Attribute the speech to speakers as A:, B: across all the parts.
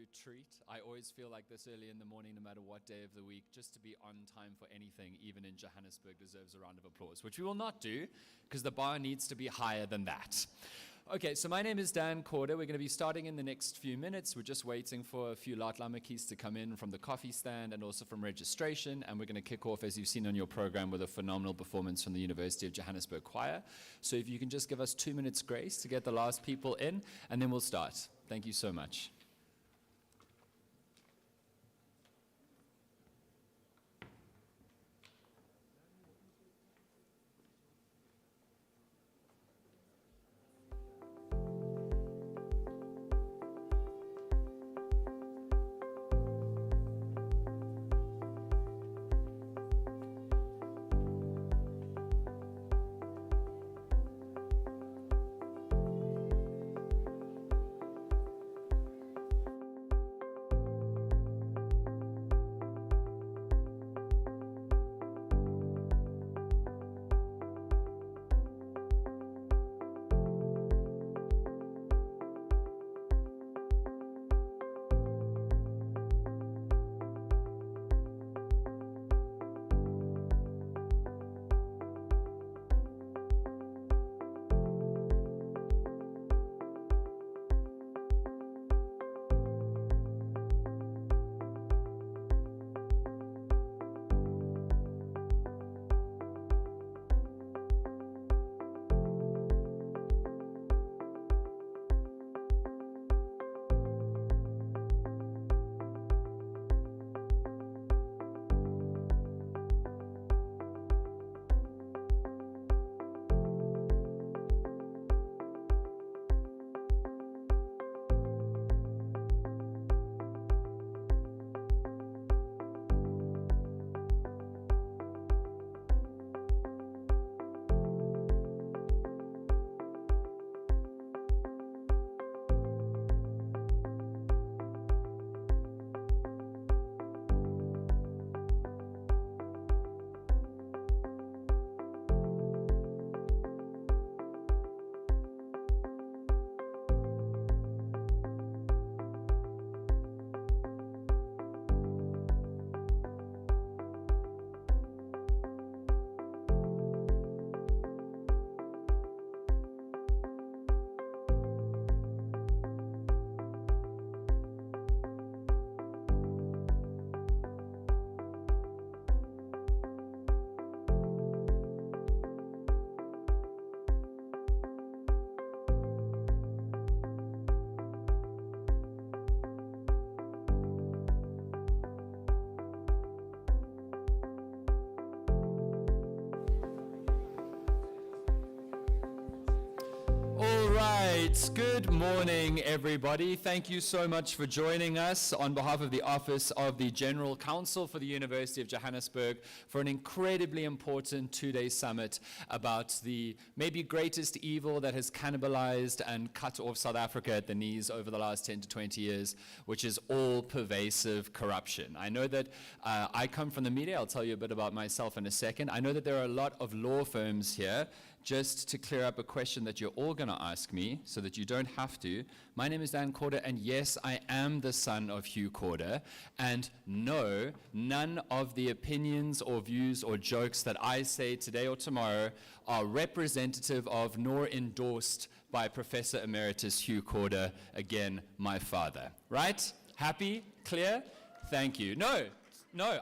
A: absolute treat. I always feel like this early in the morning, no matter what day of the week, just to be on time for anything, even in Johannesburg, deserves a round of applause, which we will not do because the bar needs to be higher than that. Okay, so my name is Dan Corder. We're going to be starting in the next few minutes. We're just waiting for a few Latlamakis to come in from the coffee stand and also from registration, and we're going to kick off, as you've seen on your program, with a phenomenal performance from the University of Johannesburg Choir. So if you can just give us 2 minutes grace to get the last people in, and then we'll start. Thank you so much. Good morning, everybody. Thank you so much for joining us on behalf of the Office of the General Counsel for the University of Johannesburg for an incredibly important two-day summit about the maybe greatest evil that has cannibalized and cut off South Africa at the knees over the last 10 to 20 years, which is all-pervasive corruption. I know that I come from the media. I'll tell you a bit about myself in a second. I know that there are a lot of law firms here. Just to clear up a question that you're all going to ask me so that you don't have to. My name is Dan Corder, and yes, I am the son of Hugh Corder. And no, none of the opinions or views or jokes that I say today or tomorrow are representative of nor endorsed by Professor Emeritus Hugh Corder, again, my father. Right? Happy? Clear? Thank you. No,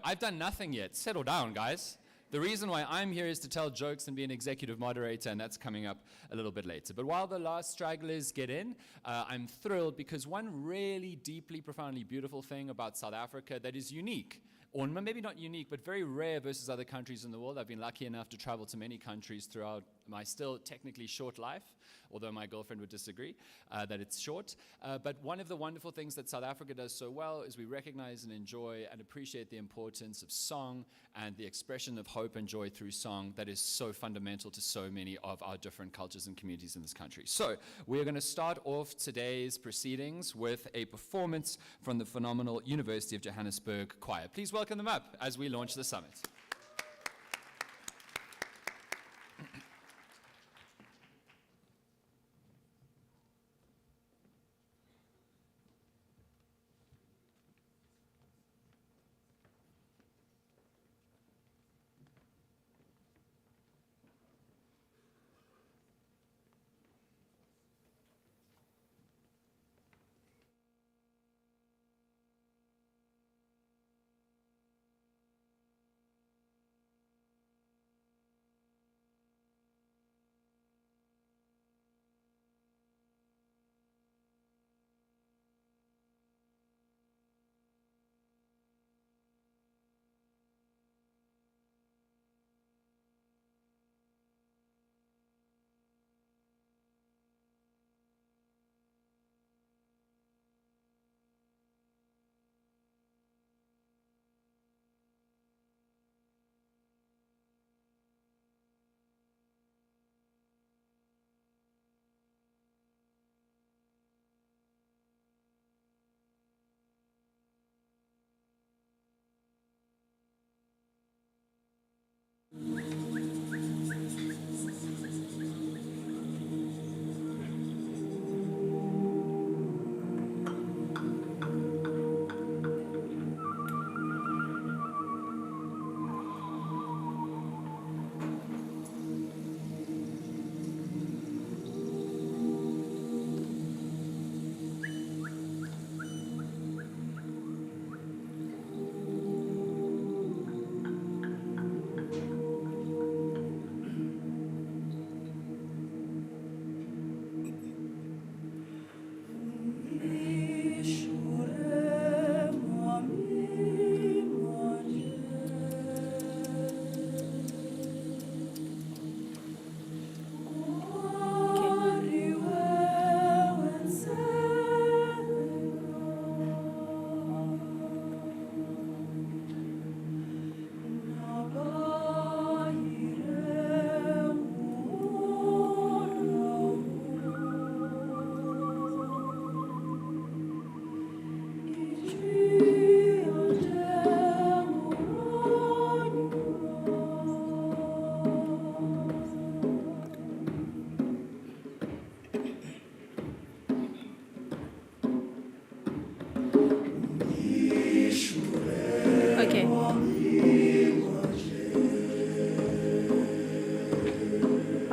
A: I've done nothing yet. Settle down, guys. The reason why I'm here is to tell jokes and be an executive moderator, and that's coming up a little bit later. But while the last stragglers get in, I'm thrilled because one really deeply, profoundly beautiful thing about South Africa that is unique, or maybe not unique, but very rare versus other countries in the world. I've been lucky enough to travel to many countries throughout my still technically short life, although my girlfriend would disagree that it's short. But one of the wonderful things that South Africa does so well is we recognize and enjoy and appreciate the importance of song and the expression of hope and joy through song that is so fundamental to so many of our different cultures and communities in this country. So we're going to start off today's proceedings with a performance from the phenomenal University of Johannesburg Choir. Please welcome them up as we launch the summit.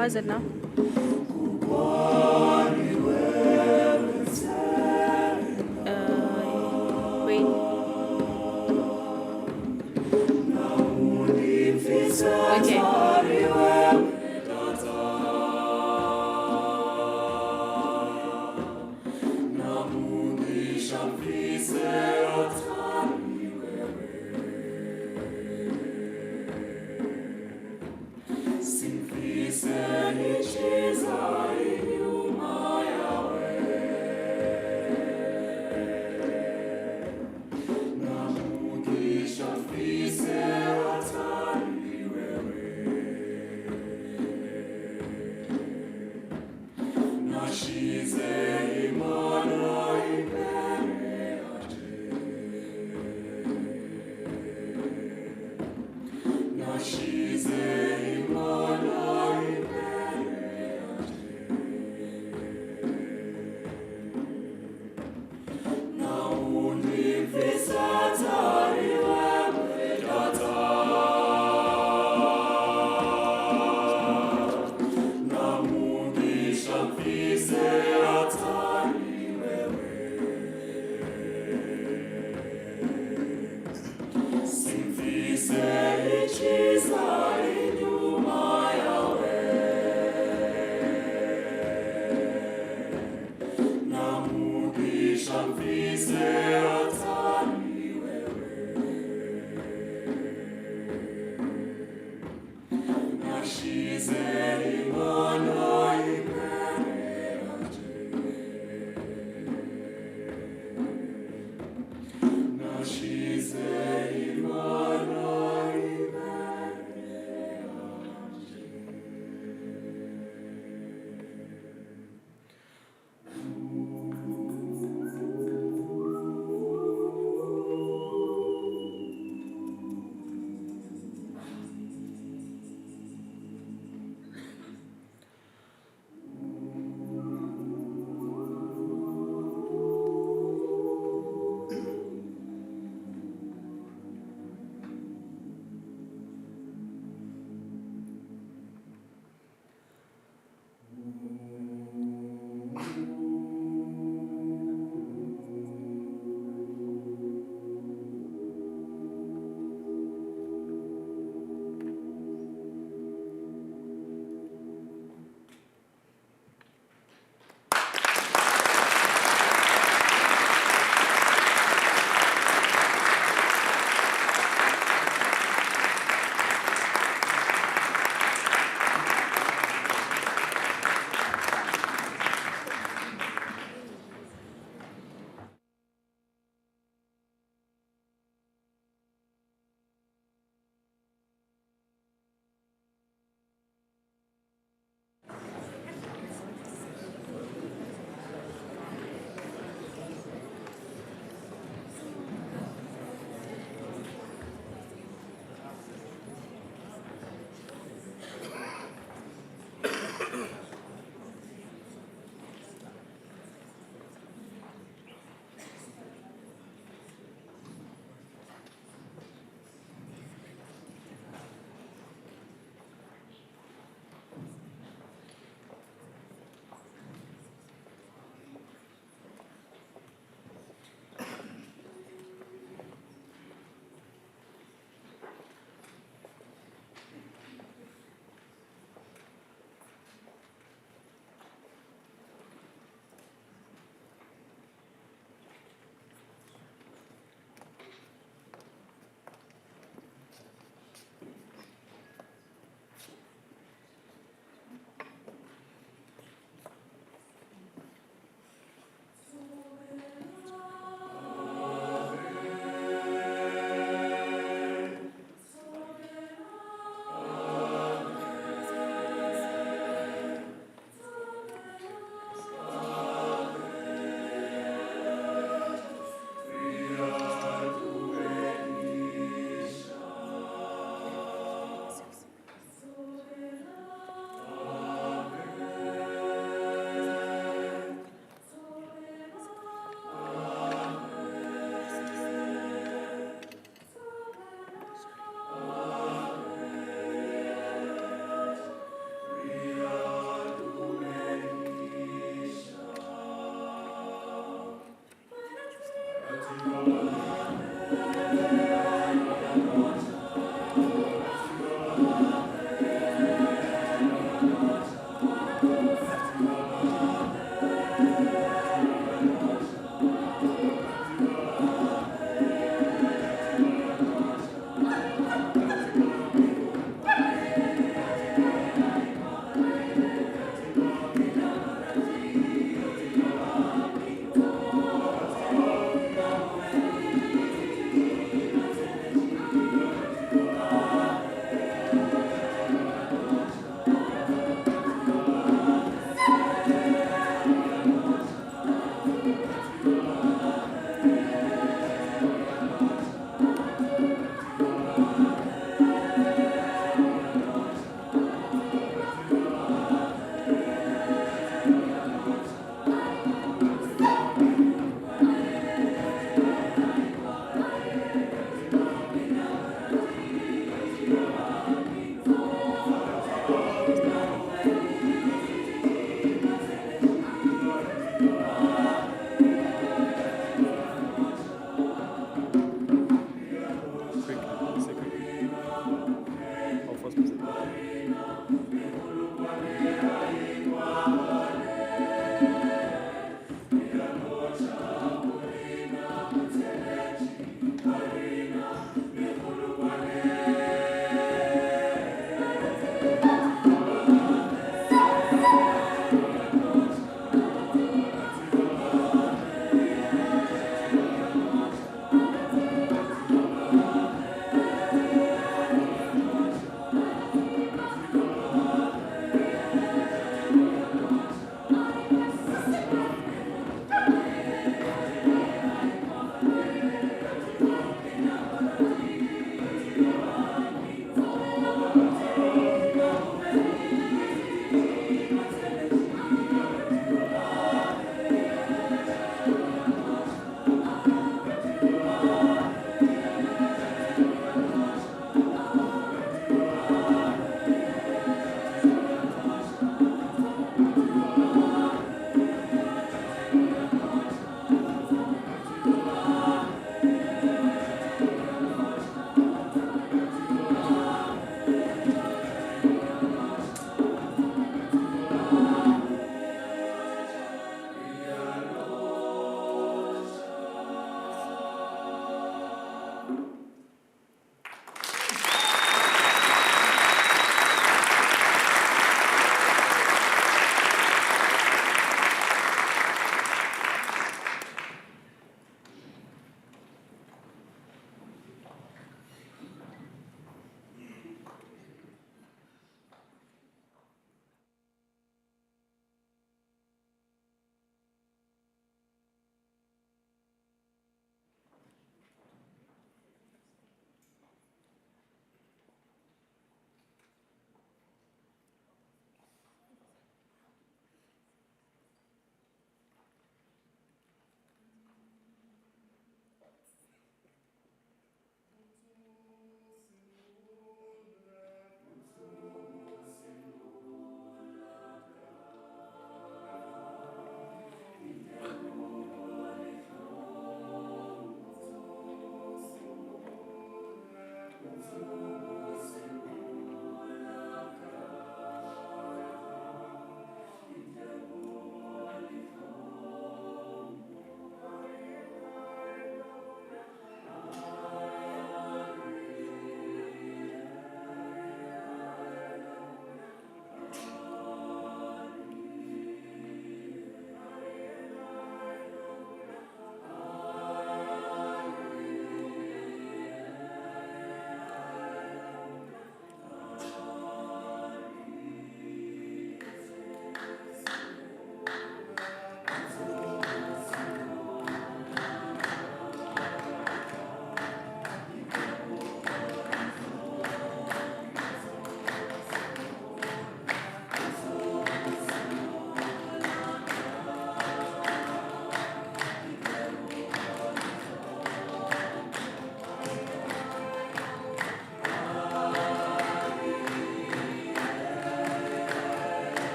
B: How's it now? Wait. Okay.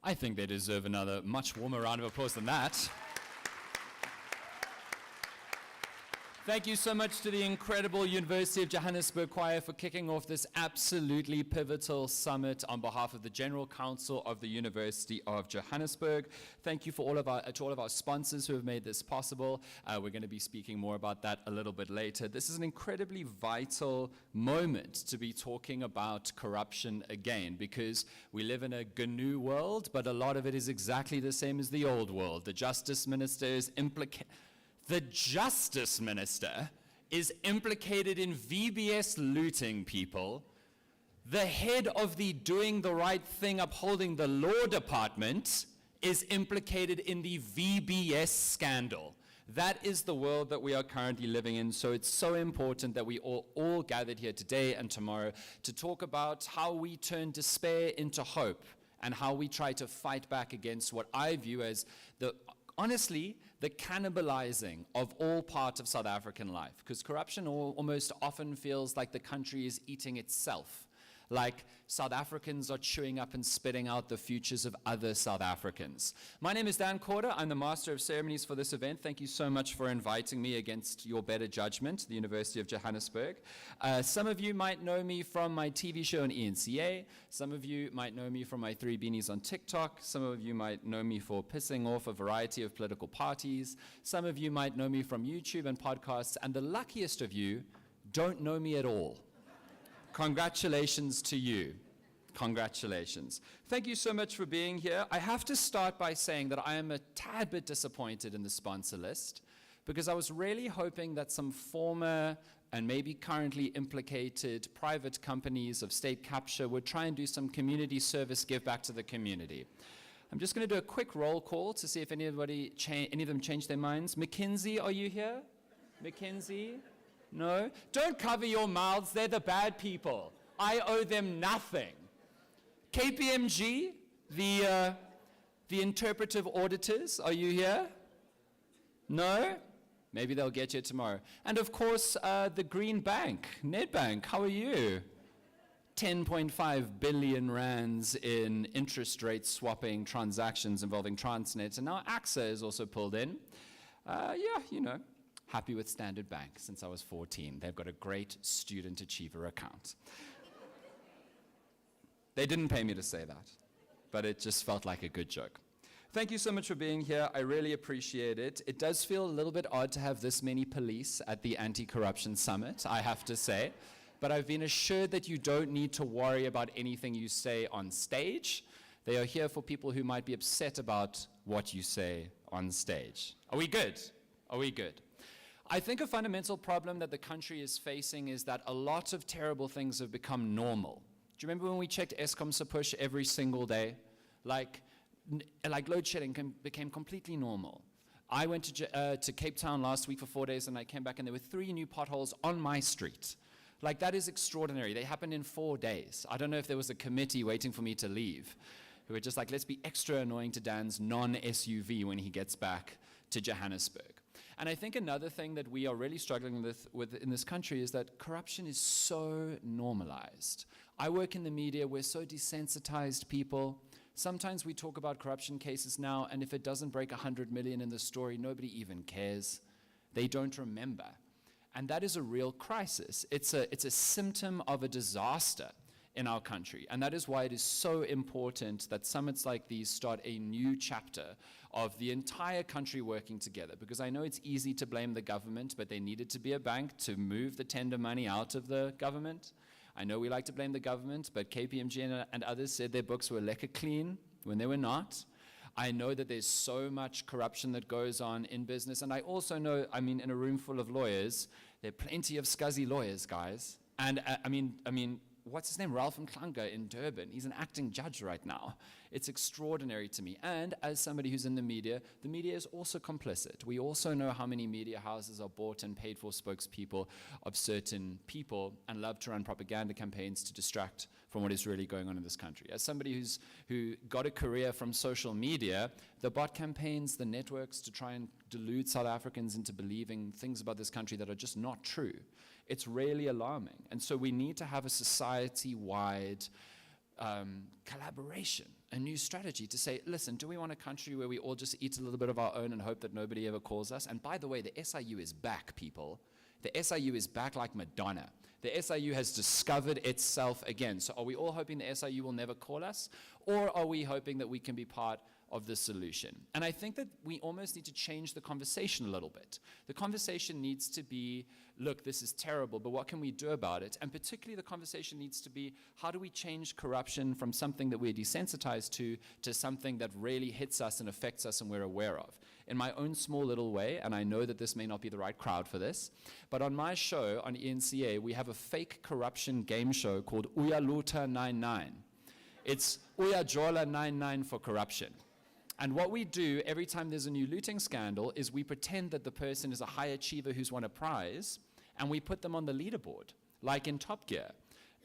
A: I think they deserve another much warmer round of applause than that. Thank you so much to the incredible University of Johannesburg Choir for kicking off this absolutely pivotal summit on behalf of the General Council of the University of Johannesburg. Thank you to all of our sponsors who have made this possible. We're going to be speaking more about that a little bit later. This is an incredibly vital moment to be talking about corruption again, because we live in a GNU world, but a lot of it is exactly the same as the old world. The Justice Minister is implicated in VBS looting people. The head of the Doing the Right Thing Upholding the Law Department is implicated in the VBS scandal. That is the world that we are currently living in, so it's so important that we all gathered here today and tomorrow to talk about how we turn despair into hope and how we try to fight back against what I view as honestly, the cannibalizing of all parts of South African life, because corruption almost often feels like the country is eating itself, like South Africans are chewing up and spitting out the futures of other South Africans. My name is Dan Corder. I'm the Master of Ceremonies for this event. Thank you so much for inviting me against your better judgment, the University of Johannesburg. Some of you might know me from my TV show on ENCA. Some of you might know me from my 3 beanies on TikTok. Some of you might know me for pissing off a variety of political parties. Some of you might know me from YouTube and podcasts. And the luckiest of you don't know me at all. Congratulations to you. Congratulations. Thank you so much for being here. I have to start by saying that I am a tad bit disappointed in the sponsor list, because I was really hoping that some former and maybe currently implicated private companies of state capture would try and do some community service, give back to the community. I'm just going to do a quick roll call to see if any of them changed their minds. McKinsey, are you here? McKinsey? No? Don't cover your mouths. They're the bad people. I owe them nothing. KPMG, the interpretive auditors, are you here? No? Maybe they'll get you tomorrow. And of course, the Green Bank, Nedbank, how are you? 10.5 billion rands in interest rate swapping transactions involving Transnet, and now AXA is also pulled in. Yeah, you know. Happy with Standard Bank since I was 14. They've got a great student achiever account. They didn't pay me to say that, but it just felt like a good joke. Thank you so much for being here. I really appreciate it. It does feel a little bit odd to have this many police at the Anti-Corruption Summit, I have to say, but I've been assured that you don't need to worry about anything you say on stage. They are here for people who might be upset about what you say on stage. Are we good? Are we good? I think a fundamental problem that the country is facing is that a lot of terrible things have become normal. Do you remember when we checked Eskom's push every single day? Like load shedding became completely normal. I went to Cape Town last week for 4 days, and I came back and there were 3 new potholes on my street. Like, that is extraordinary. They happened in 4 days. I don't know if there was a committee waiting for me to leave who were just like, let's be extra annoying to Dan's non-SUV when he gets back to Johannesburg. And I think another thing that we are really struggling with in this country is that corruption is so normalized. I work in the media. We're so desensitized people. Sometimes we talk about corruption cases now, and if it doesn't break 100 million in the story, nobody even cares. They don't remember. And that is a real crisis. It's a symptom of a disaster in our country. And that is why it is so important that summits like these start a new chapter of the entire country working together. Because I know it's easy to blame the government, but there needed to be a bank to move the tender money out of the government. I know we like to blame the government, but KPMG and others said their books were lekker clean when they were not. I know that there's so much corruption that goes on in business. And I also know, I mean, in a room full of lawyers, there are plenty of scuzzy lawyers, guys. And I mean, what's his name? Ralph Mhlanga in Durban. He's an acting judge right now. It's extraordinary to me. And as somebody who's in the media is also complicit. We also know how many media houses are bought and paid for spokespeople of certain people and love to run propaganda campaigns to distract from what is really going on in this country. As somebody who got a career from social media, the bot campaigns, the networks to try and delude South Africans into believing things about this country that are just not true. It's really alarming. And so we need to have a society-wide collaboration, a new strategy to say, listen, do we want a country where we all just eat a little bit of our own and hope that nobody ever calls us? And by the way, the SIU is back, people. The SIU is back like Madonna. The SIU has discovered itself again. So are we all hoping the SIU will never call us? Or are we hoping that we can be part of the solution? And I think that we almost need to change the conversation a little bit. The conversation needs to be, look, this is terrible, but what can we do about it? And particularly the conversation needs to be, how do we change corruption from something that we're desensitized to something that really hits us and affects us and we're aware of? In my own small little way, and I know that this may not be the right crowd for this, but on my show, on ENCA, we have a fake corruption game show called Uyaluta 99. It's Uyajola 99 for corruption. And what we do every time there's a new looting scandal is we pretend that the person is a high achiever who's won a prize, and we put them on the leaderboard, like in Top Gear.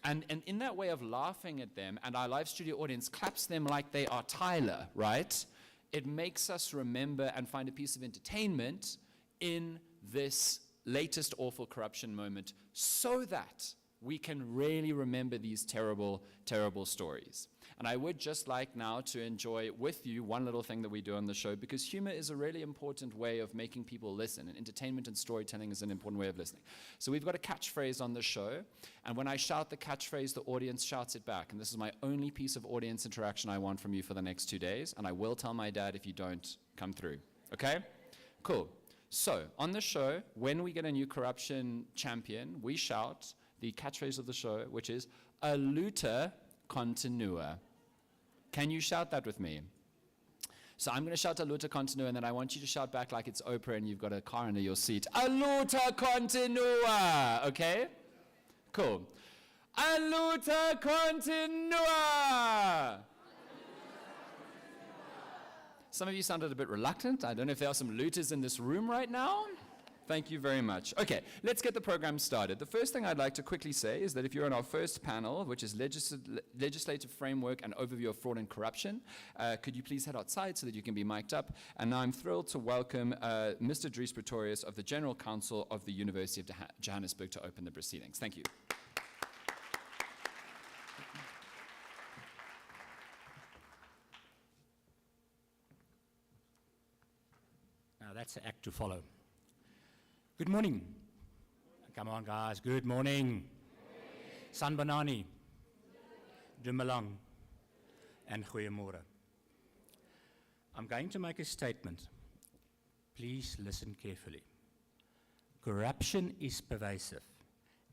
A: And in that way of laughing at them, and our live studio audience claps them like they are Tyler, right? It makes us remember and find a piece of entertainment in this latest awful corruption moment so that we can really remember these terrible, terrible stories. And I would just like now to enjoy with you one little thing that we do on the show, because humor is a really important way of making people listen, and entertainment and storytelling is an important way of listening. So we've got a catchphrase on the show, and when I shout the catchphrase, the audience shouts it back. And this is my only piece of audience interaction I want from you for the next 2 days, and I will tell my dad if you don't come through. Okay? Cool. So on the show, when we get a new corruption champion, we shout the catchphrase of the show, which is a luta continua. Can you shout that with me? So I'm going to shout a luta continua, and then I want you to shout back like it's Oprah and you've got a car under your seat. A luta continua. Okay? Cool. A luta continua. Some of you sounded a bit reluctant. I don't know if there are some looters in this room right now. Thank you very much. Okay, let's get the program started. The first thing I'd like to quickly say is that if you're on our first panel, which is legislative framework and overview of fraud and corruption, could you please head outside so that you can be mic'd up? And now I'm thrilled to welcome Mr. Dries Pretorius of the General Council of the University of Johannesburg to open the proceedings. Thank you.
B: Now that's an act to follow. Good morning. Come on, guys. Good morning. Sanbanani, Dumelang, and Goeiemorgen. I'm going to make a statement. Please listen carefully. Corruption is pervasive,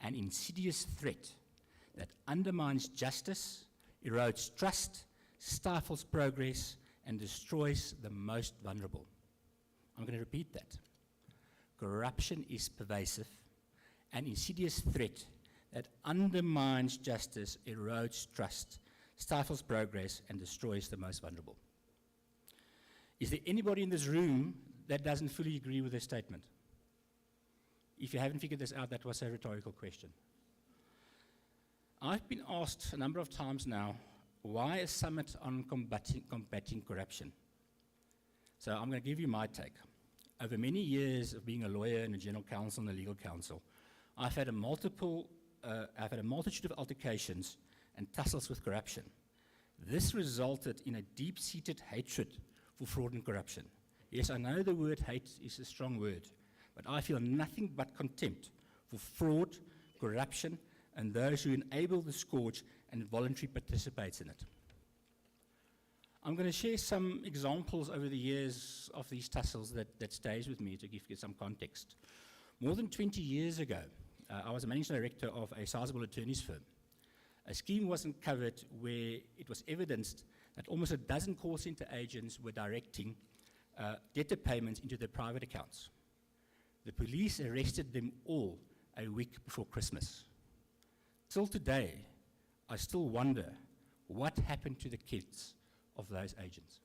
B: an insidious threat that undermines justice, erodes trust, stifles progress, and destroys the most vulnerable. I'm going to repeat that. Corruption is pervasive, an insidious threat that undermines justice, erodes trust, stifles progress, and destroys the most vulnerable. Is there anybody in this room that doesn't fully agree with this statement? If you haven't figured this out, that was a rhetorical question. I've been asked a number of times now, why a summit on combating corruption? So I'm going to give you my take. Over many years of being a lawyer in a general counsel and a legal counsel, I've had a multitude of altercations and tussles with corruption. This resulted in a deep-seated hatred for fraud and corruption. Yes, I know the word hate is a strong word, but I feel nothing but contempt for fraud, corruption, and those who enable the scourge and voluntarily participate in it. I'm going to share some examples over the years of these tussles that stays with me to give you some context. More than 20 years ago, I was a managing director of a sizable attorney's firm. A scheme was uncovered where it was evidenced that almost a dozen call center agents were directing debtor payments into their private accounts. The police arrested them all a week before Christmas. Till today, I still wonder what happened to the kids of those agents.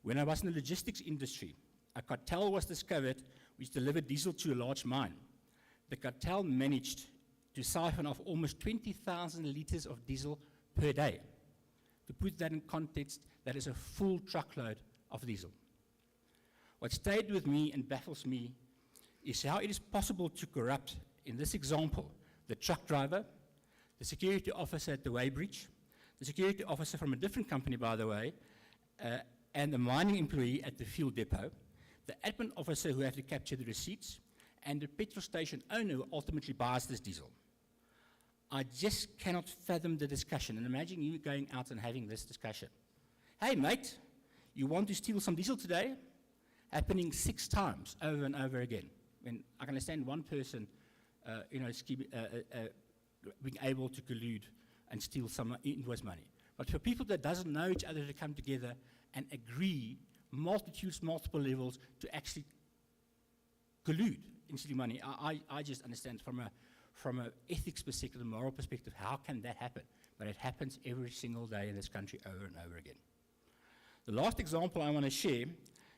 B: When I was in the logistics industry, a cartel was discovered which delivered diesel to a large mine. The cartel managed to siphon off almost 20,000 liters of diesel per day. To put that in context, that is a full truckload of diesel. What stayed with me and baffles me is how it is possible to corrupt, in this example, the truck driver, the security officer at the weighbridge, the security officer from a different company, by the way, and the mining employee at the fuel depot, the admin officer who have to capture the receipts, and the petrol station owner who ultimately buys this diesel. I just cannot fathom the discussion. And imagine you going out and having this discussion. Hey, mate, you want to steal some diesel today? Happening 6 times over and over again. I mean, I can understand one person, being able to collude and steal some invoice money. But for people that doesn't know each other to come together and agree, multiple levels, to actually collude in stealing money, I just understand from an ethics perspective, a moral perspective, how can that happen? But it happens every single day in this country over and over again. The last example I want to share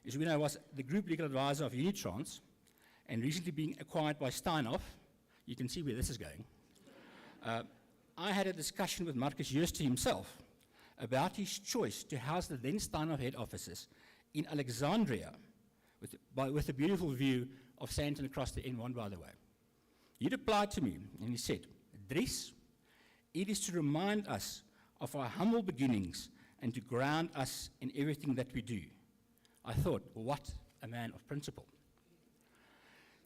B: is when I was the group legal advisor of Unitrans and recently being acquired by Steinhoff. You can see where this is going. I had a discussion with Marcus Jooste himself about his choice to house the then Steinhoff head offices in Alexandria with a beautiful view of Sandton across the N1, by the way. He replied to me and he said, Dries, it is to remind us of our humble beginnings and to ground us in everything that we do. I thought, what a man of principle.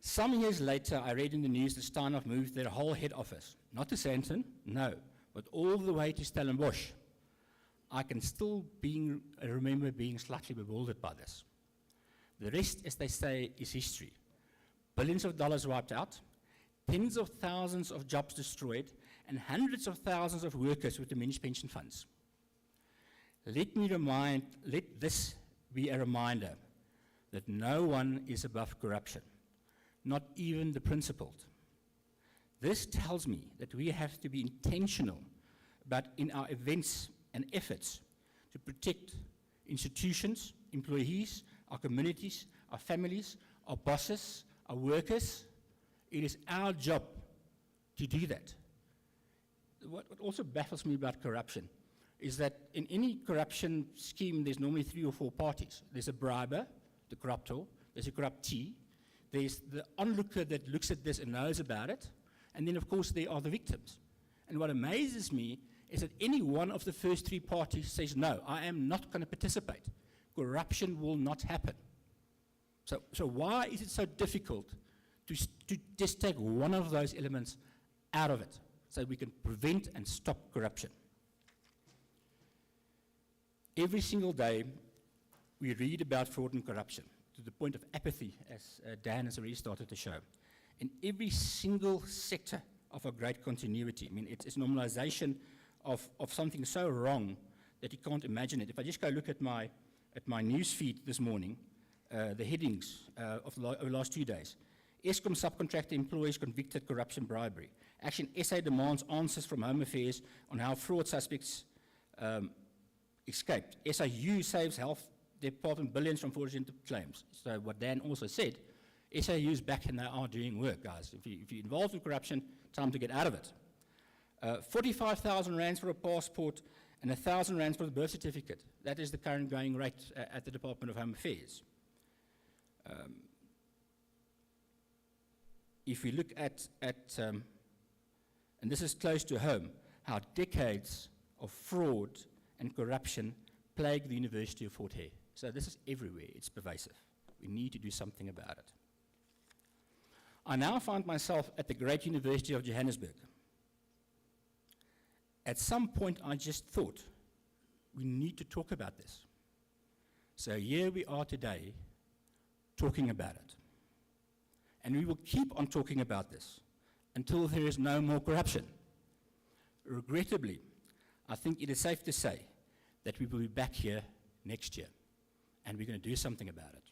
B: Some years later, I read in the news that Steinhoff moved their whole head office, not to Sandton, no, but all the way to Stellenbosch. I can still remember being slightly bewildered by this. The rest, as they say, is history. Billions of dollars wiped out, tens of thousands of jobs destroyed, and hundreds of thousands of workers with diminished pension funds. Let this be a reminder that no one is above corruption, not even the principled. This tells me that we have to be intentional about in our events and efforts to protect institutions, employees, our communities, our families, our bosses, our workers. It is our job to do that. What also baffles me about corruption is that in any corruption scheme, there's normally 3 or 4 parties. There's a briber, the corruptor, there's a corruptee, there's the onlooker that looks at this and knows about it, and then of course there are the victims. And what amazes me is that any one of the first 3 parties says, no, I am not going to participate. Corruption will not happen. So why is it so difficult to just take one of those elements out of it so we can prevent and stop corruption? Every single day, we read about fraud and corruption to the point of apathy, as Dan has already started to show. In every single sector of our great continuity, I mean, it's normalization of something so wrong that you can't imagine it. If I just go look at my news feed this morning, the headings over the last 2 days. Eskom subcontractor employees convicted corruption bribery. Action SA demands answers from Home Affairs on how fraud suspects escaped. SIU saves Health Department billions from fraudulent claims. So what Dan also said, SIU is back and they are doing work, guys. If you're involved in corruption, time to get out of it. 45,000 rands for a passport and 1,000 rands for the birth certificate. That is the current going rate at the Department of Home Affairs. If we look at and this is close to home, how decades of fraud and corruption plague the University of Fort Hare. So this is everywhere, it's pervasive. We need to do something about it. I now find myself at the great University of Johannesburg. At some point I just thought, we need to talk about this. So here we are today, talking about it. And we will keep on talking about this until there is no more corruption. Regrettably, I think it is safe to say that we will be back here next year, and we're going to do something about it.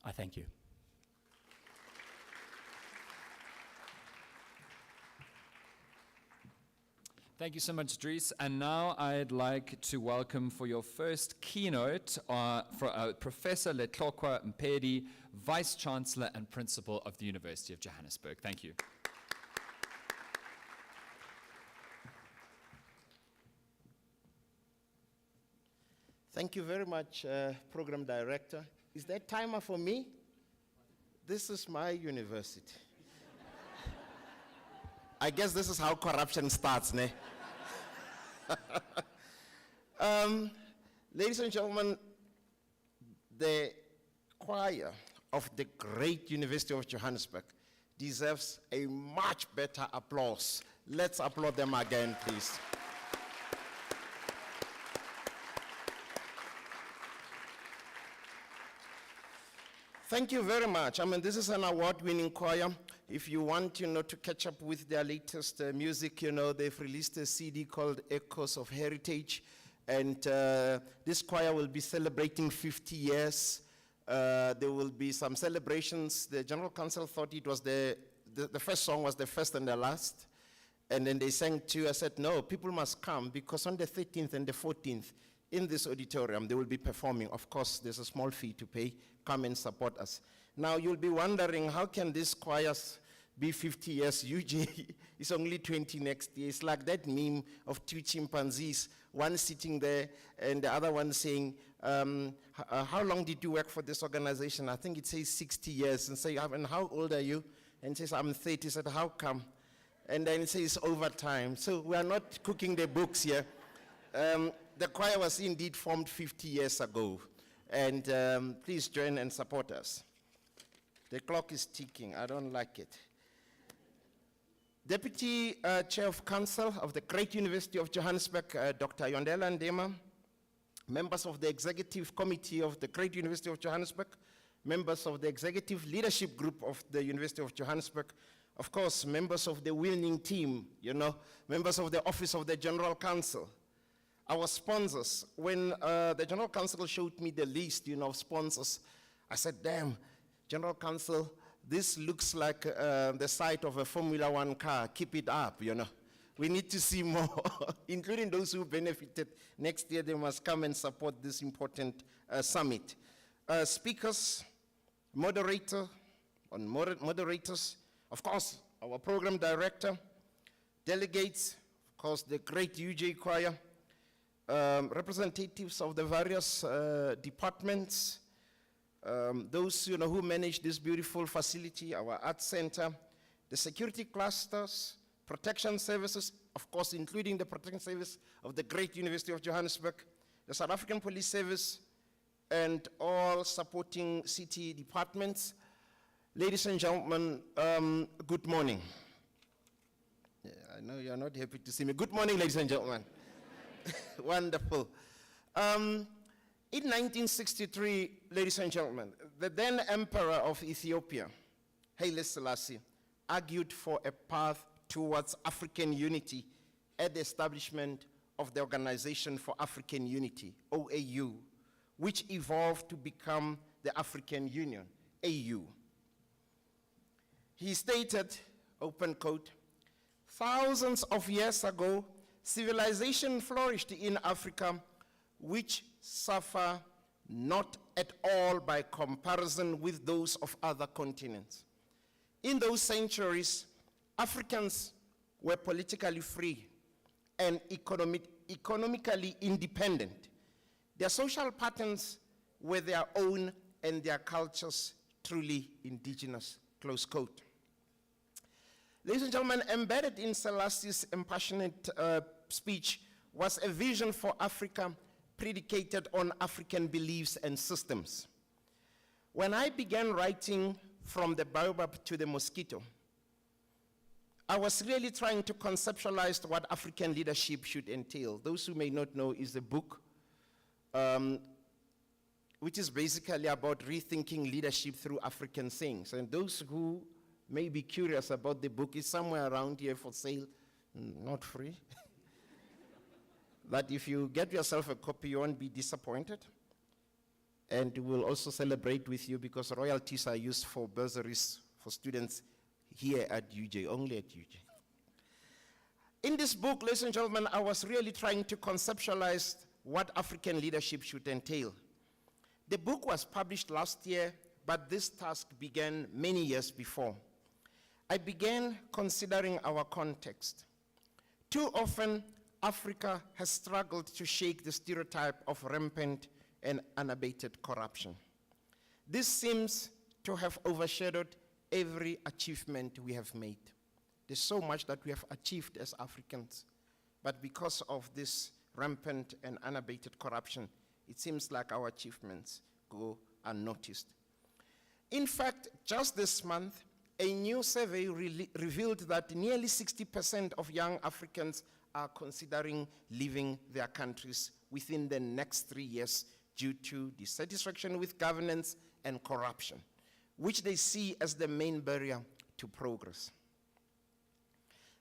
B: I thank you.
A: Thank you so much, Dries. And now I'd like to welcome for your first keynote Professor Letlokwa Mpedi, Vice Chancellor and Principal of the University of Johannesburg. Thank you.
C: Thank you very much, Program Director. Is there timer for me? This is my university. I guess this is how corruption starts, ne? Ladies and gentlemen, the choir of the great University of Johannesburg deserves a much better applause. Let's applaud them again, please. Thank you very much. I mean, this is an award-winning choir. If you want, to catch up with their latest music, they've released a CD called Echoes of Heritage, and this choir will be celebrating 50 years. There will be some celebrations. The General Council thought it was the first song was the first and the last, and then they sang two. I said, no, people must come, because on the 13th and the 14th, in this auditorium, they will be performing. Of course, there's a small fee to pay. Come and support us. Now, you'll be wondering, how can these choirs be 50 years? UJ is only 20 next year. It's like that meme of two chimpanzees, one sitting there and the other one saying, how long did you work for this organization? I think it says 60 years. And say, and how old are you? And says, I'm 30. I said, how come? And then it says overtime. So we are not cooking the books here. The choir was indeed formed 50 years ago. And please join and support us. The clock is ticking. I don't like it. Deputy Chair of Council of the Great University of Johannesburg, Dr. Yondela Ndema, members of the Executive Committee of the Great University of Johannesburg, members of the Executive Leadership Group of the University of Johannesburg, of course, members of the winning team, members of the Office of the General Council, our sponsors. When the General Council showed me the list, of sponsors, I said, damn, General Council, this looks like the site of a Formula One car. Keep it up, We need to see more, including those who benefited. Next year, they must come and support this important summit. Speakers, moderators, of course, our program director, delegates, of course, the great UJ choir, representatives of the various departments, those who manage this beautiful facility, our art center, the security clusters, protection services, of course, including the protection service of the great University of Johannesburg, the South African Police Service, and all supporting city departments. Ladies and gentlemen, good morning. Yeah, I know you're not happy to see me. Good morning, ladies and gentlemen. Wonderful. In 1963, ladies and gentlemen, the then Emperor of Ethiopia, Haile Selassie, argued for a path towards African unity at the establishment of the Organization for African Unity, OAU, which evolved to become the African Union, AU. He stated, open quote, thousands of years ago, civilization flourished in Africa, which suffer not at all by comparison with those of other continents. In those centuries, Africans were politically free and economically independent. Their social patterns were their own and their cultures truly indigenous, close quote. Ladies and gentlemen, embedded in Selassie's impassionate speech was a vision for Africa predicated on African beliefs and systems. When I began writing From the Baobab to the Mosquito, I was really trying to conceptualize what African leadership should entail. Those who may not know is a book which is basically about rethinking leadership through African things. And those who may be curious about the book, is somewhere around here for sale, not free. But if you get yourself a copy, you won't be disappointed. And we'll also celebrate with you because royalties are used for bursaries for students here at UJ, only at UJ. In this book, ladies and gentlemen, I was really trying to conceptualize what African leadership should entail. The book was published last year, but this task began many years before. I began considering our context. Too often, Africa has struggled to shake the stereotype of rampant and unabated corruption. This seems to have overshadowed every achievement we have made. There's so much that we have achieved as Africans, but because of this rampant and unabated corruption, it seems like our achievements go unnoticed. In fact, just this month, a new survey revealed that nearly 60% of young Africans are considering leaving their countries within the next 3 years due to dissatisfaction with governance and corruption, which they see as the main barrier to progress.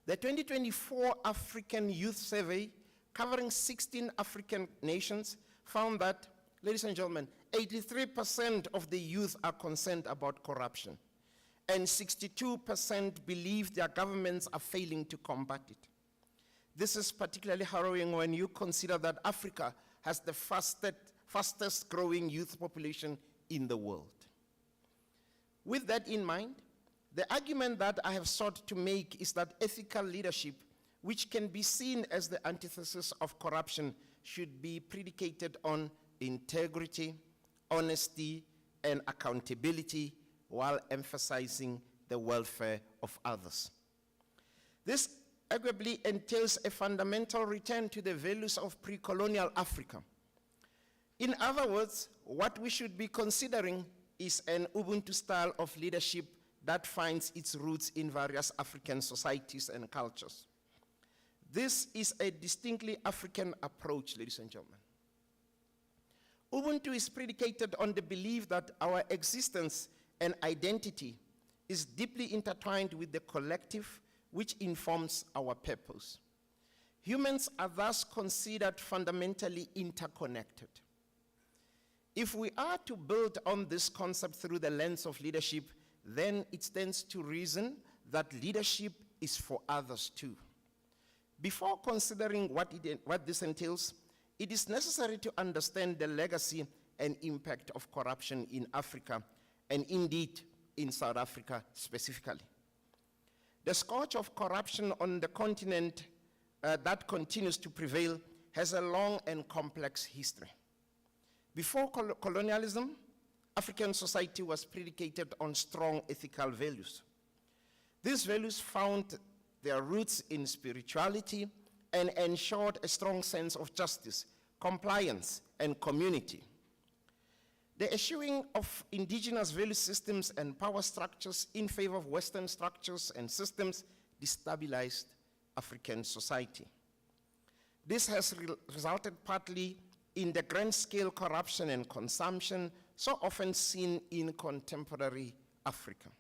C: The 2024 African Youth Survey, covering 16 African nations, found that, ladies and gentlemen, 83% of the youth are concerned about corruption, and 62% believe their governments are failing to combat it. This is particularly harrowing when you consider that Africa has the fastest growing youth population in the world. With that in mind, the argument that I have sought to make is that ethical leadership, which can be seen as the antithesis of corruption, should be predicated on integrity, honesty, and accountability, while emphasizing the welfare of others. This arguably entails a fundamental return to the values of pre-colonial Africa. In other words, what we should be considering is an Ubuntu style of leadership that finds its roots in various African societies and cultures. This is a distinctly African approach, ladies and gentlemen. Ubuntu is predicated on the belief that our existence and identity is deeply intertwined with the collective, which informs our purpose. Humans are thus considered fundamentally interconnected. If we are to build on this concept through the lens of leadership, then it stands to reason that leadership is for others too. Before considering what this entails, it is necessary to understand the legacy and impact of corruption in Africa, and indeed in South Africa specifically. The scourge of corruption on the continent that continues to prevail has a long and complex history. Before colonialism, African society was predicated on strong ethical values. These values found their roots in spirituality and ensured a strong sense of justice, compliance, and community. The eschewing of indigenous value systems and power structures in favor of Western structures and systems destabilized African society. This has resulted partly in the grand-scale corruption and consumption so often seen in contemporary Africa.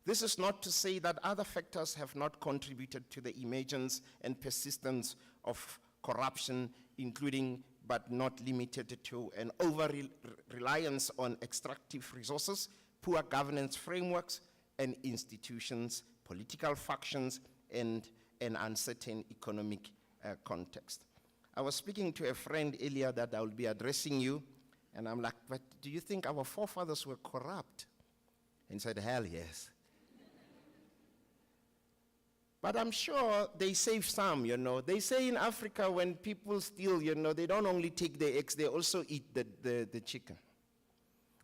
C: This is not to say that other factors have not contributed to the emergence and persistence of corruption, including but not limited to an over-reliance on extractive resources, poor governance frameworks and institutions, political factions, and an uncertain economic context. I was speaking to a friend earlier that I will be addressing you, and I'm like, but do you think our forefathers were corrupt? And he said, hell yes. But I'm sure they saved some, you know. They say in Africa when people steal, you know, they don't only take the eggs, they also eat the chicken.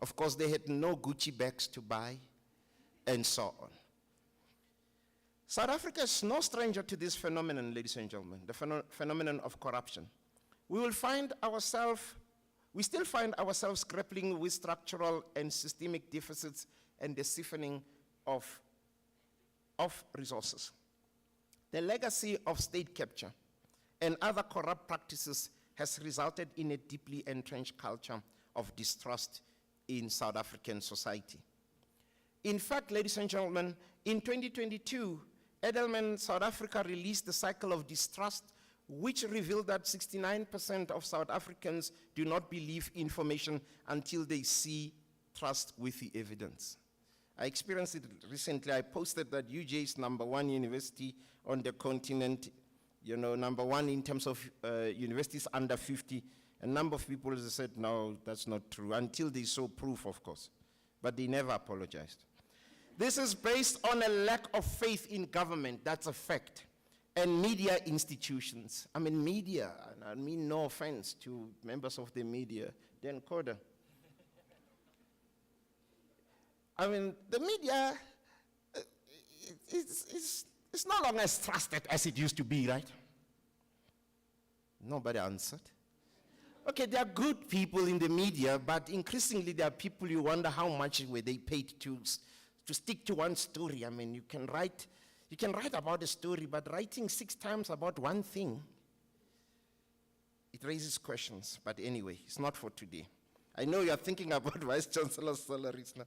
C: Of course, they had no Gucci bags to buy, and so on. South Africa is no stranger to this phenomenon, ladies and gentlemen, the phenomenon of corruption. We still find ourselves grappling with structural and systemic deficits and the siphoning of resources. The legacy of state capture and other corrupt practices has resulted in a deeply entrenched culture of distrust in South African society. In fact, ladies and gentlemen, in 2022, Edelman South Africa released the Cycle of Distrust, which revealed that 69% of South Africans do not believe information until they see trust with the evidence. I experienced it recently. I posted that UJ is #1 university on the continent, you know, #1 in terms of universities under 50. A number of people said, no, that's not true, until they saw proof, of course. But they never apologized. This is based on a lack of faith in government, that's a fact, and media institutions. I mean media, and I mean no offense to members of the media, then Koda. I mean, the media, It's no longer as trusted as it used to be, right? Nobody answered. Okay, there are good people in the media, but increasingly there are people you wonder how much were they paid to stick to one story. I mean, you can write about a story, but writing 6 times about one thing, it raises questions. But anyway, it's not for today. I know you're thinking about Vice Chancellor's salaries now.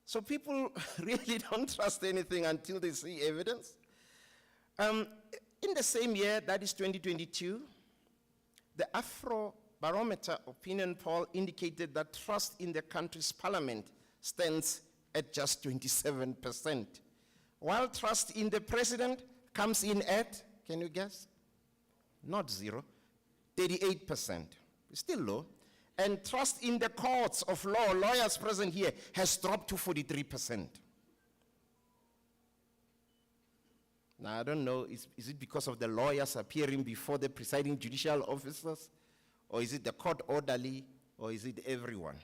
C: So people really don't trust anything until they see evidence. In the same year, that is 2022, the Afro Barometer opinion poll indicated that trust in the country's parliament stands at just 27%, while trust in the president comes in at, can you guess? Not 0, 38%. It's still low. And trust in the courts of law, lawyers present here, has dropped to 43%. Now, I don't know, is it because of the lawyers appearing before the presiding judicial officers? Or is it the court orderly? Or is it everyone?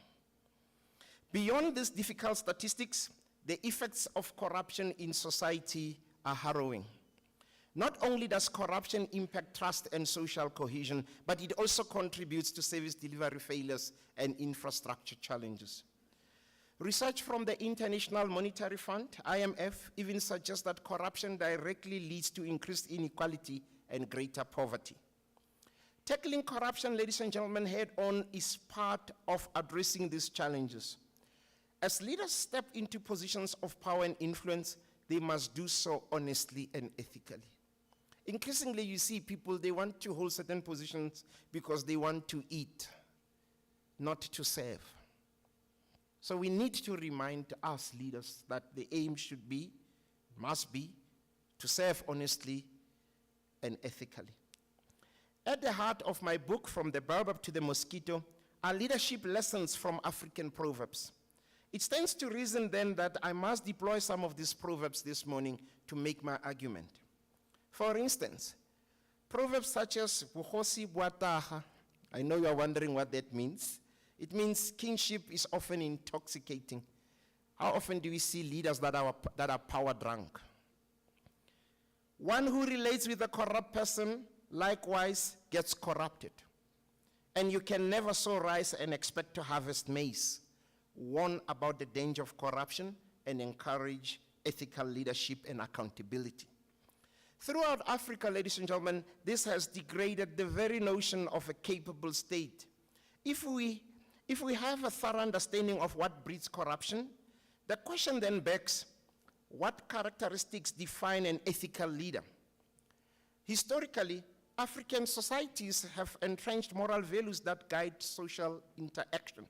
C: Beyond these difficult statistics, the effects of corruption in society are harrowing. Not only does corruption impact trust and social cohesion, but it also contributes to service delivery failures and infrastructure challenges. Research from the International Monetary Fund, IMF, even suggests that corruption directly leads to increased inequality and greater poverty. Tackling corruption, ladies and gentlemen, head-on is part of addressing these challenges. As leaders step into positions of power and influence, they must do so honestly and ethically. Increasingly, you see people, they want to hold certain positions because they want to eat, not to serve. So we need to remind us leaders that the aim should be, must be, to serve honestly and ethically. At the heart of my book, From the Baobab to the Mosquito, are leadership lessons from African proverbs. It stands to reason then that I must deploy some of these proverbs this morning to make my argument. For instance, proverbs such as Bukhosi Buataha, I know you are wondering what that means. It means kingship is often intoxicating. How often do we see leaders that are power drunk? One who relates with a corrupt person likewise gets corrupted. And you can never sow rice and expect to harvest maize. Warn about the danger of corruption and encourage ethical leadership and accountability. Throughout Africa, ladies and gentlemen, this has degraded the very notion of a capable state. If we have a thorough understanding of what breeds corruption, the question then begs, what characteristics define an ethical leader? Historically, African societies have entrenched moral values that guide social interaction.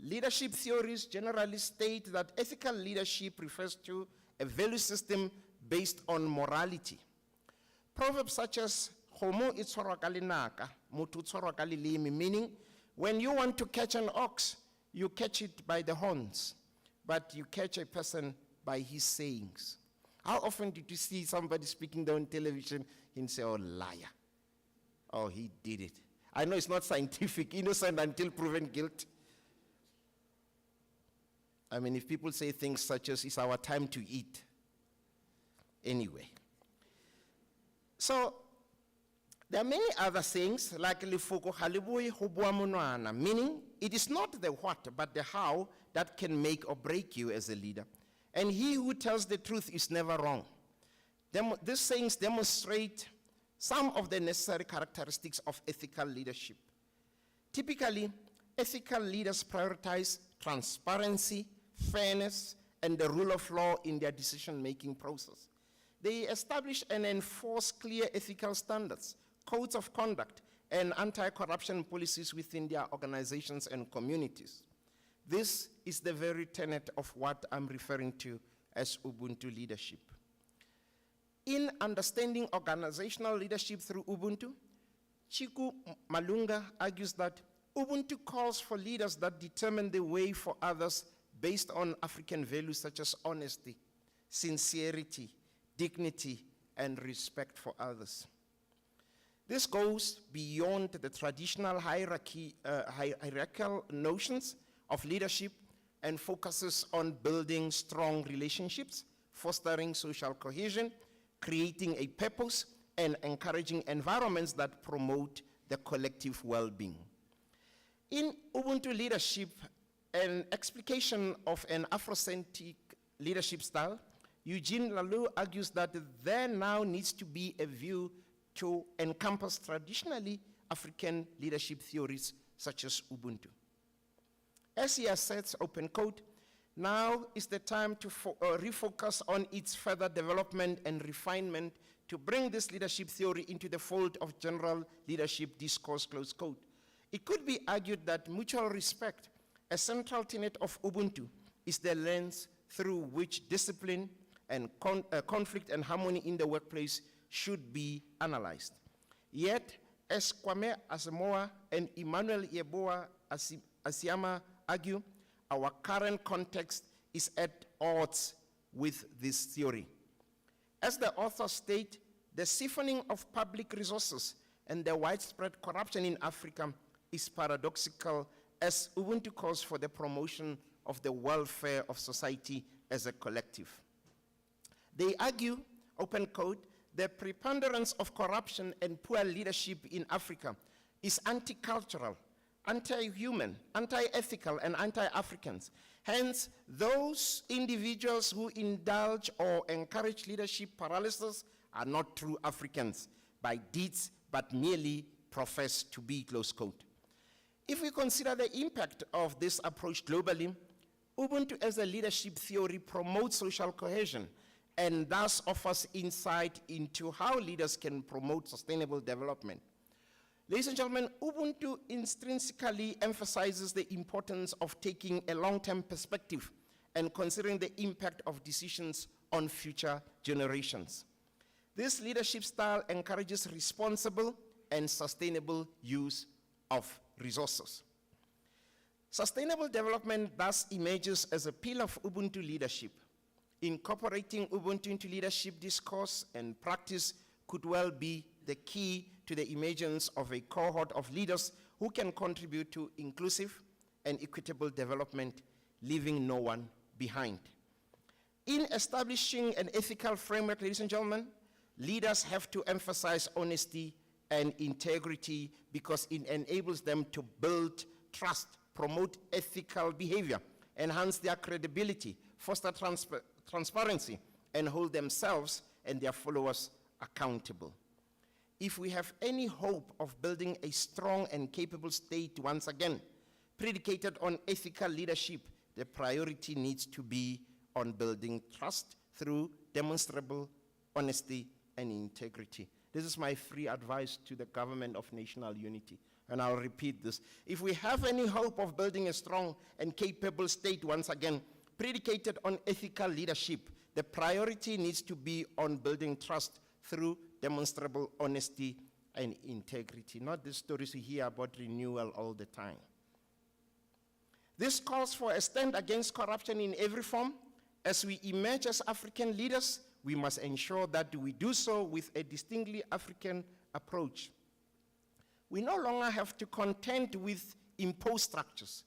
C: Leadership theories generally state that ethical leadership refers to a value system based on morality. Proverbs such as "Homo itshwarwa ka lenaka, motho o tshwarwa ka leleme," meaning when you want to catch an ox, you catch it by the horns, but you catch a person by his sayings. How often did you see somebody speaking on television and say, "Oh, liar. Oh, he did it." I know it's not scientific, innocent until proven guilty. I mean, if people say things such as, "It's our time to eat." Anyway. So, there are many other sayings, like "Lefoko ha le bue ho bua monwana," meaning it is not the what, but the how that can make or break you as a leader. And he who tells the truth is never wrong. These sayings demonstrate some of the necessary characteristics of ethical leadership. Typically, ethical leaders prioritize transparency, fairness, and the rule of law in their decision-making process. They establish and enforce clear ethical standards, codes of conduct, and anti-corruption policies within their organizations and communities. This is the very tenet of what I'm referring to as Ubuntu leadership. In understanding organizational leadership through Ubuntu, Chiku Malunga argues that Ubuntu calls for leaders that determine the way for others based on African values such as honesty, sincerity, dignity, and respect for others. This goes beyond the traditional hierarchical notions of leadership and focuses on building strong relationships, fostering social cohesion, creating a purpose, and encouraging environments that promote the collective well-being. In Ubuntu leadership, an explication of an Afrocentric leadership style, Eugene Laloux argues that there now needs to be a view to encompass traditionally African leadership theories such as Ubuntu. As he asserts, open quote, now is the time to refocus on its further development and refinement to bring this leadership theory into the fold of general leadership discourse, close quote. It could be argued that mutual respect, a central tenet of Ubuntu, is the lens through which discipline and conflict and harmony in the workplace should be analyzed. Yet, as Kwame Asamoah and Emmanuel Yeboah Asiama argue, our current context is at odds with this theory. As the authors state, the siphoning of public resources and the widespread corruption in Africa is paradoxical as Ubuntu calls for the promotion of the welfare of society as a collective. They argue, open quote, the preponderance of corruption and poor leadership in Africa is anti-cultural, anti-human, anti-ethical, and anti-Africans. Hence, those individuals who indulge or encourage leadership paralysis are not true Africans by deeds, but merely profess to be, close quote. If we consider the impact of this approach globally, Ubuntu as a leadership theory promotes social cohesion and thus offers insight into how leaders can promote sustainable development. Ladies and gentlemen, Ubuntu intrinsically emphasizes the importance of taking a long-term perspective and considering the impact of decisions on future generations. This leadership style encourages responsible and sustainable use of resources. Sustainable development thus emerges as a pillar of Ubuntu leadership. Incorporating Ubuntu into leadership discourse and practice could well be the key to the emergence of a cohort of leaders who can contribute to inclusive and equitable development, leaving no one behind. In establishing an ethical framework, ladies and gentlemen, leaders have to emphasize honesty and integrity because it enables them to build trust, promote ethical behavior, enhance their credibility, foster transparency, and hold themselves and their followers accountable. If we have any hope of building a strong and capable state once again, predicated on ethical leadership, the priority needs to be on building trust through demonstrable honesty and integrity. This is my free advice to the government of national unity, and I'll repeat this. If we have any hope of building a strong and capable state once again, predicated on ethical leadership, the priority needs to be on building trust through demonstrable honesty and integrity, not the stories we hear about renewal all the time. This calls for a stand against corruption in every form. As we emerge as African leaders, we must ensure that we do so with a distinctly African approach. We no longer have to contend with imposed structures,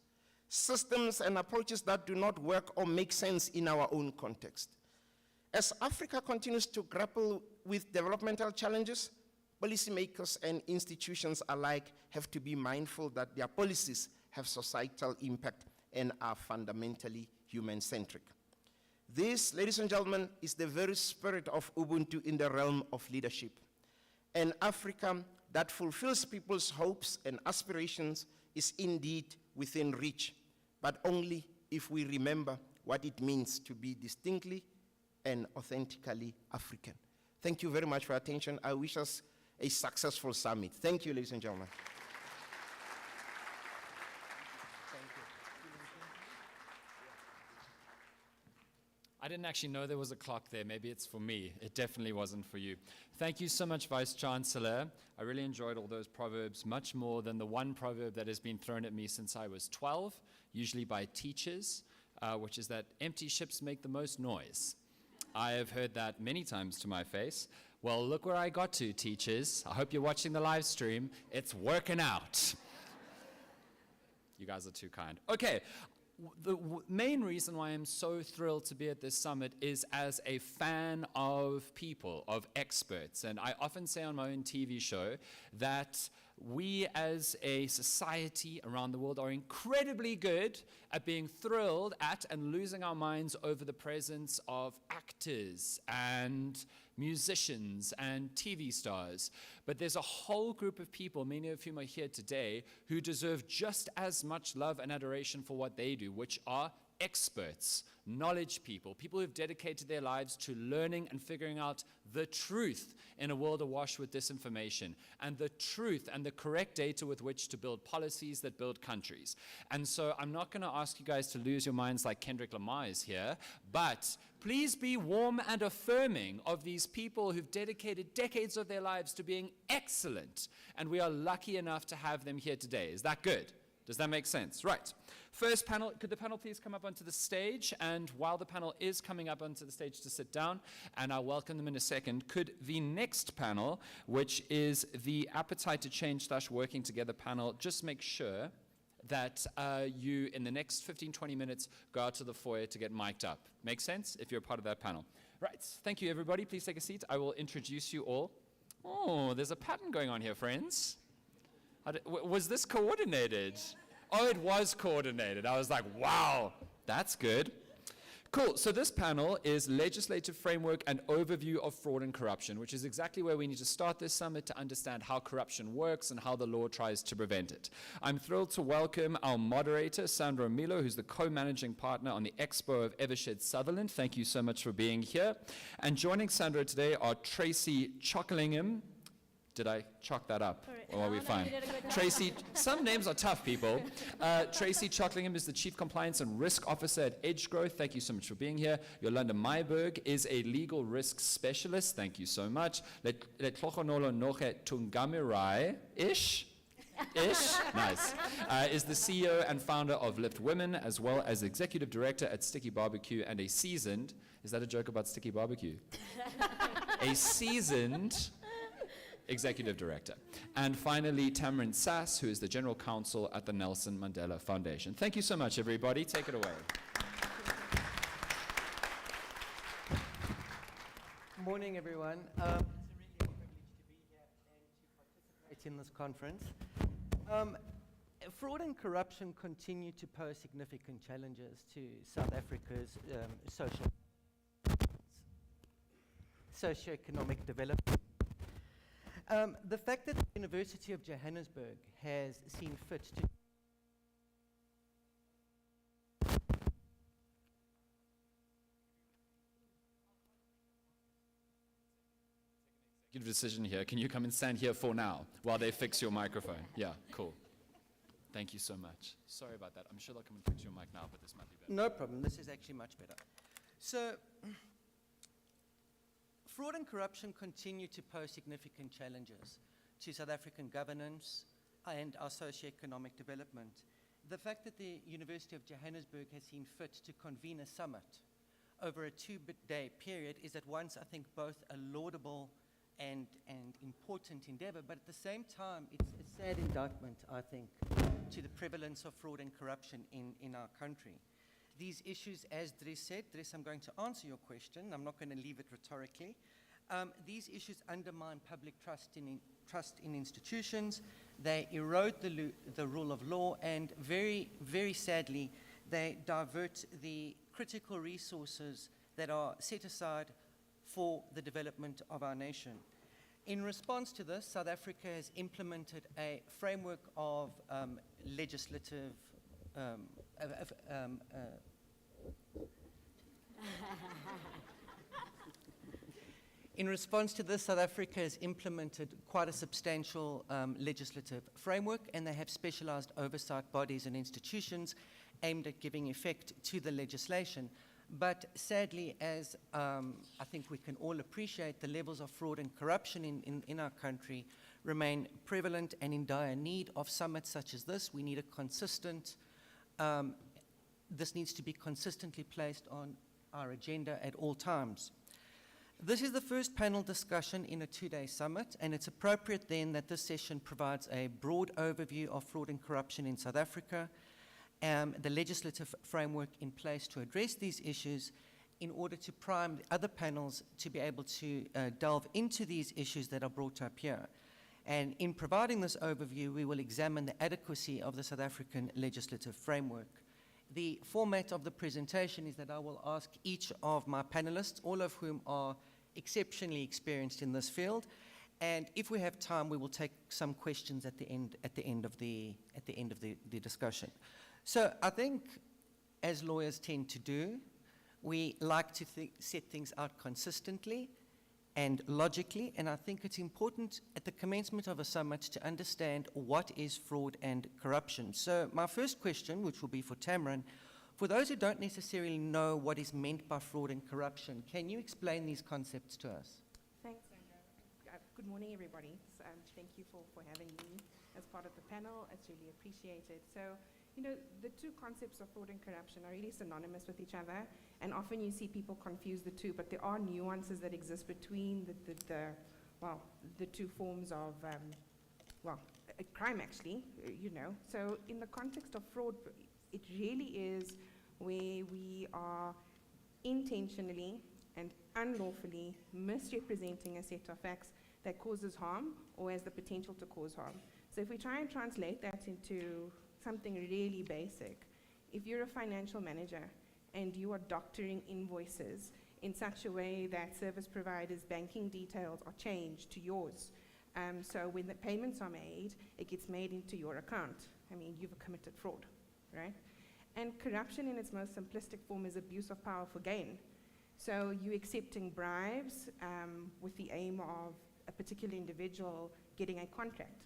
C: systems and approaches that do not work or make sense in our own context. As Africa continues to grapple with developmental challenges, policymakers and institutions alike have to be mindful that their policies have societal impact and are fundamentally human-centric. This, ladies and gentlemen, is the very spirit of Ubuntu in the realm of leadership. An Africa that fulfills people's hopes and aspirations is indeed within reach, but only if we remember what it means to be distinctly and authentically African. Thank you very much for your attention. I wish us a successful summit. Thank you, ladies and gentlemen.
A: I didn't actually know there was a clock there. Maybe it's for me. It definitely wasn't for you. Thank you so much, Vice Chancellor. I really enjoyed all those proverbs, much more than the one proverb that has been thrown at me since I was 12, usually by teachers, which is that empty ships make the most noise. I have heard that many times to my face. Well, look where I got to, teachers. I hope you're watching the live stream. It's working out. You guys are too kind. Okay, the main reason why I'm so thrilled to be at this summit is as a fan of people, of experts. And I often say on my own TV show that we as a society around the world are incredibly good at being thrilled at and losing our minds over the presence of actors and musicians and TV stars. But there's a whole group of people, many of whom are here today, who deserve just as much love and adoration for what they do, which are experts, knowledge people, people who've dedicated their lives to learning and figuring out the truth in a world awash with disinformation, and the truth and the correct data with which to build policies that build countries. And so I'm not going to ask you guys to lose your minds like Kendrick Lamar is here, but please be warm and affirming of these people who've dedicated decades of their lives to being excellent, and we are lucky enough to have them here today. Is that good? Does that make sense? Right. First panel, could the panel please come up onto the stage? And while the panel is coming up onto the stage to sit down, and I'll welcome them in a second, could the next panel, which is the Appetite to Change / Working Together panel, just make sure that you, in the next 15, 20 minutes, go out to the foyer to get mic'd up. Make sense? If you're a part of that panel. Right. Thank you, everybody. Please take a seat. I will introduce you all. Oh, there's a pattern going on here, friends. Was this coordinated? Oh, it was coordinated. I was like, wow, that's good. Cool, so this panel is Legislative Framework and Overview of Fraud and Corruption, which is exactly where we need to start this summit to understand how corruption works and how the law tries to prevent it. I'm thrilled to welcome our moderator, Sandra Milo, who's the co-managing partner on the Expo of Evershed Sutherland. Thank you so much for being here. And joining Sandra today are Tracy Chocklingham. Did I chalk that up? Or are we fine? Tracy, some names are tough, people. Tracy Chocklingham is the Chief Compliance and Risk Officer at Edge Growth. Thank you so much for being here. Yolanda Myberg is a Legal Risk Specialist. Thank you so much. Letlogonolo Noche Tungamirai-ish? Nice. Is the CEO and founder of Lift Women, as well as Executive Director at Sticky Barbecue and a seasoned, is that a joke about Sticky Barbecue? A seasoned Executive Director. And finally, Tamrin Sass, who is the General Counsel at the Nelson Mandela Foundation. Thank you so much, everybody. Take it away.
D: Morning, everyone. It's a really privilege to be here and to participate in this conference. Fraud and corruption continue to pose significant challenges to South Africa's socio-economic development. The fact that the University of Johannesburg has seen fit to
A: Decision here. Can you come and stand here for now while they fix your microphone? Yeah, cool. Thank you so much. Sorry about that. I'm sure they'll come and fix your mic now, but this might be better.
D: No problem. This is actually much better. So, fraud and corruption continue to pose significant challenges to South African governance and our socio-economic development. The fact that the University of Johannesburg has seen fit to convene a summit over a two-day period is at once, I think, both a laudable and important endeavor, but at the same time, it's a sad indictment, I think, to the prevalence of fraud and corruption in our country. These issues, as Dries said, Dries, I'm going to answer your question. I'm not going to leave it rhetorically. These issues undermine public trust in institutions. They erode the rule of law, and very, very sadly, they divert the critical resources that are set aside for the development of our nation. In response to this, South Africa has implemented a framework of legislative In response to this, South Africa has implemented quite a substantial legislative framework, and they have specialized oversight bodies and institutions aimed at giving effect to the legislation. But sadly, as I think we can all appreciate, the levels of fraud and corruption in our country remain prevalent and in dire need of summits such as this. We need a consistent, this needs to be consistently placed on our agenda at all times. This is the first panel discussion in a two-day summit, and it's appropriate then that this session provides a broad overview of fraud and corruption in South Africa, the legislative framework in place to address these issues in order to prime the other panels to be able to delve into these issues that are brought up here. And in providing this overview, we will examine the adequacy of the South African legislative framework. The format of the presentation is that I will ask each of my panelists, all of whom are exceptionally experienced in this field, and if we have time, we will take some questions at the end of the discussion. So I think, as lawyers tend to do, we like to set things out consistently and logically, and I think it's important at the commencement of a summit to understand what is fraud and corruption. So my first question, which will be for Tamarin, for those who don't necessarily know what is meant by fraud and corruption, can you explain these concepts to us?
E: Thanks, Sandra. Good morning, everybody. Thank you for having me as part of the panel. It's really appreciated. So, you know, the two concepts of fraud and corruption are really synonymous with each other, and often you see people confuse the two, but there are nuances that exist between the two forms of, a crime actually, you know. So in the context of fraud, it really is where we are intentionally and unlawfully misrepresenting a set of facts that causes harm or has the potential to cause harm. So if we try and translate that into something really basic, if you're a financial manager and you are doctoring invoices in such a way that service providers' banking details are changed to yours, so when the payments are made, it gets made into your account. I mean, you've committed fraud, right? And corruption in its most simplistic form is abuse of power for gain. So you accepting bribes with the aim of a particular individual getting a contract.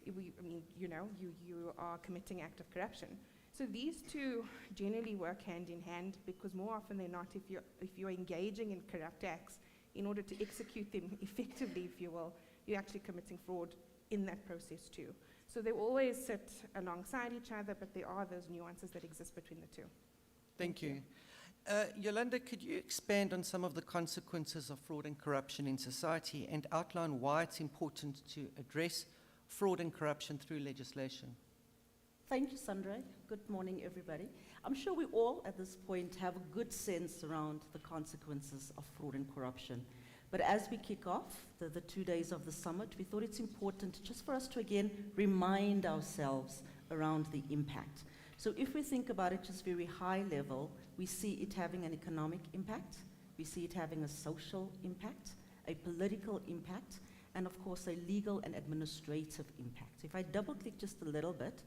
E: You are committing act of corruption. So these two generally work hand in hand, because more often than not, if you're engaging in corrupt acts, in order to execute them effectively, if you will, you're actually committing fraud in that process too. So they always sit alongside each other, but there are those nuances that exist between the two.
D: Thank you. Yolanda, could you expand on some of the consequences of fraud and corruption in society and outline why it's important to address fraud and corruption through legislation?
F: Thank you, Sandra. Good morning, everybody. I'm sure we all, at this point, have a good sense around the consequences of fraud and corruption. But as we kick off the 2 days of the summit, we thought it's important just for us to, again, remind ourselves around the impact. So if we think about it just very high level, we see it having an economic impact, we see it having a social impact, a political impact, and of course, a legal and administrative impact. If I double-click just a little bit,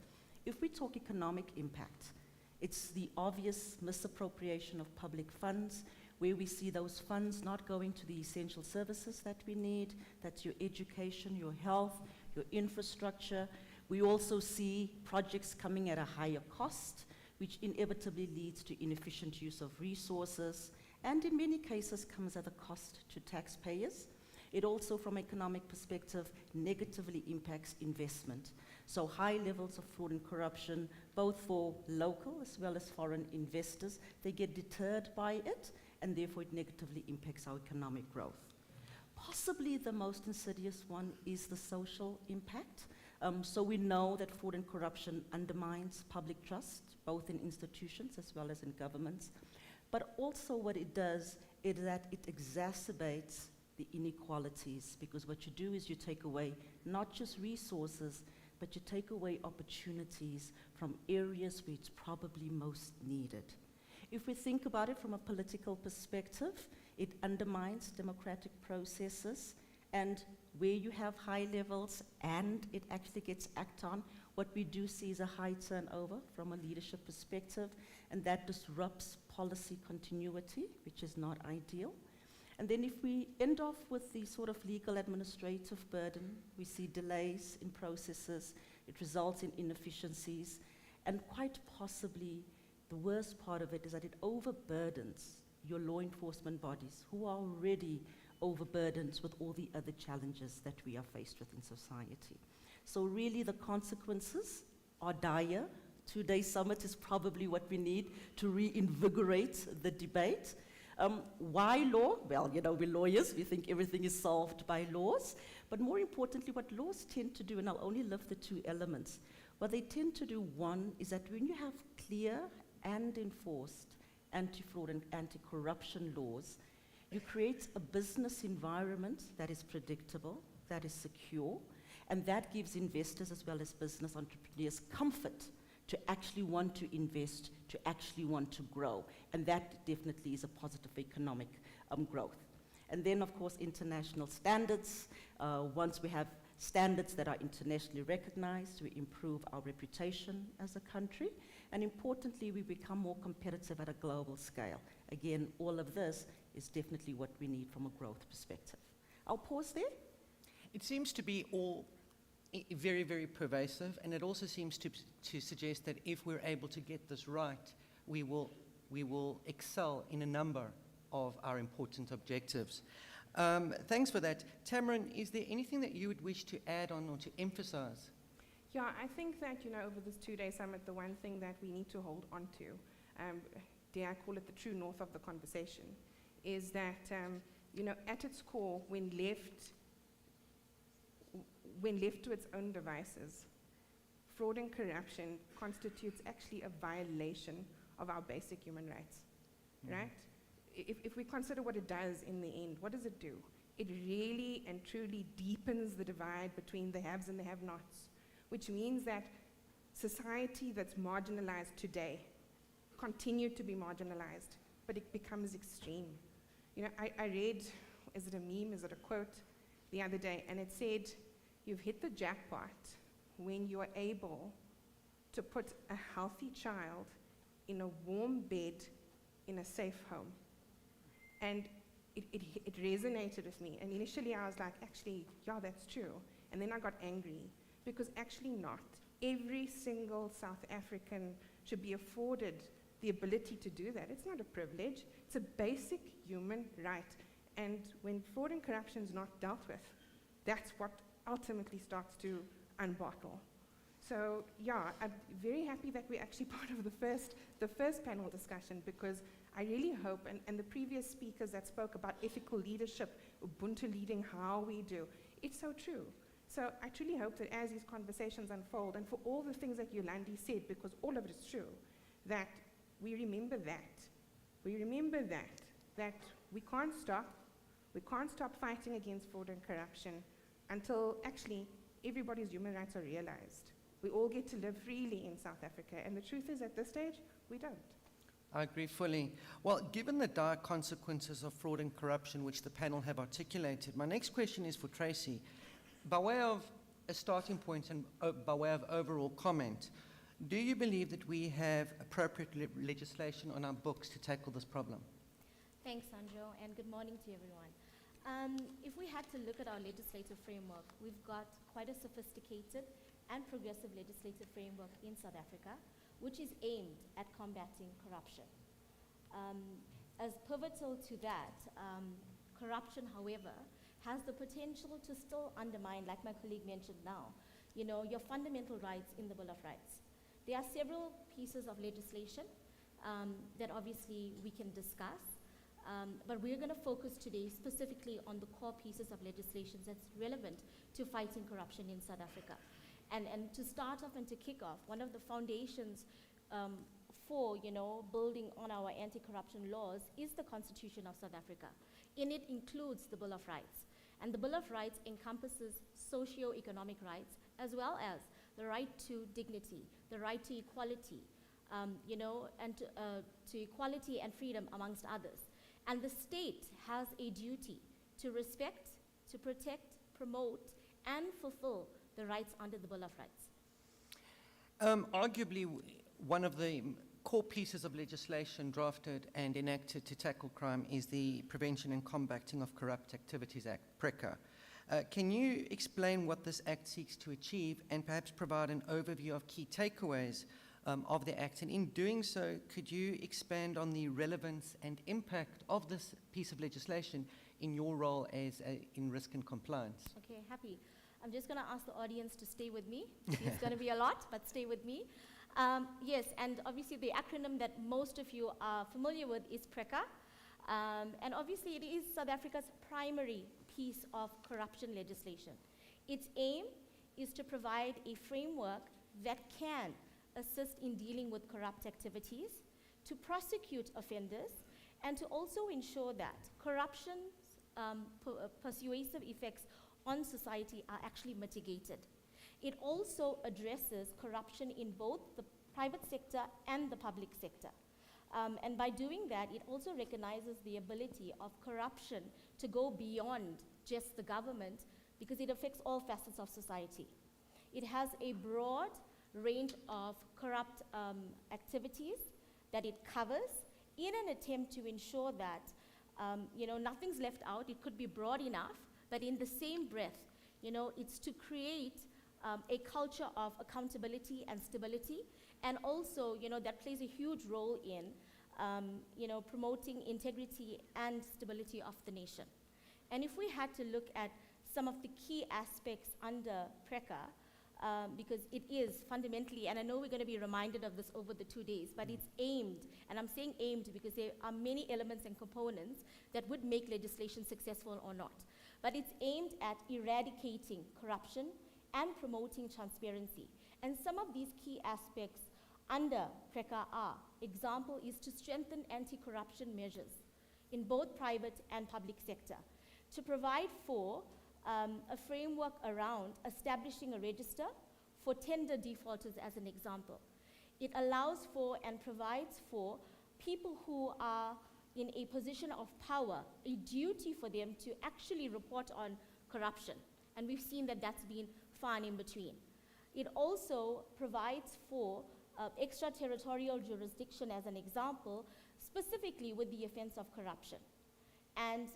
F: if we talk economic impact, it's the obvious misappropriation of public funds, where we see those funds not going to the essential services that we need. That's your education, your health, your infrastructure. We also see projects coming at a higher cost, which inevitably leads to inefficient use of resources, and in many cases comes at a cost to taxpayers. It also, from an economic perspective, negatively impacts investment. So high levels of fraud and corruption, both for local as well as foreign investors, they get deterred by it, and therefore it negatively impacts our economic growth. Possibly the most insidious one is the social impact. So we know that fraud and corruption undermines public trust, both in institutions as well as in governments. But also what it does is that it exacerbates the inequalities, because what you do is you take away not just resources, but you take away opportunities from areas where it's probably most needed. If we think about it from a political perspective, it undermines democratic processes, and where you have high levels and it actually gets acted on, what we do see is a high turnover from a leadership perspective, and that disrupts policy continuity, which is not ideal. And then if we end off with the sort of legal administrative burden, we see delays in processes, it results in inefficiencies, and quite possibly the worst part of it is that it overburdens your law enforcement bodies, who are already overburdened with all the other challenges that we are faced with in society. So really the consequences are dire. 2-day summit is probably what we need to reinvigorate the debate. Why law? Well, you know, we're lawyers. We think everything is solved by laws. But more importantly, what laws tend to do, and I'll only lift the two elements, what they tend to do, one, is that when you have clear and enforced anti-fraud and anti-corruption laws, you create a business environment that is predictable, that is secure, and that gives investors as well as business entrepreneurs comfort to actually want to invest, to actually want to grow. And that definitely is a positive economic growth. And then, of course, international standards. Once we have standards that are internationally recognized, we improve our reputation as a country. And importantly, we become more competitive at a global scale. Again, all of this is definitely what we need from a growth perspective. I'll pause there.
D: It seems to be all very, very pervasive, and it also seems to suggest that if we're able to get this right, we will excel in a number of our important objectives. Thanks for that. Tamarin, is there anything that you would wish to add on or to emphasize?
E: Yeah, I think that, you know, over this two-day summit, the one thing that we need to hold on to, dare I call it the true north of the conversation, is that, you know, at its core, when left to its own devices, fraud and corruption constitutes actually a violation of our basic human rights, right? If we consider what it does in the end, what does it do? It really and truly deepens the divide between the haves and the have-nots, which means that society that's marginalized today continue to be marginalized, but it becomes extreme. You know, I read, is it a meme, is it a quote, the other day, and it said, you've hit the jackpot when you are able to put a healthy child in a warm bed in a safe home. And it resonated with me. And initially I was like, actually, yeah, that's true. And then I got angry, because actually not. Every single South African should be afforded the ability to do that. It's not a privilege, it's a basic human right. And when fraud and corruption is not dealt with, that's what ultimately starts to unbottle. So yeah, I'm very happy that we're actually part of the first panel discussion, because I really hope, and the previous speakers that spoke about ethical leadership, Ubuntu leading, how we do, it's so true. So I truly hope that as these conversations unfold, and for all the things that Yolandi said, because all of it is true, that we remember that. We remember that we can't stop fighting against fraud and corruption until actually everybody's human rights are realized. We all get to live freely in South Africa, and the truth is, at this stage, we don't.
D: I agree fully. Well, given the dire consequences of fraud and corruption which the panel have articulated, my next question is for Tracy. By way of a starting point and by way of overall comment, do you believe that we have appropriate legislation on our books to tackle this problem?
G: Thanks, Sandro, and good morning to everyone. If we had to look at our legislative framework, we've got quite a sophisticated and progressive legislative framework in South Africa, which is aimed at combating corruption. As pivotal to that, corruption, however, has the potential to still undermine, like my colleague mentioned now, you know, your fundamental rights in the Bill of Rights. There are several pieces of legislation that obviously we can discuss, but we're going to focus today specifically on the core pieces of legislation that's relevant to fighting corruption in South Africa. And to start off and to kick off, one of the foundations for, you know, building on our anti-corruption laws is the Constitution of South Africa. In it includes the Bill of Rights. And the Bill of Rights encompasses socio-economic rights, as well as the right to dignity, the right to equality, you know, and to equality and freedom, amongst others. And the state has a duty to respect, to protect, promote, and fulfill the rights under the Bill of Rights.
D: Arguably, one of the core pieces of legislation drafted and enacted to tackle crime is the Prevention and Combating of Corrupt Activities Act, PRECA. Can you explain what this act seeks to achieve, and perhaps provide an overview of key takeaways of the act? And in doing so, could you expand on the relevance and impact of this piece of legislation in your role as in risk and compliance?
G: Okay, happy. I'm just going to ask the audience to stay with me. It's going to be a lot, but stay with me. Yes, and obviously the acronym that most of you are familiar with is PRECA. And obviously it is South Africa's primary piece of corruption legislation. Its aim is to provide a framework that can assist in dealing with corrupt activities, to prosecute offenders, and to also ensure that corruption's persuasive effects on society are actually mitigated. It also addresses corruption in both the private sector and the public sector. And by doing that, it also recognizes the ability of corruption to go beyond just the government because it affects all facets of society. It has a broad range of corrupt activities that it covers in an attempt to ensure that nothing's left out. It could be broad enough, but in the same breath, it's to create a culture of accountability and stability, and also, that plays a huge role in, promoting integrity and stability of the nation. And if we had to look at some of the key aspects under PRECA, because it is fundamentally, and I know we're going to be reminded of this over the 2 days, but it's aimed, and I'm saying aimed because there are many elements and components that would make legislation successful or not. But it's aimed at eradicating corruption and promoting transparency. And some of these key aspects under PRECA are, example is to strengthen anti-corruption measures in both private and public sector, to provide for a framework around establishing a register for tender defaulters as an example. It allows for and provides for people who are in a position of power, a duty for them to actually report on corruption. And we've seen that that's been far and in between. It also provides for extraterritorial jurisdiction as an example, specifically with the offense of corruption, and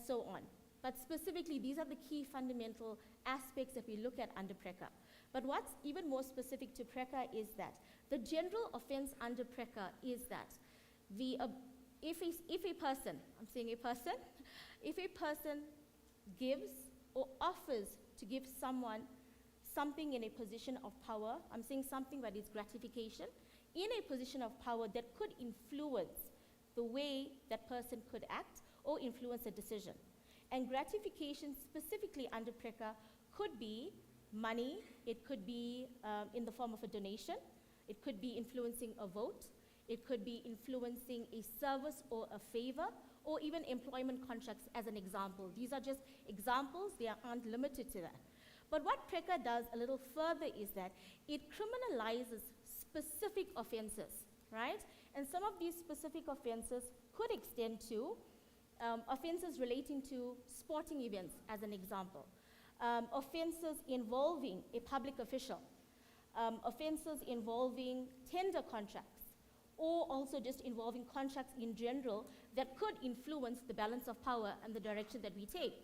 G: so on. But specifically, these are the key fundamental aspects that we look at under PRECA. But what's even more specific to PRECA is that the general offense under PRECA is that if a person, I'm saying a person, if a person gives or offers to give someone something in a position of power, I'm saying something but it's gratification, in a position of power that could influence the way that person could act or influence a decision. And gratification specifically under PRECA could be money, it could be in the form of a donation, it could be influencing a vote, it could be influencing a service or a favor, or even employment contracts as an example. These are just examples, they aren't limited to that. But what PRECA does a little further is that it criminalizes specific offenses, right? And some of these specific offenses could extend to offenses relating to sporting events, as an example. Offenses involving a public official. Offenses involving tender contracts, or also just involving contracts in general that could influence the balance of power and the direction that we take.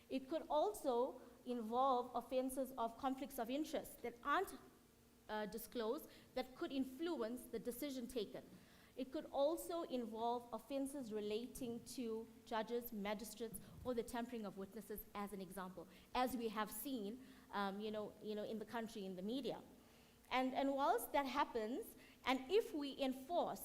G: It could also involve offenses of conflicts of interest that aren't disclosed that could influence the decision taken. It could also involve offenses relating to judges, magistrates, or the tampering of witnesses as an example, as we have seen in the country, in the media. And whilst that happens, and if we enforce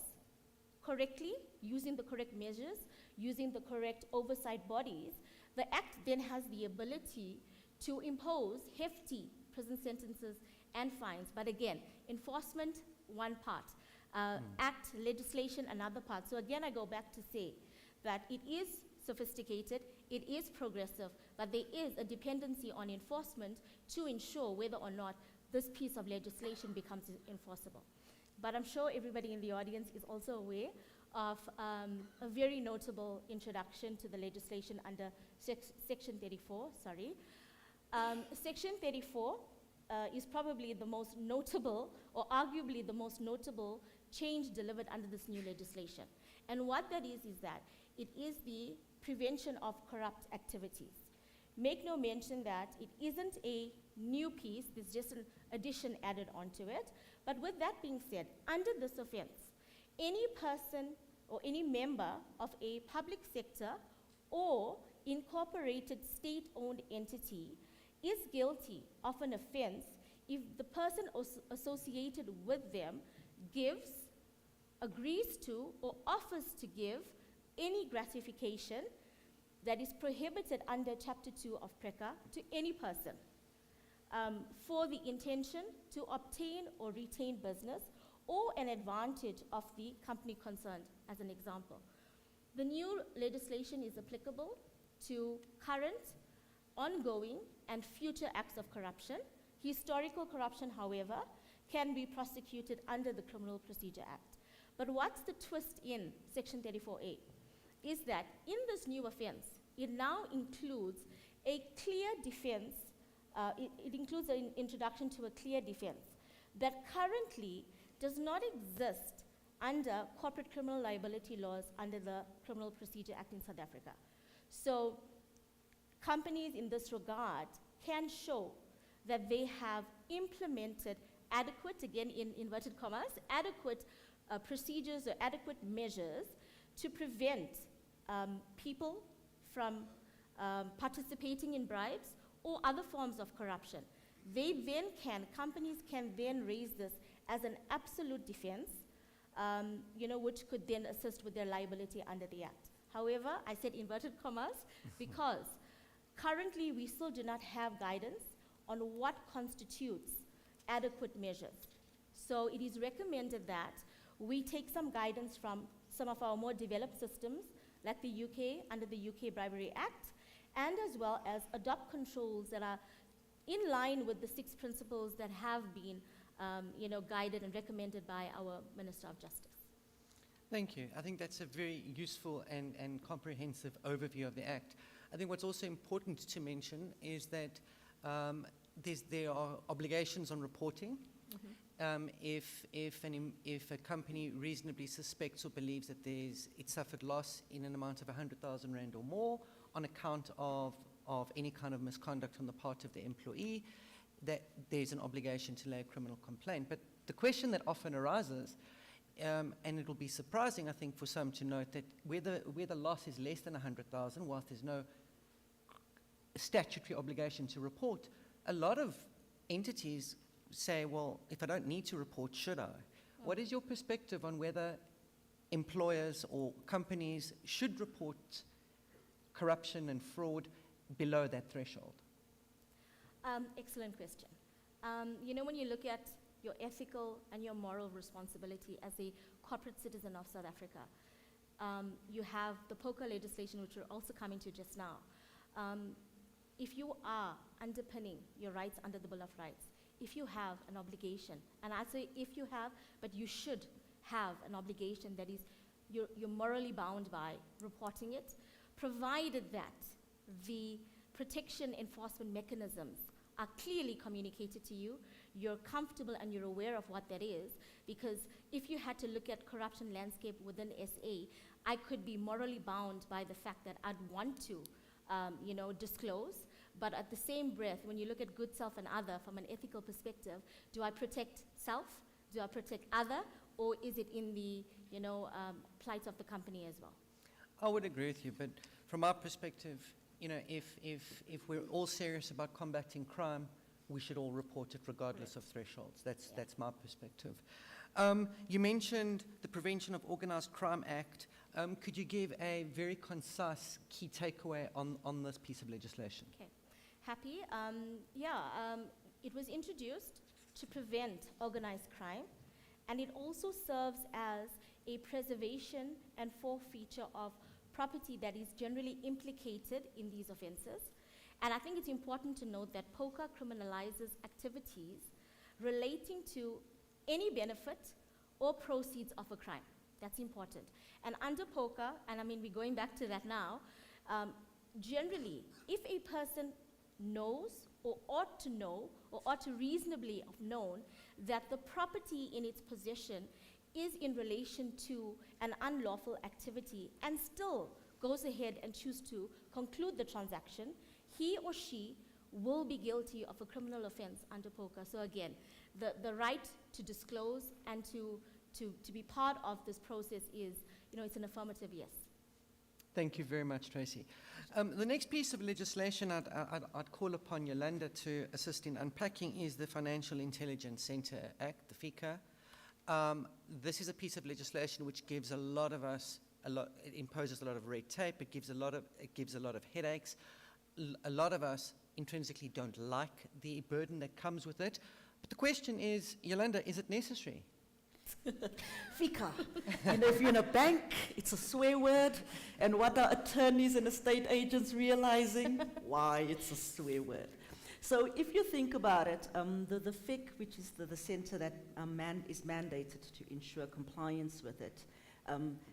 G: correctly, using the correct measures, using the correct oversight bodies, the Act then has the ability to impose hefty prison sentences and fines. But again, enforcement, one part. Act, legislation, another part. So again, I go back to say that it is sophisticated, it is progressive, but there is a dependency on enforcement to ensure whether or not this piece of legislation becomes enforceable. But I'm sure everybody in the audience is also aware of a very notable introduction to the legislation under Section 34, Section 34 is probably the most notable, or arguably the most notable, change delivered under this new legislation. And what that is that it is the prevention of corrupt activities. Make no mention that it isn't a new piece, there's just an addition added onto it. But with that being said, under this offense, any person or any member of a public sector or incorporated state-owned entity is guilty of an offense if the person associated with them gives, agrees to, or offers to give any gratification that is prohibited under Chapter 2 of PRECA to any person for the intention to obtain or retain business or an advantage of the company concerned, as an example. The new legislation is applicable to current, ongoing, and future acts of corruption. Historical corruption, however, can be prosecuted under the Criminal Procedure Act. But what's the twist in Section 34A is that in this new offense, it now includes a clear defense, it includes an introduction to a clear defense that currently does not exist under corporate criminal liability laws under the Criminal Procedure Act in South Africa. So companies in this regard can show that they have implemented adequate, again in inverted commas, adequate procedures or adequate measures to prevent people from participating in bribes or other forms of corruption. Companies can then raise this as an absolute defense, which could then assist with their liability under the Act. However, I said inverted commas because currently we still do not have guidance on what constitutes adequate measures. So it is recommended that we take some guidance from some of our more developed systems, like the UK, under the UK Bribery Act, and as well as adopt controls that are in line with the 6 principles that have been guided and recommended by our Minister of Justice.
D: Thank you. I think that's a very useful and comprehensive overview of the Act. I think what's also important to mention is that there are obligations on reporting. If a company reasonably suspects or believes that it suffered loss in an amount of 100,000 Rand or more on account of any kind of misconduct on the part of the employee, that there's an obligation to lay a criminal complaint. But the question that often arises, and it will be surprising, I think, for some to note that where the loss is less than 100,000, whilst there's no statutory obligation to report, a lot of entities say, well, if I don't need to report, should I? What is your perspective on whether employers or companies should report corruption and fraud below that threshold?
G: Excellent question. When you look at your ethical and your moral responsibility as a corporate citizen of South Africa, you have the POCA legislation, which we're also coming to just now. If you are underpinning your rights under the Bill of Rights, if you have an obligation, and I say if you have, but you should have an obligation that is you're morally bound by reporting it, provided that the protection enforcement mechanisms are clearly communicated to you, you're comfortable and you're aware of what that is, because if you had to look at corruption landscape within SA, I could be morally bound by the fact that I'd want to disclose, but at the same breath, when you look at good self and other from an ethical perspective, do I protect self, do I protect other, or is it in the plight of the company as well?
D: I would agree with you, but from our perspective, if we're all serious about combating crime, we should all report it regardless of thresholds. That's my perspective. You mentioned the Prevention of Organised Crime Act. Could you give a very concise key takeaway on this piece of legislation?
G: Okay, happy. It was introduced to prevent organized crime, and it also serves as a preservation and forfeiture of property that is generally implicated in these offenses. And I think it's important to note that POCA criminalizes activities relating to any benefit or proceeds of a crime. That's important. And under POCA, and we're going back to that now, generally, if a person knows or ought to know or ought to reasonably have known that the property in its possession is in relation to an unlawful activity and still goes ahead and choose to conclude the transaction, he or she will be guilty of a criminal offense under POCA. So again, the right to disclose and to be part of this process is, it's an affirmative yes.
D: Thank you very much, Tracy. The next piece of legislation I'd call upon Yolanda to assist in unpacking is the Financial Intelligence Centre Act, the FICA. This is a piece of legislation which gives a lot of us it imposes a lot of red tape. It gives a lot of headaches. A lot of us intrinsically don't like the burden that comes with it. But the question is, Yolanda, is it necessary?
F: Fika. You know, if you're in a bank, it's a swear word. And what are attorneys and estate agents realizing? Why it's a swear word. So if you think about it, the FIC, which is the center that is mandated to ensure compliance with it,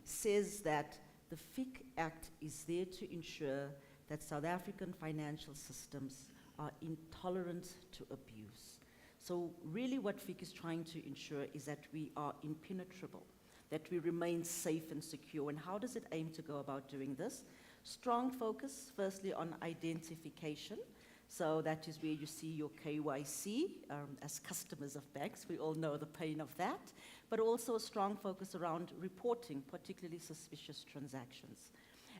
F: says that the FIC Act is there to ensure that South African financial systems are intolerant to abuse. So really what FIC is trying to ensure is that we are impenetrable, that we remain safe and secure. And how does it aim to go about doing this? Strong focus, firstly, on identification. So that is where you see your KYC as customers of banks. We all know the pain of that. But also a strong focus around reporting, particularly suspicious transactions.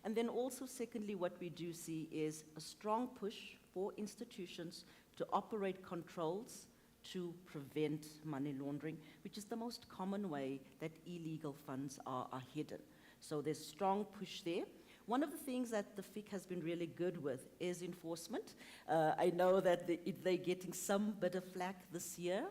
F: And then also, secondly, what we do see is a strong push for institutions to operate controls to prevent money laundering, which is the most common way that illegal funds are hidden. So there's strong push there. One of the things that the FIC has been really good with is enforcement. I know that they're getting some bit of flack this year,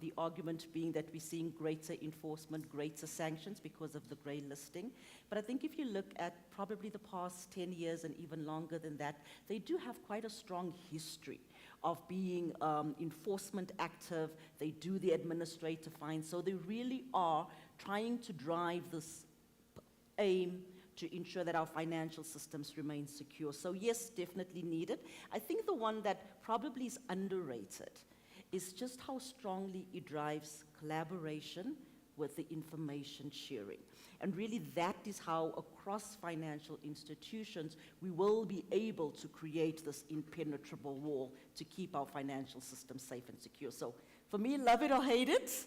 F: the argument being that we're seeing greater enforcement, greater sanctions because of the grey listing. But I think if you look at probably the past 10 years and even longer than that, they do have quite a strong history of being enforcement active. They do the administrative fines. So they really are trying to drive this aim to ensure that our financial systems remain secure. So yes, definitely needed. I think the one that probably is underrated is just how strongly it drives collaboration with the information sharing. And really that is how across financial institutions we will be able to create this impenetrable wall to keep our financial system safe and secure. So for me, love it or hate it,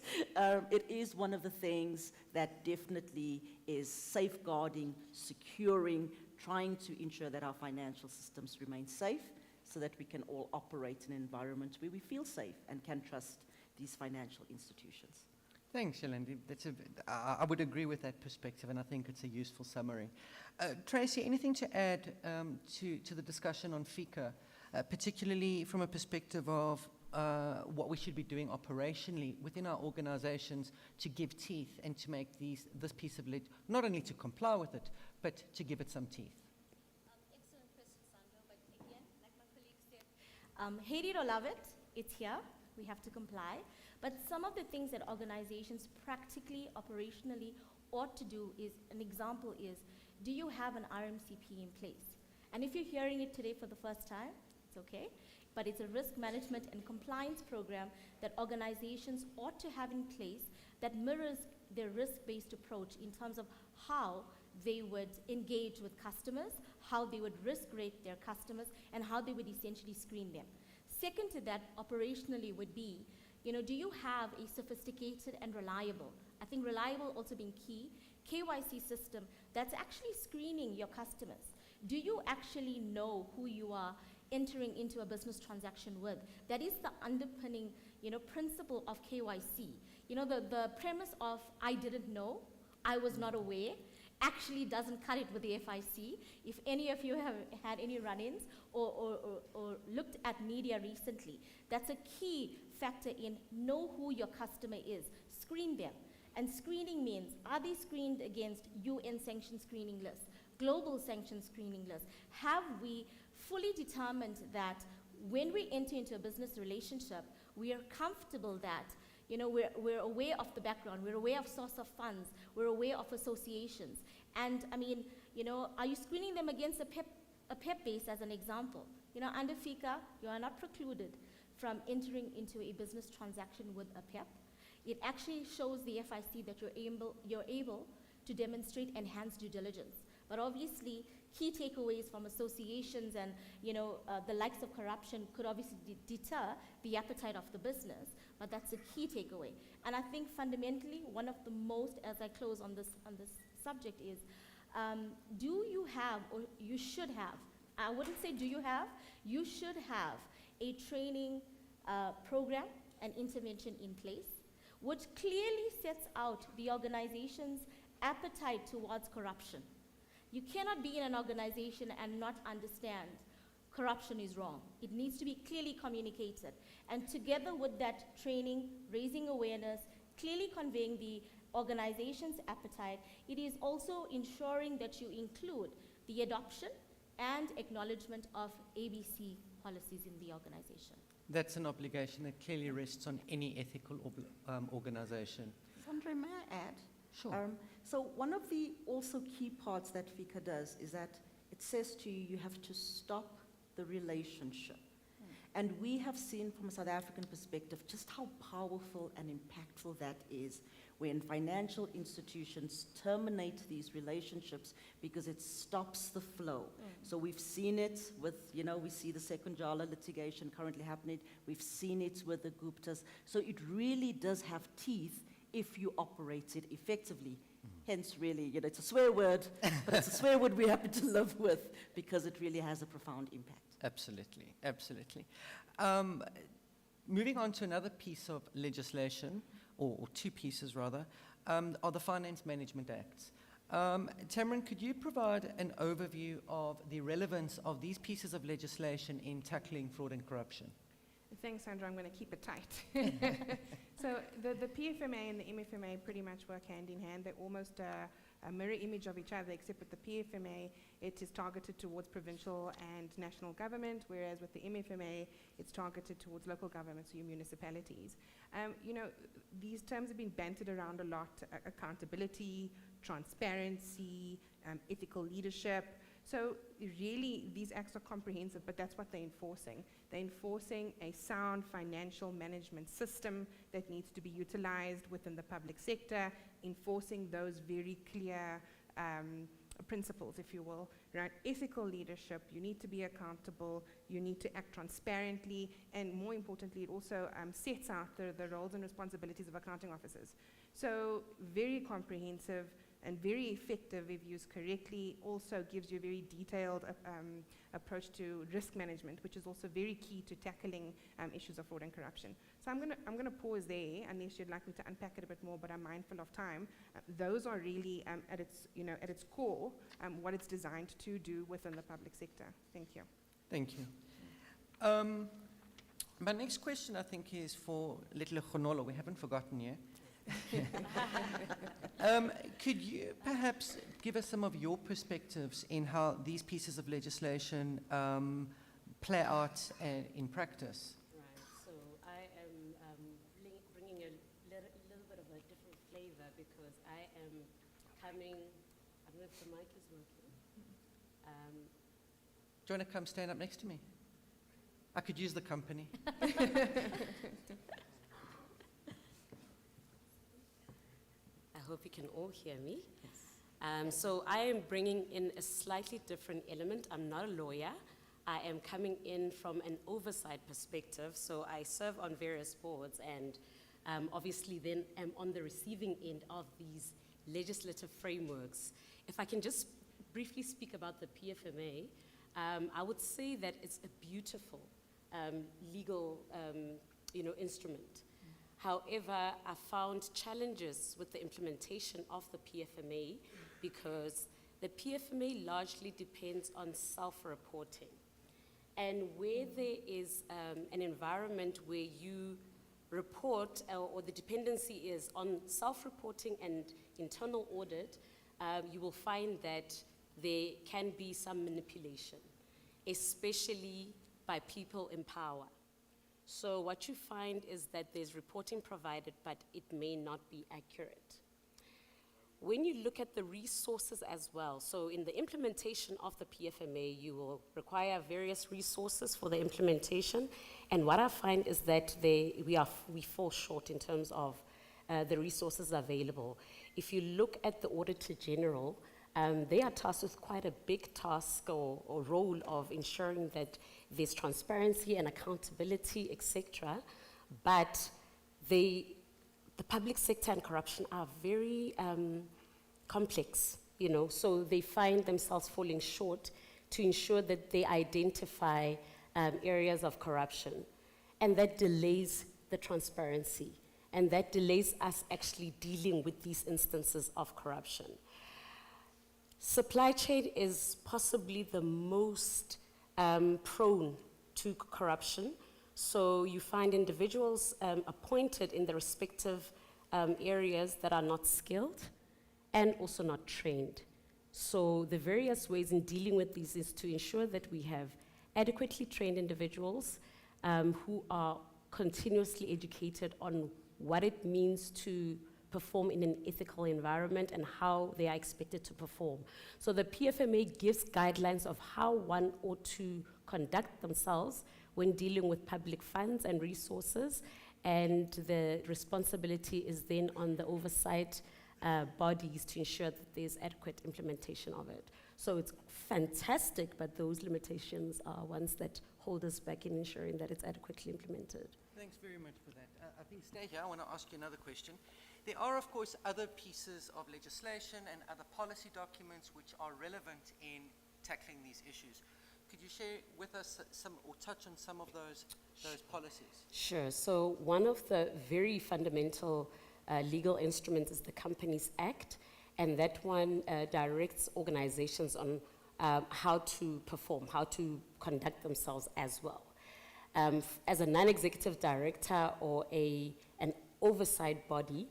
F: it is one of the things that definitely is safeguarding, securing, trying to ensure that our financial systems remain safe so that we can all operate in an environment where we feel safe and can trust these financial institutions.
D: Thanks, Yolanda. I would agree with that perspective, and I think it's a useful summary. Tracy, anything to add to the discussion on FICA, particularly from a perspective of what we should be doing operationally within our organizations to give teeth and to make this piece of not only to comply with it, but to give it some teeth?
G: Excellent question, Sandra. But again, like my colleague said, hate it or love it, it's here. We have to comply. But some of the things that organizations practically, operationally ought to do is, an example is, do you have an RMCP in place? And if you're hearing it today for the first time, it's okay. But it's a risk management and compliance program that organizations ought to have in place that mirrors their risk-based approach in terms of how they would engage with customers, how they would risk rate their customers, and how they would essentially screen them. Second to that, operationally, would be, do you have a sophisticated and reliable, I think reliable also being key, KYC system that's actually screening your customers? Do you actually know who you are entering into a business transaction with? That is the underpinning, principle of KYC. The premise of I didn't know, I was not aware, actually doesn't cut it with the FIC. If any of you have had any run-ins or looked at media recently, that's a key factor in know who your customer is. Screen them. And screening means, are they screened against UN sanction screening lists, global sanction screening lists? Have we fully determined that when we enter into a business relationship, we are comfortable that we're aware of the background, we're aware of source of funds, we're aware of associations. And are you screening them against a PEP base as an example? Under FICA, you are not precluded from entering into a business transaction with a PEP. It actually shows the FIC that you're able to demonstrate enhanced due diligence. But obviously, key takeaways from associations and the likes of corruption could obviously deter the appetite of the business, but that's a key takeaway. And I think fundamentally, one of the most, as I close on this subject, is do you have, or you should have, I wouldn't say do you have, you should have a training program and intervention in place, which clearly sets out the organization's appetite towards corruption. You cannot be in an organization and not understand corruption is wrong. It needs to be clearly communicated. And together with that training, raising awareness, clearly conveying the organization's appetite, it is also ensuring that you include the adoption and acknowledgement of ABC policies in the organization.
D: That's an obligation that clearly rests on any ethical organization.
F: Sandra, may I add?
D: Sure.
F: So one of the also key parts that FICA does is that it says to you, you have to stop the relationship. And we have seen from a South African perspective just how powerful and impactful that is when financial institutions terminate these relationships because it stops the flow. So we've seen it with, we see the second Jala litigation currently happening. We've seen it with the Guptas. So it really does have teeth if you operate it effectively. Hence, really, it's a swear word, but it's a swear word we happen to live with because it really has a profound impact.
D: Absolutely, absolutely. Moving on to another piece of legislation, or two pieces rather, are the Finance Management Acts. Tamron, could you provide an overview of the relevance of these pieces of legislation in tackling fraud and corruption?
E: Thanks, Sandra. I'm going to keep it tight. So the PFMA and the MFMA pretty much work hand in hand. They're almost a mirror image of each other, except with the PFMA, it is targeted towards provincial and national government, whereas with the MFMA, it's targeted towards local governments, so your municipalities. These terms have been bantered around a lot: accountability, transparency, ethical leadership. So really, these acts are comprehensive, but that's what they're enforcing. They're enforcing a sound financial management system that needs to be utilized within the public sector, enforcing those very clear principles, if you will, around ethical leadership. You need to be accountable, you need to act transparently, and more importantly, it also sets out the roles and responsibilities of accounting officers. So very comprehensive and very effective if used correctly. Also gives you a very detailed approach to risk management, which is also very key to tackling issues of fraud and corruption. So I'm gonna pause there unless you'd like me to unpack it a bit more, but I'm mindful of time. Those are really at its core what it's designed to do within the public sector. Thank you.
D: Thank you. My next question, I think, is for Little Khonolo. We haven't forgotten you. Could you perhaps give us some of your perspectives in how these pieces of legislation play out in practice?
H: Right, so I am bringing a little bit of a different flavor because I am coming, I don't know if the mic is working.
D: Do you want to come stand up next to me? I could use the company.
H: I hope you can all hear me. Yes. So I am bringing in a slightly different element. I'm not a lawyer. I am coming in from an oversight perspective. So I serve on various boards and obviously then am on the receiving end of these legislative frameworks. If I can just briefly speak about the PFMA, I would say that it's a beautiful legal instrument. However, I found challenges with the implementation of the PFMA because the PFMA largely depends on self-reporting. And where there is an environment where you report or the dependency is on self-reporting and internal audit, you will find that there can be some manipulation, especially by people in power. So what you find is that there's reporting provided, but it may not be accurate. When you look at the resources as well, so in the implementation of the PFMA, you will require various resources for the implementation, and what I find is that we fall short in terms of the resources available. If you look at the Auditor General, they are tasked with quite a big task or role of ensuring that there's transparency and accountability, etc. But the public sector and corruption are very complex, so they find themselves falling short to ensure that they identify areas of corruption. And that delays the transparency, and that delays us actually dealing with these instances of corruption. Supply chain is possibly the most prone to corruption. So you find individuals appointed in the respective areas that are not skilled and also not trained. So the various ways in dealing with these is to ensure that we have adequately trained individuals who are continuously educated on what it means to perform in an ethical environment and how they are expected to perform. So the PFMA gives guidelines of how one ought to conduct themselves when dealing with public funds and resources, and the responsibility is then on the oversight bodies to ensure that there's adequate implementation of it. So it's fantastic, but those limitations are ones that hold us back in ensuring that it's adequately implemented.
D: Thanks very much for that. I think, stay here. I want to ask you another question. There are, of course, other pieces of legislation and other policy documents which are relevant in tackling these issues. Could you share with us some, or touch on some of those policies?
H: Sure. So one of the very fundamental legal instruments is the Companies Act, and that one directs organizations on how to perform, how to conduct themselves as well. As a non-executive director or an oversight body,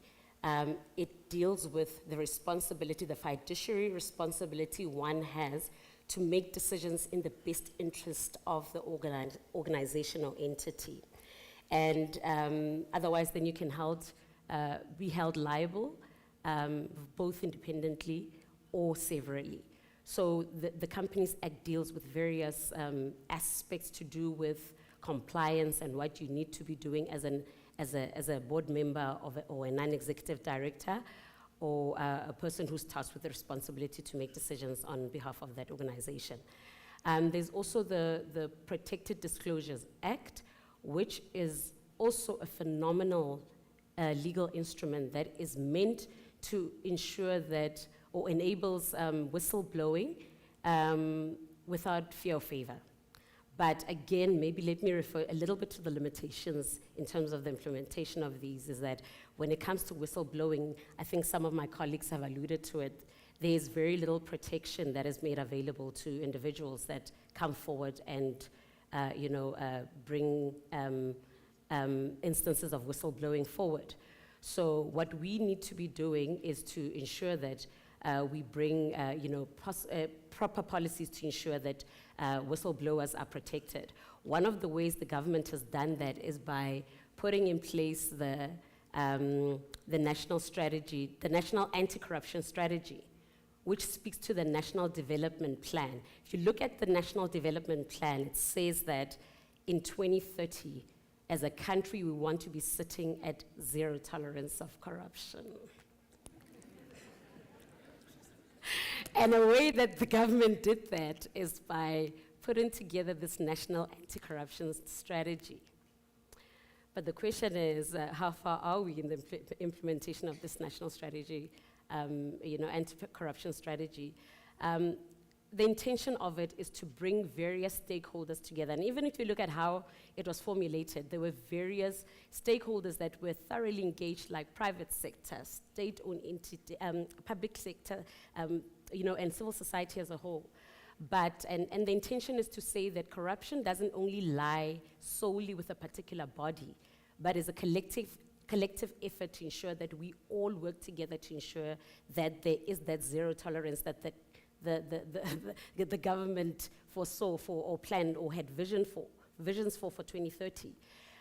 H: it deals with the responsibility, the fiduciary responsibility one has to make decisions in the best interest of the organization or entity. And otherwise, then you can be held liable, both independently or severally. So the Companies Act deals with various aspects to do with compliance and what you need to be doing as a board member or a non-executive director, or a person who's tasked with the responsibility to make decisions on behalf of that organization. There's also the Protected Disclosures Act, which is also a phenomenal legal instrument that is meant to ensure that, or enables whistleblowing without fear or favor. But again, maybe let me refer a little bit to the limitations in terms of the implementation of these, is that when it comes to whistleblowing, I think some of my colleagues have alluded to it, there's very little protection that is made available to individuals that come forward and bring instances of whistleblowing forward. So what we need to be doing is to ensure that we bring proper policies to ensure that whistleblowers are protected. One of the ways the government has done that is by putting in place the national strategy, the National Anti-Corruption Strategy, which speaks to the National Development Plan. If you look at the National Development Plan, it says that in 2030, as a country, we want to be sitting at zero tolerance of corruption. And a way that the government did that is by putting together this national anti-corruption strategy. But the question is, how far are we in the implementation of this national strategy, anti-corruption strategy? The intention of it is to bring various stakeholders together. And even if you look at how it was formulated, there were various stakeholders that were thoroughly engaged, like private sector, state-owned entity, public sector, and civil society as a whole. But, and the intention is to say that corruption doesn't only lie solely with a particular body, but is a collective effort to ensure that we all work together to ensure that there is that zero tolerance that the government foresaw for, or planned, or had visions for 2030.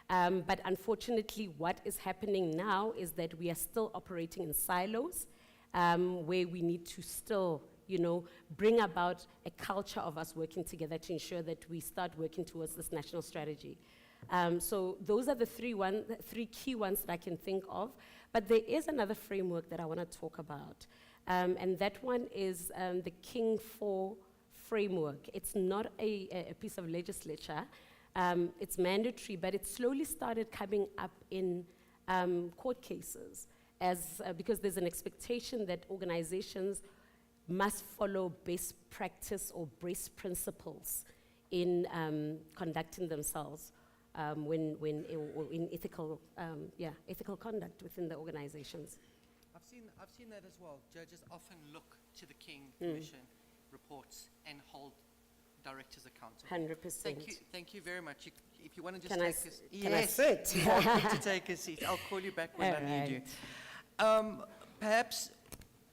H: But unfortunately, what is happening now is that we are still operating in silos, where we need to still, bring about a culture of us working together to ensure that we start working towards this national strategy. So those are the three key ones that I can think of. But there is another framework that I want to talk about. And that one is the King 4 framework. It's not a piece of legislature. It's mandatory, but it slowly started coming up in court cases because there's an expectation that organizations must follow best practice or best principles in conducting themselves in ethical conduct within the organizations.
D: I've seen that as well. Judges often look to the King Commission reports and hold directors accountable.
H: 100%.
D: Thank you very much. If you want to just
H: Can I
D: take
H: s-
D: a
H: can I sit?
D: you're welcome to take a seat. I'll call you back when
H: All
D: I need you. Perhaps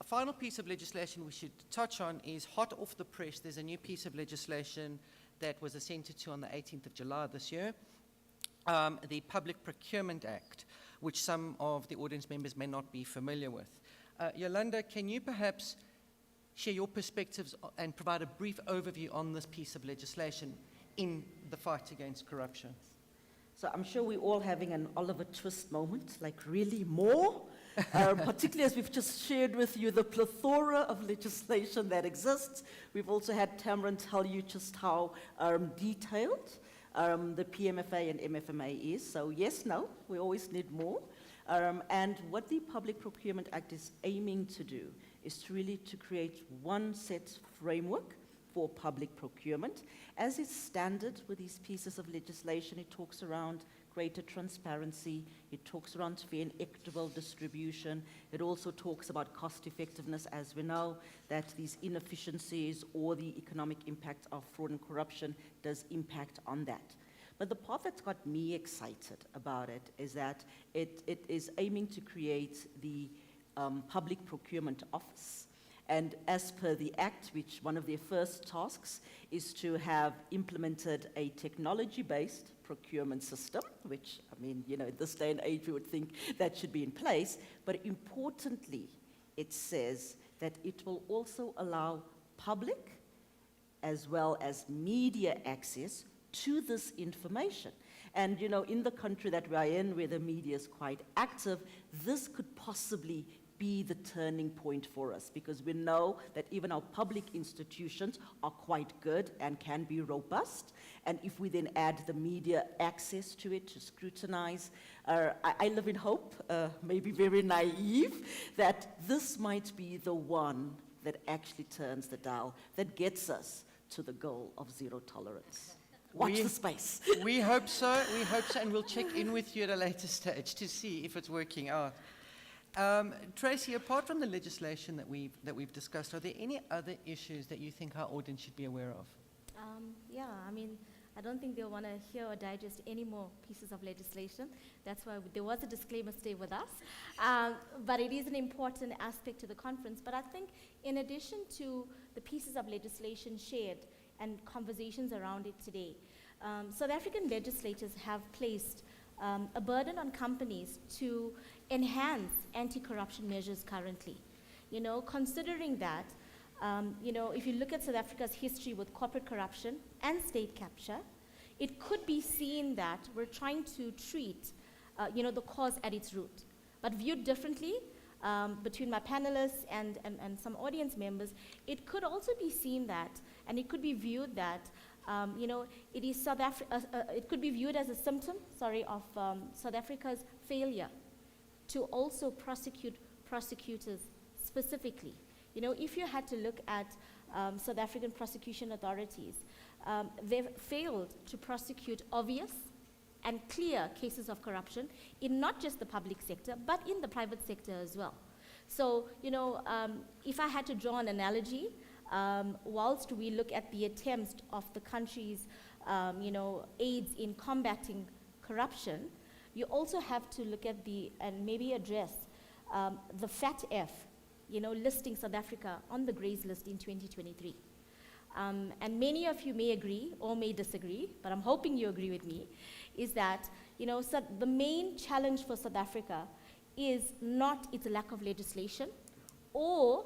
D: a final piece of legislation we should touch on is hot off the press. There's a new piece of legislation that was assented to on the 18th of July this year, the Public Procurement Act, which some of the audience members may not be familiar with. Yolanda, can you perhaps share your perspectives and provide a brief overview on this piece of legislation in the fight against corruption?
F: So I'm sure we're all having an Oliver Twist moment, like really more, particularly as we've just shared with you the plethora of legislation that exists. We've also had Tamron tell you just how detailed the PMFA and MFMA is. So yes, no, we always need more. And what the Public Procurement Act is aiming to do is to really to create one set framework for public procurement. As is standard with these pieces of legislation, it talks around greater transparency, it talks around fair and equitable distribution, it also talks about cost effectiveness, as we know that these inefficiencies or the economic impact of fraud and corruption does impact on that. But the part that's got me excited about it is that it is aiming to create the Public Procurement Office. And as per the Act, which one of their first tasks is to have implemented a technology-based procurement system, which, I mean, you know, in this day and age, we would think that should be in place. But importantly, it says that it will also allow public as well as media access to this information. And, you know, in the country that we are in, where the media is quite active, this could possibly be the turning point for us, because we know that even our public institutions are quite good and can be robust. And if we then add the media access to it to scrutinize, I live in hope, maybe very naive, that this might be the one that actually turns the dial, that gets us to the goal of zero tolerance. Watch the space.
D: We hope so, and we'll check in with you at a later stage to see if it's working out. Tracy, apart from the legislation that we've discussed, are there any other issues that you think our audience should be aware of?
G: Yeah, I mean, I don't think they'll want to hear or digest any more pieces of legislation. That's why there was a disclaimer, stay with us. But it is an important aspect to the conference. But I think in addition to the pieces of legislation shared and conversations around it today, South African legislators have placed a burden on companies to enhance anti-corruption measures currently. You know, considering that, you know, if you look at South Africa's history with corporate corruption and state capture, it could be seen that we're trying to treat, you know, the cause at its root. But viewed differently, between my panelists and some audience members, it could also be seen that, and it could be viewed that, you know, it is it could be viewed as a symptom, of South Africa's failure to also prosecute prosecutors specifically. You know, if you had to look at South African prosecution authorities, they've failed to prosecute obvious and clear cases of corruption in not just the public sector, but in the private sector as well. So, you know, if I had to draw an analogy, whilst we look at the attempts of the country's, you know, aids in combating corruption, you also have to look at and maybe address the Fat F, you know, listing South Africa on the Greys list in 2023. And many of you may agree or may disagree, but I'm hoping you agree with me, is that, you know, so the main challenge for South Africa is not its lack of legislation or,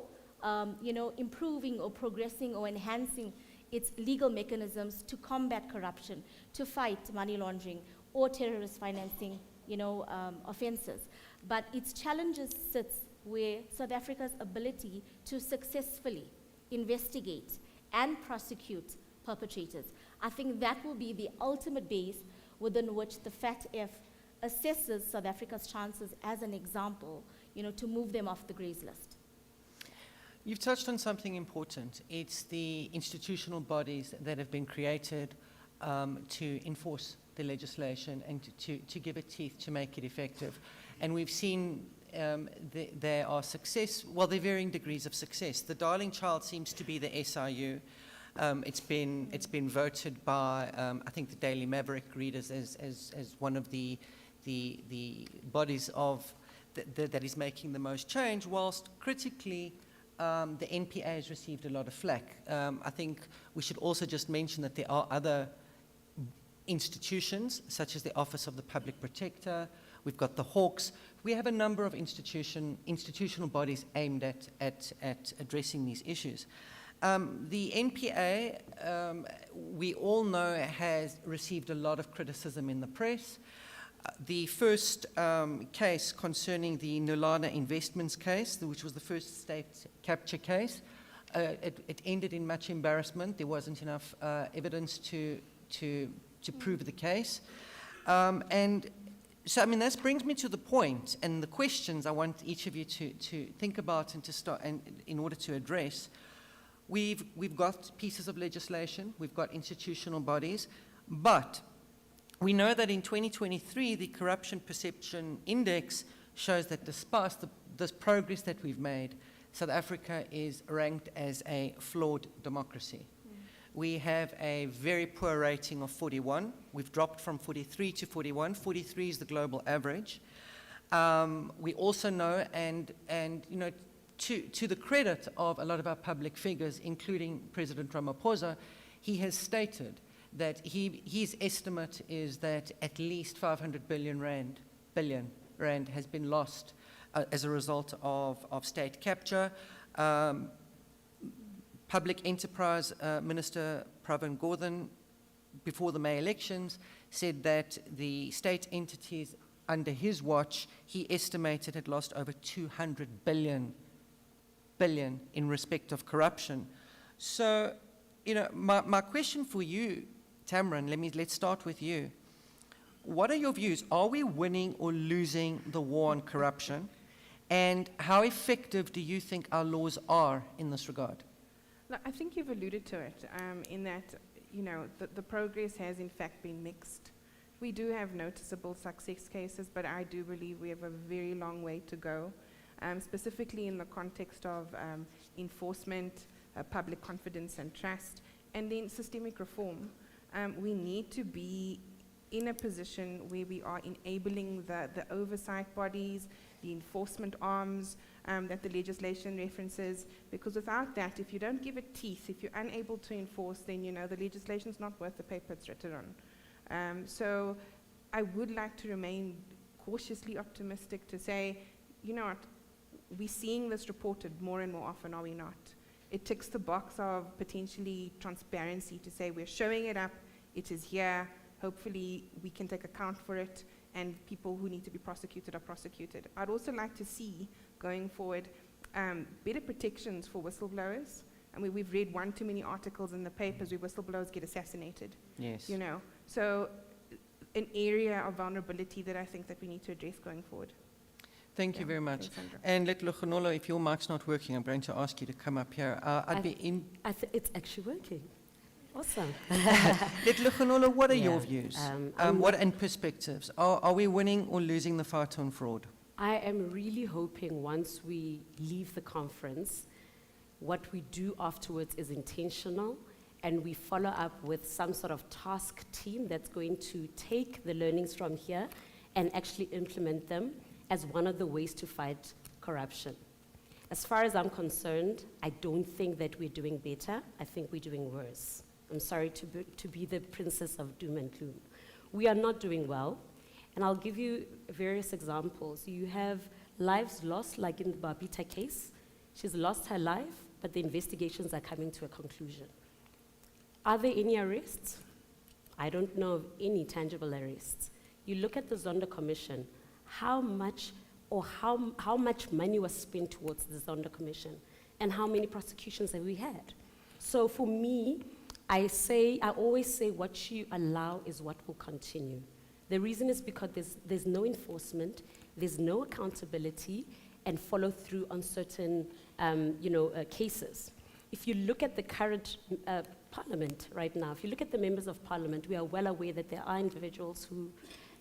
G: you know, improving or progressing or enhancing its legal mechanisms to combat corruption, to fight money laundering or terrorist financing, you know, offenses. But its challenges sits where South Africa's ability to successfully investigate and prosecute perpetrators. I think that will be the ultimate base within which the Fat F assesses South Africa's chances as an example, you know, to move them off the Greys list.
D: You've touched on something important. It's the institutional bodies that have been created to enforce the legislation and to give it teeth, to make it effective. And we've seen there are there are varying degrees of success. The darling child seems to be the SIU. It's been voted by, I think, the Daily Maverick readers as one of the bodies of that is making the most change, whilst critically the NPA has received a lot of flack. I think we should also just mention that there are other institutions, such as the Office of the Public Protector. We've got the Hawks. We have a number of institutional bodies aimed at addressing these issues. The NPA, we all know, has received a lot of criticism in the press. The first case concerning the Nolana Investments case, which was the first state capture case, it ended in much embarrassment. There wasn't enough evidence to prove the case. And so, I mean, this brings me to the point and the questions I want each of you to think about and to start, and in order to address. We've got pieces of legislation, we've got institutional bodies, but we know that in 2023, the Corruption Perception Index shows that despite this progress that we've made, South Africa is ranked as a flawed democracy. We have a very poor rating of 41. We've dropped from 43 to 41. 43 is the global average. We also know, and you know, to the credit of a lot of our public figures, including President Ramaphosa, he has stated that his estimate is that at least 500 billion rand has been lost as a result of state capture. Public Enterprise Minister Pravin Gordhan, before the May elections, said that the state entities under his watch, he estimated had lost over 200 billion in respect of corruption. So, you know, my question for you, Tamron, let's start with you. What are your views? Are we winning or losing the war on corruption? And how effective do you think our laws are in this regard?
E: Look, I think you've alluded to it in that, you know, the progress has in fact been mixed. We do have noticeable success cases, but I do believe we have a very long way to go, specifically in the context of enforcement, public confidence and trust, and then systemic reform. We need to be in a position where we are enabling the oversight bodies, the enforcement arms that the legislation references, because without that, if you don't give it teeth, if you're unable to enforce, then, you know, the legislation's not worth the paper it's written on. So I would like to remain cautiously optimistic to say, you know what, we're seeing this reported more and more often, are we not? It ticks the box of potentially transparency to say we're showing it up, it is here, hopefully we can take account for it, and people who need to be prosecuted are prosecuted. I'd also like to see, going forward, better protections for whistleblowers. I mean, we've read one too many articles in the papers where whistleblowers get assassinated.
D: Yes.
E: You know, so an area of vulnerability that I think that we need to address going forward.
D: Thank you very much.
E: Thanks, Sandra.
D: And let Logonolo, if your mic's not working, I'm going to ask you to come up here.
H: It's actually working. Awesome.
D: Let Logonolo, what are
H: Yeah,
D: your views?
H: I'm
D: What and perspectives? Are we winning or losing the fight on fraud?
H: I am really hoping once we leave the conference, what we do afterwards is intentional, and we follow up with some sort of task team that's going to take the learnings from here and actually implement them as one of the ways to fight corruption. As far as I'm concerned, I don't think that we're doing better. I think we're doing worse. I'm sorry to be the princess of doom and gloom. We are not doing well, and I'll give you various examples. You have lives lost, like in the Babita case. She's lost her life, but the investigations are coming to a conclusion. Are there any arrests? I don't know of any tangible arrests. You look at the Zondo Commission, how much money was spent towards the Zondo Commission, and how many prosecutions have we had? So for me, I always say what you allow is what will continue. The reason is because there's no enforcement, there's no accountability, and follow through on certain cases. If you look at the current parliament right now, if you look at the members of parliament, we are well aware that there are individuals who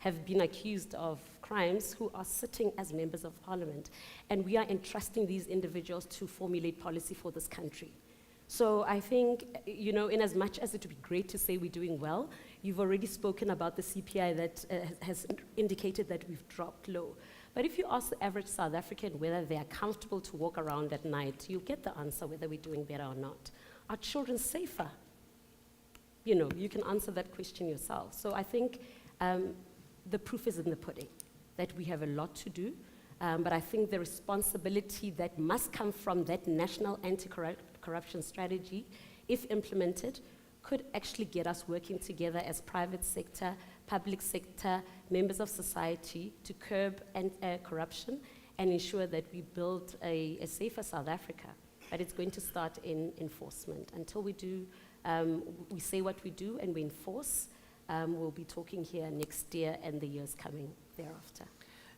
H: have been accused of crimes who are sitting as members of parliament. And we are entrusting these individuals to formulate policy for this country. So I think, you know, in as much as it would be great to say we're doing well, you've already spoken about the CPI that has indicated that we've dropped low. But if you ask the average South African whether they are comfortable to walk around at night, you'll get the answer whether we're doing better or not. Are children safer? You know, you can answer that question yourself. So I think the proof is in the pudding, that we have a lot to do. But I think the responsibility that must come from that national anti-corruption strategy, if implemented, could actually get us working together as private sector, public sector, members of society to curb corruption and ensure that we build a safer South Africa. But it's going to start in enforcement. Until we do, we say what we do and we enforce, we'll be talking here next year and the years coming thereafter.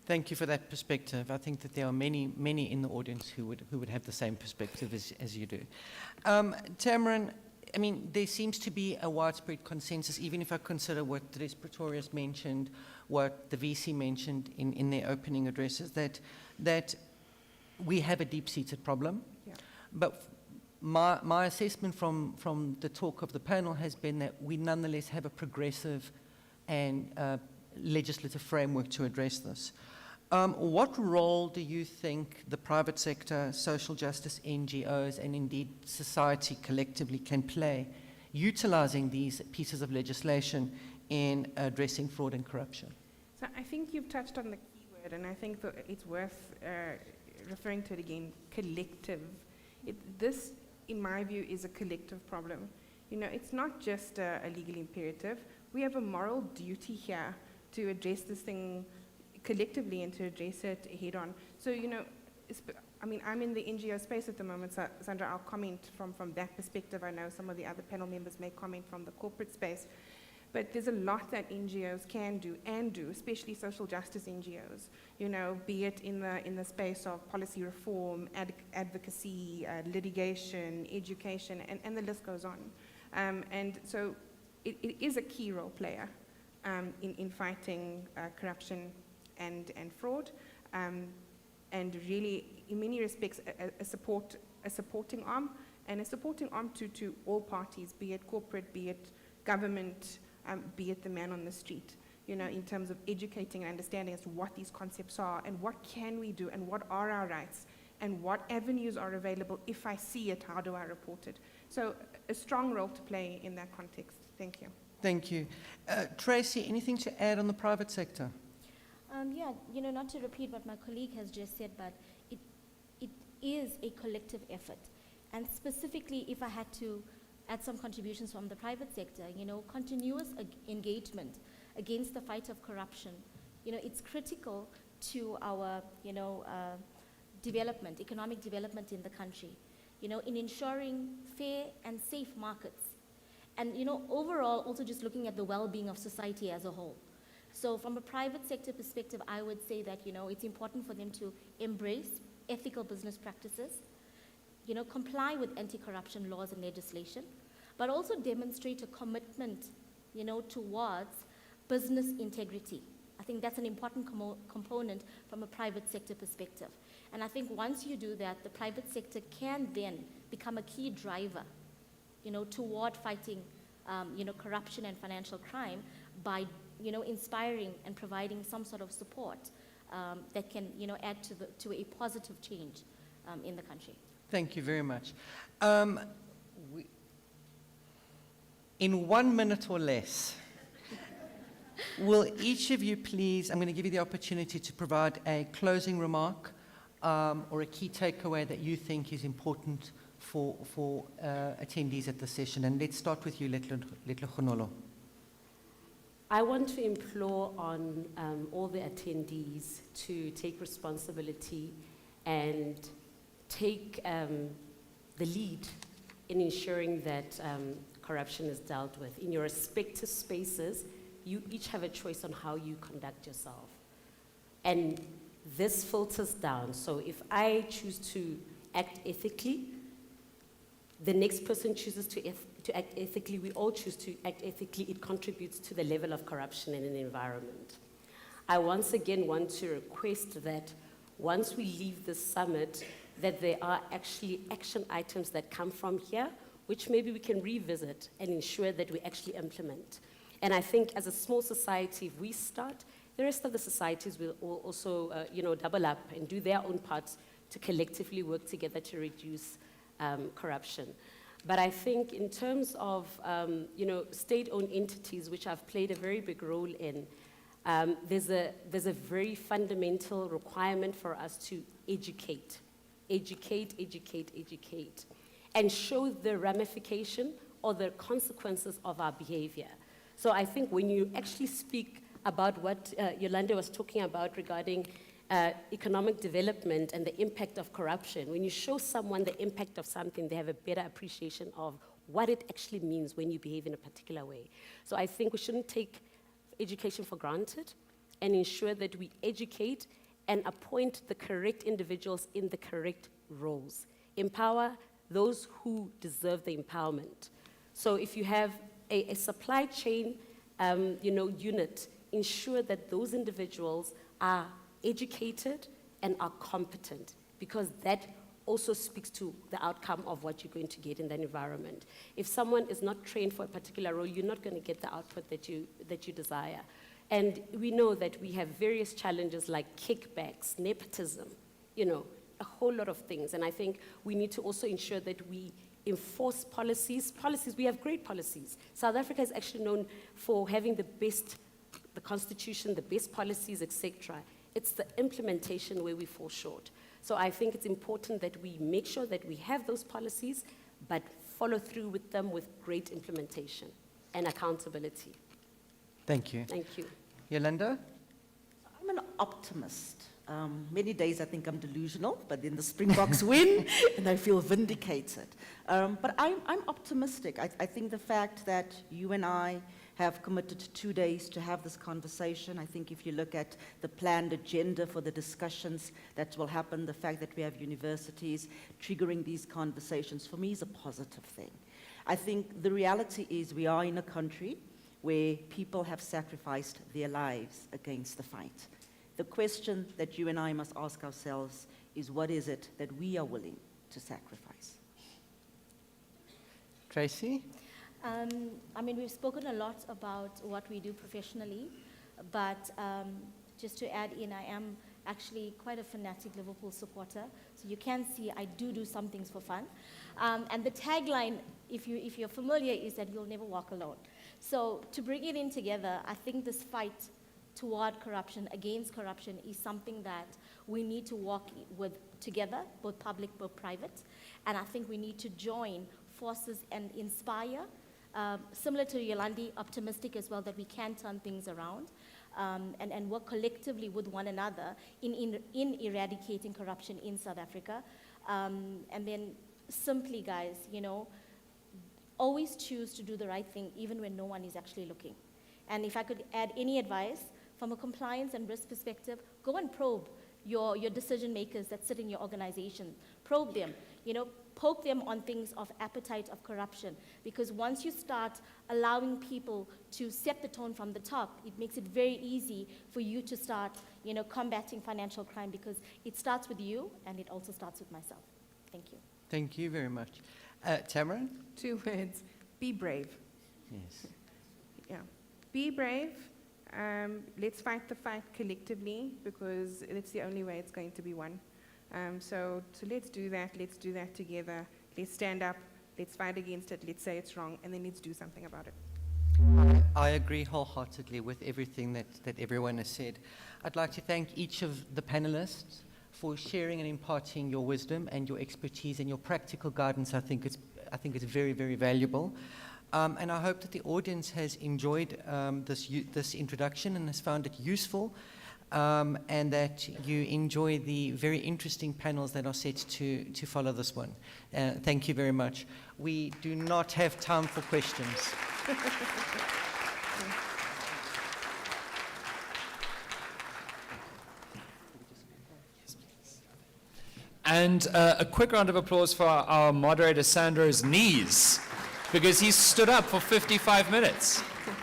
D: Thank you for that perspective. I think that there are many, many in the audience who would have the same perspective as you do. Tamarin, I mean, there seems to be a widespread consensus, even if I consider what Dres Pretorius mentioned, what the VC mentioned in their opening addresses, that we have a deep-seated problem.
E: Yeah.
D: But my assessment from the talk of the panel has been that we nonetheless have a progressive and legislative framework to address this. What role do you think the private sector, social justice NGOs, and indeed society collectively can play utilizing these pieces of legislation in addressing fraud and corruption?
E: So I think you've touched on the key word, and I think that it's worth referring to it again, collective. This, in my view, is a collective problem. You know, it's not just a legal imperative. We have a moral duty here to address this thing collectively and to address it head on. So, you know, I mean, I'm in the NGO space at the moment, so Sandra, I'll comment from that perspective. I know some of the other panel members may comment from the corporate space. But there's a lot that NGOs can do and do, especially social justice NGOs, you know, be it in the space of policy reform, advocacy, litigation, education, and the list goes on. And so it is a key role player in fighting corruption and fraud, and really, in many respects, a supporting arm, and a supporting arm to all parties, be it corporate, be it government, be it the man on the street, you know, in terms of educating and understanding as to what these concepts are and what can we do and what are our rights and what avenues are available. If I see it, how do I report it? So a strong role to play in that context. Thank you.
D: Thank you. Tracy, anything to add on the private sector?
G: Yeah, you know, not to repeat what my colleague has just said, but it is a collective effort. And specifically, if I had to add some contributions from the private sector, you know, continuous engagement against the fight of corruption, you know, it's critical to our, you know, development, economic development in the country, you know, in ensuring fair and safe markets. And, you know, overall, also just looking at the well-being of society as a whole. So from a private sector perspective, I would say that, you know, it's important for them to embrace ethical business practices, you know, comply with anti-corruption laws and legislation, but also demonstrate a commitment, you know, towards business integrity. I think that's an important component from a private sector perspective. And I think once you do that, the private sector can then become a key driver, you know, toward fighting, you know, corruption and financial crime by, you know, inspiring and providing some sort of support that can, you know, add to a positive change in the country.
D: Thank you very much. In 1 minute or less, will each of you please, I'm going to give you the opportunity to provide a closing remark or a key takeaway that you think is important for attendees at the session. And let's start with you, Letlhogolo.
H: I want to implore on all the attendees to take responsibility and take the lead in ensuring that corruption is dealt with. In your respective spaces, you each have a choice on how you conduct yourself. And this filters down. So if I choose to act ethically, the next person chooses to act ethically, we all choose to act ethically, it contributes to the level of corruption in an environment. I once again want to request that once we leave this summit, that there are actually action items that come from here, which maybe we can revisit and ensure that we actually implement. And I think as a small society, if we start, the rest of the societies will also double up and do their own parts to collectively work together to reduce corruption. But I think in terms of state-owned entities, which I've played a very big role in, there's a very fundamental requirement for us to educate, and show the ramification or the consequences of our behavior. So I think when you actually speak about what Yolanda was talking about regarding economic development and the impact of corruption, when you show someone the impact of something, they have a better appreciation of what it actually means when you behave in a particular way. So I think we shouldn't take education for granted and ensure that we educate and appoint the correct individuals in the correct roles. Empower those who deserve the empowerment. So if you have a supply chain unit, ensure that those individuals are educated and are competent, because that also speaks to the outcome of what you're going to get in that environment. If someone is not trained for a particular role, you're not going to get the output that you desire. And we know that we have various challenges like kickbacks, nepotism, a whole lot of things. And I think we need to also ensure that we enforce policies. We have great policies. South Africa is actually known for having the constitution, the best policies, etc. It's the implementation where we fall short. So I think it's important that we make sure that we have those policies, but follow through with them with great implementation and accountability.
I: Thank you.
H: Thank you.
I: Yolanda?
F: I'm an optimist. Many days I think I'm delusional, but then the Springboks win and I feel vindicated. But I'm optimistic. I think the fact that you and I have committed 2 days to have this conversation, I think if you look at the planned agenda for the discussions that will happen, the fact that we have universities triggering these conversations, for me is a positive thing. I think the reality is we are in a country where people have sacrificed their lives against the fight. The question that you and I must ask ourselves is, what is it that we are willing to sacrifice?
I: Tracy?
G: We've spoken a lot about what we do professionally, but just to add in, I am actually quite a fanatic Liverpool supporter. So you can see I do some things for fun. And the tagline, if you're familiar, is that you'll never walk alone. So to bring it in together, I think this fight toward corruption, against corruption, is something that we need to walk with together, both public, both private. And I think we need to join forces and inspire, similar to Yolandi, optimistic as well, that we can turn things around, and work collectively with one another in eradicating corruption in South Africa. And then simply, guys, always choose to do the right thing even when no one is actually looking. And if I could add any advice, from a compliance and risk perspective, go and probe your decision makers that sit in your organization. Probe them, poke them on things of appetite of corruption, because once you start allowing people to set the tone from the top, it makes it very easy for you to start, combating financial crime, because it starts with you and it also starts with myself. Thank you.
I: Thank you very much. Tamarin?
E: 2 words: be brave.
I: Yes.
E: Yeah, be brave. Let's fight the fight collectively, because it's the only way it's going to be won. So let's do that. Let's do that together. Let's stand up. Let's fight against it. Let's say it's wrong, and then let's do something about it.
I: I agree wholeheartedly with everything that everyone has said. I'd like to thank each of the panelists for sharing and imparting your wisdom and your expertise and your practical guidance. I think it's very, very valuable. And I hope that the audience has enjoyed this introduction and has found it useful, and that you enjoy the very interesting panels that are set to follow this one. Thank you very much. We do not have time for questions.
A: And a quick round of applause for our moderator, Sandro's knees, because he stood up for 55 minutes.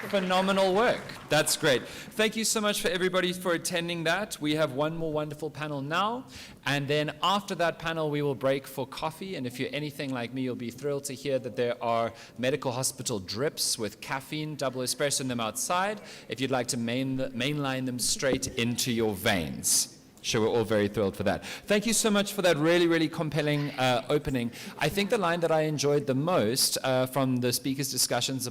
A: Phenomenal work. That's great. Thank you so much for everybody for attending that. We have one more wonderful panel now, and then after that panel we will break for coffee, and if you're anything like me, you'll be thrilled to hear that there are medical hospital drips with caffeine, double espresso in them outside, if you'd like to mainline them straight into your veins. Sure, we're all very thrilled for that. Thank you so much for that really, really compelling opening. I think the line that I enjoyed the most from the speakers' discussions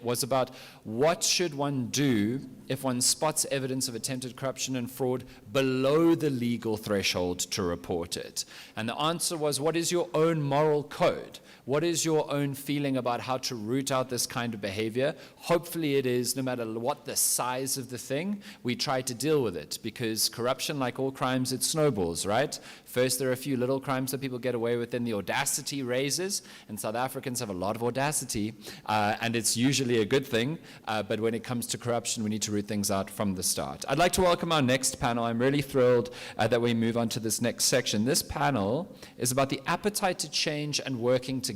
A: was about what should one do if one spots evidence of attempted corruption and fraud below the legal threshold to report it. And the answer was, what is your own moral code? What is your own feeling about how to root out this kind of behavior? Hopefully it is, no matter what the size of the thing, we try to deal with it, because corruption, like all crimes, it snowballs, right? First, there are a few little crimes that people get away with, then the audacity raises, and South Africans have a lot of audacity, and it's usually a good thing, but when it comes to corruption, we need to root things out from the start. I'd like to welcome our next panel. I'm really thrilled that we move on to this next section. This panel is about the appetite to change and working together.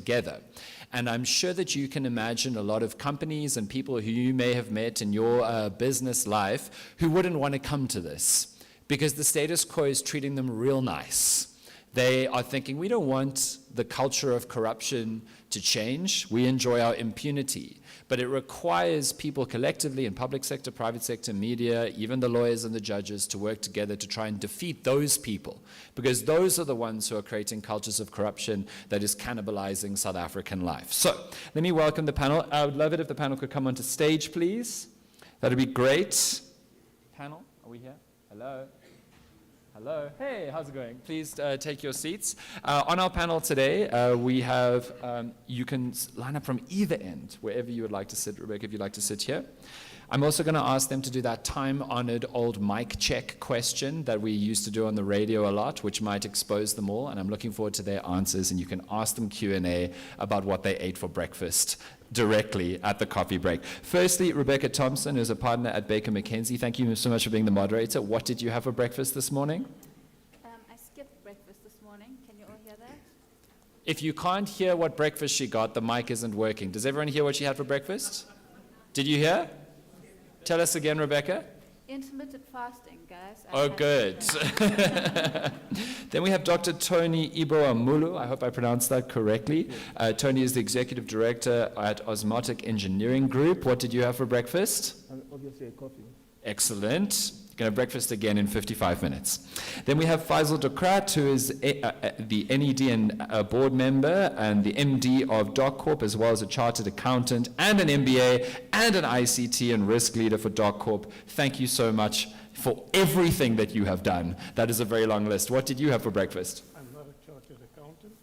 A: And I'm sure that you can imagine a lot of companies and people who you may have met in your business life who wouldn't want to come to this, because the status quo is treating them real nice. They are thinking, we don't want the culture of corruption to change. We enjoy our impunity. But it requires people collectively in public sector, private sector, media, even the lawyers and the judges to work together to try and defeat those people, because those are the ones who are creating cultures of corruption that is cannibalizing South African life. So let me welcome the panel. I would love it if the panel could come onto stage, please. That would be great. Panel, are we here? Hello? Hello. Hey, how's it going? Please take your seats. On our panel today, we have, you can line up from either end, wherever you would like to sit. Rebecca, if you'd like to sit here. I'm also going to ask them to do that time-honored old mic check question that we used to do on the radio a lot, which might expose them all, and I'm looking forward to their answers, and you can ask them Q&A about what they ate for breakfast directly at the coffee break. Firstly, Rebecca Thompson, who's a partner at Baker McKenzie. Thank you so much for being the moderator. What did you have for breakfast this morning?
J: I skipped breakfast this morning. Can you all hear that?
A: If you can't hear what breakfast she got, the mic isn't working. Does everyone hear what she had for breakfast? Did you hear? Tell us again, Rebecca.
J: Intermittent fasting, guys.
A: Oh, good. Then we have Dr. Tony Iboamulu. I hope I pronounced that correctly. Tony is the Executive Director at Osmotic Engineering Group. What did you have for breakfast?
K: Obviously a coffee.
A: Excellent. Going to have breakfast again in 55 minutes. Then we have Faisal Dokrat, who is the NED and board member and the MD of DocCorp, as well as a chartered accountant and an MBA and an ICT and risk leader for DocCorp. Thank you so much for everything that you have done. That is a very long list. What did you have for breakfast?
K: I'm not a chartered accountant.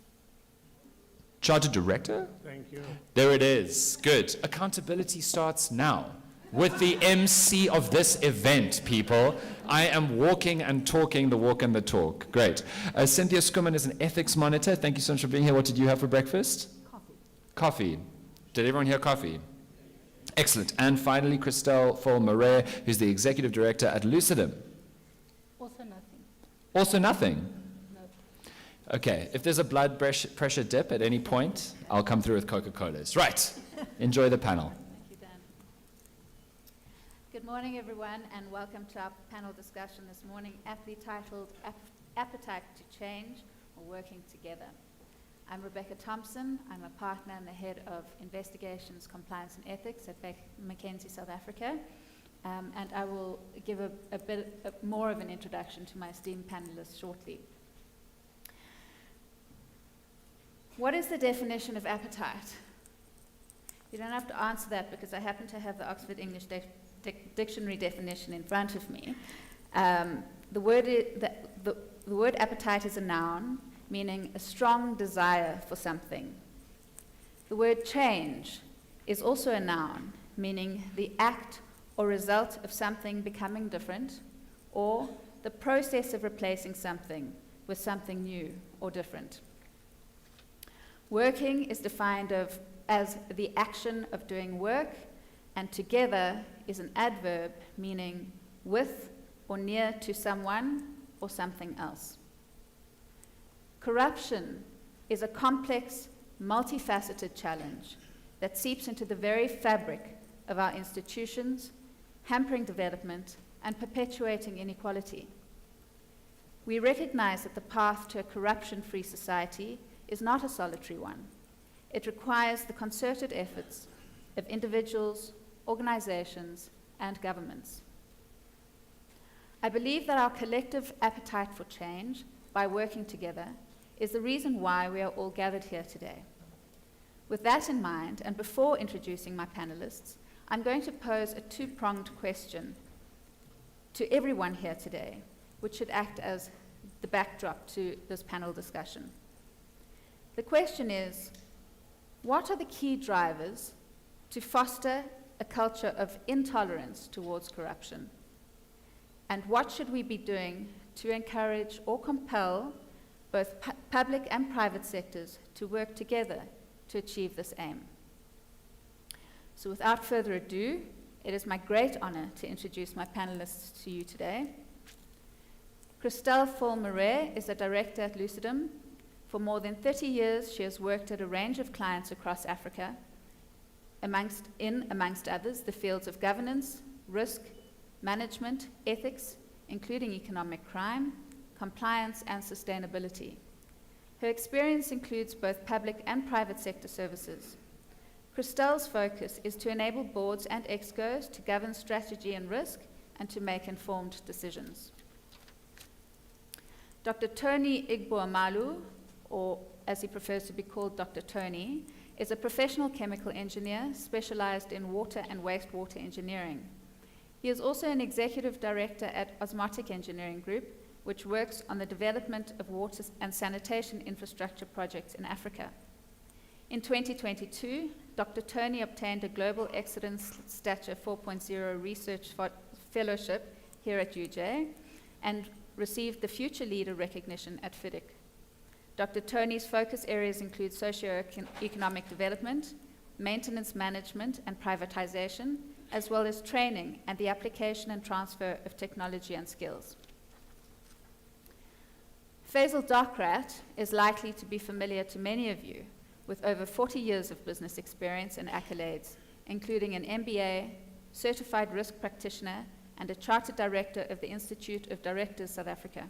A: Chartered director?
K: Thank you.
A: There it is. Good. Accountability starts now. With the MC of this event, people. I am walking and talking the walk and the talk. Great. Cynthia Skuman is an ethics monitor. Thank you so much for being here. What did you have for breakfast?
F: Coffee.
A: Coffee. Did everyone hear coffee? Excellent. And finally, Christelle Fol-Marais, who's the executive director at Lucidum.
J: Also nothing.
A: Also nothing?
J: No.
A: Okay. If there's a blood pressure dip at any point, I'll come through with Coca-Colas. Right. Enjoy the panel.
J: Good morning, everyone, and welcome to our panel discussion this morning, aptly titled Appetite to Change or Working Together. I'm Rebecca Thompson. I'm a partner and the head of Investigations, Compliance and Ethics at Baker McKenzie, South Africa, and I will give a bit more of an introduction to my esteemed panelists shortly. What is the definition of appetite? You don't have to answer that because I happen to have the Oxford English Dictionary definition in front of me. The word appetite is a noun, meaning a strong desire for something. The word change is also a noun, meaning the act or result of something becoming different, or the process of replacing something with something new or different. Working is defined as the action of doing work, and together is an adverb meaning with or near to someone or something else. Corruption is a complex, multifaceted challenge that seeps into the very fabric of our institutions, hampering development, and perpetuating inequality. We recognize that the path to a corruption-free society is not a solitary one. It requires the concerted efforts of individuals, organizations, and governments. I believe that our collective appetite for change, by working together, is the reason why we are all gathered here today. With that in mind, and before introducing my panelists, I'm going to pose a two-pronged question to everyone here today, which should act as the backdrop to this panel discussion. The question is, what are the key drivers to foster a culture of intolerance towards corruption? And what should we be doing to encourage or compel both public and private sectors to work together to achieve this aim? So without further ado, it is my great honor to introduce my panelists to you today. Christelle Faul-Marais is a director at Lucidum. For more than 30 years, she has worked at a range of clients across Africa, amongst others, the fields of governance, risk, management, ethics, including economic crime, compliance, and sustainability. Her experience includes both public and private sector services. Christelle's focus is to enable boards and NGOs to govern strategy and risk and to make informed decisions. Dr. Tony Igboamalu, or as he prefers to be called Dr. Tony, is a professional chemical engineer specialized in water and wastewater engineering. He is also an executive director at Osmotic Engineering Group, which works on the development of water and sanitation infrastructure projects in Africa. In 2022, Dr. Tony obtained a Global Excellence Stature 4.0 Research Fellowship here at UJ and received the Future Leader recognition at FIDIC. Dr. Tony's focus areas include socio-economic development, maintenance management and privatization, as well as training and the application and transfer of technology and skills. Faisal Dakrat is likely to be familiar to many of you, with over 40 years of business experience and accolades, including an MBA, certified risk practitioner, and a chartered director of the Institute of Directors South Africa.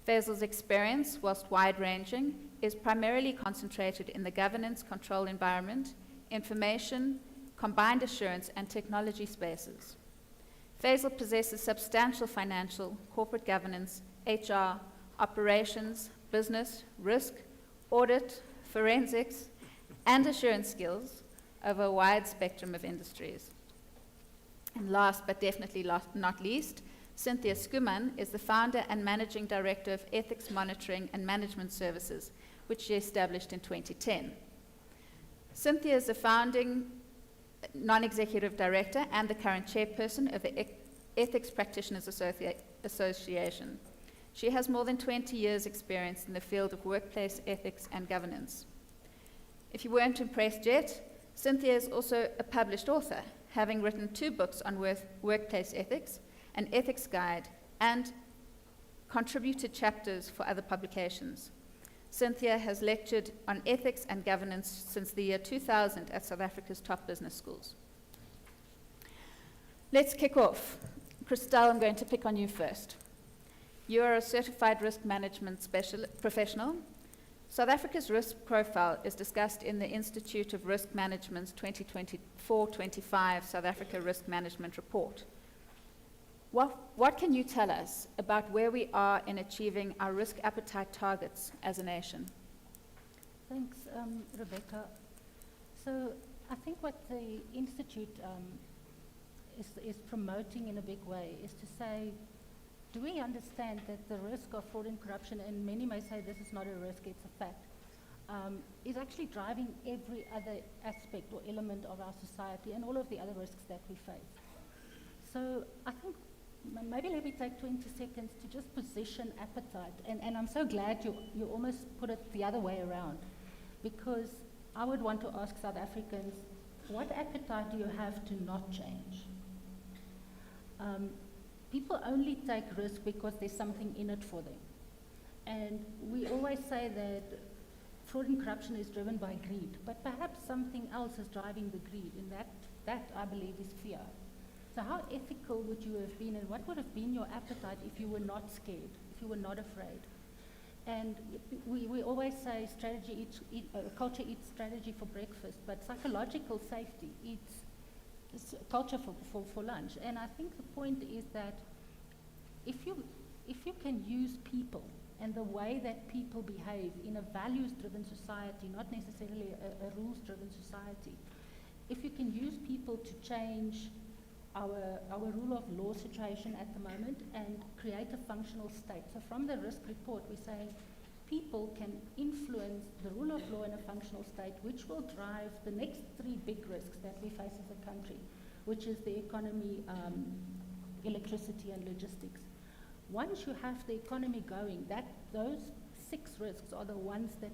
J: Faisal's experience, whilst wide-ranging, is primarily concentrated in the governance control environment, information, combined assurance, and technology spaces. Faisal possesses substantial financial, corporate governance, HR, operations, business, risk, audit, forensics, and assurance skills over a wide spectrum of industries. And last but definitely not least, Cynthia Skuman is the founder and managing director of Ethics Monitoring and Management Services, which she established in 2010. Cynthia is the founding non-executive director and the current chairperson of the Ethics Practitioners Association. She has more than 20 years' experience in the field of workplace ethics and governance. If you weren't impressed yet, Cynthia is also a published author, having written 2 books on workplace ethics, an ethics guide, and contributed chapters for other publications. Cynthia has lectured on ethics and governance since the year 2000 at South Africa's top business schools. Let's kick off. Christelle, I'm going to pick on you first. You are a certified risk management professional. South Africa's risk profile is discussed in the Institute of Risk Management's 2024-25 South Africa Risk Management Report. What can you tell us about where we are in achieving our risk appetite targets as a nation?
L: Thanks, Rebecca. So I think what the Institute is promoting in a big way is to say, do we understand that the risk of fraud and corruption, and many may say this is not a risk, it's a fact, is actually driving every other aspect or element of our society and all of the other risks that we face. So I think maybe let me take 20 seconds to just position appetite. And I'm so glad you almost put it the other way around, because I would want to ask South Africans, what appetite do you have to not change? People only take risk because there's something in it for them. And we always say that fraud and corruption is driven by greed, but perhaps something else is driving the greed, and that I believe is fear. So how ethical would you have been, and what would have been your appetite if you were not scared, if you were not afraid? And we always say culture eats strategy for breakfast, but psychological safety eats culture for lunch. And I think the point is that if you can use people and the way that people behave in a values-driven society, not necessarily a rules-driven society, if you can use people to change our rule of law situation at the moment and create a functional state. So from the risk report, we're saying people can influence the rule of law in a functional state, which will drive the next 3 big risks that we face as a country, which is the economy, electricity, and logistics. Once you have the economy going, those 6 risks are the ones that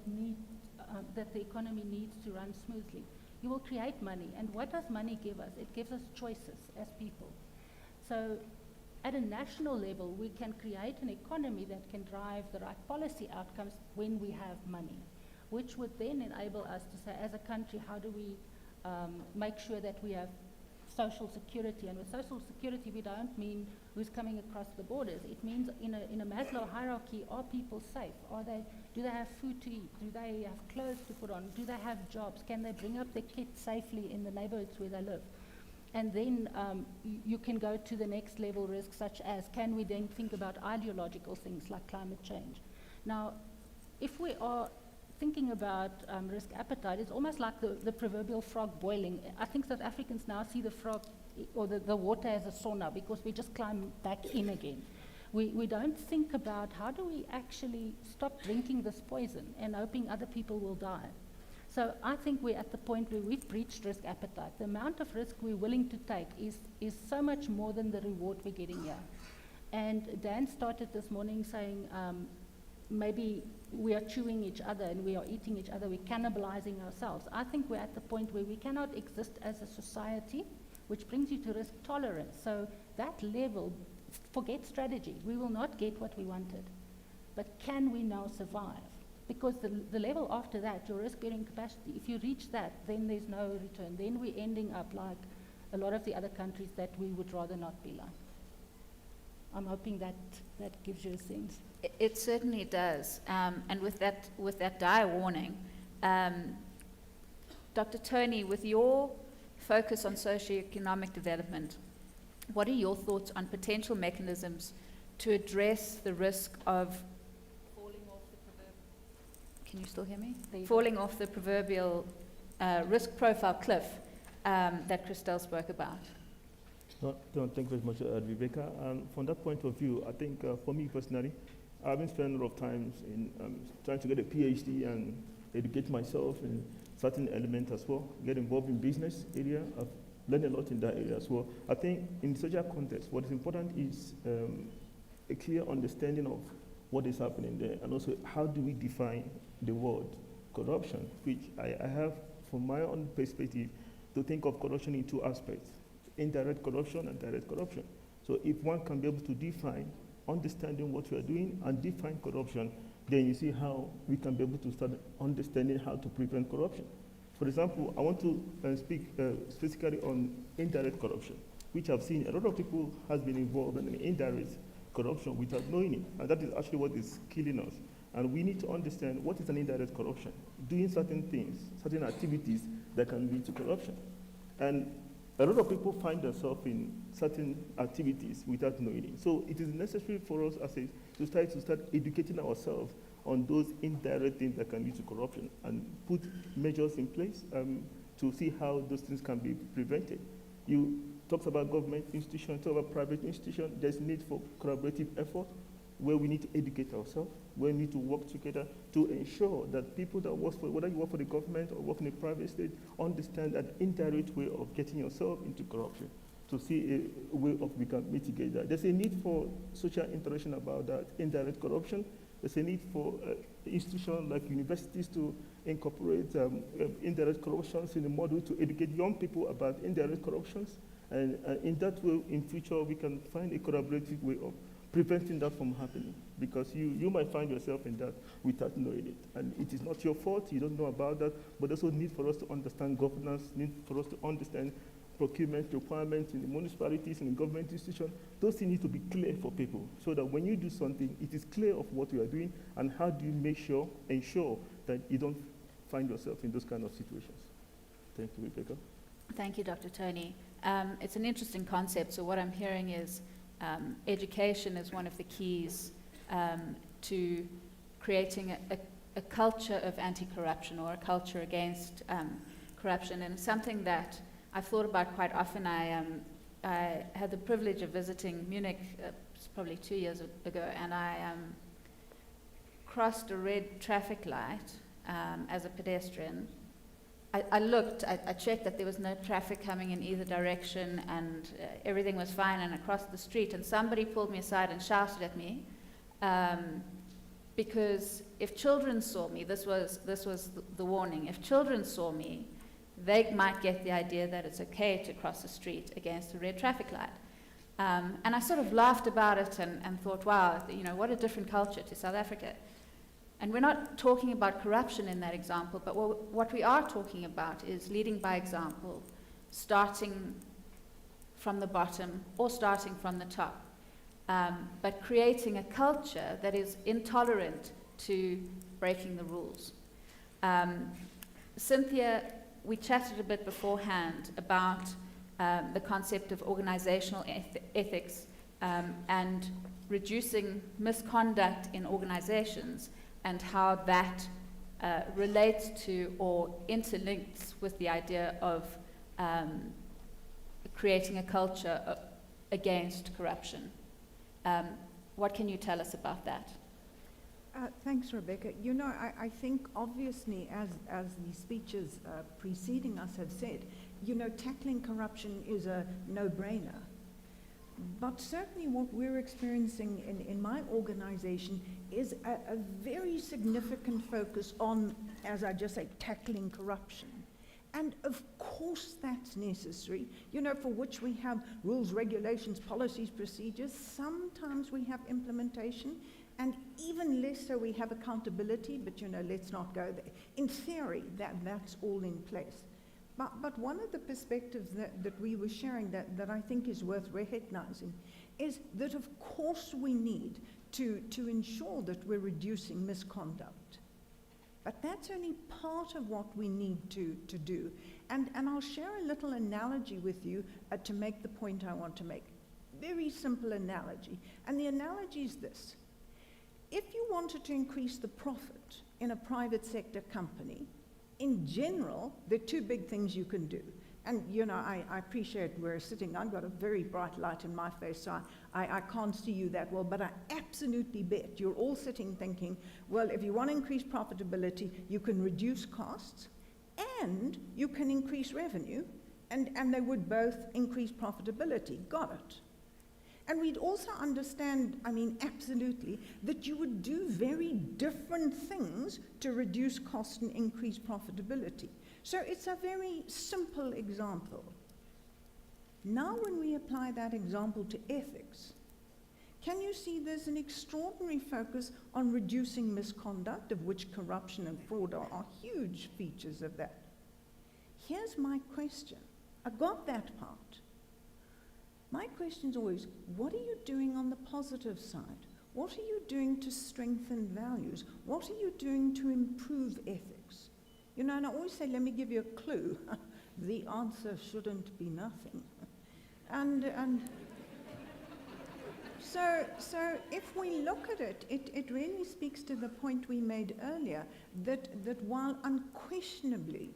L: that the economy needs to run smoothly. You will create money, and what does money give us? It gives us choices as people. So at a national level, we can create an economy that can drive the right policy outcomes when we have money, which would then enable us to say, as a country, how do we make sure that we have social security? And with social security, we don't mean who's coming across the borders. It means in a Maslow hierarchy, are people safe? Do they have food to eat? Do they have clothes to put on? Do they have jobs? Can they bring up their kids safely in the neighborhoods where they live? And then you can go to the next level risks, such as, can we then think about ideological things like climate change? Now, if we are thinking about risk appetite, it's almost like the proverbial frog boiling. I think South Africans now see the frog or the water as a sauna because we just climb back in again. We don't think about how do we actually stop drinking this poison and hoping other people will die. So I think we're at the point where we've breached risk appetite. The amount of risk we're willing to take is so much more than the reward we're getting here. And Dan started this morning saying maybe we are chewing each other and we are eating each other, we're cannibalizing ourselves. I think we're at the point where we cannot exist as a society, which brings you to risk tolerance. So that level, forget strategy. We will not get what we wanted. But can we now survive? Because the level after that, your risk-bearing capacity, if you reach that, then there's no return. Then we're ending up like a lot of the other countries that we would rather not be like. I'm hoping that gives you a sense.
J: It certainly does. And with that dire warning, Dr. Tony, with your focus on socioeconomic development, what are your thoughts on potential mechanisms to address the risk of falling off the proverbial, can you still hear me? Falling off the proverbial risk profile cliff that Christelle spoke about?
K: Thank you very much, Rebecca. From that point of view, I think for me personally, I've been spending a lot of time in trying to get a PhD and educate myself in certain elements as well, get involved in business area. I've learned a lot in that area as well. I think in the social context, what is important is a clear understanding of what is happening there, and also how do we define the word corruption, which I have, from my own perspective, to think of corruption in 2 aspects: indirect corruption and direct corruption. So if one can be able to define, understanding what we are doing and define corruption, then you see how we can be able to start understanding how to prevent corruption. For example, I want to speak specifically on indirect corruption, which I've seen a lot of people has been involved in indirect corruption without knowing it, and that is actually what is killing us. And we need to understand what is an indirect corruption, doing certain things, certain activities that can lead to corruption. And a lot of people find themselves in certain activities without knowing it. So it is necessary for us as a society to start educating ourselves on those indirect things that can lead to corruption and put measures in place to see how those things can be prevented. You talked about government institutions, talked about private institutions. There's need for collaborative effort where we need to educate ourselves, where we need to work together to ensure that people that work for, whether you work for the government or work in the private state, understand an indirect way of getting yourself into corruption, to see a way of we can mitigate that. There's a need for social interaction about that indirect corruption. There's a need for institutions like universities to incorporate indirect corruptions in a model to educate young people about indirect corruptions. And in that way, in future, we can find a collaborative way of preventing that from happening, because you might find yourself in that without knowing it. And it is not your fault, you don't know about that, but also need for us to understand governance, need for us to understand procurement requirements in the municipalities and the government institutions, those things need to be clear for people so that when you do something, it is clear of what you are doing and how do you ensure that you don't find yourself in those kind of situations. Thank you, Rebecca.
J: Thank you, Dr. Tony. It's an interesting concept. So what I'm hearing is education is one of the keys to creating a culture of anti-corruption or a culture against corruption, and something that I've thought about quite often. I had the privilege of visiting Munich probably 2 years ago, and I crossed a red traffic light as a pedestrian. I checked that there was no traffic coming in either direction, and everything was fine, and I crossed the street, and somebody pulled me aside and shouted at me, because if children saw me, this was the warning, if children saw me, they might get the idea that it's okay to cross the street against a red traffic light. And I sort of laughed about it and thought, wow, what a different culture to South Africa. And we're not talking about corruption in that example, but what we are talking about is leading by example, starting from the bottom or starting from the top, but creating a culture that is intolerant to breaking the rules. Cynthia, we chatted a bit beforehand about the concept of organizational ethics and reducing misconduct in organizations, and how that relates to or interlinks with the idea of creating a culture against corruption. What can you tell us about that?
M: Thanks, Rebecca. I think obviously, as the speeches preceding us have said, tackling corruption is a no-brainer. But certainly what we're experiencing in my organization is a very significant focus on, as I just say, tackling corruption. And of course that's necessary, for which we have rules, regulations, policies, procedures. Sometimes we have implementation, and even less so we have accountability, but let's not go there. In theory, that's all in place. But one of the perspectives that we were sharing that I think is worth recognizing is that of course we need to ensure that we're reducing misconduct. But that's only part of what we need to do. And I'll share a little analogy with you to make the point I want to make. Very simple analogy. And the analogy is this. If you wanted to increase the profit in a private sector company, in general, there are two big things you can do. And, I appreciate we're sitting, I've got a very bright light in my face, so I can't see you that well, but I absolutely bet you're all sitting thinking, well, if you want to increase profitability, you can reduce costs and you can increase revenue, and they would both increase profitability. Got it. And we'd also understand, absolutely, that you would do very different things to reduce cost and increase profitability. So it's a very simple example. Now when we apply that example to ethics, can you see there's an extraordinary focus on reducing misconduct, of which corruption and fraud are huge features of that? Here's my question. I got that part. My question is always, what are you doing on the positive side? What are you doing to strengthen values? What are you doing to improve ethics? And I always say, let me give you a clue. The answer shouldn't be nothing. And so if we look at it, it really speaks to the point we made earlier, that while unquestionably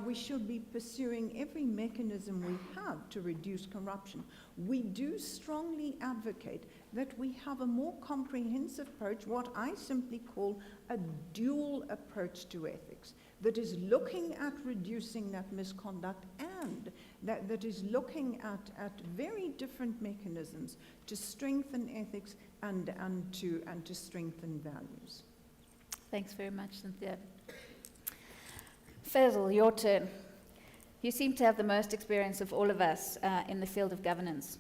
M: we should be pursuing every mechanism we have to reduce corruption, we do strongly advocate that we have a more comprehensive approach, what I simply call a dual approach to ethics, that is looking at reducing that misconduct and that is looking at very different mechanisms to strengthen ethics and to strengthen values.
J: Thanks very much, Cynthia. Faisal, your turn. You seem to have the most experience of all of us in the field of governance.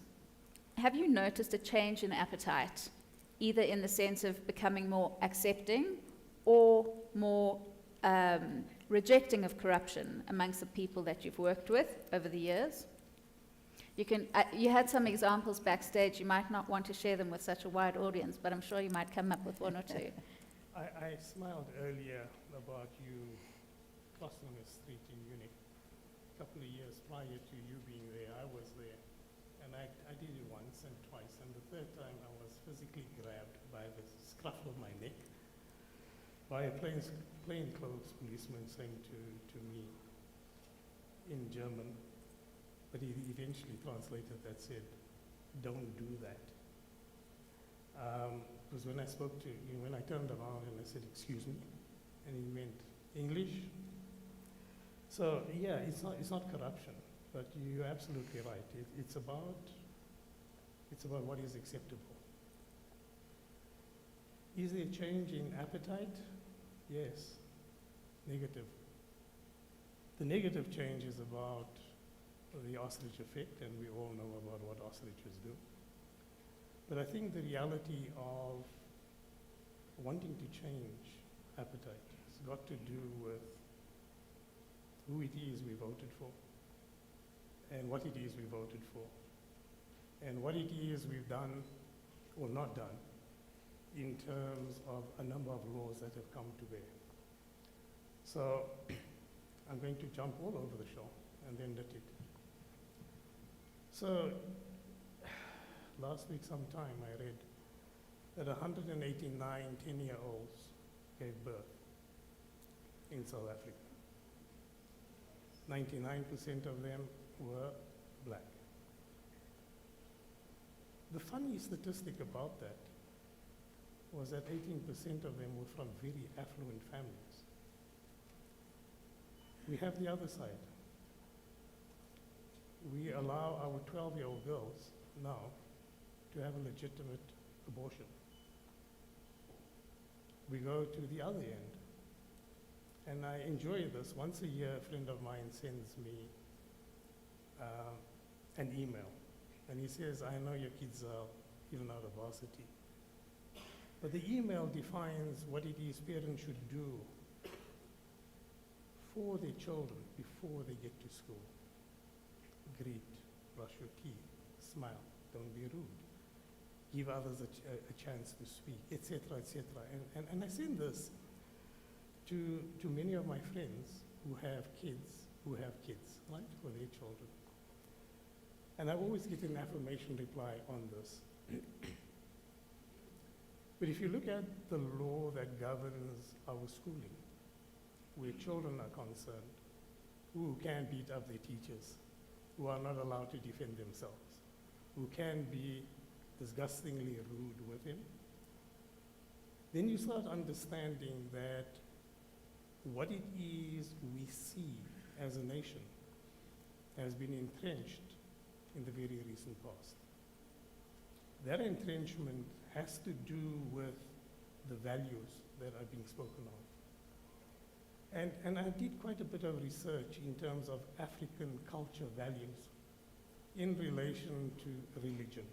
J: Have you noticed a change in appetite, either in the sense of becoming more accepting or more rejecting of corruption amongst the people that you've worked with over the years? You had some examples backstage. You might not want to share them with such a wide audience, but I'm sure you might come up with one or two.
N: I smiled earlier about you crossing a street in Munich. A couple of years prior to you being there, I was there. And I did it once and twice. And the third time, I was physically grabbed by the scruff of my neck by a plainclothes policeman saying to me in German, but he eventually translated that, said, "Don't do that." Because when I spoke to you, when I turned around and I said, "Excuse me," and he meant English. So yeah, it's not corruption, but you're absolutely right. It's about what is acceptable. Is there change in appetite? Yes, negative. The negative change is about the ostrich effect, and we all know about what ostriches do. But I think the reality of wanting to change appetite has got to do with who it is we voted for, and what it is we voted for, and what it is we've done or not done in terms of a number of laws that have come to bear. So I'm going to jump all over the show and then let it. So last week sometime I read that 189 10-year-olds gave birth in South Africa. 99% of them were black. The funny statistic about that was that 18% of them were from very affluent families. We have the other side. We allow our 12-year-old girls now to have a legitimate abortion. We go to the other end. And I enjoy this. Once a year, a friend of mine sends me an email. And he says, "I know your kids are even out of varsity." But the email defines what it is parents should do for their children before they get to school. Greet, brush your teeth, smile, don't be rude, give others a chance to speak, etc., etc. And I send this to many of my friends who have kids, right, for their children. And I always get an affirmation reply on this. But if you look at the law that governs our schooling, where children are concerned, who can beat up their teachers, who are not allowed to defend themselves, who can be disgustingly rude with him, then you start understanding that what it is we see as a nation has been entrenched in the very recent past. That entrenchment has to do with the values that are being spoken of. And I did quite a bit of research in terms of African culture values in relation to religion.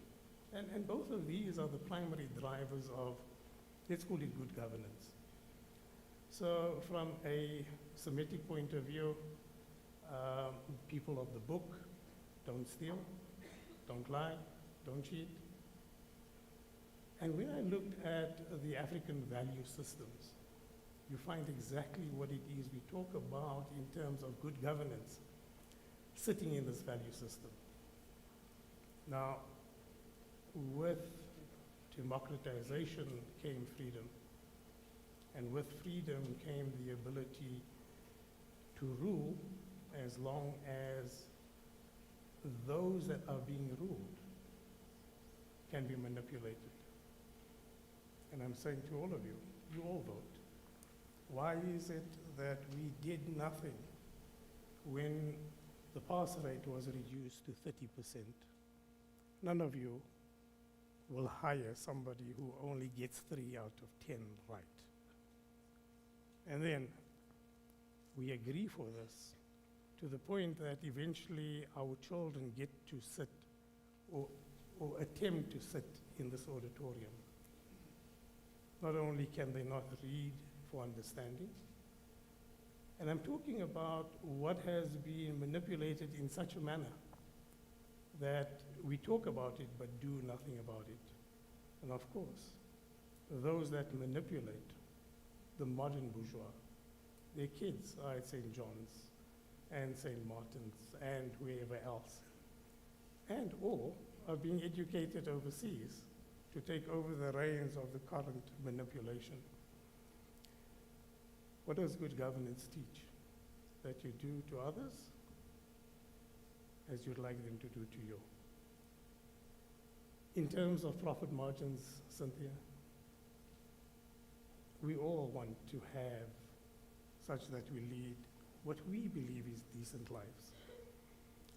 N: And both of these are the primary drivers of, let's call it, good governance. So from a Semitic point of view, people of the book, don't steal, don't lie, don't cheat. And when I looked at the African value systems, you find exactly what it is we talk about in terms of good governance sitting in this value system. Now, with democratization came freedom, and with freedom came the ability to rule as long as those that are being ruled can be manipulated. And I'm saying to all of you, you all vote. Why is it that we did nothing when the pass rate was reduced to 30%? None of you will hire somebody who only gets 3 out of 10 right. And then we agree for this to the point that eventually our children get to sit or attempt to sit in this auditorium. Not only can they not read for understanding, and I'm talking about what has been manipulated in such a manner that we talk about it but do nothing about it. And of course, those that manipulate the modern bourgeois, their kids are at St. John's and St. Martin's and wherever else, and all are being educated overseas to take over the reins of the current manipulation. What does good governance teach? That you do to others as you'd like them to do to you. In terms of profit margins, Cynthia, we all want to have such that we lead what we believe is decent lives.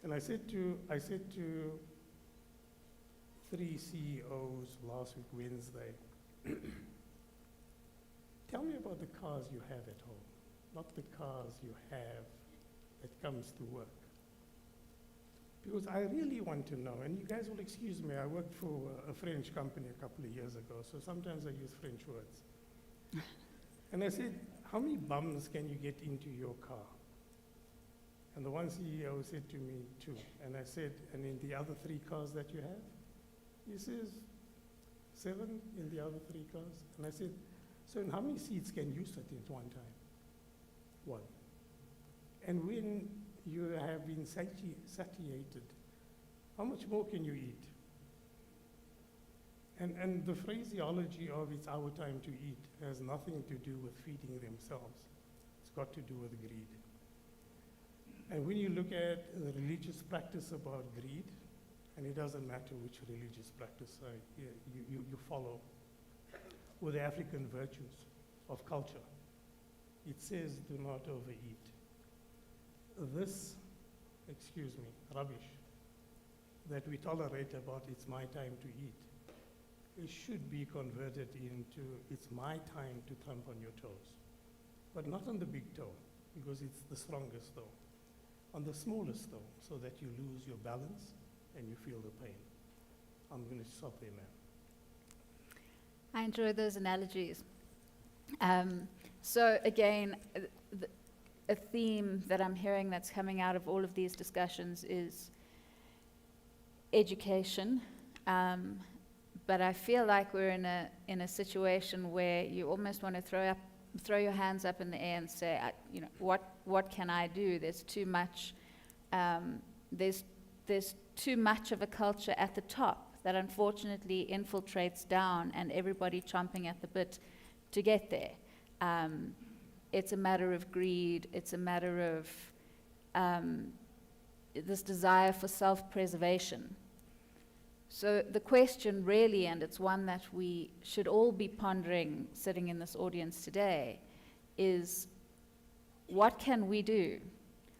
N: And I said to 3 CEOs last week, Wednesday, tell me about the cars you have at home, not the cars you have that comes to work. Because I really want to know, and you guys will excuse me, I worked for a French company a couple of years ago, so sometimes I use French words. And I said, how many bums can you get into your car? And the one CEO said to me, 2. And I said, and in the other 3 cars that you have? He says, 7 in the other 3 cars. And I said, so in how many seats can you sit at one time? 1. And when you have been satiated, how much more can you eat? And the phraseology of it's our time to eat has nothing to do with feeding themselves. It's got to do with greed. And when you look at the religious practice about greed, and it doesn't matter which religious practice you follow, with the African virtues of culture, it says do not overeat. This, excuse me, rubbish that we tolerate about it's my time to eat, it should be converted into it's my time to thump on your toes. But not on the big toe, because it's the strongest toe. On the smallest toe, so that you lose your balance and you feel the pain. I'm going to stop there now.
J: I enjoy those analogies. So again, a theme that I'm hearing that's coming out of all of these discussions is education. But I feel like we're in a situation where you almost want to throw your hands up in the air and say, what can I do? There's too much. There's too much of a culture at the top that unfortunately infiltrates down, and everybody chomping at the bit to get there. It's a matter of greed. It's a matter of this desire for self-preservation. So the question really, and it's one that we should all be pondering sitting in this audience today, is what can we do?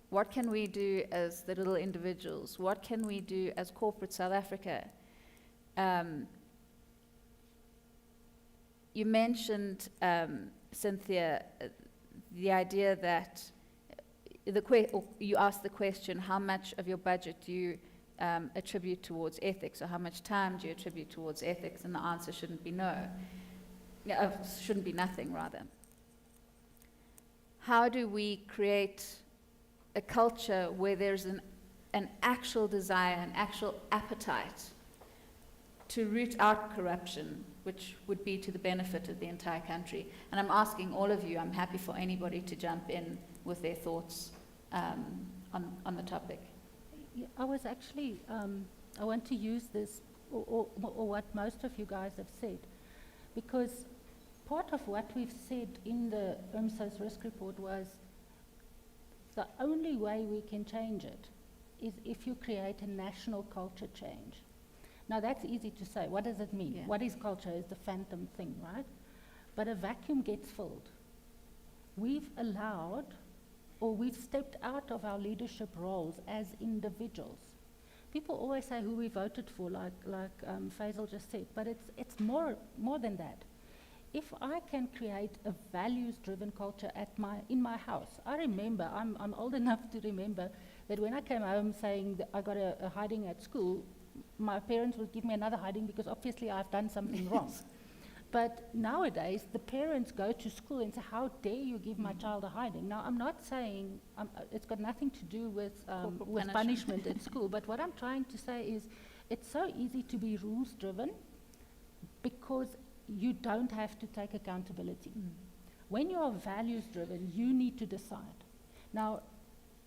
J: What can we do as the little individuals? What can we do as corporate South Africa? You mentioned, Cynthia, the idea that you asked the question, how much of your budget do you attribute towards ethics, or how much time do you attribute towards ethics? And the answer shouldn't be no. Shouldn't be nothing, rather. How do we create a culture where there's an actual desire, an actual appetite to root out corruption, which would be to the benefit of the entire country? And I'm asking all of you, I'm happy for anybody to jump in with their thoughts on the topic.
L: Yeah, I was actually, I want to use this, or what most of you guys have said, because part of what we've said in the UMSO's risk report was the only way we can change it is if you create a national culture change. Now that's easy to say. What does it mean? Yeah. What is culture? Is the phantom thing, right? But a vacuum gets filled. We've allowed, or we've stepped out of our leadership roles as individuals. People always say who we voted for, like Faisal just said, but it's more than that. If I can create a values-driven culture in my house, I remember, I'm old enough to remember that when I came home saying that I got a hiding at school, my parents would give me another hiding because obviously I've done something wrong. But nowadays, the parents go to school and say, how dare you give my child a hiding? Now, I'm not saying, it's got nothing to do with punishment at school, but what I'm trying to say is, it's so easy to be rules-driven because you don't have to take accountability. When you are values-driven, you need to decide. Now,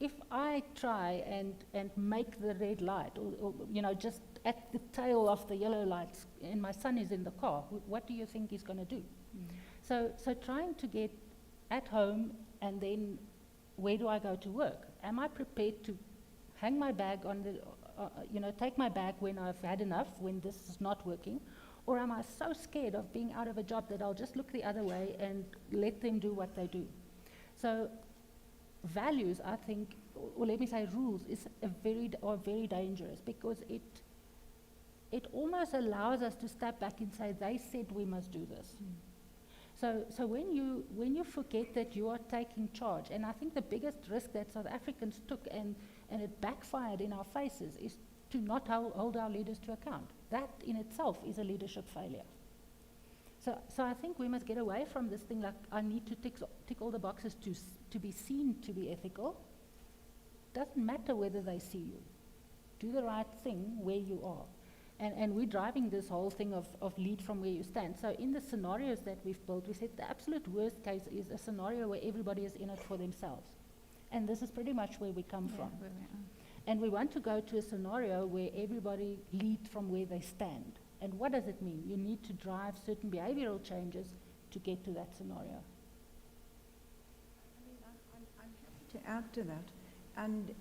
L: if I try and make the red light, or just at the tail of the yellow lights, and my son is in the car, what do you think he's going to do? So trying to get at home, and then where do I go to work? Am I prepared to hang my bag on the, take my bag when I've had enough, when this is not working? Or am I so scared of being out of a job that I'll just look the other way and let them do what they do? So values, I think, or let me say rules, are very dangerous because it almost allows us to step back and say, they said we must do this. So when you forget that you are taking charge, and I think the biggest risk that South Africans took, and it backfired in our faces, is to not hold our leaders to account. That in itself is a leadership failure. So I think we must get away from this thing like, I need to tick all the boxes to be seen to be ethical. Doesn't matter whether they see you. Do the right thing where you are. And we're driving this whole thing of lead from where you stand. So in the scenarios that we've built, we said the absolute worst case is a scenario where everybody is in it for themselves. And this is pretty much where we come from.
J: Where we are.
L: And we want to go to a scenario where everybody leads from where they stand. And what does it mean? You need to drive certain behavioral changes to get to that scenario.
M: I'm happy to add to that. And,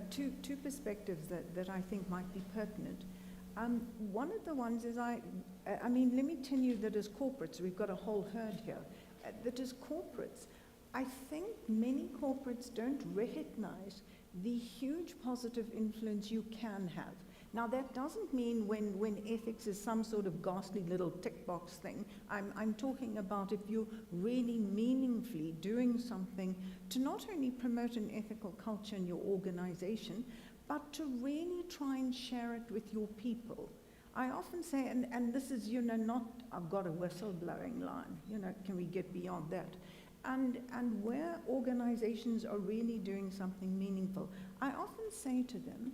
M: two perspectives that I think might be pertinent. One of the ones is let me tell you that as corporates, we've got a whole herd here, that as corporates, I think many corporates don't recognize the huge positive influence you can have. Now, that doesn't mean when ethics is some sort of ghastly little tick box thing. I'm talking about if you're really meaningfully doing something to not only promote an ethical culture in your organization, but to really try and share it with your people. I often say, and this is, not, I've got a whistleblowing line, can we get beyond that? And where organizations are really doing something meaningful, I often say to them,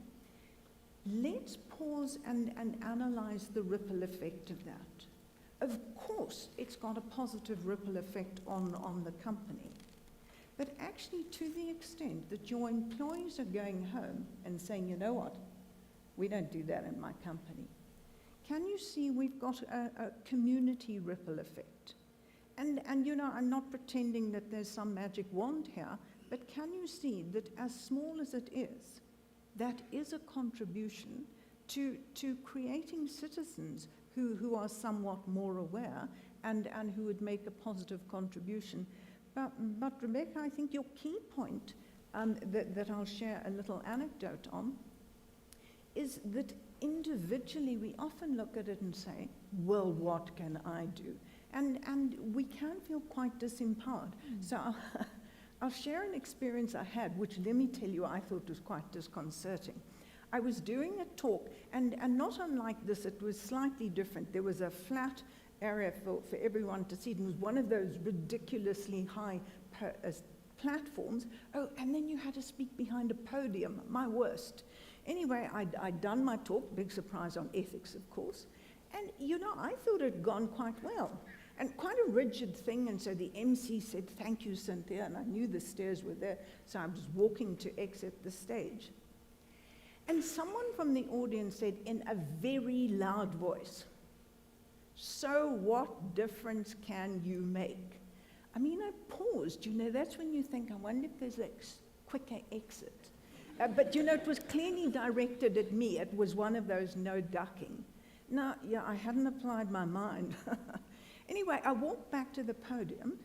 M: let's pause and analyze the ripple effect of that. Of course, it's got a positive ripple effect on the company. But actually, to the extent that your employees are going home and saying, you know what, we don't do that in my company. Can you see we've got a community ripple effect? And I'm not pretending that there's some magic wand here, but can you see that as small as it is, that is a contribution to creating citizens who are somewhat more aware and who would make a positive contribution. But Rebecca, I think your key point that I'll share a little anecdote on is that individually we often look at it and say, well, what can I do? And we can feel quite disempowered. So I'll share an experience I had, which let me tell you, I thought was quite disconcerting. I was doing a talk, and not unlike this, it was slightly different. There was a flat area for everyone to see. It was one of those ridiculously high platforms. Oh, and then you had to speak behind a podium, my worst. Anyway, I'd done my talk, big surprise on ethics, of course. And, I thought it had gone quite well. And quite a rigid thing, and so the MC said, thank you, Cynthia, and I knew the stairs were there, so I was walking to exit the stage. And someone from the audience said in a very loud voice, so what difference can you make? I paused, that's when you think, I wonder if there's a quicker exit. But it was clearly directed at me. It was one of those no ducking. Now, I hadn't applied my mind. Anyway, I walked back to the podium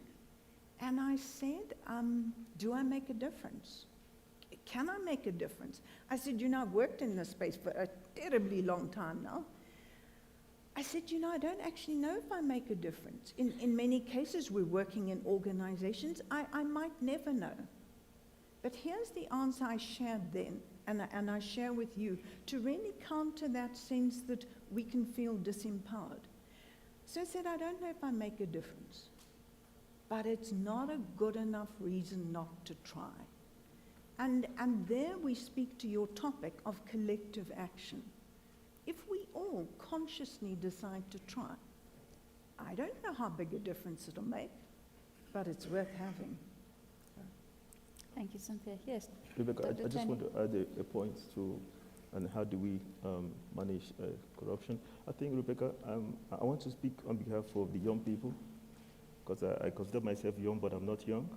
M: and I said, do I make a difference? Can I make a difference? I said, I've worked in this space for a terribly long time now. I said, I don't actually know if I make a difference. In many cases, we're working in organizations. I might never know. But here's the answer I shared then, and I share with you, to really counter that sense that we can feel disempowered. So I said, I don't know if I make a difference, but it's not a good enough reason not to try. And there we speak to your topic of collective action. If we all consciously decide to try, I don't know how big a difference it'll make, but it's worth having.
J: Thank you, Cynthia. Yes.
K: Rebecca,
J: Dr.
K: I just
J: Tony.
K: want to add a point to, and how do we manage corruption. I think, Rebecca, I want to speak on behalf of the young people, because I consider myself young, but I'm not young.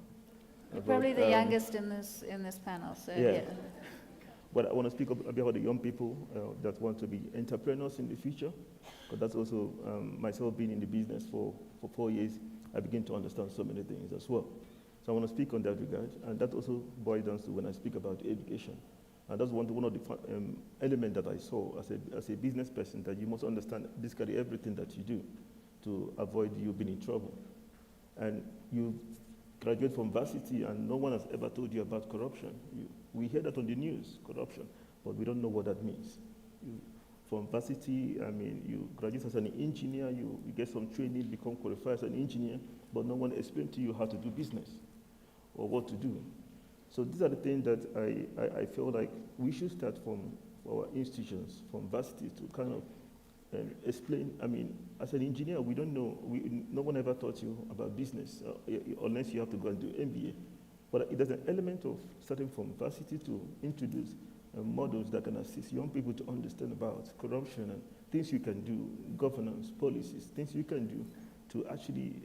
J: You're probably the youngest in this panel, so yeah.
K: But I want to speak on behalf of the young people that want to be entrepreneurs in the future, because that's also myself being in the business for 4 years, I begin to understand so many things as well. So I want to speak on that regard, and that also boils down to when I speak about education. And that's one of the elements that I saw as a business person, that you must understand basically everything that you do to avoid you being in trouble. And you graduate from varsity and no one has ever told you about corruption. We hear that on the news, corruption, but we don't know what that means. From varsity, I mean, you graduate as an engineer, you get some training, become qualified as an engineer, but no one explained to you how to do business or what to do. So these are the things that I feel like we should start from our institutions, from varsity, to kind of explain. I mean, as an engineer, we don't know, no one ever taught you about business, unless you have to go and do MBA. But there's an element of starting from varsity to introduce models that can assist young people to understand about corruption and things you can do, governance, policies, things you can do to actually,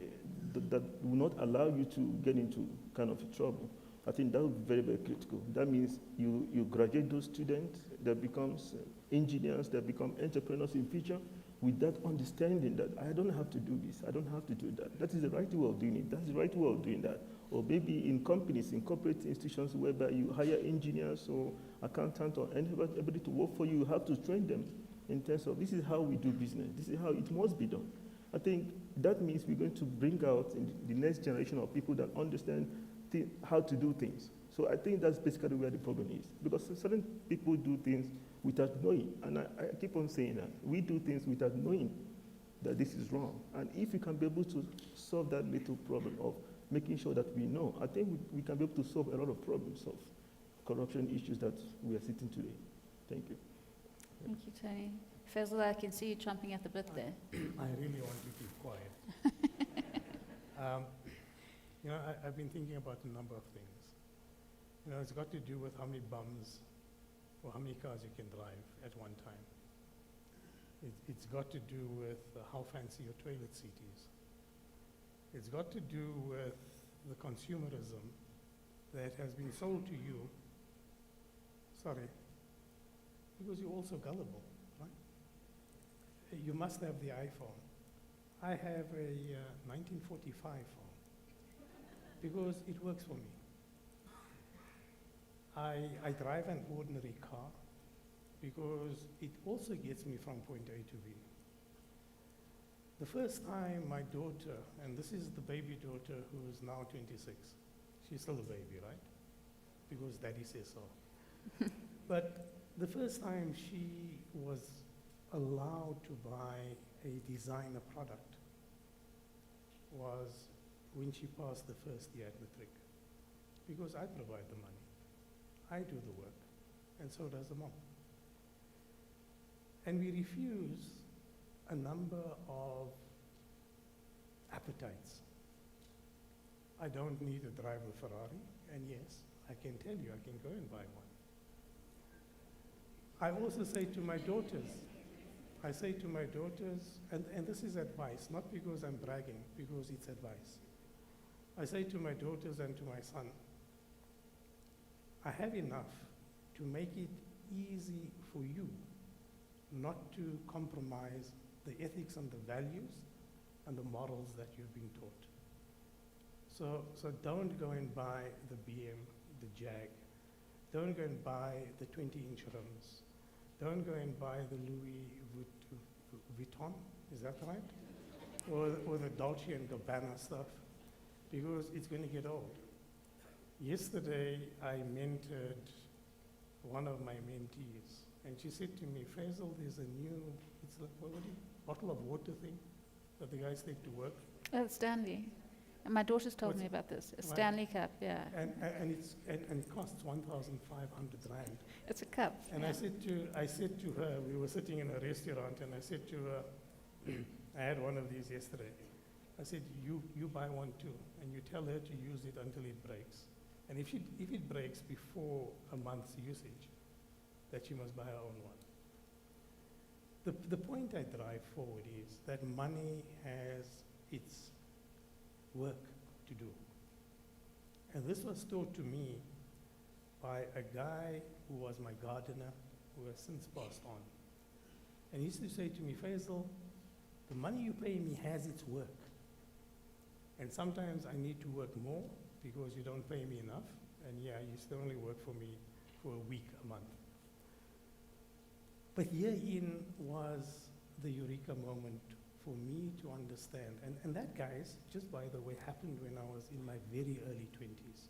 K: that will not allow you to get into kind of trouble. I think that would be very, very critical. That means you graduate those students that becomes engineers, that become entrepreneurs in future, with that understanding that I don't have to do this, I don't have to do that. That is the right way of doing it. That's the right way of doing that. Or maybe in companies, in corporate institutions, whereby you hire engineers or accountants or anybody to work for you, you have to train them in terms of this is how we do business, this is how it must be done. I think that means we're going to bring out in the next generation of people that understand how to do things. So I think that's basically where the problem is. Because certain people do things without knowing, and I keep on saying that. We do things without knowing that this is wrong. And if we can be able to solve that little problem of making sure that we know, I think we can be able to solve a lot of problems of corruption issues that we are sitting today. Thank you.
J: Thank you, Tony. Faisal, I can see you chomping at the bit there.
N: I really want to keep quiet. You know, I've been thinking about a number of things. You know, it's got to do with how many bums or how many cars you can drive at one time. It's got to do with how fancy your toilet seat is. It's got to do with the consumerism that has been sold to you, sorry, because you're also gullible, right? You must have the iPhone. I have a 1945 phone because it works for me. I drive an ordinary car because it also gets me from point A to B. The first time my daughter, and this is the baby daughter who is now 26, she's still a baby, right? Because daddy says so. But the first time she was allowed to buy a designer product was when she passed the first year at matric. Because I provide the money, I do the work, and so does the mom. And we refuse a number of appetites. I don't need to drive a Ferrari, and yes, I can tell you I can go and buy one. I also say to my daughters, and this is advice, not because I'm bragging, because it's advice. I say to my daughters and to my son, I have enough to make it easy for you not to compromise the ethics and the values and the morals that you've been taught. So don't go and buy the BM, the Jag. Don't go and buy the 20-inch rims. Don't go and buy the Louis Vuitton, is that right? Or the Dolce & Gabbana stuff, because it's going to get old. Yesterday, I mentored one of my mentees, and she said to me, Faisal, there's a new, it's like, bottle of water thing. that the guys take to work?
J: Stanley. And my daughter's told
N: What's-
J: me about this. A
N: Right.
J: Stanley Cup, yeah.
N: And it costs 1,500 rand.
J: It's a cup.
N: And
J: yeah.
N: I said to her, we were sitting in a restaurant, and I said to her, I had one of these yesterday. I said, you buy one too, and you tell her to use it until it breaks. And if it breaks before a month's usage, that she must buy her own one. The point I drive forward is that money has its work to do. And this was taught to me by a guy who was my gardener, who has since passed on. And he used to say to me, Faisal, the money you pay me has its work. And sometimes I need to work more because you don't pay me enough. And yeah, you still only work for me for a week, a month. But herein was the eureka moment for me to understand. And that, guys, just by the way, happened when I was in my very early 20s.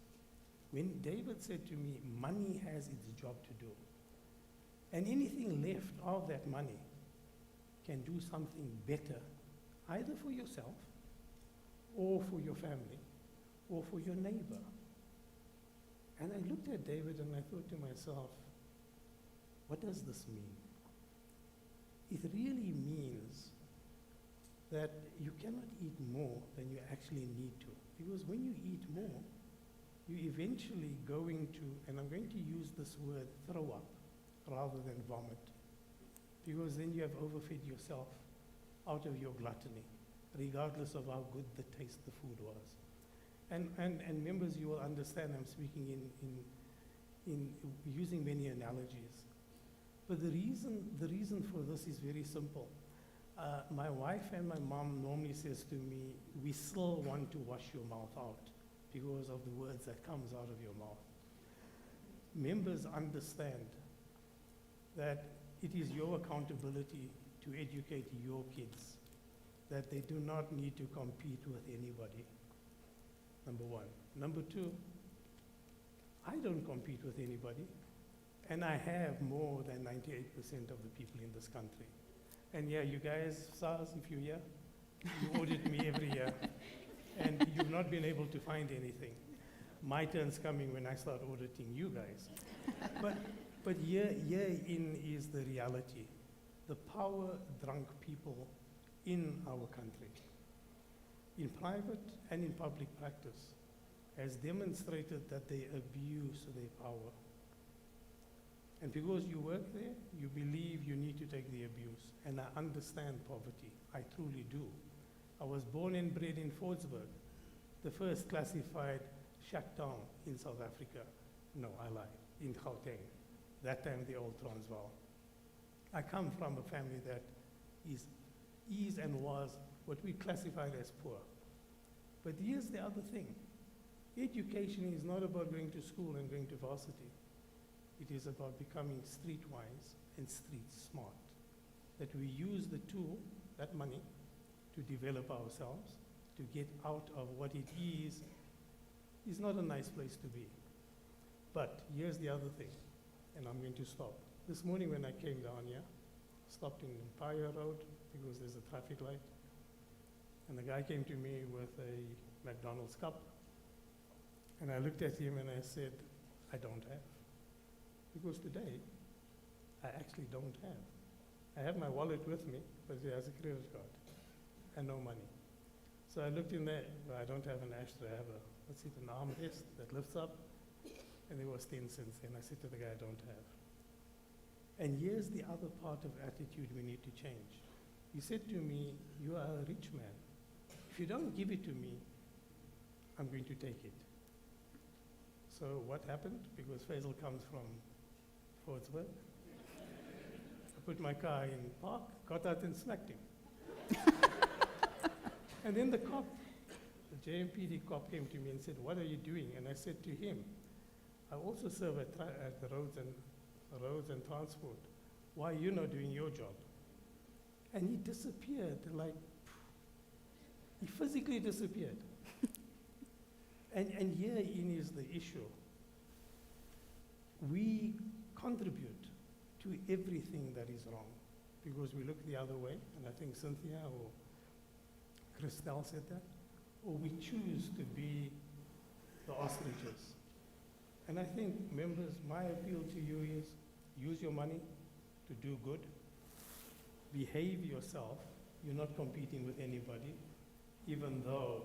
N: When David said to me, money has its job to do. And anything left of that money can do something better, either for yourself, or for your family, or for your neighbor. And I looked at David and I thought to myself, what does this mean? It really means that you cannot eat more than you actually need to. Because when you eat more, you're eventually going to, and I'm going to use this word, throw up, rather than vomit. Because then you have overfed yourself out of your gluttony, regardless of how good the taste the food was. And members, you will understand I'm speaking in using many analogies. But the reason for this is very simple. My wife and my mom normally says to me, we still want to wash your mouth out because of the words that comes out of your mouth. Members understand that it is your accountability to educate your kids, that they do not need to compete with anybody, number one. Number two, I don't compete with anybody, and I have more than 98% of the people in this country. And yeah, you guys, SARS, if you're here, you audit me every year, and you've not been able to find anything. My turn's coming when I start auditing you guys. But herein is the reality. The power-drunk people in our country, in private and in public practice, has demonstrated that they abuse their power. And because you work there, you believe you need to take the abuse. And I understand poverty. I truly do. I was born and bred in Fordsburg, the first classified shacktown in South Africa. No, I lie, in Gauteng. That time, the old Transvaal. I come from a family that is and was what we classified as poor. But here's the other thing. Education is not about going to school and going to varsity. It is about becoming streetwise and street smart. That we use the tool, that money, to develop ourselves, to get out of what it is not a nice place to be. But here's the other thing, and I'm going to stop. This morning when I came down here, stopped in Empire Road because there's a traffic light, and the guy came to me with a McDonald's cup, and I looked at him and I said, I don't have. Because today, I actually don't have. I have my wallet with me, but it has a credit card and no money. So I looked in there, well, I don't have an ashtray, I have an armrest that lifts up, and there was 10 cents, and I said to the guy, I don't have. And here's the other part of attitude we need to change. He said to me, you are a rich man. If you don't give it to me, I'm going to take it. So what happened? Because Faisal comes from Fordsburg, I put my car in park, got out and smacked him. And then the cop, the JMPD cop came to me and said, what are you doing? And I said to him, I also serve at the roads and transport. Why are you not doing your job? And he disappeared, like, he physically disappeared. And herein is the issue. We contribute to everything that is wrong because we look the other way, and I think Cynthia or Christelle said that, or we choose to be the ostriches. And I think, members, my appeal to you is use your money to do good, behave yourself. You're not competing with anybody, even though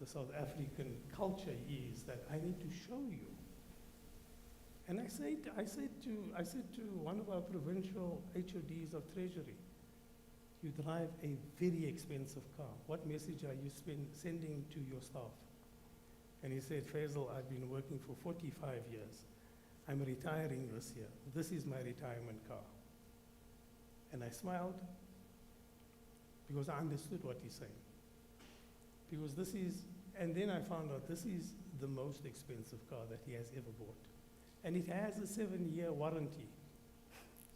N: the South African culture is that I need to show you. And I said to one of our provincial HODs of Treasury, you drive a very expensive car. What message are you sending to your staff? And he said, Faisal, I've been working for 45 years. I'm retiring this year. This is my retirement car. And I smiled because I understood what he's saying. Because this is, and then I found out this is the most expensive car that he has ever bought. And it has a 7-year warranty.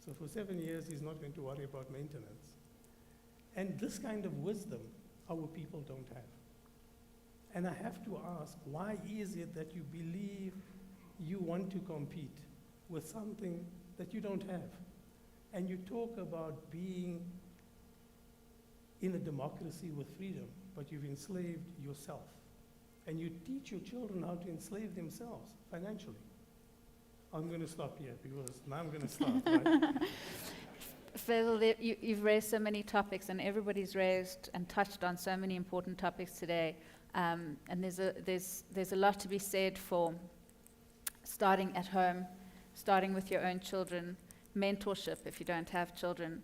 N: So for 7 years, he's not going to worry about maintenance. And this kind of wisdom, our people don't have. And I have to ask, why is it that you believe you want to compete with something that you don't have? And you talk about being in a democracy with freedom, but you've enslaved yourself. And you teach your children how to enslave themselves financially. I'm going to stop here because now I'm going to start, right?
J: Faisal, you've raised so many topics, and everybody's raised and touched on so many important topics today. And there's a lot to be said for starting at home, starting with your own children, mentorship if you don't have children.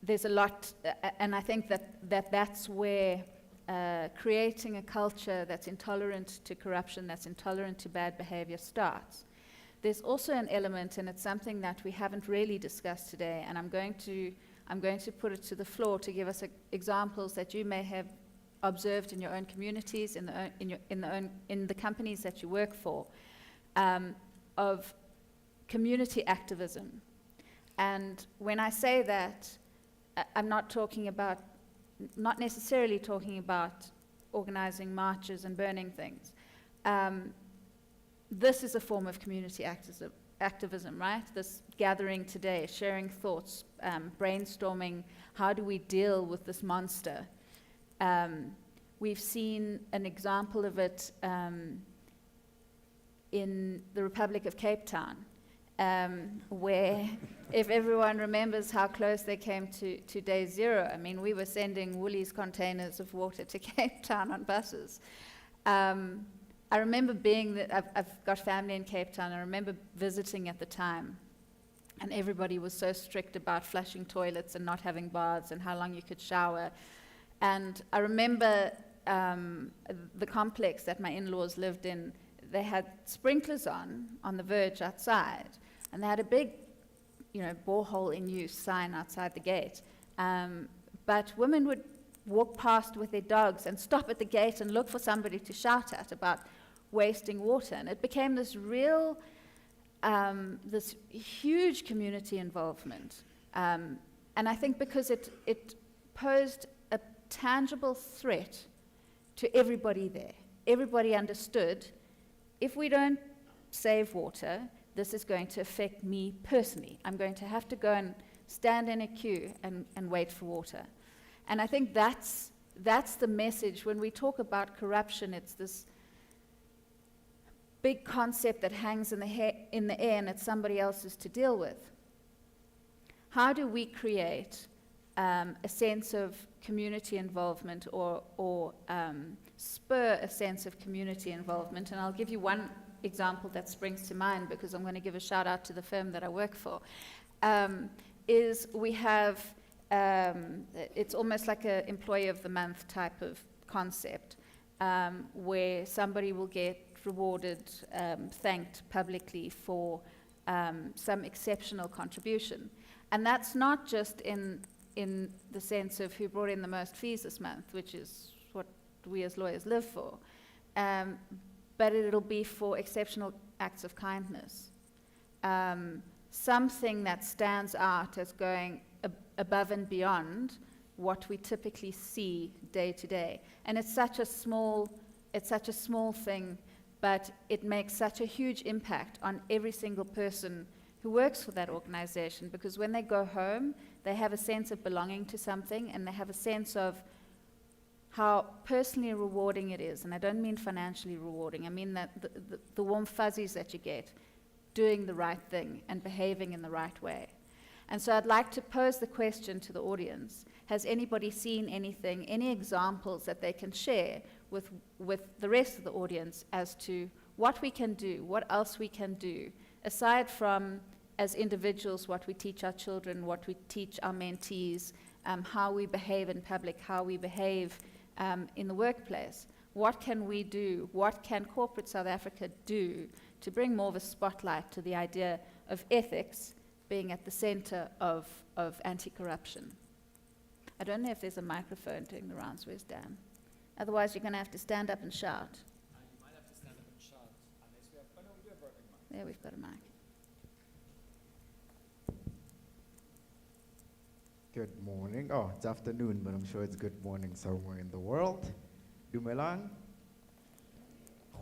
J: There's a lot, and I think that's where creating a culture that's intolerant to corruption, that's intolerant to bad behavior starts. There's also an element, and it's something that we haven't really discussed today, and I'm going to put it to the floor to give us examples that you may have observed in your own communities, in the companies that you work for, of community activism. And when I say that, I'm not necessarily talking about organizing marches and burning things. This is a form of community activism, right? This gathering today, sharing thoughts, brainstorming, how do we deal with this monster? We've seen an example of it in the Republic of Cape Town, where if everyone remembers how close they came to day zero, I mean, we were sending Woolies containers of water to Cape Town on buses. I remember I've got family in Cape Town. I remember visiting at the time, and everybody was so strict about flushing toilets and not having baths and how long you could shower. And I remember the complex that my in-laws lived in, they had sprinklers on the verge outside, and they had a big, borehole in use sign outside the gate. But women would walk past with their dogs and stop at the gate and look for somebody to shout at about wasting water. And it became this real, this huge community involvement. And I think because it posed a tangible threat to everybody there. Everybody understood, if we don't save water, this is going to affect me personally. I'm going to have to go and stand in a queue and wait for water. And I think that's the message. When we talk about corruption, it's this big concept that hangs in the air, and it's somebody else's to deal with. How do we create a sense of community involvement or spur a sense of community involvement? And I'll give you one example that springs to mind, because I'm going to give a shout out to the firm that I work for. Is we have it's almost like an employee of the month type of concept, where somebody will get rewarded, thanked publicly for some exceptional contribution. And that's not just in the sense of who brought in the most fees this month, which is what we as lawyers live for, but it'll be for exceptional acts of kindness. Something that stands out as going above and beyond what we typically see day to day. And it's such a small thing, but it makes such a huge impact on every single person who works for that organization, because when they go home, They have a sense of belonging to something, and they have a sense of how personally rewarding it is. And I don't mean financially rewarding. I mean that the warm fuzzies that you get doing the right thing and behaving in the right way. And so I'd like to pose the question to the audience. Has anybody seen anything, any examples that they can share with the rest of the audience as to what we can do, what else we can do, aside from, as individuals, what we teach our children, what we teach our mentees, how we behave in public, how we behave in the workplace? What can we do? What can corporate South Africa do to bring more of a spotlight to the idea of ethics being at the center of anti-corruption? I don't know if there's a microphone doing the rounds. Where's Dan? Otherwise, you're going to have to stand up and shout.
A: You might have to stand up and shout, unless we have, oh no, we do have roving mic.
J: There, we've got a mic.
O: Good morning. Oh, it's afternoon, but I'm sure it's good morning somewhere in the world. Dumelang.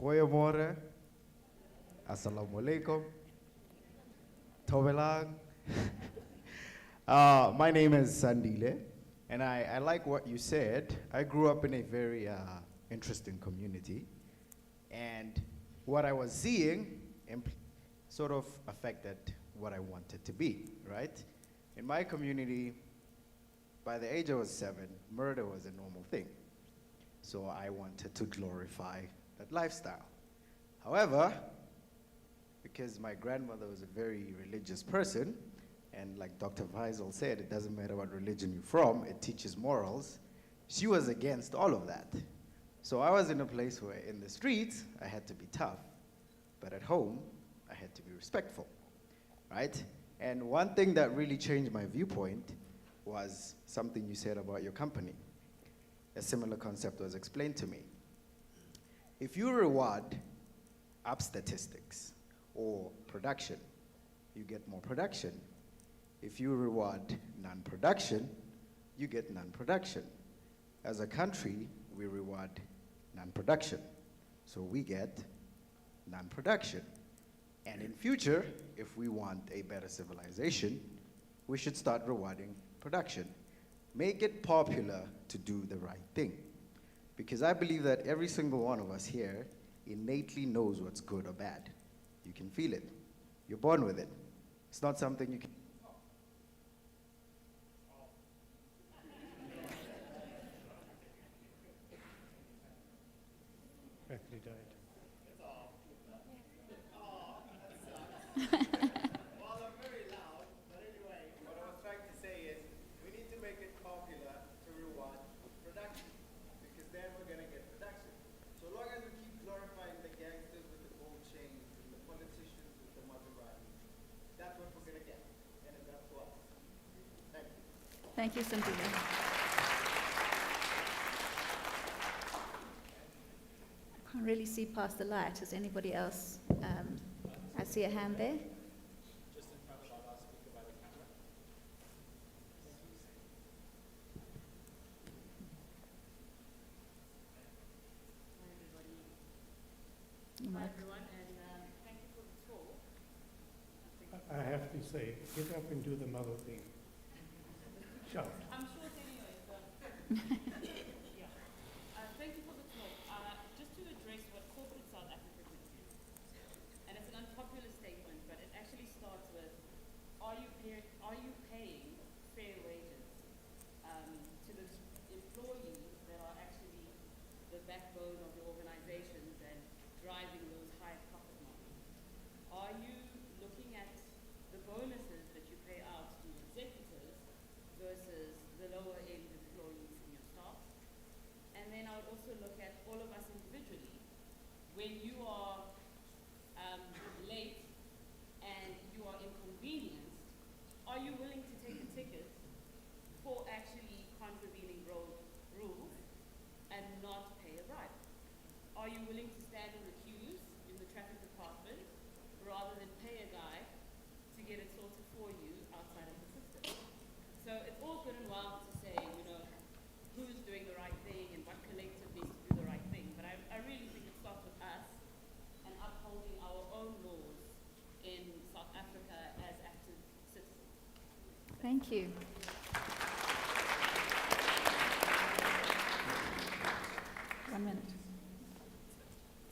O: Goeiemorgen. Assalamu alaikum. Tobelang. My name is Sandile, and I like what you said. I grew up in a very interesting community, and what I was seeing sort of affected what I wanted to be, right? In my community, by the age I was 7, murder was a normal thing. So I wanted to glorify that lifestyle. However, because my grandmother was a very religious person, and like Dr. Faisal said, it doesn't matter what religion you're from, it teaches morals, she was against all of that. So I was in a place where in the streets, I had to be tough, but at home, I had to be respectful, right? And one thing that really changed my viewpoint was something you said about your company. A similar concept was explained to me. If you reward up statistics or production, you get more production. If you reward non-production, you get non-production. As a country, we reward non-production. So we get non-production. And in future, if we want a better civilization, we should start rewarding production. Make it popular to do the right thing. Because I believe that every single one of us here innately knows what's good or bad. You can feel it. You're born with it. It's not something you can...
N: Battery died.
O: Well, I'm very loud, but anyway, what I was trying to say is we need to make it popular to reward production, because then we're going to get production. So long as we keep glorifying the gangsters with the gold chains and the politicians with the Maserati, that's what we're going to get, and it's up to us. Thank you.
J: Thank you, Sandile. I can't really see past the light. Is anybody else? I see a hand there.
A: Just in front of our last speaker by the camera.
P: Hi everyone, and thank you for the talk.
N: I have to say, get up and do the mother thing. Shout.
P: I'm short anyway, so. Yeah. Thank you for the talk. Just to address what corporate South Africa can do, and it's an unpopular statement, but it actually starts with, are you paying fair wages to the employees that are actually the backbone of the organizations and driving those high profit margins? Are you looking at the bonuses that you pay out to executives versus the lower end employees in your staff? And then I would also look at all of us individually. When you are late and you are inconvenienced, are you willing to take a ticket for actually contravening road rules and not pay a bribe? Are you willing to stand in the queues in the traffic department rather than pay a guy to get it sorted for you outside of the system? So it's all good and well to say, you know, who's doing the right thing and what collective needs to do the right thing. But I really think it starts with us and upholding our own laws in South Africa as active citizens.
J: Thank you.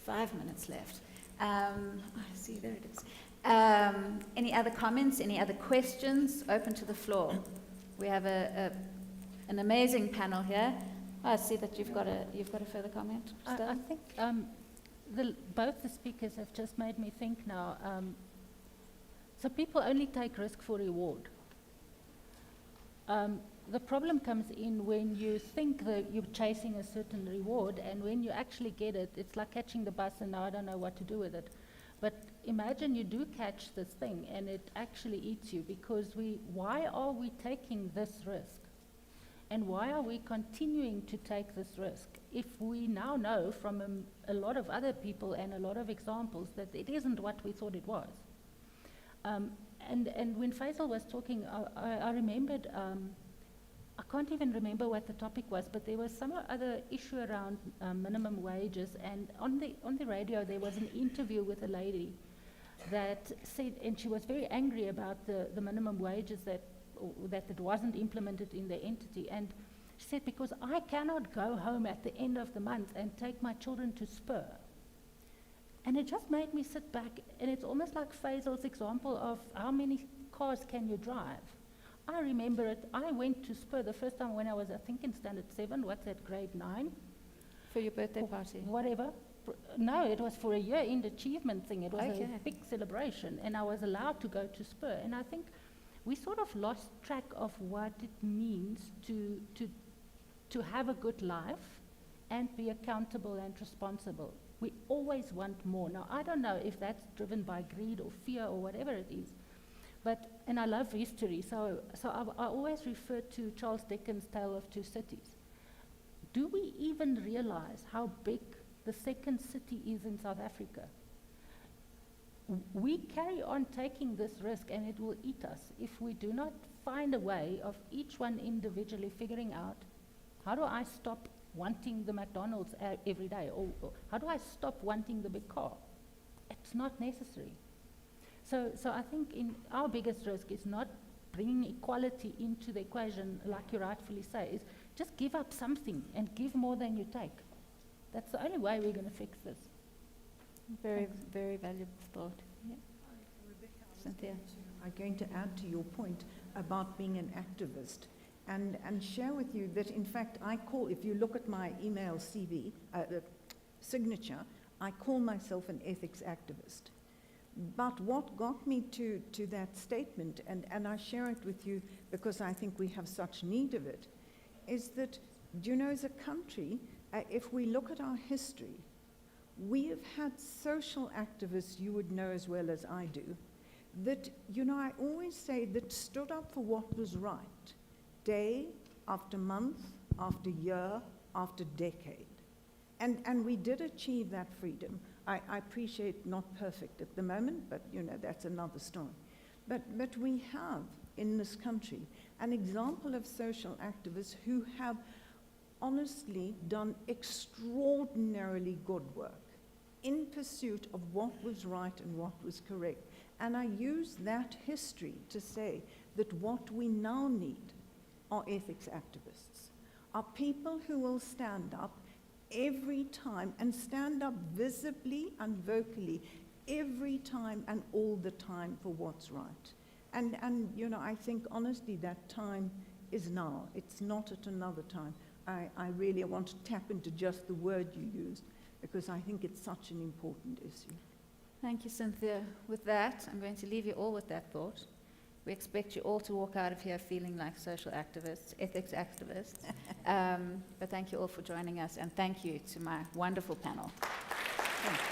J: 5 minutes left. I see, there it is. Any other comments, any other questions? Open to the floor. We have an amazing panel here. I see that you've got a further comment.
L: I think both the speakers have just made me think now. So people only take risk for reward. The problem comes in when you think that you're chasing a certain reward, and when you actually get it, it's like catching the bus and now I don't know what to do with it. But imagine you do catch this thing and it actually eats you, because why are we taking this risk? And why are we continuing to take this risk if we now know from a lot of other people and a lot of examples that it isn't what we thought it was? And when Faisal was talking, I remembered, I can't even remember what the topic was, but there was some other issue around minimum wages, and on the radio there was an interview with a lady that said, and she was very angry about the minimum wages that it wasn't implemented in the entity, and she said, because I cannot go home at the end of the month and take my children to Spur. And it just made me sit back, and it's almost like Faisal's example of how many cars can you drive. I remember it, I went to Spur the first time when I was, I think, in standard 7, what's that, grade 9?
J: For your birthday party?
L: Whatever. No, it was for a year-end achievement thing. It was a big celebration, and I was allowed to go to Spur. And I think we sort of lost track of what it means to have a good life and be accountable and responsible. We always want more. Now, I don't know if that's driven by greed or fear or whatever it is, and I love history, so I always refer to Charles Dickens' Tale of Two Cities. Do we even realize how big the second city is in South Africa? We carry on taking this risk and it will eat us if we do not find a way of each one individually figuring out, how do I stop wanting the McDonald's every day? Or how do I stop wanting the big car? It's not necessary. So I think our biggest risk is not bringing equality into the equation, like you rightfully say, is just give up something and give more than you take. That's the only way we're going to fix this.
J: Very, very valuable thought. Yeah. Cynthia.
M: I'm going to add to your point about being an activist and share with you that, in fact, if you look at my email CV, signature, I call myself an ethics activist. But what got me to that statement, and I share it with you because I think we have such need of it, is that, do you know, as a country, if we look at our history, we have had social activists, you would know as well as I do, that, you know, I always say that stood up for what was right, day after month, after year, after decade. And we did achieve that freedom. I appreciate not perfect at the moment, but, you know, that's another story. But we have, in this country, an example of social activists who have honestly done extraordinarily good work in pursuit of what was right and what was correct. And I use that history to say that what we now need are ethics activists, are people who will stand up every time and stand up visibly and vocally every time and all the time for what's right. And you know, I think honestly that time is now. It's not at another time. I really want to tap into just the word you used, because I think it's such an important issue.
J: Thank you, Cynthia. With that, I'm going to leave you all with that thought. We expect you all to walk out of here feeling like social activists, ethics activists. But thank you all for joining us, and thank you to my wonderful panel. Thank you.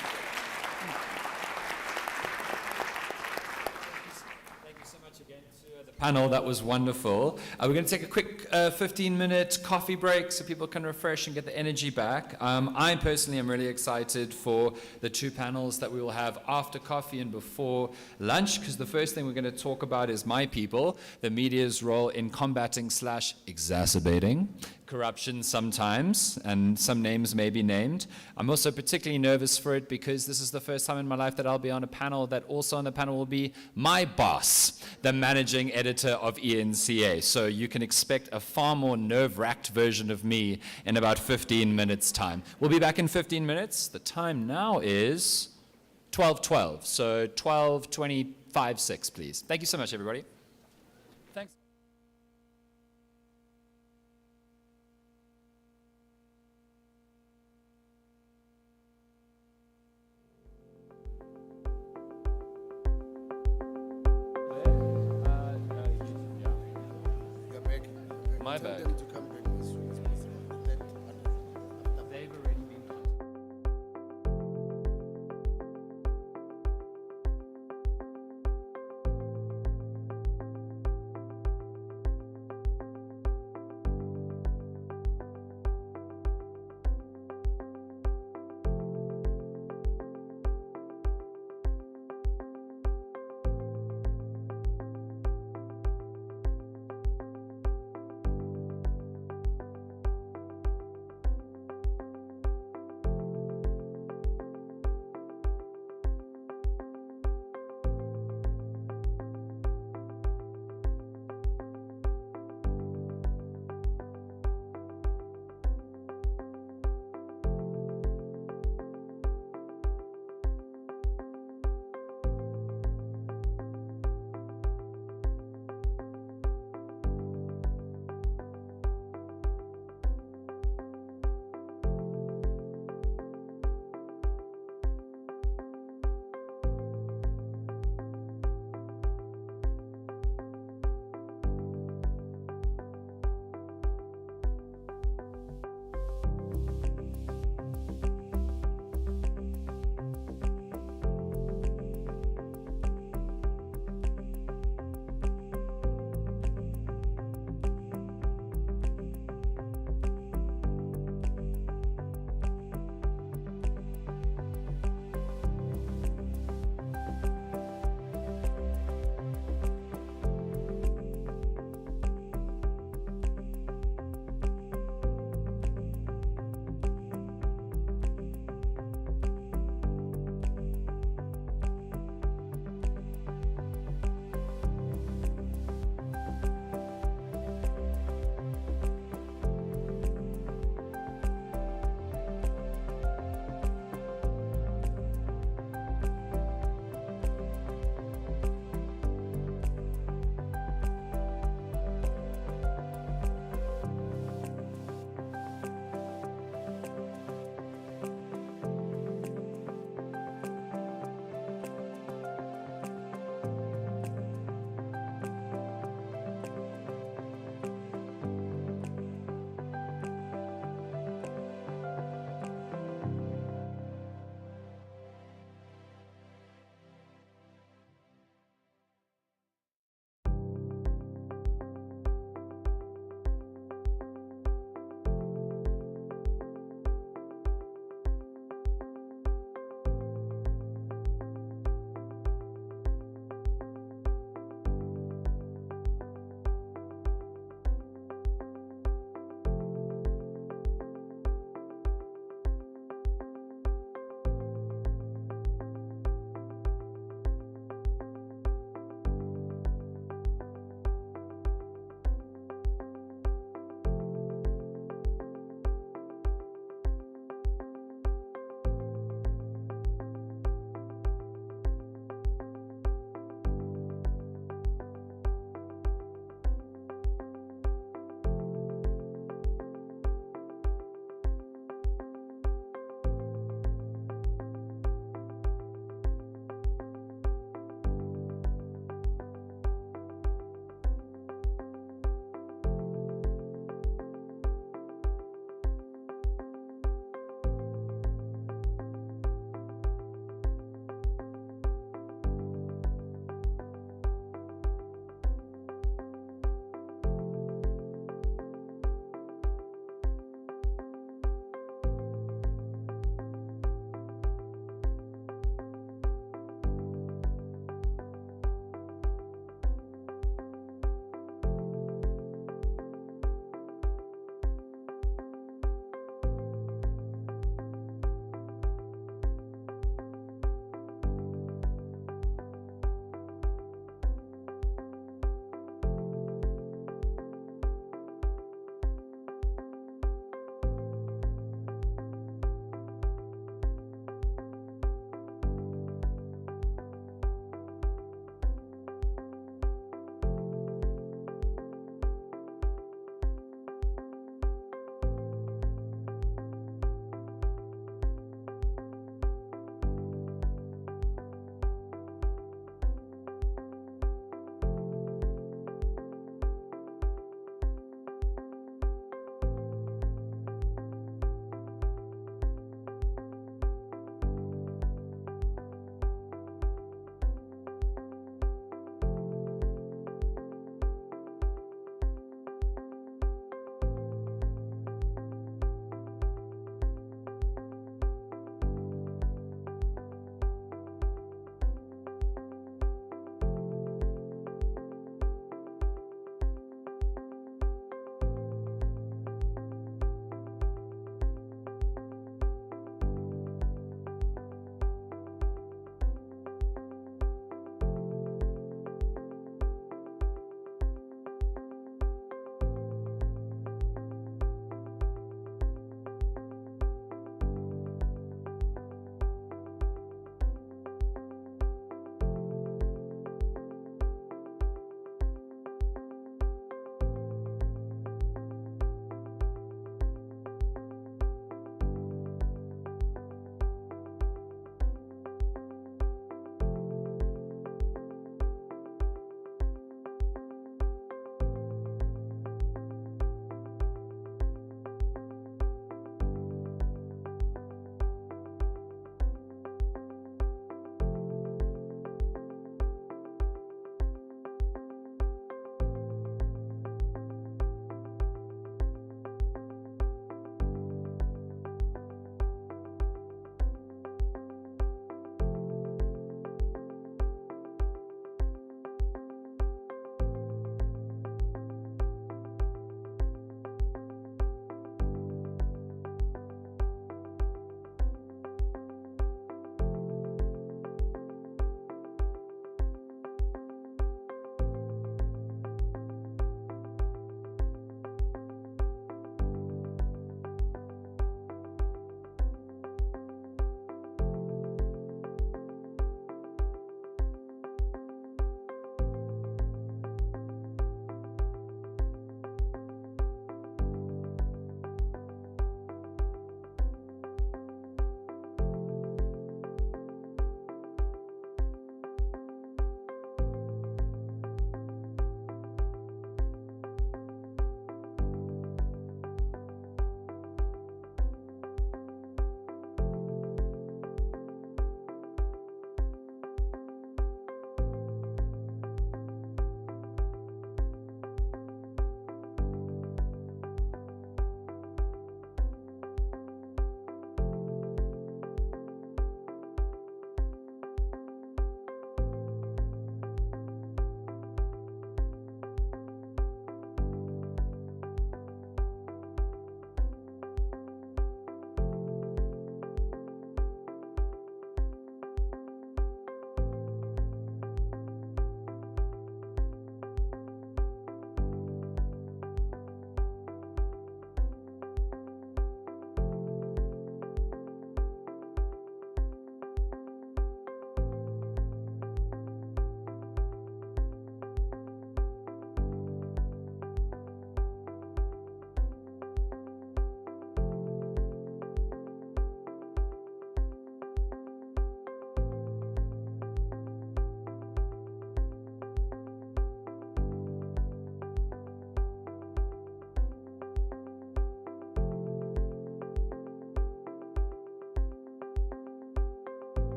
A: Thank you so much again to the panel. That was wonderful. We're going to take a quick 15-minute coffee break so people can refresh and get the energy back. I personally am really excited for the two panels that we will have after coffee and before lunch, because the first thing we're going to talk about is my people, the media's role in combating / exacerbating corruption sometimes, and some names may be named. I'm also particularly nervous for it because this is the first time in my life that I'll be on a panel that also on the panel will be my boss, the managing editor of ENCA. So you can expect a far more nerve-wracked version of me in about 15 minutes' time. We'll be back in 15 minutes. The time now is 12:12, so 12:25:6, please. Thank you so much, everybody. Thanks. My bad. They've already been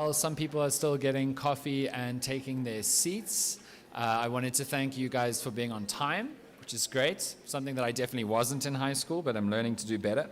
A: tell some people are still getting coffee and taking their seats. I wanted to thank you guys for being on time, which is great. Something that I definitely wasn't in high school, but I'm learning to do better.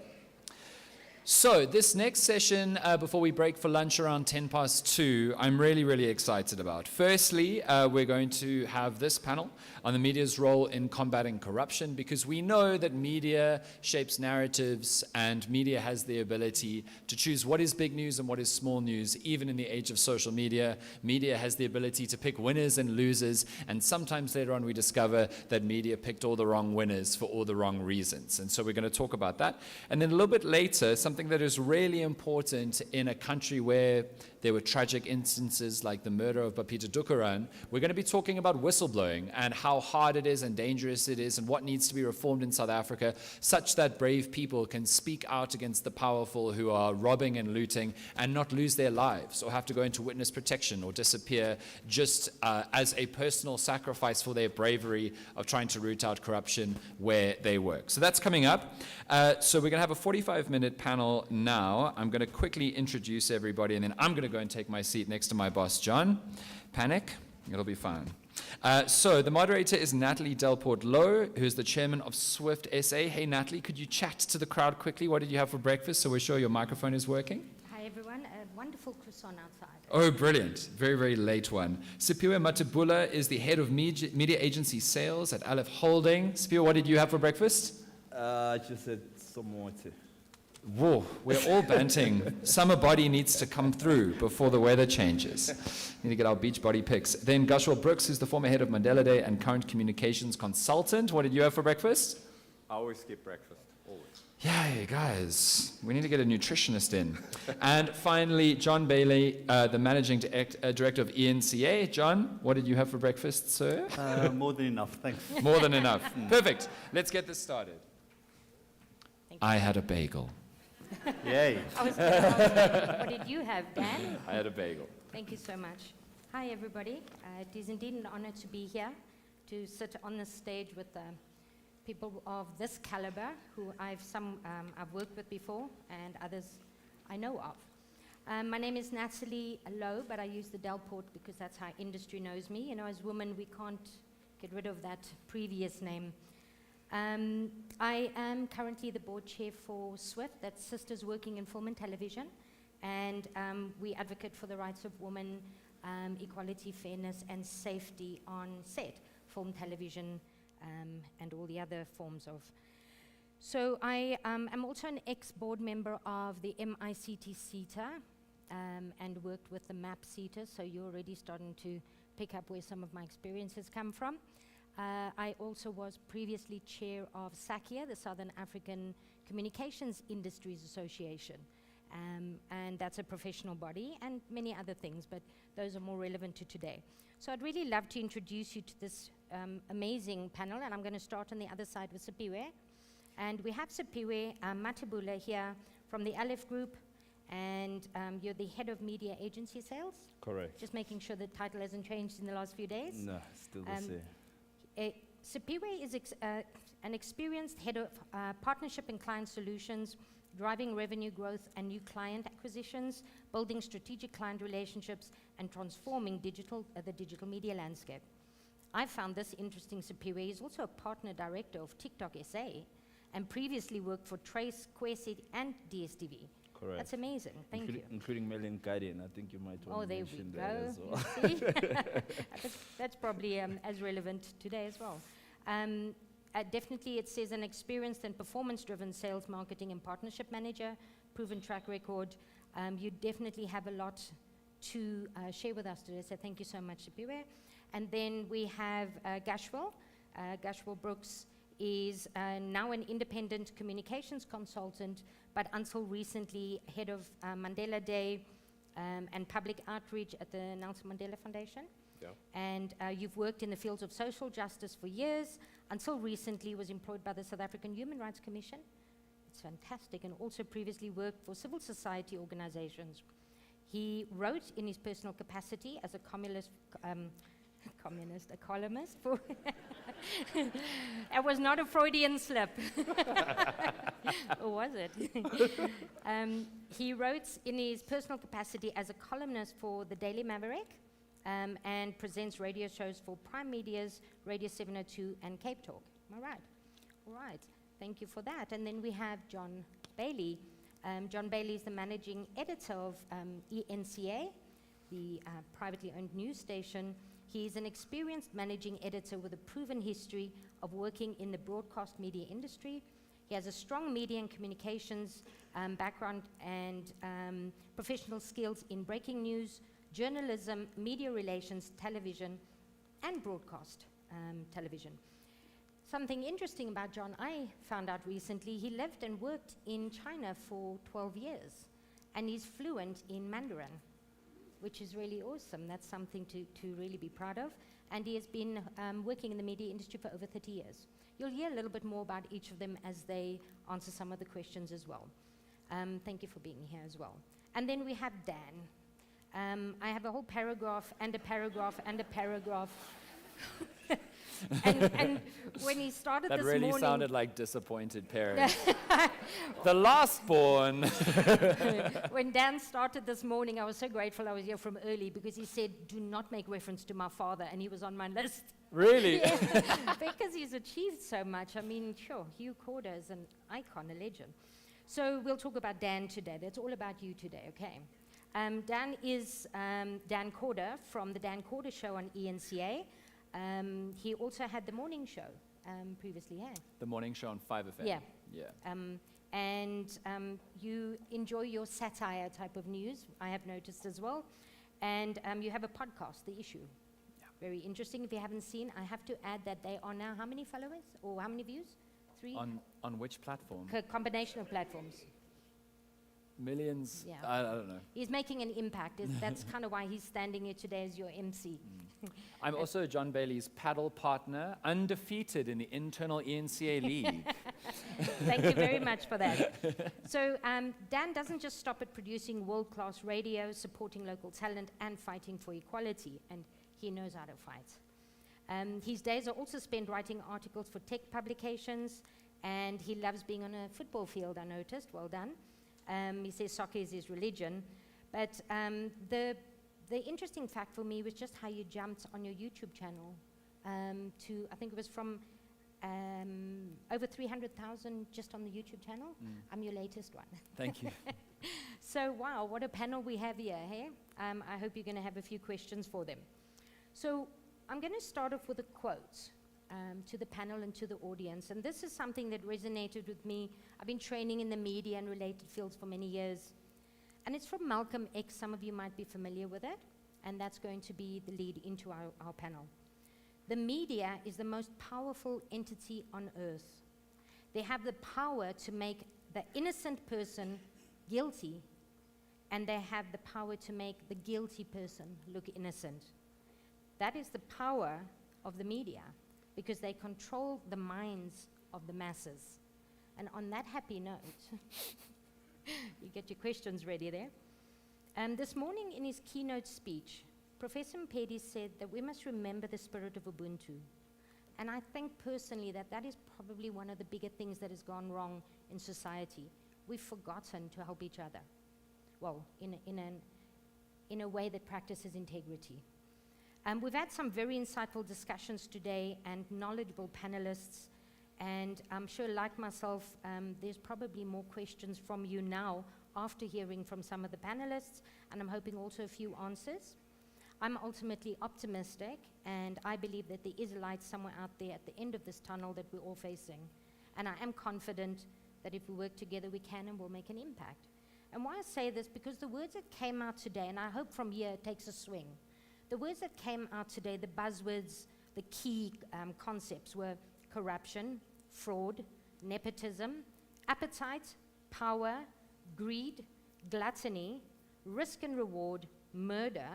A: So this next session, before we break for lunch around 2:10, I'm really, really excited about. Firstly, we're going to have this panel on the media's role in combating corruption, because we know that media shapes narratives and media has the ability to choose what is big news and what is small news. Even in the age of social media, media has the ability to pick winners and losers, and sometimes later on we discover that media picked all the wrong winners for all the wrong reasons. And so we're going to talk about that. And then a little bit later, something that is really important in a country where there were tragic instances like the murder of Bapita Dukaran, we're going to be talking about whistleblowing and how hard it is and dangerous it is and what needs to be reformed in South Africa such that brave people can speak out against the powerful who are robbing and looting and not lose their lives or have to go into witness protection or disappear just as a personal sacrifice for their bravery of trying to root out corruption where they work. So that's coming up. So we're going to have a 45-minute panel now. I'm going to quickly introduce everybody, and then I'm going to go and take my seat next to my boss, John. Panic? It'll be fine. So the moderator is Natalie Delport-Lowe, who's the chairman of Swift SA. Hey, Natalie, could you chat to the crowd quickly? What did you have for breakfast so we're sure your microphone is working?
Q: Hi, everyone. A wonderful croissant outside.
A: Oh, brilliant. Very, very late one. Sipiwe Matebula is the head of media agency sales at Aleph Holding. Sipiwe, what did you have for breakfast?
R: Just had some water.
A: Whoa, we're all banting. Summer body needs to come through before the weather changes. Need to get our beach body pics. Then Gashua Brooks, who's the former head of Mandela Day and current communications consultant. What did you have for breakfast?
R: I always skip breakfast, always.
A: Yay, guys. We need to get a nutritionist in. And finally, John Bailey, the managing director of ENCA. John, what did you have for breakfast, sir?
R: More than enough, thanks.
A: More than enough. Perfect. Let's get this started. I had a bagel.
R: Yay.
Q: I was going to ask, what did you have, Dan?
A: I had a bagel.
Q: Thank you so much. Hi, everybody. It is indeed an honor to be here, to sit on this stage with people of this caliber, who I've worked with before, and others I know of. My name is Natalie Lowe, but I use the Delport because that's how industry knows me. You know, as women, we can't get rid of that previous name. I am currently the board chair for SWIFT, that's Sisters Working in Film and Television, and we advocate for the rights of women, equality, fairness, and safety on set, film, television, and all the other forms of. So I am also an ex-board member of the MICT CETA and worked with the MAP CETA, so you're already starting to pick up where some of my experiences come from. I also was previously chair of SACIA, the Southern African Communications Industries Association, and that's a professional body, and many other things, but those are more relevant to today. So I'd really love to introduce you to this amazing panel, and I'm going to start on the other side with Sipiwe. And we have Sipiwe Matebula here from the Aleph Group, and you're the head of media agency sales?
R: Correct.
Q: Just making sure the title hasn't changed in the last few days?
R: No, still the same.
Q: Sipiwe is an experienced head of partnership and client solutions, driving revenue growth and new client acquisitions, building strategic client relationships, and transforming the digital media landscape. I found this interesting. Sipiwe is also a partner director of TikTok SA, and previously worked for Trace, Kwesi, and DSTV.
R: Correct.
Q: That's amazing. Thank you.
R: Including Million Guardian. I think you might want to mention that as well.
Q: Oh, there we go. I think that's probably as relevant today as well. Definitely, it says an experienced and performance-driven sales, marketing, and partnership manager, proven track record. You definitely have a lot to share with us today, so thank you so much, Sipiwe. And then we have Gashua. Gashua Brooks is now an independent communications consultant, but until recently head of Mandela Day and public outreach at the Nelson Mandela Foundation.
R: Yeah.
Q: And you've worked in the fields of social justice for years, until recently was employed by the South African Human Rights Commission. It's fantastic, and also previously worked for civil society organizations. He wrote in his personal capacity as a communist, a columnist. It was not a Freudian slip. Or was it? He wrote in his personal capacity as a columnist for the Daily Maverick and presents radio shows for Prime Media's Radio 702 and Cape Talk. Am I right? All right. Thank you for that. And then we have John Bailey. John Bailey is the managing editor of ENCA, the privately owned news station. He is an experienced managing editor with a proven history of working in the broadcast media industry. He has a strong media and communications background and professional skills in breaking news, journalism, media relations, television, and broadcast television. Something interesting about John I found out recently, he lived and worked in China for 12 years, and he's fluent in Mandarin, which is really awesome. That's something to really be proud of. And he has been working in the media industry for over 30 years. You'll hear a little bit more about each of them as they answer some of the questions as well. Thank you for being here as well. And then we have Dan. I have a whole paragraph and a paragraph and a paragraph. and when he started
A: That
Q: this
A: really
Q: morning...
A: sounded like disappointed parents. The last born.
Q: When Dan started this morning, I was so grateful I was here from early because he said, do not make reference to my father, and he was on my list.
A: Really?
Q: Yeah, because he's achieved so much. I mean, sure, Hugh Corder is an icon, a legend. So we'll talk about Dan today. That's all about you today, okay? Dan is Dan Corder from the Dan Corder Show on ENCA. He also had the morning show previously, yeah.
A: The morning show on 5FM.
Q: Yeah.
A: Yeah.
Q: And you enjoy your satire type of news, I have noticed as well. And you have a podcast, The Issue. Yeah. Very interesting. If you haven't seen, I have to add that they are now how many followers or how many views? 3?
A: On which platform?
Q: Combination of platforms.
A: Millions?
Q: Yeah.
A: I don't know.
Q: He's making an impact. That's kind of why he's standing here today as your MC.
A: I'm also John Bailey's paddle partner, undefeated in the internal ENCA league.
Q: Thank you very much for that. So Dan doesn't just stop at producing world-class radio, supporting local talent, and fighting for equality, and he knows how to fight. His days are also spent writing articles for tech publications, and he loves being on a football field, I noticed. Well done. He says soccer is his religion. But the interesting fact for me was just how you jumped on your YouTube channel to, I think it was from over 300,000 just on the YouTube channel. I'm your latest one.
A: Thank you.
Q: So, wow, what a panel we have here, hey? I hope you're going to have a few questions for them. So, I'm going to start off with a quote to the panel and to the audience. And this is something that resonated with me. I've been training in the media and related fields for many years. And it's from Malcolm X. Some of you might be familiar with it. And that's going to be the lead into our panel. The media is the most powerful entity on earth. They have the power to make the innocent person guilty, and they have the power to make the guilty person look innocent. That is the power of the media, because they control the minds of the masses. And on that happy note, you get your questions ready there. This morning in his keynote speech, Professor Mpedi said that we must remember the spirit of Ubuntu. And I think personally that that is probably one of the bigger things that has gone wrong in society. We've forgotten to help each other. Well, in a way that practices integrity. We've had some very insightful discussions today and knowledgeable panelists. And I'm sure, like myself, there's probably more questions from you now after hearing from some of the panelists, and I'm hoping also a few answers. I'm ultimately optimistic, and I believe that there is a light somewhere out there at the end of this tunnel that we're all facing. And I am confident that if we work together, we can and will make an impact. And why I say this, because the words that came out today, and I hope from here it takes a swing, the words that came out today, the buzzwords, the key concepts were corruption, fraud, nepotism, appetite, power, greed, gluttony, risk and reward, murder,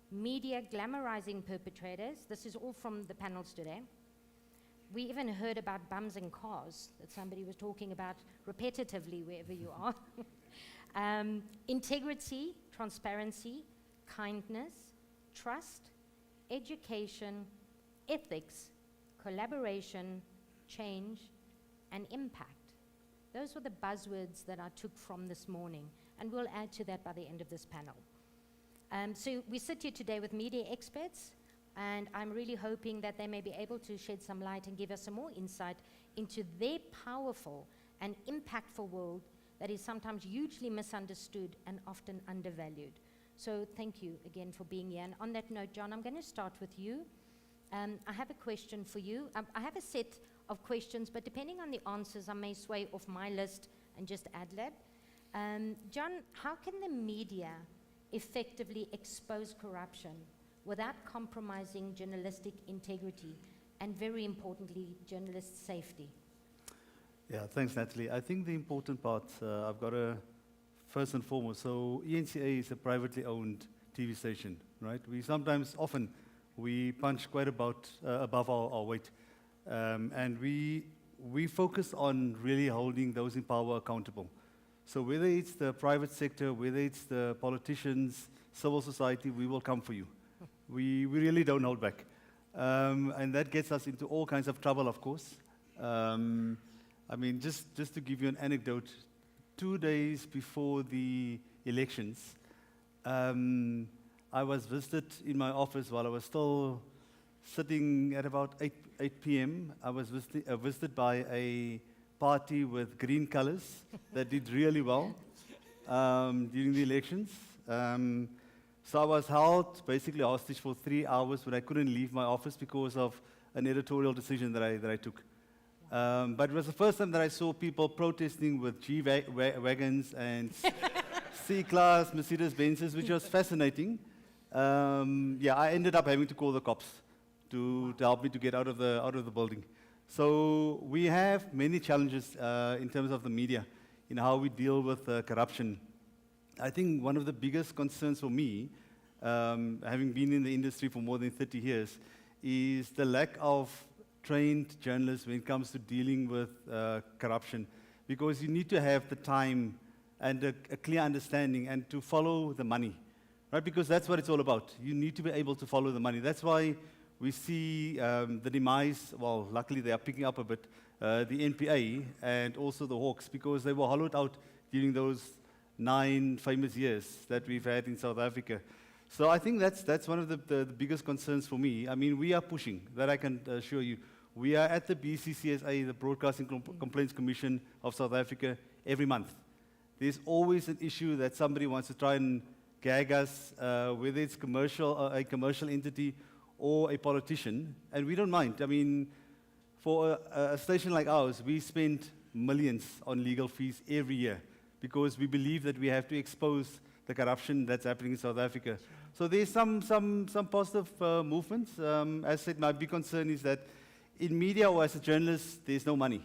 Q: media glamorizing perpetrators. This is all from the panels today. We even heard about bums and cars that somebody was talking about repetitively wherever you are. Integrity, transparency, kindness, trust, education, ethics, collaboration, change, and impact. Those were the buzzwords that I took from this morning, and we'll add to that by the end of this panel. So we sit here today with media experts, and I'm really hoping that they may be able to shed some light and give us some more insight into their powerful and impactful world that is sometimes hugely misunderstood and often undervalued. So thank you again for being here. And on that note, John, I'm going to start with you. I have a question for you. I have a set of questions, but depending on the answers, I may sway off my list and just ad-lib. John, how can the media effectively expose corruption without compromising journalistic integrity and, very importantly, journalist safety?
S: Yeah, thanks, Natalie. I think the important part, I've got to, first and foremost, so ENCA is a privately owned TV station, right? We sometimes, often, we punch quite above our weight. And we focus on really holding those in power accountable. So whether it's the private sector, whether it's the politicians, civil society, we will come for you. We really don't hold back. And that gets us into all kinds of trouble, of course. I mean, just to give you an anecdote, 2 days before the elections, I was visited in my office while I was still sitting at about 8 p.m. I was visited by a party with green colors that did really well during the elections. So I was held basically hostage for 3 hours when I couldn't leave my office because of an editorial decision that I took. But it was the first time that I saw people protesting with G-Wagons and C-Class Mercedes-Benzes, which was fascinating. Yeah, I ended up having to call the cops to help me to get out of the building. So we have many challenges in terms of the media, in how we deal with corruption. I think one of the biggest concerns for me, having been in the industry for more than 30 years, is the lack of trained journalists when it comes to dealing with corruption, because you need to have the time and a clear understanding and to follow the money, right? Because that's what it's all about. You need to be able to follow the money. That's why we see the demise, well, luckily they are picking up a bit, the NPA and also the Hawks, because they were hollowed out during those 9 famous years that we've had in South Africa. So I think that's one of the biggest concerns for me. I mean, we are pushing, that I can assure you. We are at the BCCSA, the Broadcasting Complaints Commission of South Africa, every month. There's always an issue that somebody wants to try and gag us, whether it's a commercial entity or a politician, and we don't mind. I mean, for a station like ours, we spend millions on legal fees every year because we believe that we have to expose the corruption that's happening in South Africa. So there's some positive movements. As I said, my big concern is that in media or as a journalist, there's no money.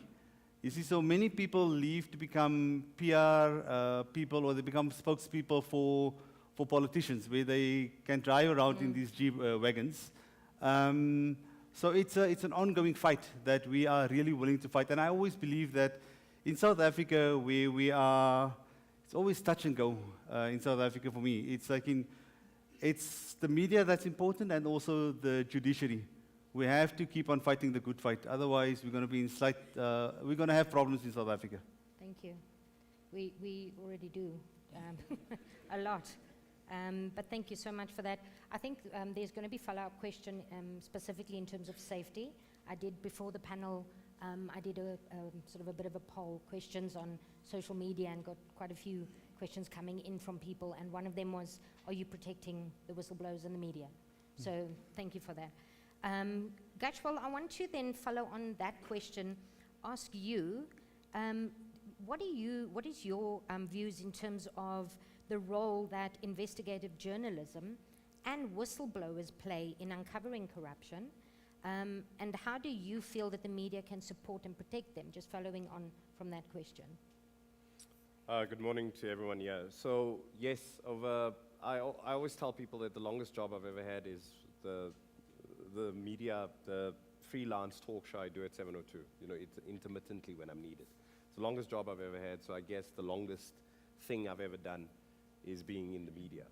S: You see, so many people leave to become PR people, or they become spokespeople for politicians, where they can drive around in these G-Wagons. So it's an ongoing fight that we are really willing to fight. And I always believe that in South Africa, where we are, it's always touch and go in South Africa for me. It's like it's the media that's important, and also the judiciary. We have to keep on fighting the good fight. Otherwise, we're going to be in we're going to have problems in South Africa.
Q: Thank you. We already do a lot. But thank you so much for that. I think there's going to be a follow-up question specifically in terms of safety. I did, before the panel, I did a sort of a bit of a poll, questions on social media, and got quite a few questions coming in from people, and one of them was, are you protecting the whistleblowers in the media? So thank you for that. Gachwal, I want to then follow on that question, ask you, what is your views in terms of the role that investigative journalism and whistleblowers play in uncovering corruption, and how do you feel that the media can support and protect them? Just following on from that question.
T: Good morning to everyone here. So yes, I always tell people that the longest job I've ever had is the media, the freelance talk show I do at 702. You know, it's intermittently when I'm needed. It's the longest job I've ever had, so I guess the longest thing I've ever done is being in the media.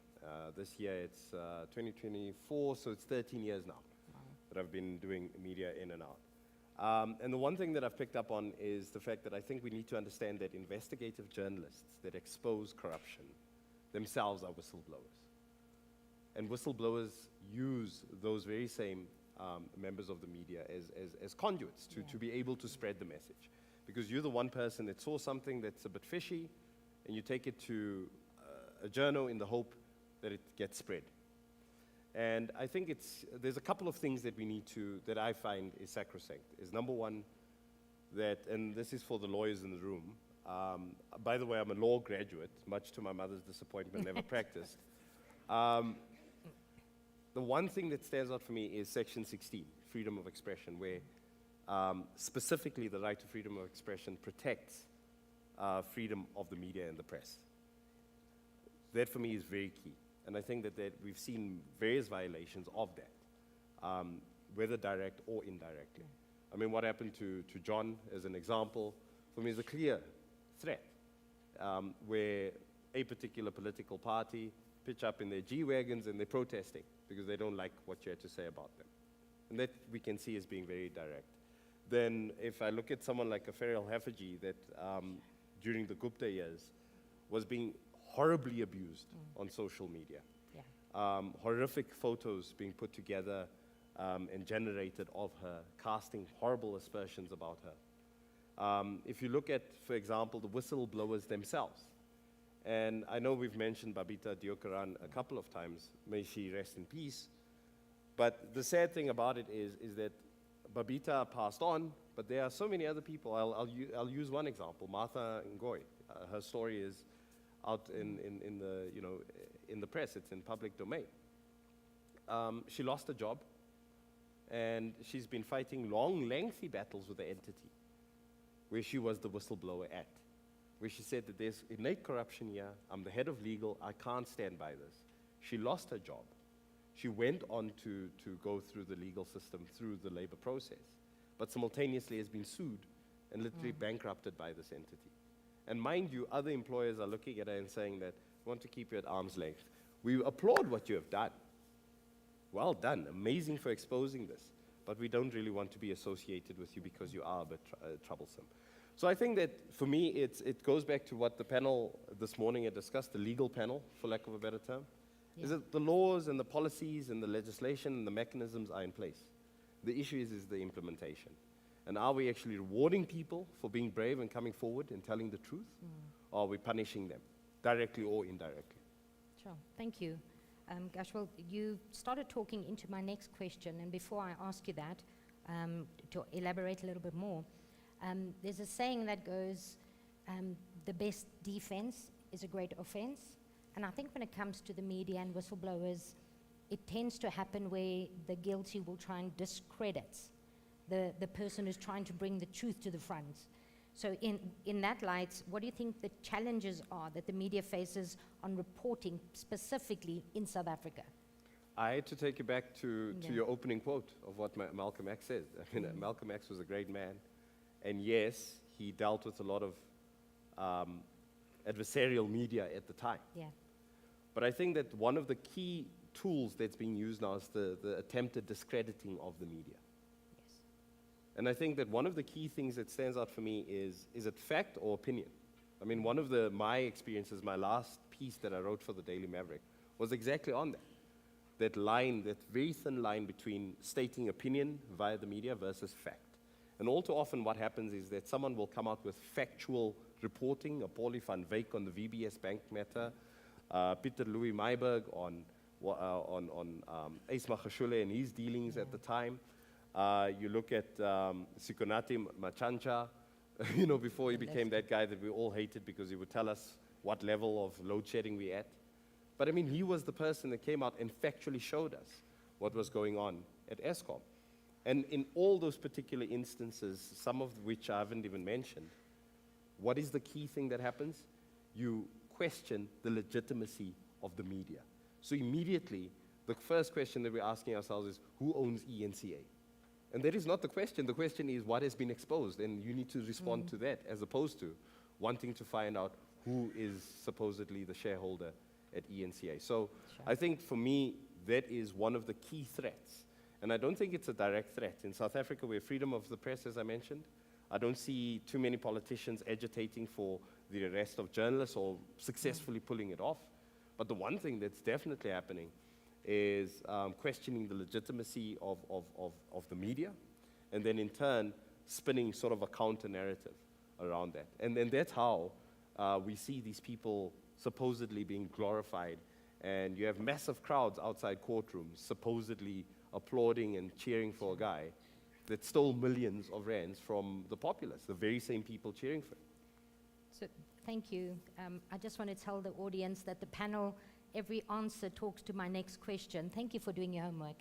T: This year it's 2024, so it's 13 years now that I've been doing media in and out. And the one thing that I've picked up on is the fact that I think we need to understand that investigative journalists that expose corruption themselves are whistleblowers. And whistleblowers use those very same members of the media as conduits to be able to spread the message. Because you're the one person that saw something that's a bit fishy, and you take it to a journal in the hope that it gets spread. And I think there's a couple of things that I find is sacrosanct. Is number one, and this is for the lawyers in the room. By the way, I'm a law graduate, much to my mother's disappointment, never practiced. The one thing that stands out for me is Section 16, freedom of expression, where specifically the right to freedom of expression protects freedom of the media and the press. That for me is very key. And I think that we've seen various violations of that, whether direct or indirectly. I mean, what happened to John, as an example, for me is a clear threat, where a particular political party pitch up in their G-Wagons and they're protesting because they don't like what you had to say about them. And that we can see as being very direct. Then if I look at someone like a Farrell Haffajee that during the Gupta years was being horribly abused on social media. Yeah. Horrific photos being put together and generated of her, casting horrible aspersions about her. If you look at, for example, the whistleblowers themselves, and I know we've mentioned Babita Deokaran a couple of times, may she rest in peace, but the sad thing about it is that Babita passed on, but there are so many other people. I'll use one example, Martha Ngoy. Her story is out in the press. It's in public domain. She lost a job, and she's been fighting long, lengthy battles with the entity where she was the whistleblower at, where she said that there's innate corruption here. I'm the head of legal. I can't stand by this. She lost her job. She went on to go through the legal system, through the labor process, but simultaneously has been sued and literally bankrupted by this entity. And mind you, other employers are looking at her and saying that we want to keep you at arm's length. We applaud what you have done. Well done, amazing for exposing this, but we don't really want to be associated with you because you are a bit troublesome. So I think that for me, it goes back to what the panel this morning had discussed, the legal panel, for lack of a better term, is that the laws and the policies and the legislation and the mechanisms are in place. The issue is the implementation. And are we actually rewarding people for being brave and coming forward and telling the truth? Or are we punishing them, directly or indirectly?
Q: Sure, thank you. Gashwal, you started talking into my next question, and before I ask you that, to elaborate a little bit more, there's a saying that goes, the best defense is a great offense. And I think when it comes to the media and whistleblowers, it tends to happen where the guilty will try and discredit the person who's trying to bring the truth to the front. So in that light, what do you think the challenges are that the media faces on reporting specifically in South Africa?
T: I had to take you back to your opening quote of what Malcolm X said. I mean, Malcolm X was a great man. And yes, he dealt with a lot of adversarial media at the time.
Q: Yeah.
T: But I think that one of the key tools that's being used now is the attempted discrediting of the media.
Q: Yes.
T: And I think that one of the key things that stands out for me is it fact or opinion? I mean, one of my experiences, my last piece that I wrote for the Daily Maverick was exactly on that. That line, that very thin line between stating opinion via the media versus fact. And all too often what happens is that someone will come out with factual reporting, a Paulie van Wyk on the VBS Bank matter, Peter Louis Meiberg on Ace Magashule and his dealings at the time. You look at Sikonati Machancha, before he became that guy that we all hated because he would tell us what level of load shedding we're at. But I mean, he was the person that came out and factually showed us what was going on at Eskom. And in all those particular instances, some of which I haven't even mentioned, what is the key thing that happens? You question the legitimacy of the media. So immediately, the first question that we're asking ourselves is, who owns ENCA? And that is not the question. The question is, what has been exposed? And you need to respond to that, as opposed to wanting to find out who is supposedly the shareholder at ENCA. So I think for me, that is one of the key threats. And I don't think it's a direct threat. In South Africa, we have freedom of the press, as I mentioned. I don't see too many politicians agitating for the arrest of journalists or successfully pulling it off. But the one thing that's definitely happening is questioning the legitimacy of the media, and then in turn, spinning sort of a counter-narrative around that. And then that's how we see these people supposedly being glorified, and you have massive crowds outside courtrooms supposedly applauding and cheering for a guy that stole millions of rands from the populace, the very same people cheering for him.
Q: So, thank you. I just want to tell the audience that the panel, every answer talks to my next question. Thank you for doing your homework.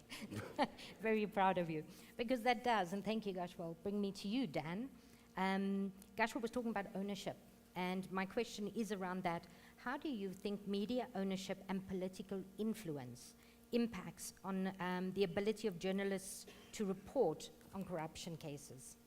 Q: Very proud of you. Because that does, and thank you, Gashwal, bring me to you, Dan. Gashwal was talking about ownership, and my question is around that. How do you think media ownership and political influence impacts on the ability of journalists to report on corruption cases?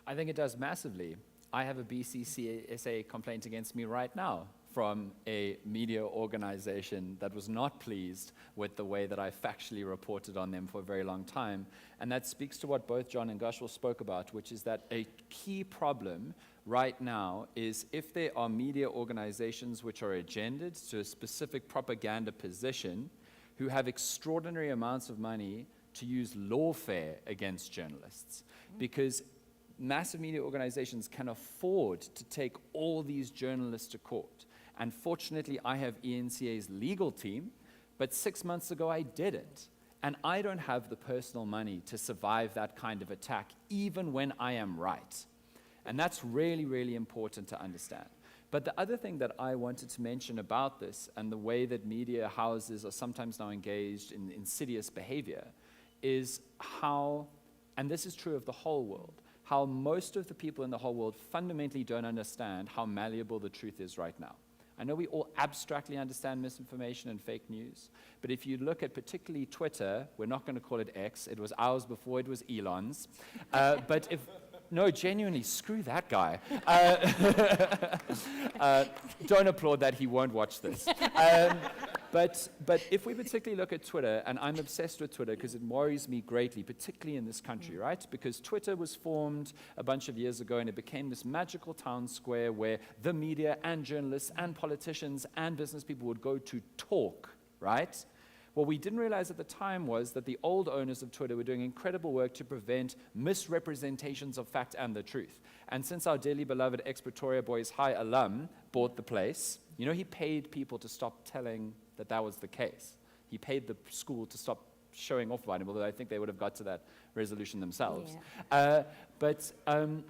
A: I think it does massively. I have a BCCSA complaint against me right now from a media organization that was not pleased with the way that I factually reported on them for a very long time. And that speaks to what both John and Gashwal spoke about, which is that a key problem right now is if there are media organizations which are agendaed to a specific propaganda position, who have extraordinary amounts of money to use lawfare against journalists. Because massive media organizations can afford to take all these journalists to court. And fortunately, I have ENCA's legal team, but 6 months ago I didn't. And I don't have the personal money to survive that kind of attack, even when I am right. And that's really, really important to understand. But the other thing that I wanted to mention about this and the way that media houses are sometimes now engaged in insidious behavior is how, and this is true of the whole world, how most of the people in the whole world fundamentally don't understand how malleable the truth is right now. I know we all abstractly understand misinformation and fake news, but if you look at particularly Twitter, we're not going to call it X, it was ours before it was Elon's, but if, no, genuinely, screw that guy. Don't applaud that, he won't watch this. But if we particularly look at Twitter, and I'm obsessed with Twitter because it worries me greatly, particularly in this country, right? Because Twitter was formed a bunch of years ago and it became this magical town square where the media and journalists and politicians and business people would go to talk, right? What we didn't realize at the time was that the old owners of Twitter were doing incredible work to prevent misrepresentations of fact and the truth. And since our dearly beloved ex-Pretoria Boys High alum bought the place, you know, he paid people to stop telling that that was the case. He paid the school to stop showing off about him, although I think they would have got to that resolution themselves. Yeah. But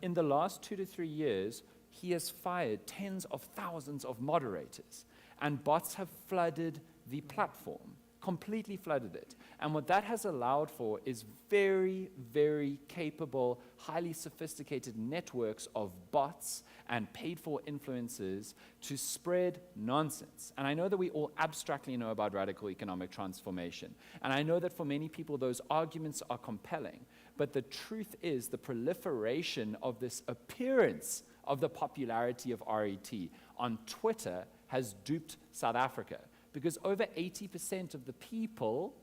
A: in the last 2 to 3 years, he has fired tens of thousands of moderators, and bots have flooded the platform. Completely flooded it. And what that has allowed for is very, very capable, highly sophisticated networks of bots and paid-for influencers to spread nonsense. And I know that we all abstractly know about radical economic transformation. And I know that for many people, those arguments are compelling. But the truth is the proliferation of this appearance of the popularity of RET on Twitter has duped South Africa. Because over 80% of the people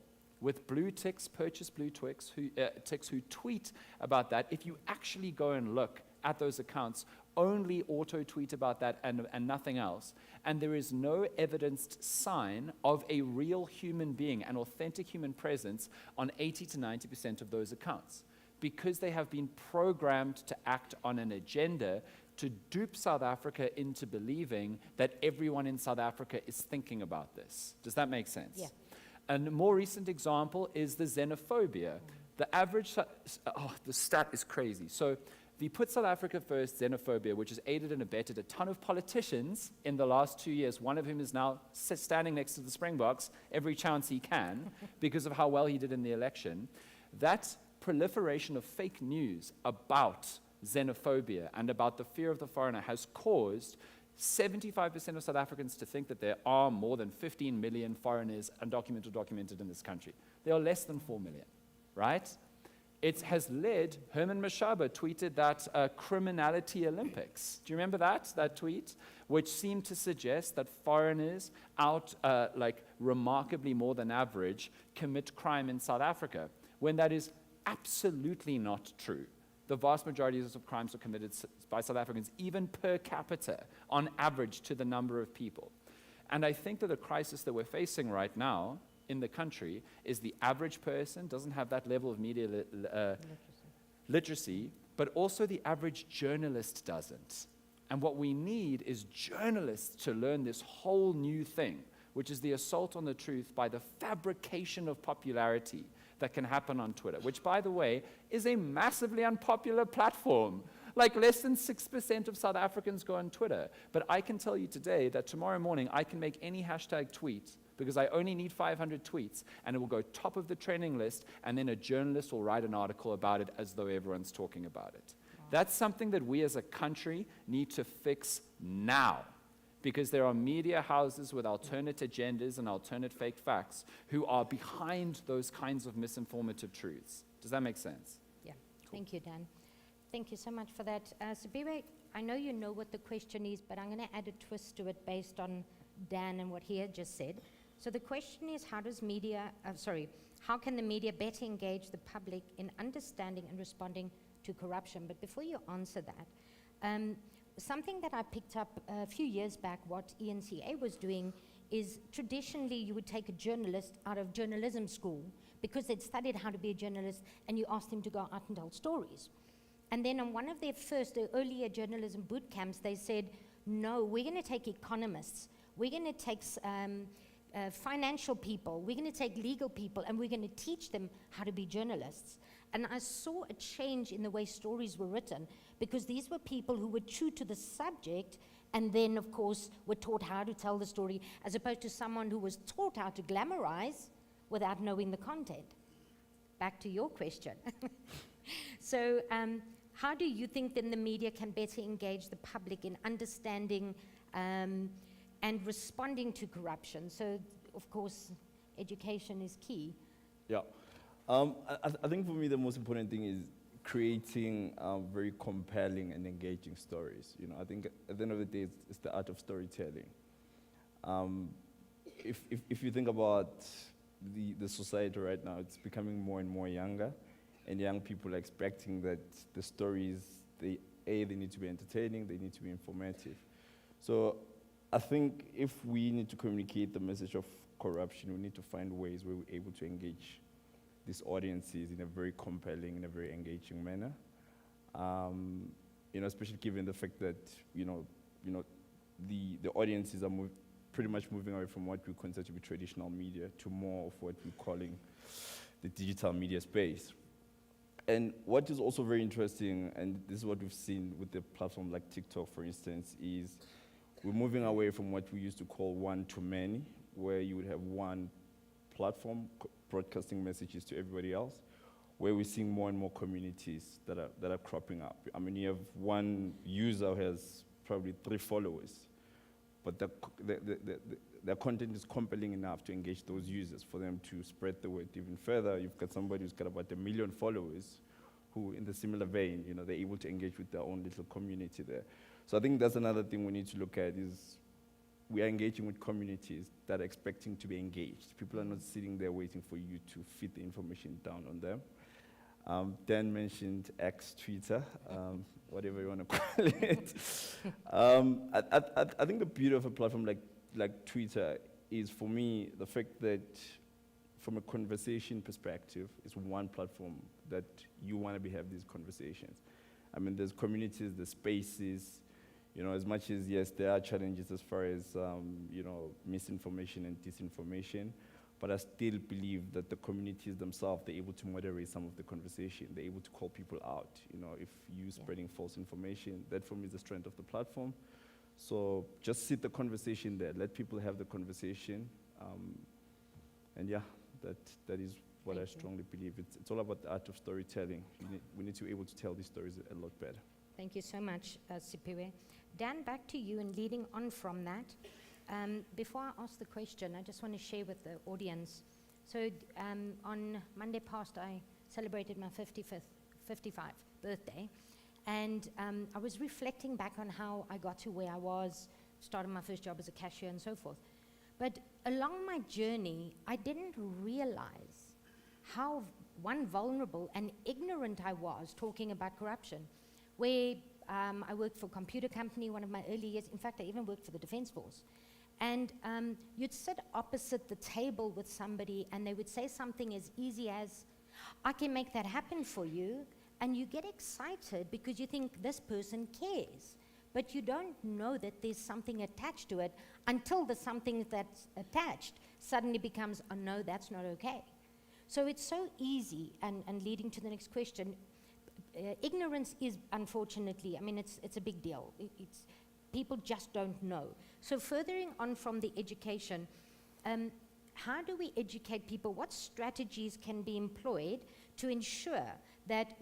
A: with blue ticks, purchase blue ticks, who tweet about that, if you actually go and look at those accounts, only auto-tweet about that and nothing else. And there is no evidenced sign of a real human being, an authentic human presence on 80 to 90% of those accounts. Because they have been programmed to act on an agenda to dupe South Africa into believing that everyone in South Africa is thinking about this. Does that make sense? Yeah. And a more recent example is the xenophobia. The average, the stat is crazy. So the Put South Africa First xenophobia, which has aided and abetted a ton of politicians in the last 2 years, one of whom is now standing next to the Springboks every chance he can because of how well he did in the election. That proliferation of fake news about xenophobia and about the fear of the foreigner has caused 75% of South Africans to think that there are more than 15 million foreigners undocumented or documented in this country. There are less than 4 million, right? It has led, Herman Mashaba tweeted that criminality Olympics. Do you remember that tweet? Which seemed to suggest that foreigners out like remarkably more than average commit crime in South Africa, when that is absolutely not true. The vast majority of crimes are committed by South Africans, even per capita, on average to the number of people. And I think that the crisis that we're facing right now in the country is the average person doesn't have that level of media literacy, but also the average journalist doesn't. And what we need is journalists to learn this whole new thing, which is the assault on the truth by the fabrication of popularity that can happen on Twitter, which, by the way, is a massively unpopular platform. Like less than 6% of South Africans go on Twitter. But I can tell you today that tomorrow morning I can make any hashtag tweet because I only need 500 tweets and it will go top of the trending list, and then a journalist will write an article about it as though everyone's talking about it. That's something that we as a country need to fix now, because there are media houses with alternate agendas and alternate fake facts who are behind those kinds of misinformative truths. Does that make sense?
Q: Yeah. Thank you, Dan. Thank you so much for that. Sipiwe, I know you know what the question is, but I'm going to add a twist to it based on Dan and what he had just said. So the question is, how can the media better engage the public in understanding and responding to corruption? But before you answer that, something that I picked up a few years back, what ENCA was doing is traditionally you would take a journalist out of journalism school because they'd studied how to be a journalist, and you asked him to go out and tell stories. And then on one of their first earlier journalism boot camps, they said, no, we're going to take economists, we're going to take financial people, we're going to take legal people, and we're going to teach them how to be journalists. And I saw a change in the way stories were written, because these were people who were true to the subject and then, of course, were taught how to tell the story, as opposed to someone who was taught how to glamorize without knowing the content. Back to your question. So how do you think then the media can better engage the public in understanding and responding to corruption? So, of course, education is key.
R: Yeah. I think for me the most important thing is creating very compelling and engaging stories. You know, I think at the end of the day, it's the art of storytelling. If you think about the society right now, it's becoming more and more younger, and young people are expecting that the stories, they need to be entertaining, they need to be informative. So I think if we need to communicate the message of corruption, we need to find ways where we're able to engage these audiences in a very compelling, in a very engaging manner. You know, especially given the fact that the audiences are pretty much moving away from what we consider to be traditional media to more of what we're calling the digital media space. And what is also very interesting, and this is what we've seen with the platform like TikTok, for instance, is we're moving away from what we used to call one-to-many, where you would have one platform broadcasting messages to everybody else, where we're seeing more and more communities that are cropping up. I mean, you have one user who has probably 3 followers, but their content is compelling enough to engage those users for them to spread the word even further. You've got somebody who's got about 1 million followers who, in the similar vein, they're able to engage with their own little community there. So I think that's another thing we need to look at is we are engaging with communities that are expecting to be engaged. People are not sitting there waiting for you to feed the information down on them. Dan mentioned X, Twitter, whatever you want to call it. I think the beauty of a platform like Twitter is, for me, the fact that from a conversation perspective, it's one platform that you want to have these conversations. I mean, there's communities, there's spaces, as much as, yes, there are challenges as far as, misinformation and disinformation, but I still believe that the communities themselves, they're able to moderate some of the conversation. They're able to call people out. If you're spreading false information, that for me is the strength of the platform. So just sit the conversation there. Let people have the conversation. And yeah, that is what I strongly believe. It's all about the art of storytelling. We need to be able to tell these stories a lot better.
Q: Thank you so much, Sipiwe. Dan, back to you, and leading on from that, before I ask the question, I just want to share with the audience. So on Monday past, I celebrated my 55th birthday, and I was reflecting back on how I got to where I was, started my first job as a cashier and so forth. But along my journey, I didn't realize how vulnerable and ignorant I was talking about corruption. Where I worked for a computer company, one of my early years. In fact, I even worked for the Defense Force. And you'd sit opposite the table with somebody and they would say something as easy as, I can make that happen for you. And you get excited because you think this person cares. But you don't know that there's something attached to it until the something that's attached suddenly becomes, oh no, that's not okay. So it's so easy, and leading to the next question, ignorance is unfortunately, I mean, it's a big deal. It's people just don't know. So furthering on from the education, how do we educate people? What strategies can be employed to ensure that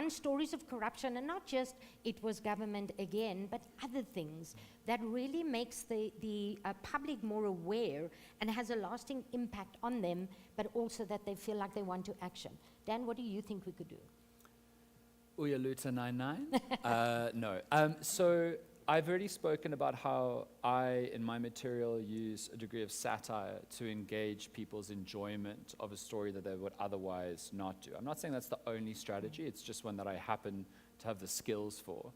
Q: stories of corruption, and not just it was government again, but other things that really makes the public more aware and has a lasting impact on them, but also that they feel like they want to action. Dan, what do you think we could do?
A: Uyaluta 99? No. So I've already spoken about how I, in my material, use a degree of satire to engage people's enjoyment of a story that they would otherwise not do. I'm not saying that's the only strategy, it's just one that I happen to have the skills for.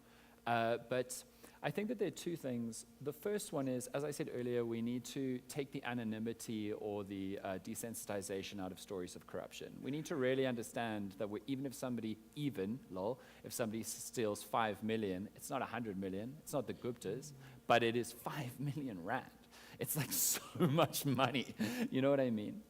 A: But I think that there are two things. The first one is, as I said earlier, we need to take the anonymity or the desensitization out of stories of corruption. We need to really understand that even if somebody, if somebody steals 5 million, it's not 100 million, it's not the Guptas, but it is 5 million rand. It's like so much money, you know what I mean?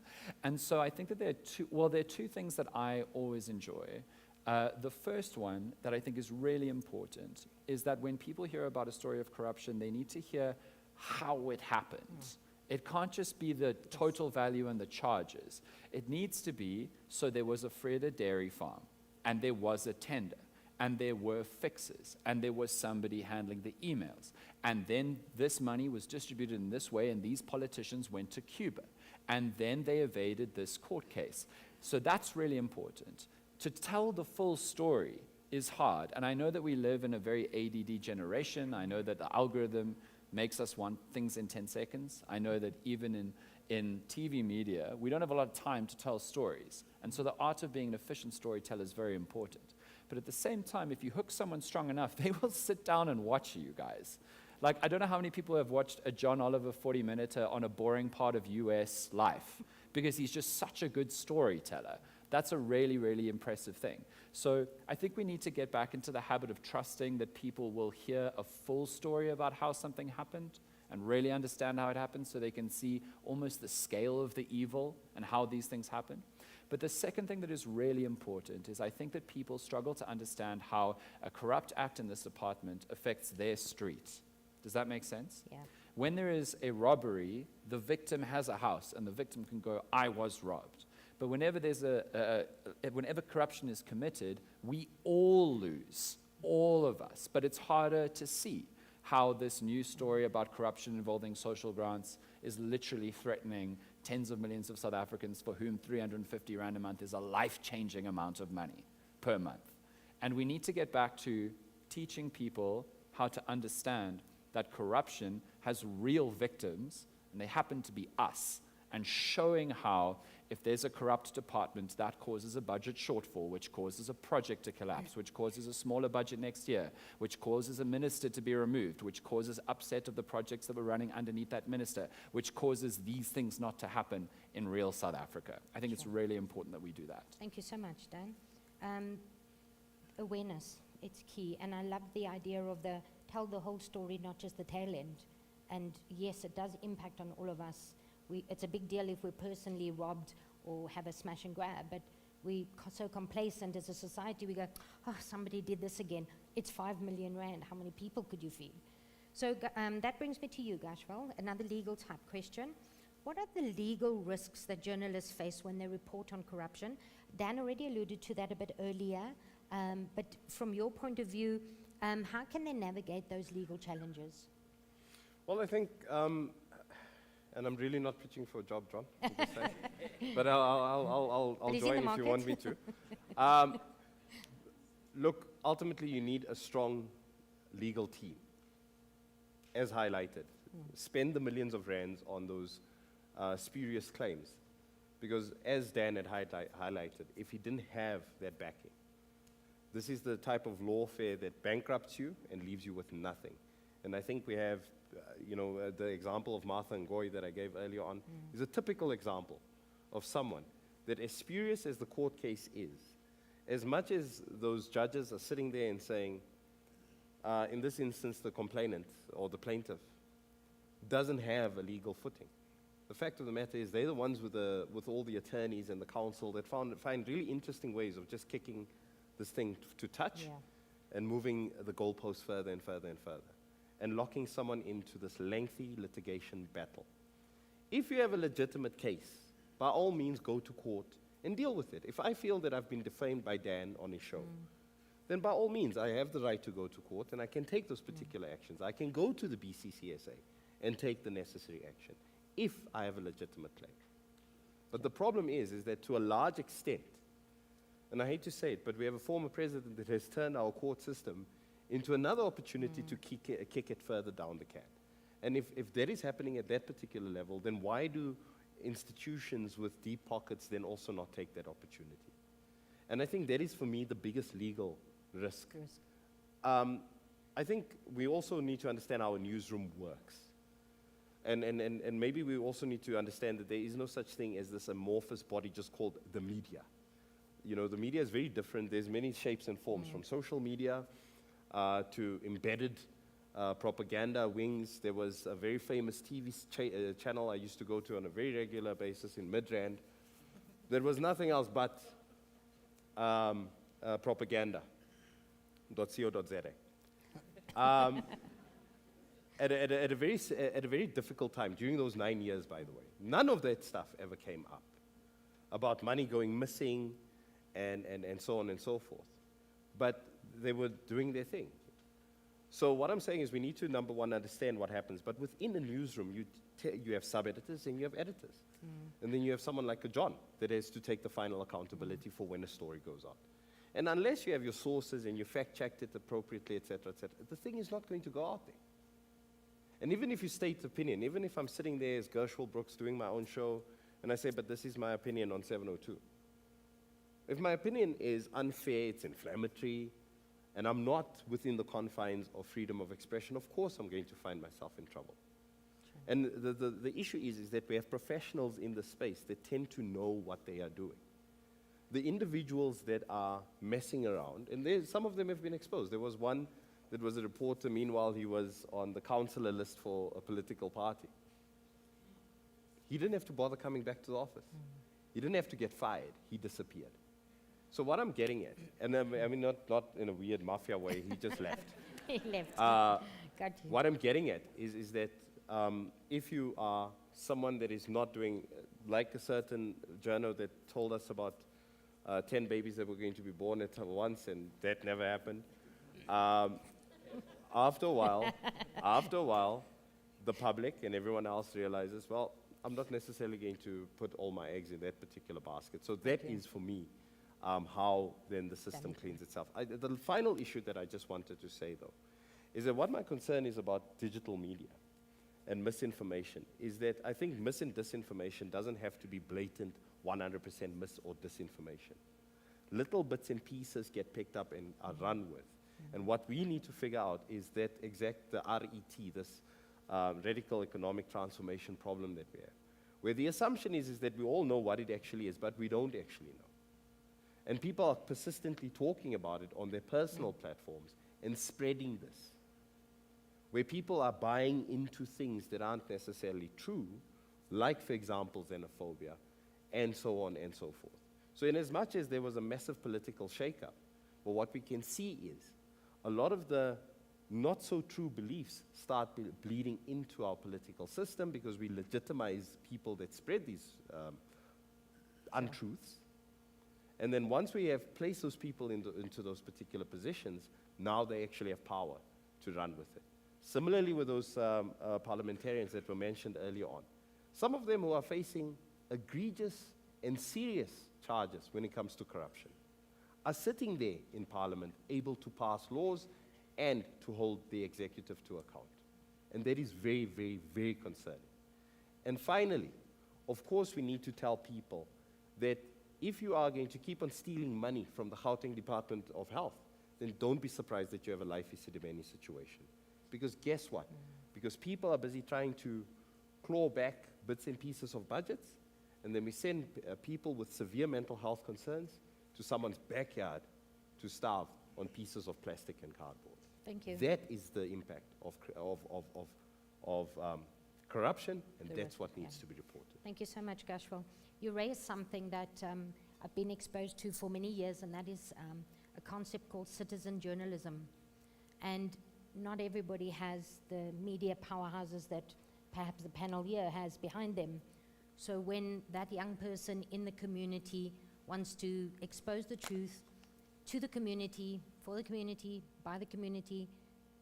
A: And so I think that there are two things that I always enjoy. The first one that I think is really important is that when people hear about a story of corruption, they need to hear how it happened. It can't just be the total value and the charges. It needs to be, so there was a Freda dairy farm, and there was a tender, and there were fixes, and there was somebody handling the emails. And then this money was distributed in this way, and these politicians went to Cuba. And then they evaded this court case. So that's really important. To tell the full story is hard. And I know that we live in a very ADD generation. I know that the algorithm makes us want things in 10 seconds. I know that even in TV media, we don't have a lot of time to tell stories. And so the art of being an efficient storyteller is very important. But at the same time, if you hook someone strong enough, they will sit down and watch you guys. Like, I don't know how many people have watched a John Oliver 40-minute on a boring part of US life, because he's just such a good storyteller. That's a really, really impressive thing. So I think we need to get back into the habit of trusting that people will hear a full story about how something happened and really understand how it happened, so they can see almost the scale of the evil and how these things happen. But the second thing that is really important is I think that people struggle to understand how a corrupt act in this department affects their street. Does that make sense?
Q: Yeah.
A: When there is a robbery, the victim has a house, and the victim can go, I was robbed. But whenever whenever corruption is committed, we all lose, all of us. But it's harder to see how this new story about corruption involving social grants is literally threatening tens of millions of South Africans for whom 350 Rand a month is a life-changing amount of money per month. And we need to get back to teaching people how to understand that corruption has real victims, and they happen to be us, and showing how if there's a corrupt department, that causes a budget shortfall, which causes a project to collapse, which causes a smaller budget next year, which causes a minister to be removed, which causes upset of the projects that were running underneath that minister, which causes these things not to happen in real South Africa. I think it's really important that we do that.
Q: Thank you so much, Dan. Awareness, it's key. And I love the idea of tell the whole story, not just the tail end. And yes, it does impact on all of us. It's a big deal if we're personally robbed or have a smash and grab, but we're so complacent as a society, we go, oh, somebody did this again. It's 5 million Rand. How many people could you feed? So that brings me to you, Gashwal, another legal type question. What are the legal risks that journalists face when they report on corruption? Dan already alluded to that a bit earlier, but from your point of view, how can they navigate those legal challenges?
T: Well, I think, and I'm really not pitching for a job, John, I'm just saying. But I'll join if you want me to. Look, ultimately you need a strong legal team, as highlighted. Spend the millions of rands on those spurious claims. Because as Dan had highlighted, if he didn't have that backing, this is the type of lawfare that bankrupts you and leaves you with nothing. And I think we have, the example of Martha Ngoyi that I gave earlier on is a typical example of someone that, as spurious as the court case is, as much as those judges are sitting there and saying, in this instance, the complainant or the plaintiff doesn't have a legal footing. The fact of the matter is they're the ones with all the attorneys and the counsel that find really interesting ways of just kicking this thing to touch and moving the goalposts further and further and further and locking someone into this lengthy litigation battle. If you have a legitimate case, by all means go to court and deal with it. If I feel that I've been defamed by Dan on his show, then by all means I have the right to go to court and I can take those particular actions. I can go to the BCCSA and take the necessary action if I have a legitimate claim. But the problem is that to a large extent, and I hate to say it, but we have a former president that has turned our court system into another opportunity to kick it further down the can. And if that is happening at that particular level, then why do institutions with deep pockets then also not take that opportunity? And I think that is, for me, the biggest legal risk. I think we also need to understand how a newsroom works. And maybe we also need to understand that there is no such thing as this amorphous body just called the media. The media is very different. There's many shapes and forms, from social media to embedded propaganda wings. There was a very famous TV channel I used to go to on a very regular basis in Midrand. There was nothing else but propaganda.co.za. At a very difficult time, during those 9 years, by the way, none of that stuff ever came up about money going missing and so on and so forth. But they were doing their thing. So what I'm saying is we need to, number one, understand what happens. But within a newsroom, you have sub-editors and you have editors. And then you have someone like a John that has to take the final accountability for when a story goes out. And unless you have your sources and you fact-checked it appropriately, et cetera, the thing is not going to go out there. And even if you state opinion, even if I'm sitting there as Gershwell Brooks doing my own show, and I say, but this is my opinion on 702. If my opinion is unfair, it's inflammatory, and I'm not within the confines of freedom of expression, of course I'm going to find myself in trouble. Sure. And the issue is that we have professionals in the space that tend to know what they are doing. The individuals that are messing around, and some of them have been exposed. There was one that was a reporter, meanwhile he was on the counselor list for a political party. He didn't have to bother coming back to the office. He didn't have to get fired. He disappeared. So what I'm getting at, and I mean not in a weird mafia way, he just left.
Q: He left.
H: Got
Q: you.
T: What I'm getting at is that if you are someone that is not doing, like a certain journal that told us about 10 babies that were going to be born at once, and that never happened. After a while, the public and everyone else realizes, well, I'm not necessarily going to put all my eggs in that particular basket. So that is, for me, how then the system cleans itself. The final issue that I just wanted to say, though, is that what my concern is about digital media and misinformation is that I think mis and disinformation doesn't have to be blatant 100% mis or disinformation. Little bits and pieces get picked up and are run with. And what we need to figure out is that the RET, this radical economic transformation problem that we have, where the assumption is that we all know what it actually is, but we don't actually know. And people are persistently talking about it on their personal platforms and spreading this, where people are buying into things that aren't necessarily true, like, for example, xenophobia, and so on and so forth. So in as much as there was a massive political shakeup, well, what we can see is a lot of the not-so-true beliefs start bleeding into our political system because we legitimize people that spread these untruths. And then once we have placed those people into those particular positions, now they actually have power to run with it. Similarly with those parliamentarians that were mentioned earlier on, some of them who are facing egregious and serious charges when it comes to corruption. are sitting there in Parliament, able to pass laws and to hold the executive to account. And that is very, very, very concerning. And finally, of course, we need to tell people that if you are going to keep on stealing money from the Gauteng Department of Health, then don't be surprised that you have a life Isidimeni situation. Because guess what? Because people are busy trying to claw back bits and pieces of budgets, and then we send people with severe mental health concerns to someone's backyard to starve on pieces of plastic and cardboard.
Q: Thank you.
T: That is the impact of corruption, and that's what needs to be reported.
Q: Thank you so much, Gashwal. You raised something that I've been exposed to for many years, and that is a concept called citizen journalism. And not everybody has the media powerhouses that perhaps the panel here has behind them. So when that young person in the community wants to expose the truth to the community, for the community, by the community,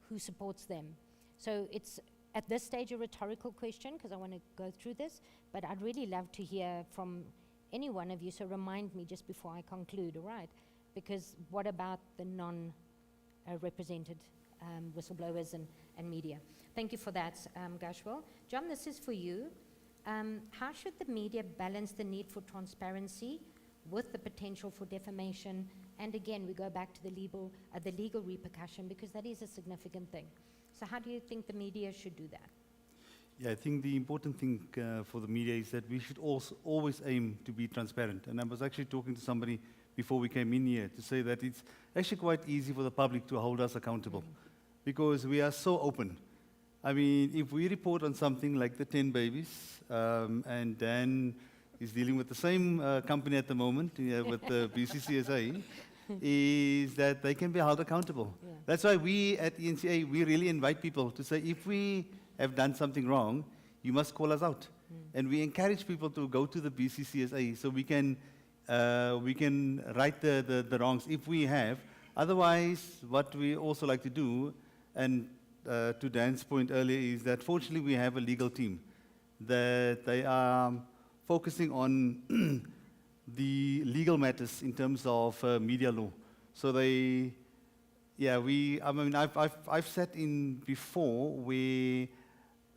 Q: who supports them? So it's at this stage a rhetorical question, because I want to go through this, but I'd really love to hear from any one of you, so remind me just before I conclude, all right? Because what about the non-represented whistleblowers and media? Thank you for that, Gashwal. John, this is for you. How should the media balance the need for transparency with the potential for defamation? And again, we go back to the legal repercussion, because that is a significant thing. So how do you think the media should do that?
S: Yeah, I think the important thing for the media is that we should also always aim to be transparent. And I was actually talking to somebody before we came in here to say that it's actually quite easy for the public to hold us accountable, because we are so open. I mean, if we report on something like the 10 babies, and Dan is dealing with the same company at the moment, with the BCCSA, is that they can be held accountable. Yeah. That's why we at ENCA, we really invite people to say, if we have done something wrong, you must call us out. And we encourage people to go to the BCCSA so we can right the wrongs if we have. Otherwise, what we also like to do, and to Dan's point earlier, is that fortunately we have a legal team that they are focusing on the legal matters in terms of media law. So they, yeah, I mean, I've sat in before where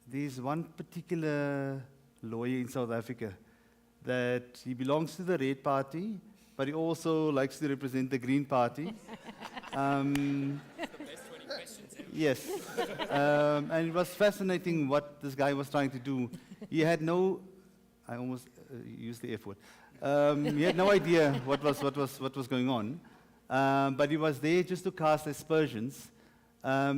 S: there's one particular lawyer in South Africa that he belongs to the Red Party, but he also likes to represent the Green Party. Yes. And it was fascinating what this guy was trying to do. He had no, I almost used the F word. He had no idea what was going on. But he was there just to cast aspersions.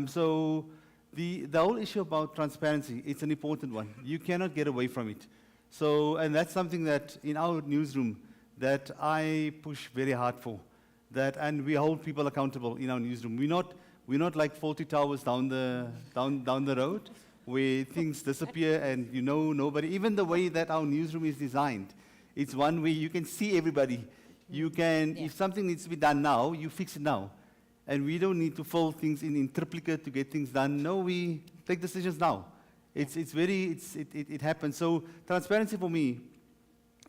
S: So the whole issue about transparency, it's an important one. You cannot get away from it. So, and that's something that in our newsroom that I push very hard for. And we hold people accountable in our newsroom. We're not like Faulty Towers down the road where things disappear and nobody. Even the way that our newsroom is designed, it's one way you can see everybody. You can, if something needs to be done now, you fix it now. And we don't need to fold things in triplicate to get things done. No, we take decisions now. It happens. So transparency for me,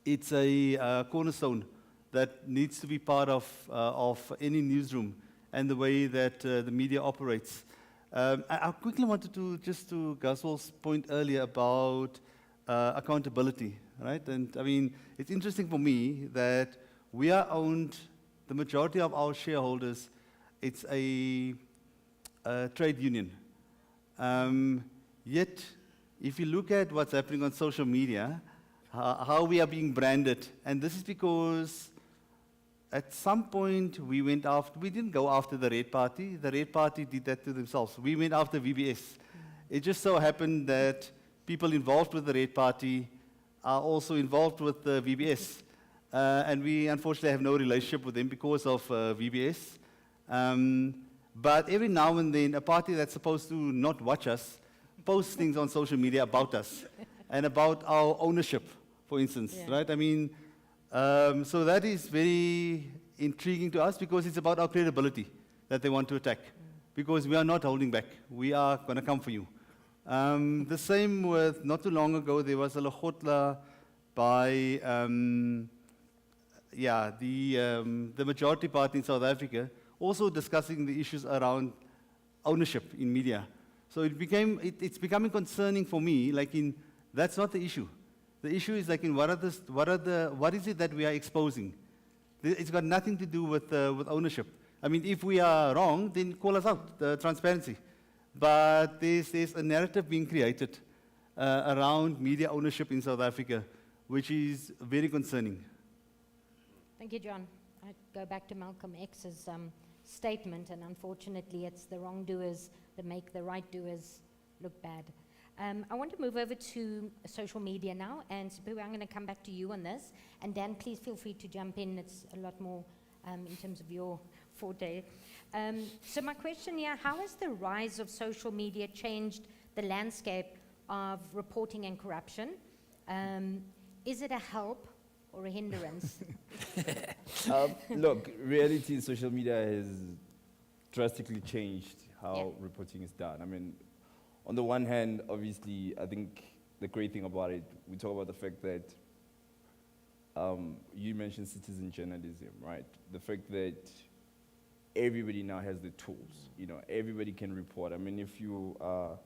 S: it's a cornerstone that needs to be part of any newsroom and the way that the media operates. I quickly wanted to, just to Gashwal's point earlier about accountability, right? And I mean, it's interesting for me that we are owned, the majority of our shareholders, it's a trade union. Yet, if you look at what's happening on social media, how we are being branded, and this is because at some point we didn't go after the Red Party. The Red Party did that to themselves. We went after VBS. It just so happened that people involved with the Red Party are also involved with the VBS. And we unfortunately have no relationship with them because of VBS. But every now and then, a party that's supposed to not watch us posts things on social media about us and about our ownership, for instance, right? I mean, so that is very intriguing to us because it's about our credibility that they want to attack. Because we are not holding back. We are going to come for you. The same with, not too long ago, there was a Lekgotla by, the majority party in South Africa also discussing the issues around ownership in media. So it's becoming concerning for me, that's not the issue. The issue is what is it that we are exposing? It's got nothing to do with ownership. I mean, if we are wrong, then call us out, transparency. But there's a narrative being created around media ownership in South Africa, which is very concerning.
Q: Thank you, John. I go back to Malcolm X's statement, and unfortunately, it's the wrongdoers that make the right doers look bad. I want to move over to social media now, and Sipiwe, I'm going to come back to you on this. And Dan, please feel free to jump in. It's a lot more in terms of your forte. So my question here, how has the rise of social media changed the landscape of reporting and corruption? Is it a help or a hindrance?
R: Look, reality in social media has drastically changed how reporting is done. I mean, on the one hand, obviously, I think the great thing about it, we talk about the fact that you mentioned citizen journalism, right? The fact that everybody now has the tools. Everybody can report. I mean, if you are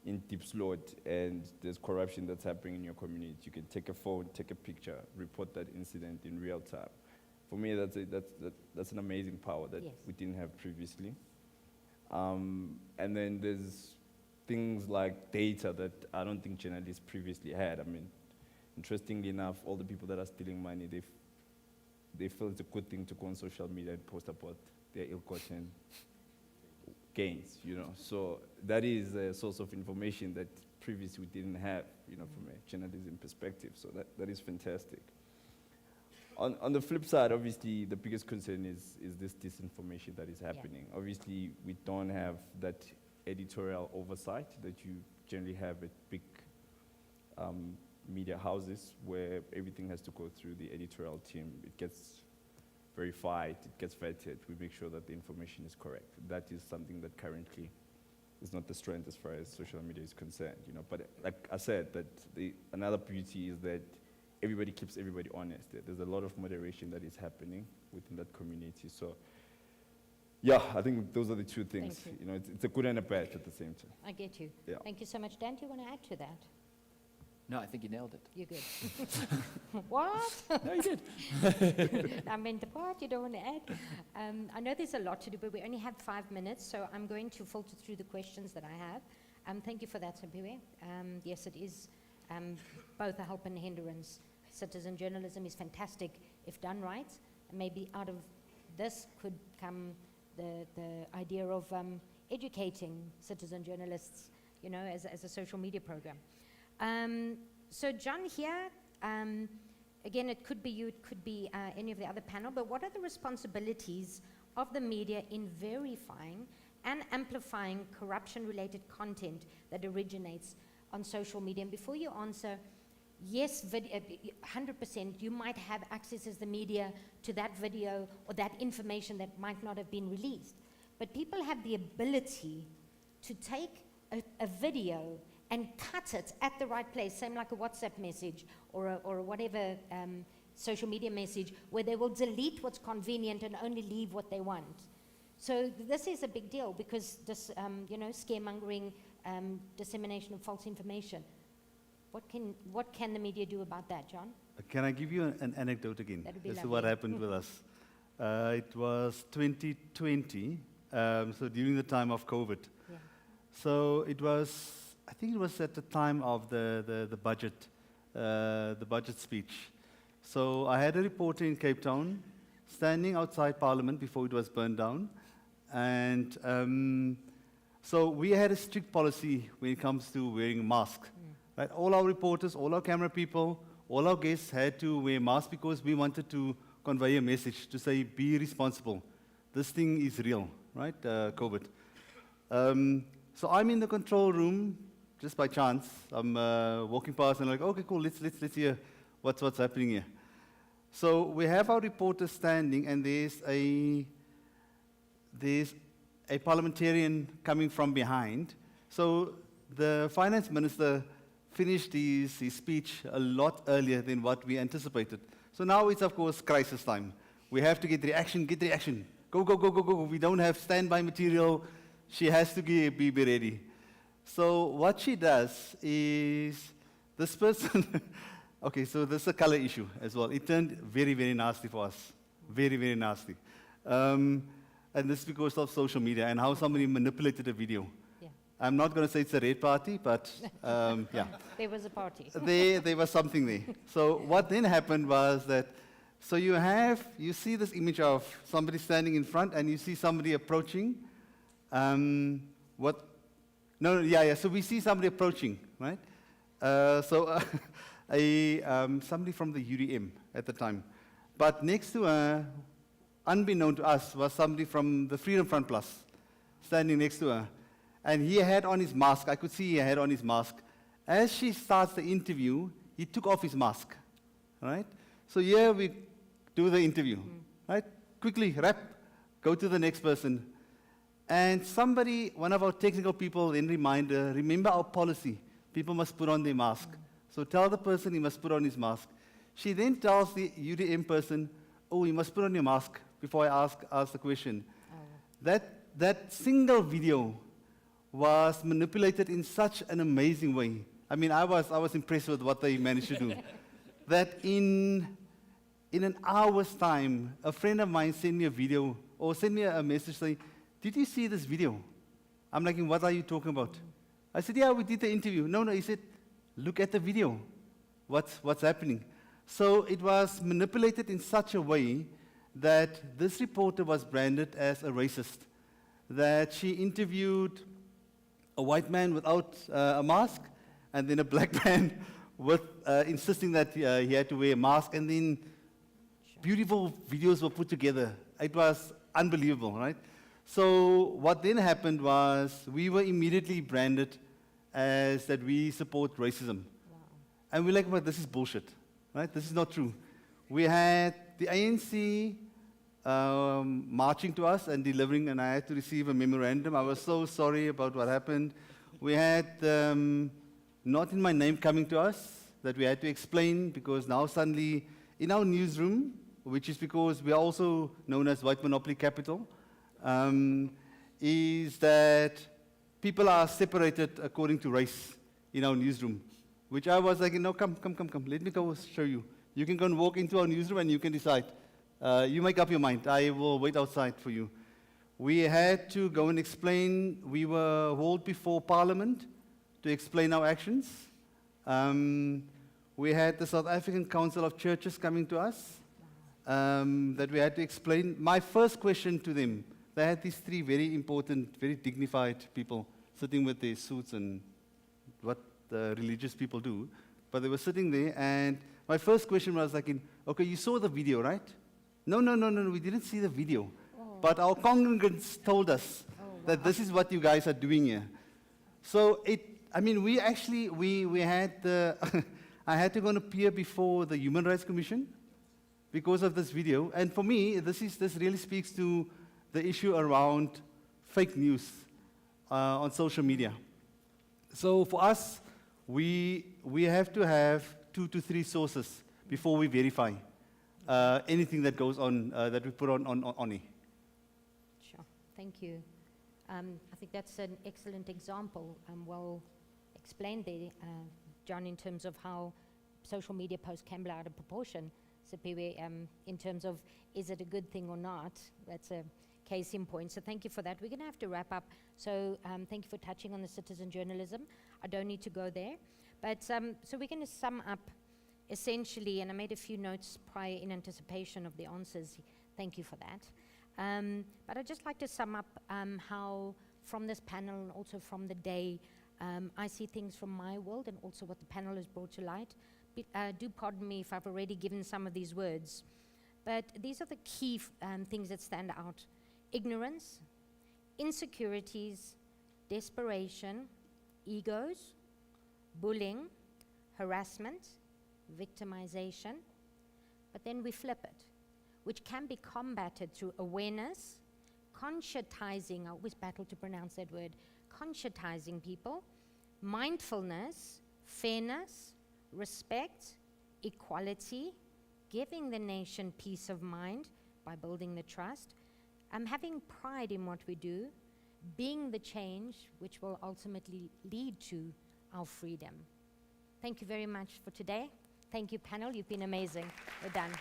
R: in deep slot and there's corruption that's happening in your community, you can take a phone, take a picture, report that incident in real time. For me, that's an amazing power that we didn't have previously. And then there's things like data that I don't think journalists previously had. I mean, interestingly enough, all the people that are stealing money, they feel it's a good thing to go on social media and post about their ill-gotten gains, So that is a source of information that previously we didn't have, from a journalism perspective. So that is fantastic. On the flip side, obviously, the biggest concern is this disinformation that is happening. Yeah. Obviously, we don't have that editorial oversight that you generally have at big media houses, where everything has to go through the editorial team. It gets verified, it gets vetted, we make sure that the information is correct. That is something that currently is not the strength as far as social media is concerned, But like I said, another beauty is that everybody keeps everybody honest. There's a lot of moderation that is happening within that community. So, yeah, I think those are the two things. It's a good and a bad at the same time.
Q: I get you.
R: Yeah.
Q: Thank you so much. Dan, do you want to add to that?
A: No, I think you nailed it.
Q: You're good. What?
A: No, you did.
Q: I meant the part you don't want to add. I know there's a lot to do, but we only have 5 minutes, so I'm going to filter through the questions that I have. Thank you for that, Sipiwe. Yes, it is both a help and a hindrance. Citizen journalism is fantastic if done right. And maybe out of this could come the idea of educating citizen journalists, as a social media program. So John here, again, it could be you, it could be any of the other panel, but what are the responsibilities of the media in verifying and amplifying corruption-related content that originates on social media? And before you answer, yes, 100%, you might have access as the media to that video or that information that might not have been released. But people have the ability to take a video and cut it at the right place, same like a WhatsApp message or whatever social media message, where they will delete what's convenient and only leave what they want. So this is a big deal because this, scaremongering, dissemination of false information. What can the media do about that, John?
S: Can I give you an anecdote again?
Q: That would be
S: This is
Q: lovely.
S: what happened with us. It was 2020, so during the time of COVID.
Q: Yeah.
S: So I think it was at the time of the budget speech. So I had a reporter in Cape Town standing outside Parliament before it was burned down. And so we had a strict policy when it comes to wearing masks. Right? All our reporters, all our camera people, all our guests had to wear masks because we wanted to convey a message to say, be responsible. This thing is real, right? COVID. So I'm in the control room, just by chance. I'm walking past and I'm like, okay, cool, let's hear what's happening here. So we have our reporter standing, and there's a parliamentarian coming from behind. So the finance minister finished his speech a lot earlier than what we anticipated. So now it's, of course, crisis time. We have to get reaction. Go, go, go, go, go. We don't have standby material. She has to be ready. So what she does is, this person, okay, so this is a color issue as well. It turned very, very nasty for us. Very, very nasty. And this is because of social media and how somebody manipulated a video.
Q: Yeah.
S: I'm not going to say it's a red party, but yeah.
Q: There was a party.
S: There was something there. So what then happened was that, so you see this image of somebody standing in front and you see somebody approaching. So we see somebody approaching, right? Somebody from the UDM at the time. But next to her, unbeknown to us, was somebody from the Freedom Front Plus standing next to her. And he had on his mask. I could see he had on his mask. As she starts the interview, he took off his mask, right? So here we do the interview, right? Quickly, wrap, go to the next person. And somebody, one of our technical people, then remember our policy. People must put on their mask. So tell the person he must put on his mask. She then tells the UDM person, oh, you must put on your mask before I ask the question. That single video was manipulated in such an amazing way. I mean, I was impressed with what they managed to do. That in an hour's time, a friend of mine sent me a video, or sent me a message saying, did you see this video? I'm like, what are you talking about? I said, yeah, we did the interview. No, he said, look at the video. What's happening? So it was manipulated in such a way that this reporter was branded as a racist, that she interviewed a white man without a mask, and then a black man with insisting that he had to wear a mask, and then beautiful videos were put together. It was unbelievable, right? So what then happened was we were immediately branded as that we support racism. Wow. And we're like, well, this is bullshit, right? This is not true. We had the ANC marching to us and delivering, and I had to receive a memorandum. I was so sorry about what happened. We had Not in My Name coming to us that we had to explain, because now suddenly in our newsroom, which is because we are also known as White Monopoly Capital, is that people are separated according to race in our newsroom, which I was like, no, come, let me go show you. You can go and walk into our newsroom and you can decide. You make up your mind. I will wait outside for you. We had to go and explain. We were hauled before Parliament to explain our actions. We had the South African Council of Churches coming to us that we had to explain. My first question to them, they had these three very important, very dignified people sitting with their suits and what the religious people do, but they were sitting there, and my first question was like, okay, you saw the video, right? No, we didn't see the video. Oh. But our congregants told us that this is what you guys are doing here. So we had I had to go and appear before the Human Rights Commission because of this video. And for me, this really speaks to the issue around fake news on social media. So for us, we have to have 2 to 3 sources before we verify anything that goes on, that we put on it.
Q: Sure, thank you. I think that's an excellent example, well explained there, John, in terms of how social media posts can blow out of proportion. So in terms of, is it a good thing or not? That's a case in point. So thank you for that. We're going to have to wrap up. So thank you for touching on the citizen journalism. I don't need to go there. But so we're going to sum up essentially, and I made a few notes prior in anticipation of the answers. Thank you for that. But I'd just like to sum up how from this panel and also from the day, I see things from my world and also what the panel has brought to light. Do pardon me if I've already given some of these words, but these are the key things that stand out. Ignorance, insecurities, desperation, egos, bullying, harassment, victimization, but then we flip it, which can be combated through awareness, conscientizing, I always battle to pronounce that word, conscientizing people, mindfulness, fairness, respect, equality, giving the nation peace of mind by building the trust, having pride in what we do, being the change which will ultimately lead to our freedom. Thank you very much for today. Thank you, panel. You've been amazing. We're done.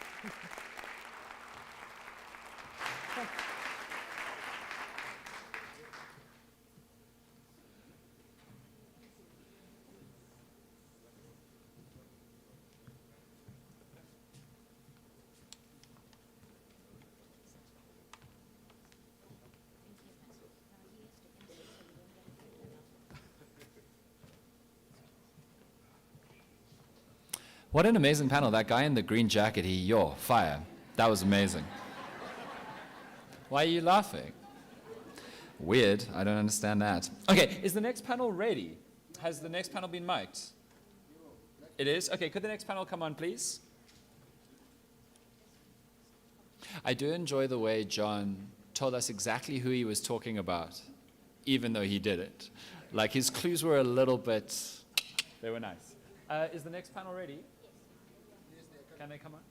A: What an amazing panel. That guy in the green jacket, fire. That was amazing. Why are you laughing? Weird. I don't understand that. Okay, is the next panel ready? Has the next panel been mic'd? It is? Okay, could the next panel come on, please? I do enjoy the way John told us exactly who he was talking about, even though he didn't. Like, his clues were a little bit, they were nice. Is the next panel ready? Can they come on?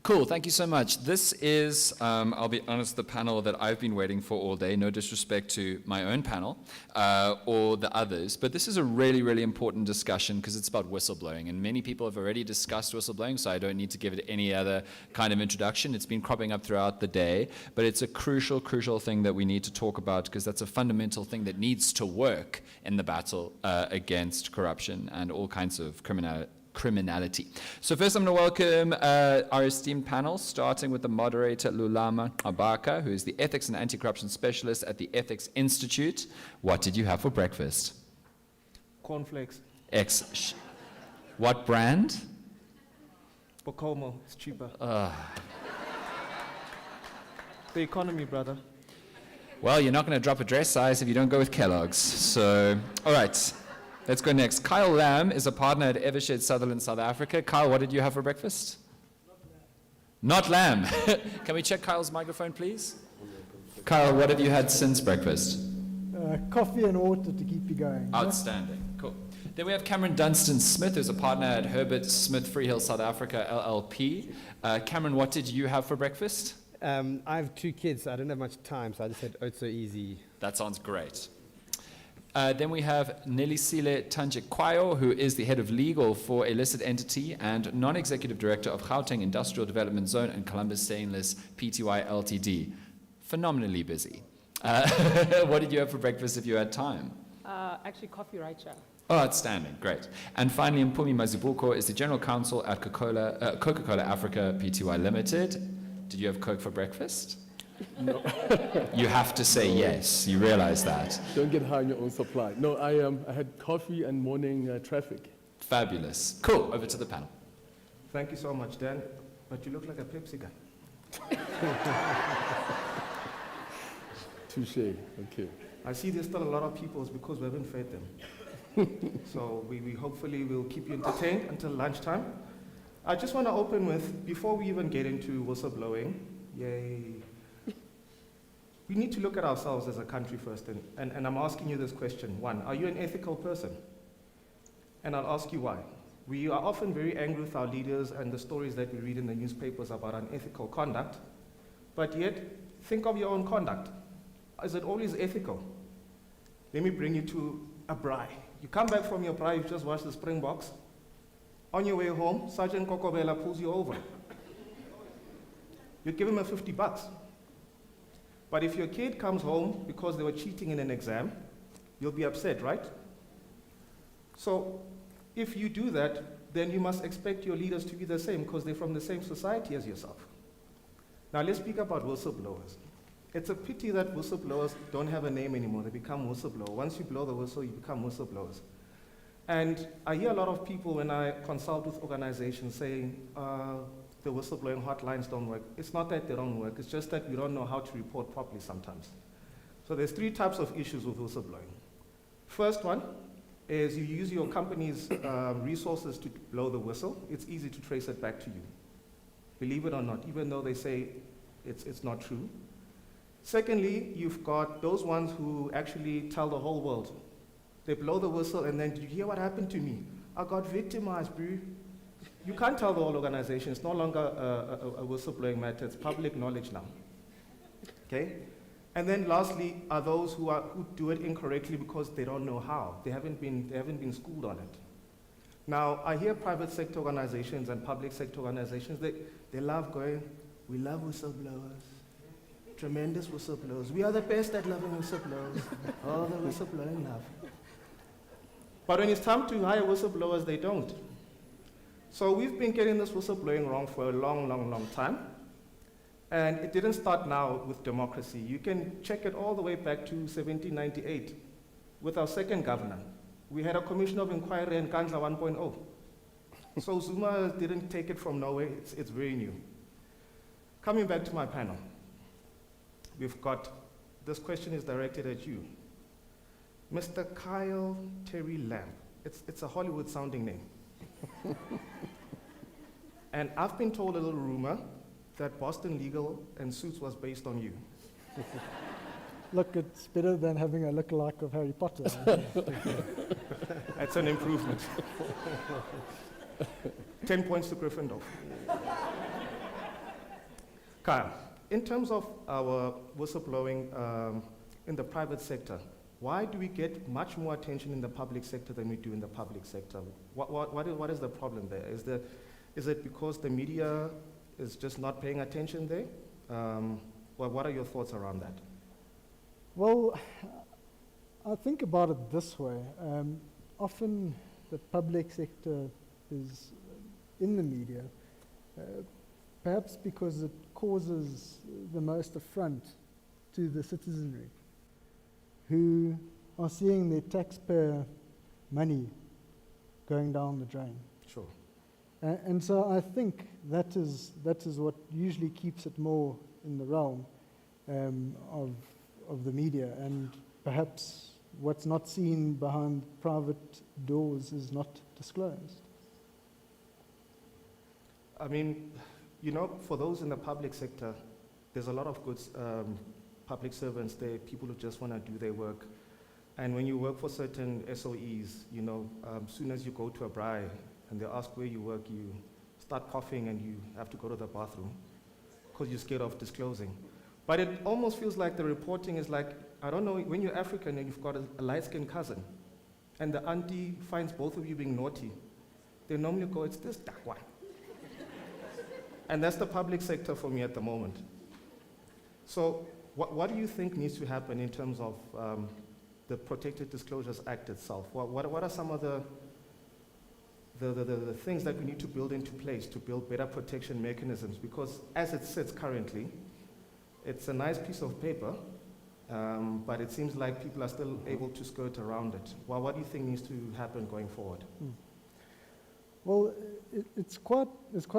A: Cool, thank you so much. This is, I'll be honest, the panel that I've been waiting for all day. No disrespect to my own panel or the others, but this is a really, really important discussion because it's about whistleblowing, and many people have already discussed whistleblowing, so I don't need to give it any other kind of introduction. It's been cropping up throughout the day, but it's a crucial, crucial thing that we need to talk about because that's a fundamental thing that needs to work in the battle against corruption and all kinds of criminality. So first I'm going to welcome our esteemed panel, starting with the moderator Lulama Abaka, who is the Ethics and Anti-Corruption Specialist at the Ethics Institute. What did you have for breakfast?
U: Cornflakes.
A: What brand?
U: Bokomo, it's cheaper. The economy, brother.
A: Well, you're not going to drop a dress size if you don't go with Kellogg's. So, all right. Let's go next. Kyle Lamb is a partner at Evershed Sutherland, South Africa. Kyle, what did you have for breakfast? Not lamb. Can we check Kyle's microphone, please? Kyle, what have you had since breakfast?
V: Coffee and water to keep you going.
A: Outstanding. Cool. Then we have Cameron Dunstan-Smith, who's a partner at Herbert Smith Freehill, South Africa, LLP. Cameron, what did you have for breakfast?
W: I have 2 kids. So I don't have much time, so I just had oats so easy.
A: That sounds great. Then we have Nelisile Tanjekwayo, who is the head of legal for a listed entity and non-executive director of Gauteng Industrial Development Zone and Columbus Stainless Pty Ltd. Phenomenally busy. What did you have for breakfast if you had time?
X: Actually, coffee right here.
A: Oh, outstanding. Great. And finally, Mpumi Mazibuko is the general counsel at Coca-Cola Africa Pty Limited. Did you have Coke for breakfast?
V: No.
A: You have to say yes. You realize that.
V: Don't get high on your own supply. No, I had coffee and morning traffic.
A: Fabulous. Cool. Over to the panel.
U: Thank you so much, Dan. But you look like a Pepsi guy.
V: Touche. Okay.
U: I see there's still a lot of people. It's because we haven't fed them. So we hopefully will keep you entertained until lunchtime. I just want to open with, before we even get into whistleblowing, yay. We need to look at ourselves as a country first, and I'm asking you this question. 1, are you an ethical person? And I'll ask you why. We are often very angry with our leaders and the stories that we read in the newspapers about unethical conduct, but yet, think of your own conduct. Is it always ethical? Let me bring you to a braai. You come back from your braai, you've just watched the Springboks. On your way home, Sergeant Kokobela pulls you over. You'd give him $50. But if your kid comes home because they were cheating in an exam, you'll be upset, right? So if you do that, then you must expect your leaders to be the same because they're from the same society as yourself. Now let's speak about whistleblowers. It's a pity that whistleblowers don't have a name anymore. They become whistleblower. Once you blow the whistle, you become whistleblowers. And I hear a lot of people when I consult with organizations saying the whistleblowing hotlines don't work. It's not that they don't work. It's just that we don't know how to report properly sometimes. So there's 3 types of issues with whistleblowing. First one is you use your company's resources to blow the whistle. It's easy to trace it back to you. Believe it or not, even though they say it's not true. Secondly, you've got those ones who actually tell the whole world. They blow the whistle and then, did you hear what happened to me? I got victimized, bro. You can't tell the whole organization. It's no longer a whistleblowing matter. It's public knowledge now. Okay? And then lastly are those who do it incorrectly because they don't know how. They haven't been schooled on it. Now, I hear private sector organizations and public sector organizations, they love going, we love whistleblowers. Tremendous whistleblowers. We are the best at loving whistleblowers. All the whistleblowing love. But when it's time to hire whistleblowers, they don't. So we've been getting this whistleblowing wrong for a long, long, long time. And it didn't start now with democracy. You can check it all the way back to 1798 with our second governor. We had a commission of inquiry in Kandla 1.0. So Zuma didn't take it from nowhere. It's very new. Coming back to my panel. We've got, this question is directed at you. Mr. Kyle Terry Lamb. It's a Hollywood sounding name. And I've been told a little rumor that Boston Legal and Suits was based on you.
B: Look, it's better than having a lookalike of Harry Potter.
U: That's an improvement. 10 points to Gryffindor. Kyle, in terms of our whistleblowing in the private sector, why do we get much more attention in the public sector than we do in the public sector? What is the problem there? Is it because the media is just not paying attention there? What are your thoughts around that?
B: Well, I think about it this way. Often the public sector is in the media, perhaps because it causes the most affront to the citizenry, who are seeing their taxpayer money going down the drain.
U: Sure.
B: And so I think that is what usually keeps it more in the realm of the media, and perhaps what's not seen behind private doors is not disclosed.
U: I mean, you know, for those in the public sector, there's a lot of good public servants there, people who just want to do their work. And when you work for certain SOEs, you know, soon as you go to a braai and they ask where you work, you start coughing and you have to go to the bathroom because you're scared of disclosing. But it almost feels like the reporting is like, I don't know, when you're African and you've got a light-skinned cousin and the auntie finds both of you being naughty, they normally go, it's this dark one. And that's the public sector for me at the moment. So what do you think needs to happen in terms of the Protected Disclosures Act itself? What are some of the things that we need to build into place to build better protection mechanisms? Because as it sits currently, it's a nice piece of paper, but it seems like people are still able to skirt around it. Well, what do you think needs to happen going forward?
B: Well, it's quite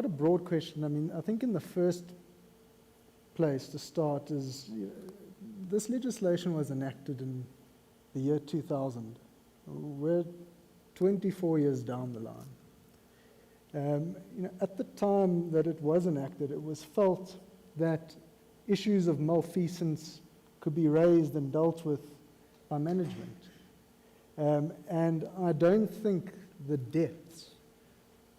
B: a broad question. I mean, I think in the first place to start is, this legislation was enacted in the year 2000. We're 24 years down the line. At the time that it was enacted, it was felt that issues of malfeasance could be raised and dealt with by management. And I don't think the depths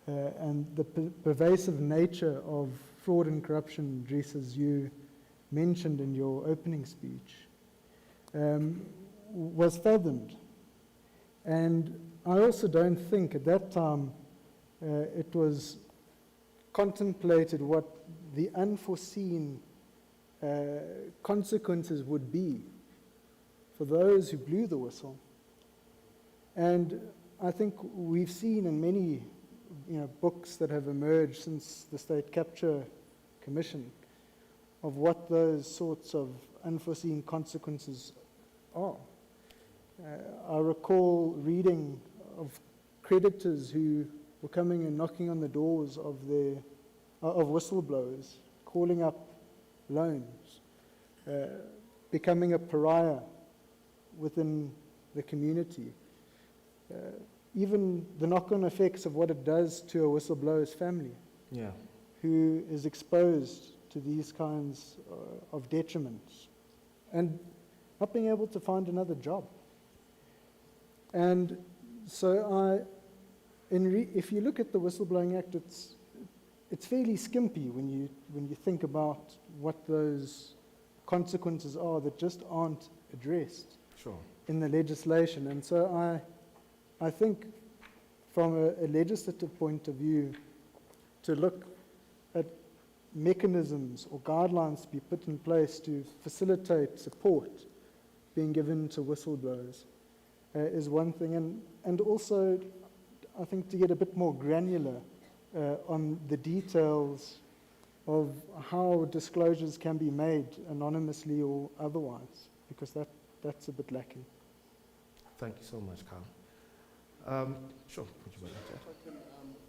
B: and the pervasive nature of fraud and corruption, Dries, as you mentioned in your opening speech, was fathomed. And I also don't think at that time it was contemplated what the unforeseen consequences would be for those who blew the whistle. And I think we've seen in many books that have emerged since the State Capture Commission of what those sorts of unforeseen consequences are. I recall reading of creditors who were coming and knocking on the doors of whistleblowers, calling up loans, becoming a pariah within the community. Even the knock-on effects of what it does to a whistleblower's family, who is exposed to these kinds of detriments and not being able to find another job. And so if you look at the Whistleblowing Act, it's fairly skimpy when you think about what those consequences are that just aren't addressed in the legislation. And so I think from a legislative point of view, to look at mechanisms or guidelines to be put in place to facilitate support being given to whistleblowers is one thing. And also, I think to get a bit more granular on the details of how disclosures can be made anonymously or otherwise, because that's a bit lacking.
U: Thank you so much, Carl. Sure. Would you mind that?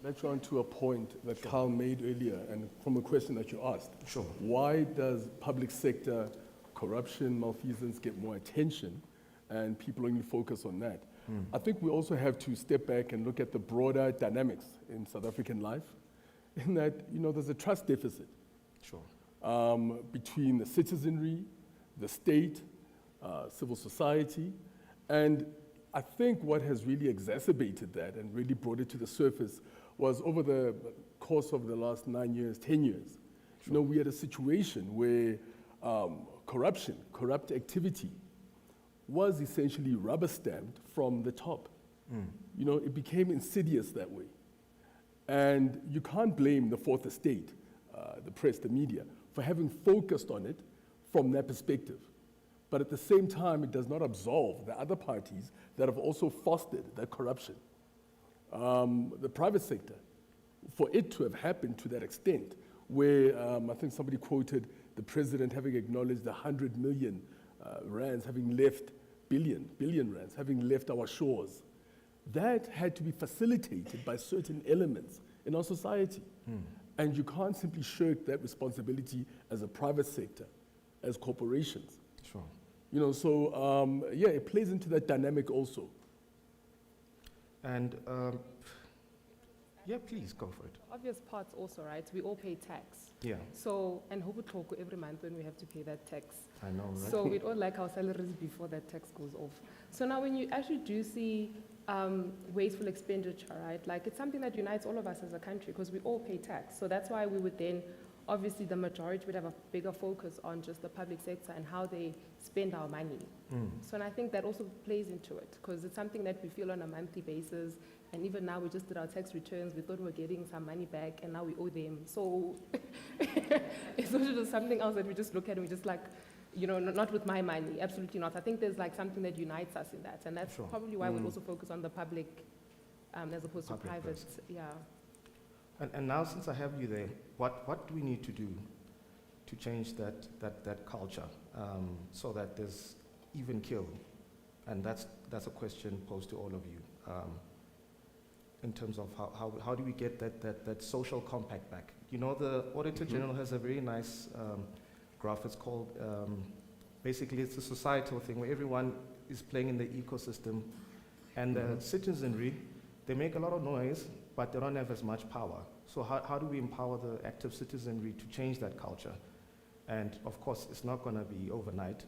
V: Let's on to a point that Carl made earlier, and from a question that you asked.
U: Sure.
V: Why does public sector corruption, malfeasance get more attention, and people only focus on that? I think we also have to step back and look at the broader dynamics in South African life, in that, there's a trust deficit between the citizenry, the state, civil society, and I think what has really exacerbated that and really brought it to the surface was over the course of the last 9 years, 10 years. We had a situation where corrupt activity was essentially rubber stamped from the top. It became insidious that way. And you can't blame the fourth estate, the press, the media, for having focused on it from that perspective. But at the same time, it does not absolve the other parties that have also fostered that corruption. The private sector, for it to have happened to that extent, where I think somebody quoted the president having acknowledged 100 million rands having left, billion rands having left our shores, that had to be facilitated by certain elements in our society. And you can't simply shirk that responsibility as a private sector, as corporations. It plays into that dynamic also.
U: And please go for it.
X: Obvious parts also, right? We all pay tax.
U: Yeah.
X: So, and Hobotoko every month when we have to pay that tax.
U: I know, right?
X: So we'd all like our salaries before that tax goes off. So now when you actually do see wasteful expenditure, right? Like it's something that unites all of us as a country because we all pay tax. So that's why we would then, obviously the majority would have a bigger focus on just the public sector and how they spend our money. So and I think that also plays into it because it's something that we feel on a monthly basis. And even now we just did our tax returns, we thought we were getting some money back and now we owe them. So it's also just something else that we just look at and we just like, not with my money, absolutely not. I think there's like something that unites us in that. And that's probably why we also focus on the public as opposed to private.
U: First.
X: Yeah.
U: And now since I have you there, what do we need to do to change that culture so that there's even kill? And that's a question posed to all of you. In terms of how do we get that social compact back? The Auditor General has a very nice graph. It's called, basically it's a societal thing where everyone is playing in the ecosystem and the citizenry, they make a lot of noise, but they don't have as much power. So how do we empower the active citizenry to change that culture? And of course, it's not gonna be overnight.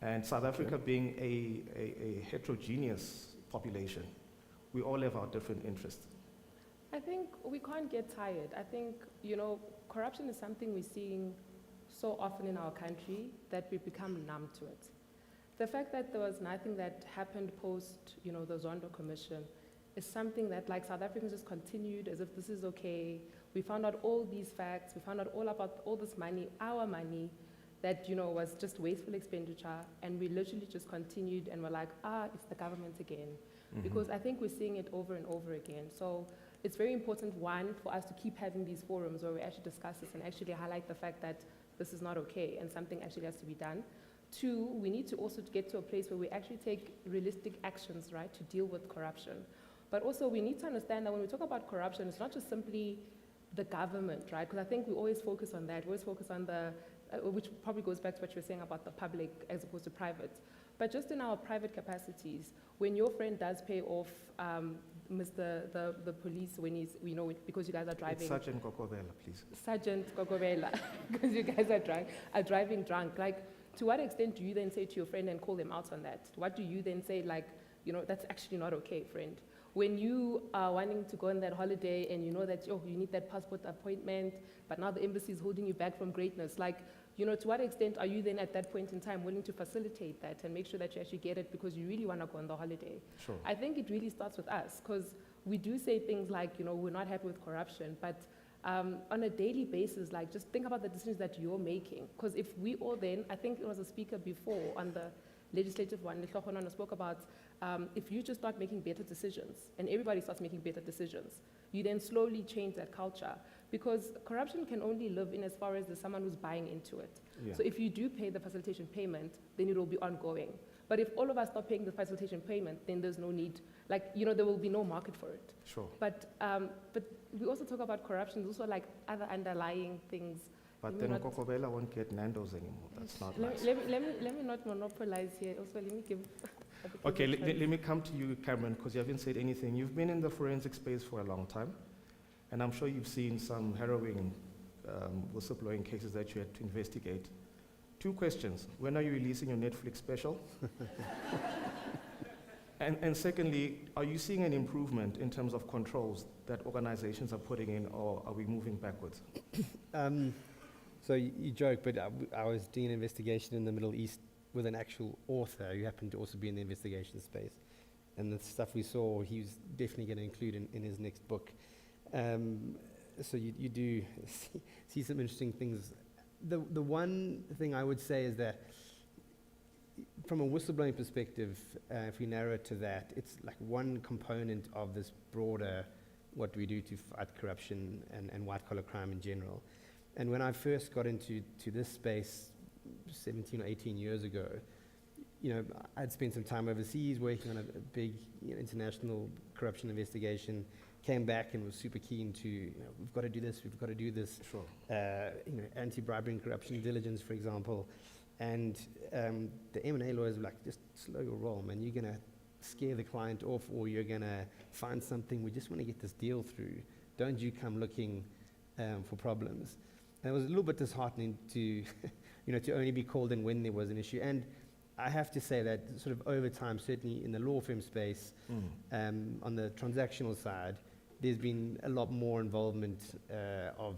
U: And South Africa being a heterogeneous population, we all have our different interests.
X: I think we can't get tired. I think, corruption is something we're seeing so often in our country that we become numb to it. The fact that there was nothing that happened post, the Zondo Commission is something that like South Africans just continued as if this is okay. We found out all these facts. We found out all about all this money, our money, that, was just wasteful expenditure. And we literally just continued and were like, it's the government again. Because I think we're seeing it over and over again. So it's very important, one, for us to keep having these forums where we actually discuss this and actually highlight the fact that this is not okay and something actually has to be done. Two, we need to also get to a place where we actually take realistic actions, right, to deal with corruption. But also we need to understand that when we talk about corruption, it's not just simply the government, right? Because I think we always focus on that. We always focus on the, which probably goes back to what you were saying about the public as opposed to private. But just in our private capacities, when your friend does pay off the police when he's, because you guys are driving.
U: It's Sergeant Kokobela, please.
X: Sergeant Kokobela, because you guys are driving drunk. Like, to what extent do you then say to your friend and call them out on that? What do you then say, like, that's actually not okay, friend? When you are wanting to go on that holiday and you know that, you need that passport appointment, but now the embassy is holding you back from greatness, like, to what extent are you then at that point in time willing to facilitate that and make sure that you actually get it because you really want to go on the holiday?
U: Sure.
X: I think it really starts with us, because we do say things like, we're not happy with corruption, but on a daily basis, like, just think about the decisions that you're making. Because if we all then, I think it was a speaker before on the legislative one, Lehlohonana spoke about if you just start making better decisions and everybody starts making better decisions, you then slowly change that culture. Because corruption can only live in as far as there's someone who's buying into it.
U: Yeah.
X: So if you do pay the facilitation payment, then it will be ongoing. But if all of us stop paying the facilitation payment, then there's no need, like, there will be no market for it.
U: Sure.
X: But we also talk about corruption, there's also like other underlying things.
U: But then Kokobela won't get Nando's anymore. That's not nice.
X: Let me not monopolize here. Also, let me give.
U: Okay, let me come to you, Cameron, because you haven't said anything. You've been in the forensic space for a long time, and I'm sure you've seen some harrowing whistleblowing cases that you had to investigate. 2 questions. When are you releasing your Netflix special? And secondly, are you seeing an improvement in terms of controls that organizations are putting in, or are we moving backwards?
W: So you joke, but I was doing an investigation in the Middle East with an actual author who happened to also be in the investigation space. And the stuff we saw, he was definitely going to include in his next book. So you do see some interesting things. The one thing I would say is that from a whistleblowing perspective, if we narrow it to that, it's like one component of this broader what we do to fight corruption and white-collar crime in general. And when I first got into this space 17 or 18 years ago, I'd spent some time overseas working on a big international corruption investigation, came back and was super keen to, we've got to do this, we've got to do this.
U: Sure.
W: Anti-bribery and corruption diligence, for example. And the M&A lawyers were like, just slow your roll, man. You're going to scare the client off, or you're going to find something. We just want to get this deal through. Don't you come looking for problems. And it was a little bit disheartening to, to only be called in when there was an issue. And I have to say that sort of over time, certainly in the law firm space, on the transactional side, there's been a lot more involvement of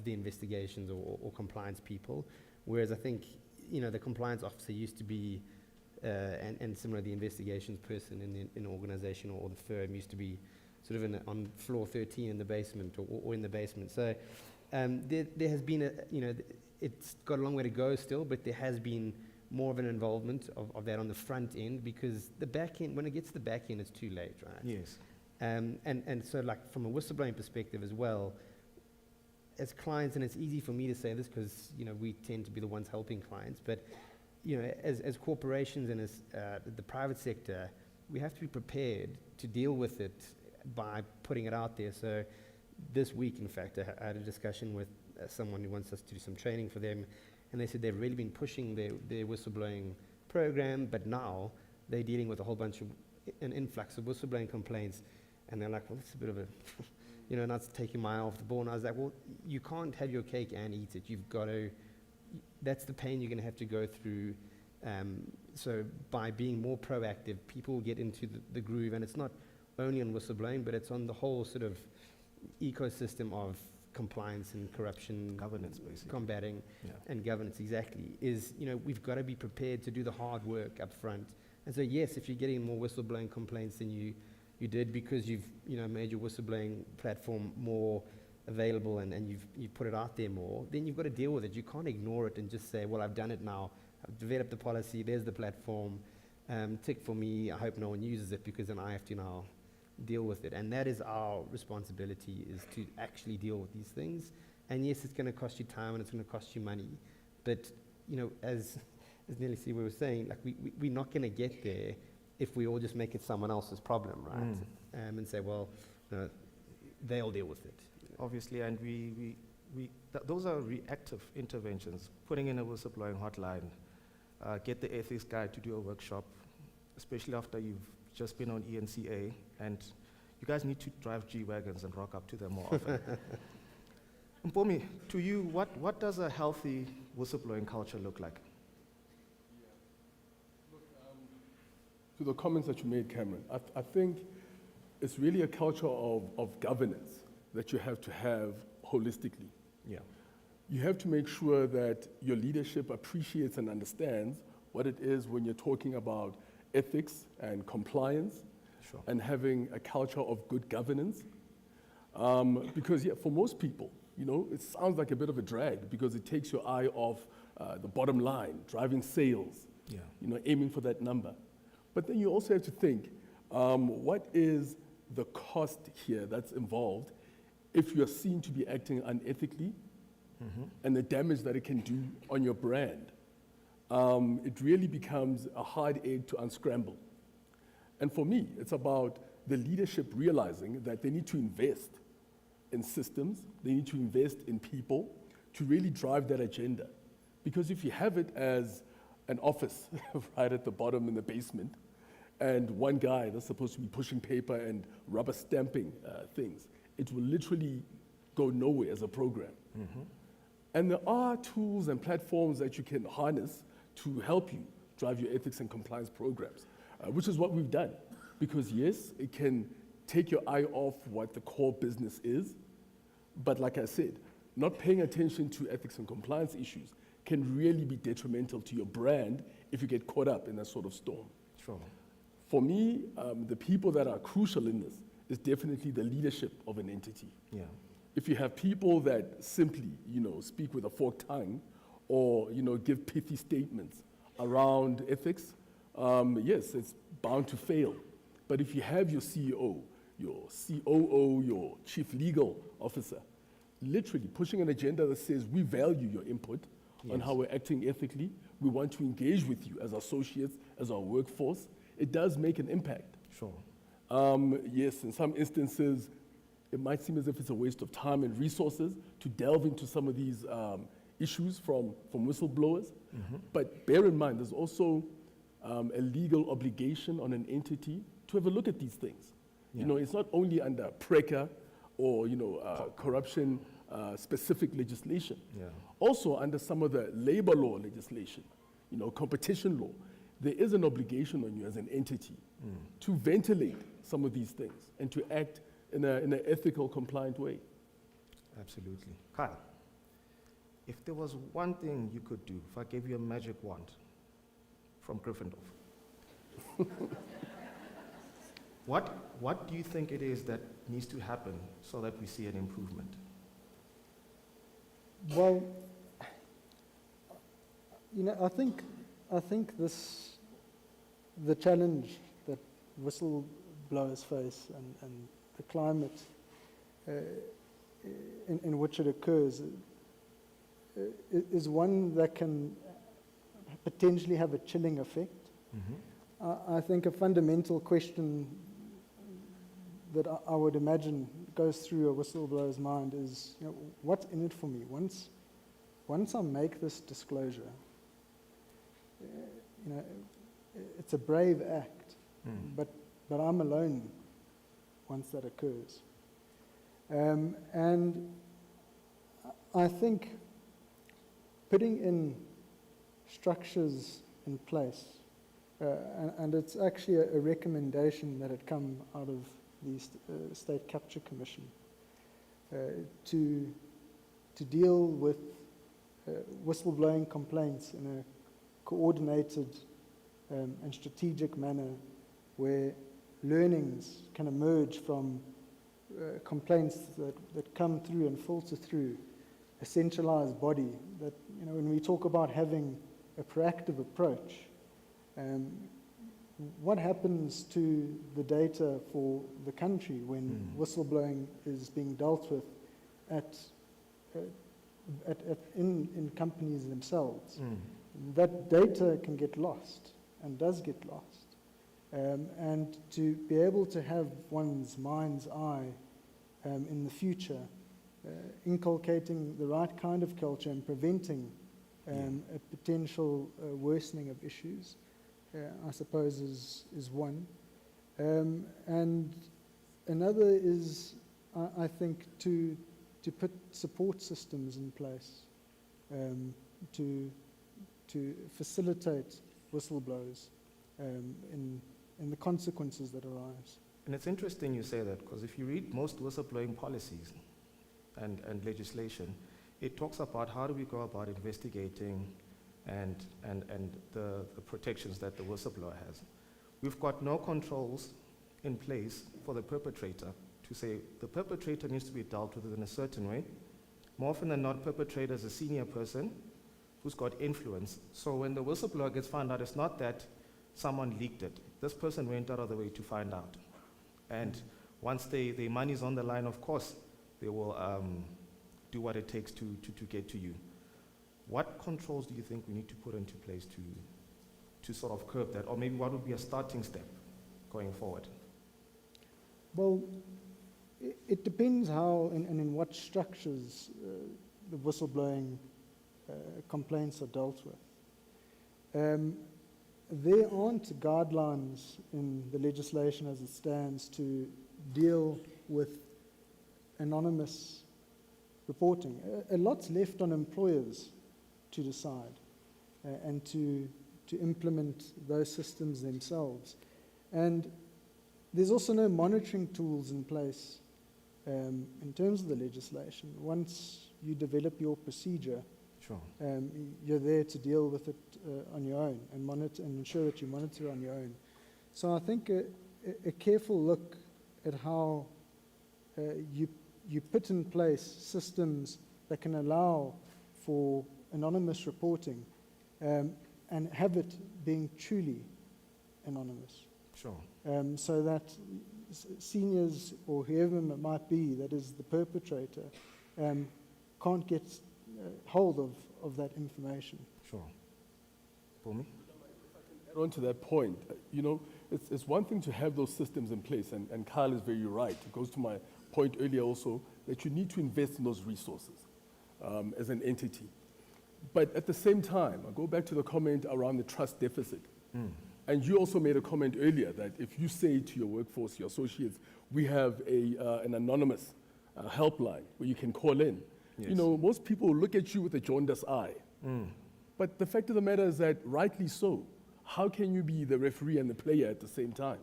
W: the investigations or compliance people. Whereas I think, the compliance officer used to be, and similar, the investigations person in an organization or the firm used to be sort of on floor 13 in the basement or in the basement. So there has been it's got a long way to go still, but there has been more of an involvement of that on the front end, because the back end, when it gets to the back end, it's too late, right?
U: Yes.
W: And so, like, from a whistleblowing perspective as well, as clients, and it's easy for me to say this because, we tend to be the ones helping clients, but, as corporations and as the private sector, we have to be prepared to deal with it by putting it out there. So this week, in fact, I had a discussion with someone who wants us to do some training for them, and they said they've really been pushing their whistleblowing program, but now they're dealing with a whole bunch of an influx of whistleblowing complaints, and they're like, well, that's a bit of a, that's taking my eye off the ball. And I was like, well, you can't have your cake and eat it. You've got to, that's the pain you're going to have to go through. So by being more proactive, people will get into the groove, and it's not only on whistleblowing, but it's on the whole sort of ecosystem of compliance and corruption,
U: governance, basically,
W: combating, and governance, exactly, is, we've got to be prepared to do the hard work up front. And so, yes, if you're getting more whistleblowing complaints than you did because you've, made your whistleblowing platform more available and you've put it out there more, then you've got to deal with it. You can't ignore it and just say, well, I've done it now. I've developed the policy. There's the platform. Tick for me. I hope no one uses it, because then I have to now deal with it. And that is our responsibility, is to actually deal with these things. And yes, it's going to cost you time and it's going to cost you money. But, you know, as Nelly C. was saying, like we're not going to get there if we all just make it someone else's problem, right? And say, well, no, they'll deal with it.
U: Obviously, and those are reactive interventions. Putting in a whistleblowing hotline, get the ethics guy to do a workshop, especially after you've just been on ENCA, and you guys need to drive G-Wagons and rock up to them more often. Mpumi, to you, what does a healthy whistleblowing culture look like?
V: To the comments that you made, Cameron, I think it's really a culture of governance that you have to have holistically.
U: Yeah.
V: You have to make sure that your leadership appreciates and understands what it is when you're talking about ethics and compliance,
U: sure,
V: and having a culture of good governance. Because for most people, you know, it sounds like a bit of a drag because it takes your eye off the bottom line, driving sales,
U: yeah,
V: you know, aiming for that number. But then you also have to think, what is the cost here that's involved if you're seen to be acting unethically, and the damage that it can do on your brand? It really becomes a hard egg to unscramble. And for me, it's about the leadership realizing that they need to invest in systems, they need to invest in people to really drive that agenda. Because if you have it as an office right at the bottom in the basement, and one guy that's supposed to be pushing paper and rubber stamping things, it will literally go nowhere as a program. And there are tools and platforms that you can harness to help you drive your ethics and compliance programs, which is what we've done. Because yes, it can take your eye off what the core business is, but like I said, not paying attention to ethics and compliance issues can really be detrimental to your brand if you get caught up in that sort of storm.
U: Sure.
V: For me, the people that are crucial in this is definitely the leadership of an entity.
U: Yeah.
V: If you have people that simply, you know, speak with a forked tongue or, you know, give pithy statements around ethics, yes, it's bound to fail. But if you have your CEO, your COO, your chief legal officer, literally pushing an agenda that says we value your input on how we're acting ethically, we want to engage with you as associates, as our workforce, it does make an impact.
U: Sure.
V: Yes, in some instances, it might seem as if it's a waste of time and resources to delve into some of these issues from whistleblowers. But bear in mind, there's also a legal obligation on an entity to have a look at these things.
U: Yeah.
V: You know, it's not only under PRECA or, you know, corruption specific legislation.
U: Yeah.
V: Also under some of the labor law legislation, you know, competition law, there is an obligation on you as an entity to ventilate some of these things and to act in an ethical, compliant way.
U: Absolutely. Kyle, if there was one thing you could do, if I gave you a magic wand from Gryffindor, what do you think it is that needs to happen so that we see an improvement?
B: Well, you know, I think the challenge that whistleblowers face and the climate in which it occurs is one that can potentially have a chilling effect. I think a fundamental question that I would imagine goes through a whistleblower's mind is, you know, what's in it for me? Once I make this disclosure, you know, it's a brave act, but I'm alone once that occurs. And I think putting in structures in place, and it's actually a recommendation that had come out of the State Capture Commission to deal with whistleblowing complaints in a coordinated and strategic manner where learnings can emerge from complaints that come through and filter through a centralized body. That, you know, when we talk about having a proactive approach, what happens to the data for the country when whistleblowing is being dealt with in companies themselves? That data can get lost and does get lost. And to be able to have one's mind's eye in the future, inculcating the right kind of culture and preventing a potential worsening of issues, I suppose is one. And another is, I think, to put support systems in place to facilitate whistleblowers in the consequences that arise.
U: And it's interesting you say that, because if you read most whistleblowing policies and legislation, it talks about how do we go about investigating and the protections that the whistleblower has. We've got no controls in place for the perpetrator to say the perpetrator needs to be dealt with in a certain way. More often than not, perpetrator is a senior person who's got influence. So when the whistleblower gets found out, it's not that someone leaked it. This person went out of the way to find out. And once their money's on the line, of course, they will do what it takes to get to you. What controls do you think we need to put into place to sort of curb that? Or maybe what would be a starting step going forward?
B: Well, it depends how and in what structures the whistleblowing complaints are dealt with. There aren't guidelines in the legislation as it stands to deal with anonymous reporting. A lot's left on employers to decide and to implement those systems themselves. And there's also no monitoring tools in place in terms of the legislation. Once you develop your procedure,
U: sure.
B: You're there to deal with it on your own and monitor and ensure that you monitor on your own. So I think a careful look at how you put in place systems that can allow for anonymous reporting and have it being truly anonymous.
U: Sure.
B: So that seniors or whoever it might be that is the perpetrator can't get hold of that information.
U: Sure. Pumi?
V: Add on to that point, it's one thing to have those systems in place, and Kyle is very right. It goes to my point earlier also that you need to invest in those resources as an entity. But at the same time, I go back to the comment around the trust deficit. And you also made a comment earlier that if you say to your workforce, your associates, we have an anonymous helpline where you can call in.
U: Yes.
V: Most people look at you with a jaundiced eye. But the fact of the matter is that, rightly so, how can you be the referee and the player at the same time?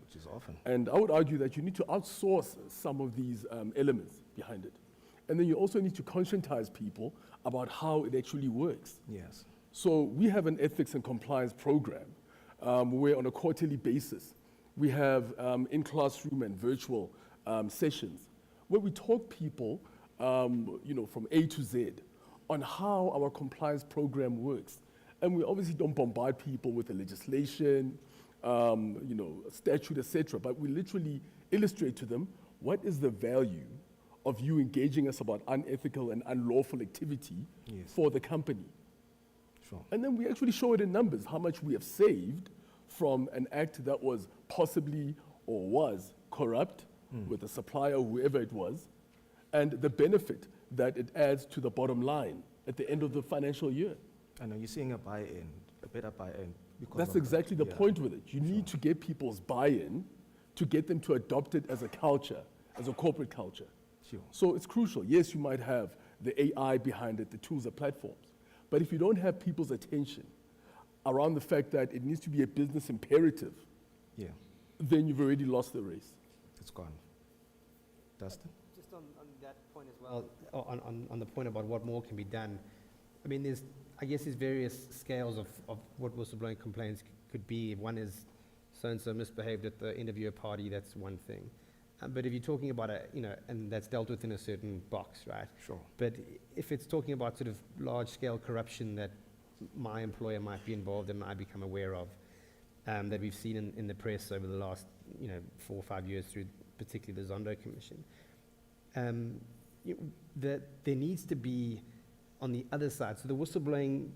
U: Which is often.
V: And I would argue that you need to outsource some of these elements behind it. And then you also need to conscientize people about how it actually works.
U: Yes.
V: So we have an ethics and compliance program where on a quarterly basis we have in-classroom and virtual sessions where we talk people from A to Z on how our compliance program works. And we obviously don't bombard people with the legislation, statute, etc. But we literally illustrate to them what is the value of you engaging us about unethical and unlawful activity for the company.
U: Sure.
V: And then we actually show it in numbers, how much we have saved from an act that was possibly or was corrupt with the supplier or whoever it was, and the benefit that it adds to the bottom line at the end of the financial year.
U: And are you seeing a buy-in, a better buy-in?
V: That's exactly the point with it. You need to get people's buy-in to get them to adopt it as a culture, as a corporate culture.
U: Sure.
V: So it's crucial. Yes, you might have the AI behind it, the tools, the platforms. But if you don't have people's attention around the fact that it needs to be a business imperative, then you've already lost the race.
U: It's gone. Dustin?
W: Just on that point as well, on the point about what more can be done, I mean, there's various scales of what whistleblowing complaints could be. If one is so-and-so misbehaved at the interviewer party, that's one thing. But if you're talking about and that's dealt with in a certain box, right?
U: Sure.
W: But if it's talking about sort of large-scale corruption that my employer might be involved in and I become aware of, that we've seen in the press over the last 4 or 5 years through particularly the Zondo Commission. There needs to be on the other side. So the whistleblowing,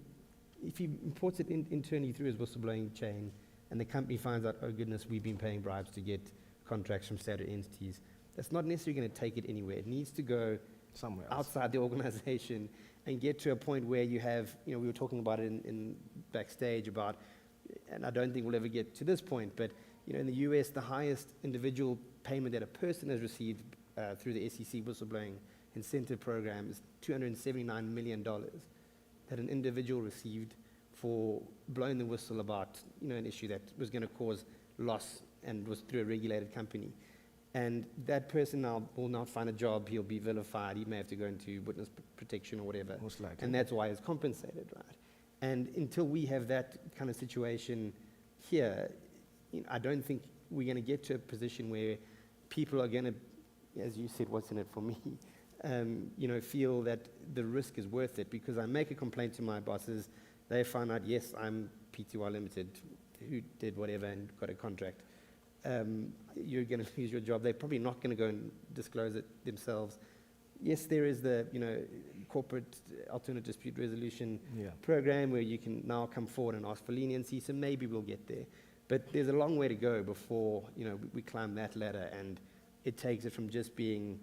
W: if he imports it internally through his whistleblowing chain and the company finds out, oh goodness, we've been paying bribes to get contracts from stated entities, that's not necessarily going to take it anywhere. It needs to go
U: somewhere else,
W: outside the organization, and get to a point where you have, we were talking about it in backstage about, and I don't think we'll ever get to this point, but in the US, the highest individual payment that a person has received through the SEC whistleblowing incentive program is $279 million that an individual received for blowing the whistle about an issue that was going to cause loss and was through a regulated company. And that person now will not find a job, he'll be vilified, he may have to go into witness protection or whatever.
U: Most likely.
W: And that's why he's compensated, right? And until we have that kind of situation here, I don't think we're going to get to a position where people are going to, as you said, what's in it for me, feel that the risk is worth it. Because I make a complaint to my bosses, they find out, yes, I'm PTY Limited, who did whatever and got a contract. You're going to lose your job. They're probably not going to go and disclose it themselves. Yes, there is the corporate alternate dispute resolution program where you can now come forward and ask for leniency, so maybe we'll get there. But there's a long way to go before we climb that ladder, and it takes it from just being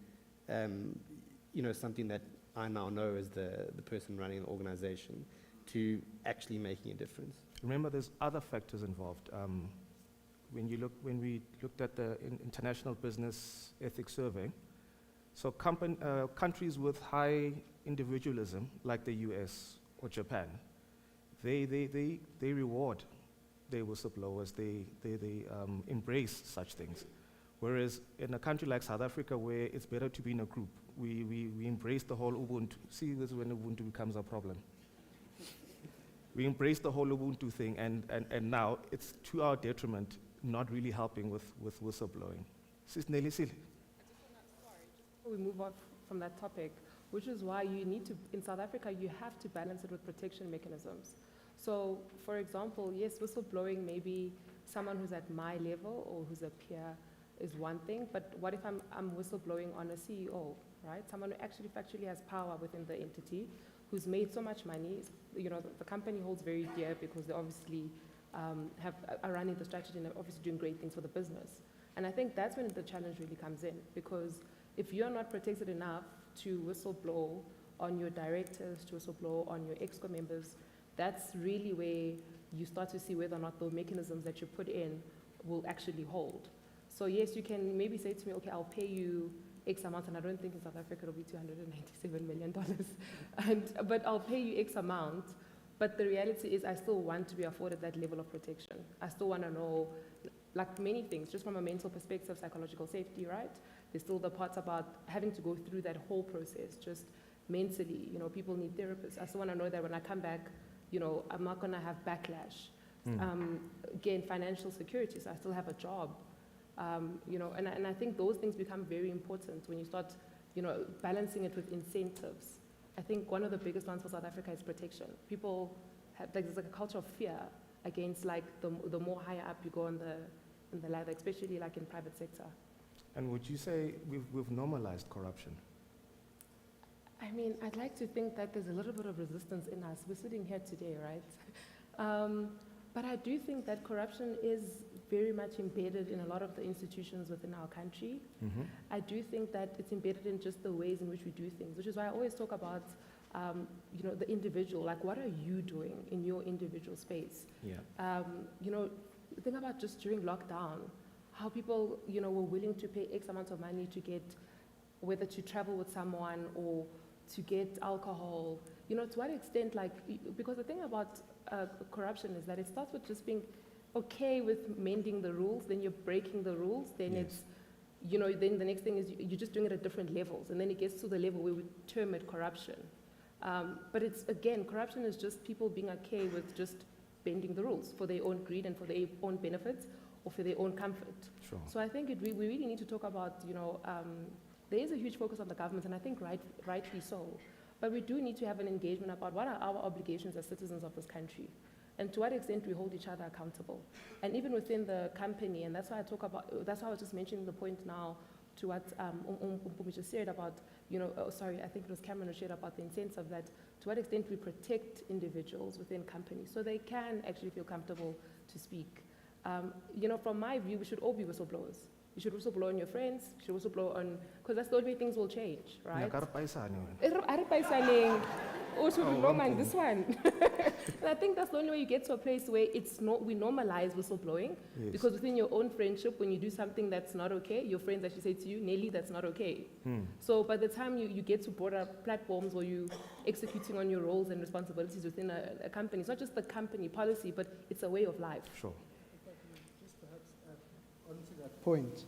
W: something that I now know as the person running the organization to actually making a difference.
U: Remember, there's other factors involved. When we looked at the International Business Ethics Survey, so countries with high individualism, like the US or Japan, they reward their whistleblowers, they embrace such things. Whereas in a country like South Africa, where it's better to be in a group, we embrace the whole Ubuntu. See, this is when Ubuntu becomes a problem. We embrace the whole Ubuntu thing, and now it's to our detriment, not really helping with whistleblowing. Sis Nelly Sil.
X: We move on from that topic, which is why you need to, in South Africa, you have to balance it with protection mechanisms. So, for example, yes, whistleblowing, maybe someone who's at my level or who's a peer is one thing, but what if I'm whistleblowing on a CEO, right? Someone who actually factually has power within the entity, who's made so much money, the company holds very dear because they obviously are running the strategy and are obviously doing great things for the business. And I think that's when the challenge really comes in, because if you're not protected enough to whistleblow on your directors, to whistleblow on your ExCo members, that's really where you start to see whether or not the mechanisms that you put in will actually hold. So yes, you can maybe say to me, okay, I'll pay you X amount, and I don't think in South Africa it'll be $297 million, but I'll pay you X amount, but the reality is I still want to be afforded that level of protection. I still want to know, like many things, just from a mental perspective, psychological safety, right? There's still the parts about having to go through that whole process, just mentally, people need therapists. I still want to know that when I come back, I'm not going to have backlash. Again, financial security, so I still have a job. And I think those things become very important when you start, balancing it with incentives. I think one of the biggest ones for South Africa is protection. People have, there's like a culture of fear against the more higher up you go in the ladder, especially like in private sector.
U: And would you say we've normalized corruption?
X: I mean, I'd like to think that there's a little bit of resistance in us. We're sitting here today, right? But I do think that corruption is very much embedded in a lot of the institutions within our country.
U: Mm-hmm.
X: I do think that it's embedded in just the ways in which we do things, which is why I always talk about, the individual. Like, what are you doing in your individual space?
U: Yeah.
X: Think about just during lockdown, how people, were willing to pay X amount of money to get, whether to travel with someone or to get alcohol. To what extent, because the thing about corruption is that it starts with just being okay with mending the rules, then you're breaking the rules, then
U: Yes.
X: it's, then the next thing is you're just doing it at different levels, and then it gets to the level where we term it corruption. But it's, again, corruption is just people being okay with just bending the rules for their own greed and for their own benefits or for their own comfort.
U: Sure.
X: So I think we really need to talk about, there is a huge focus on the government, and I think rightly so. But we do need to have an engagement about what are our obligations as citizens of this country. and to what extent we hold each other accountable. And even within the company, and that's why I was just mentioning the point now to what Mpumi just said about, I think it was Cameron who shared about the incentive, that to what extent we protect individuals within companies so they can actually feel comfortable to speak. From my view, we should all be whistleblowers. You should whistleblow on your friends, you should whistleblow on, because that's the only way things will change, right? This one. And I think that's the only way you get to a place where we normalize whistleblowing. Yes. Because within your own friendship, when you do something that's not okay, your friends actually say to you, Nelly, that's not okay. So by the time you get to broader platforms or you executing on your roles and responsibilities within a company, it's not just the company policy, but it's a way of life.
U: Sure.
B: Just perhaps onto that point.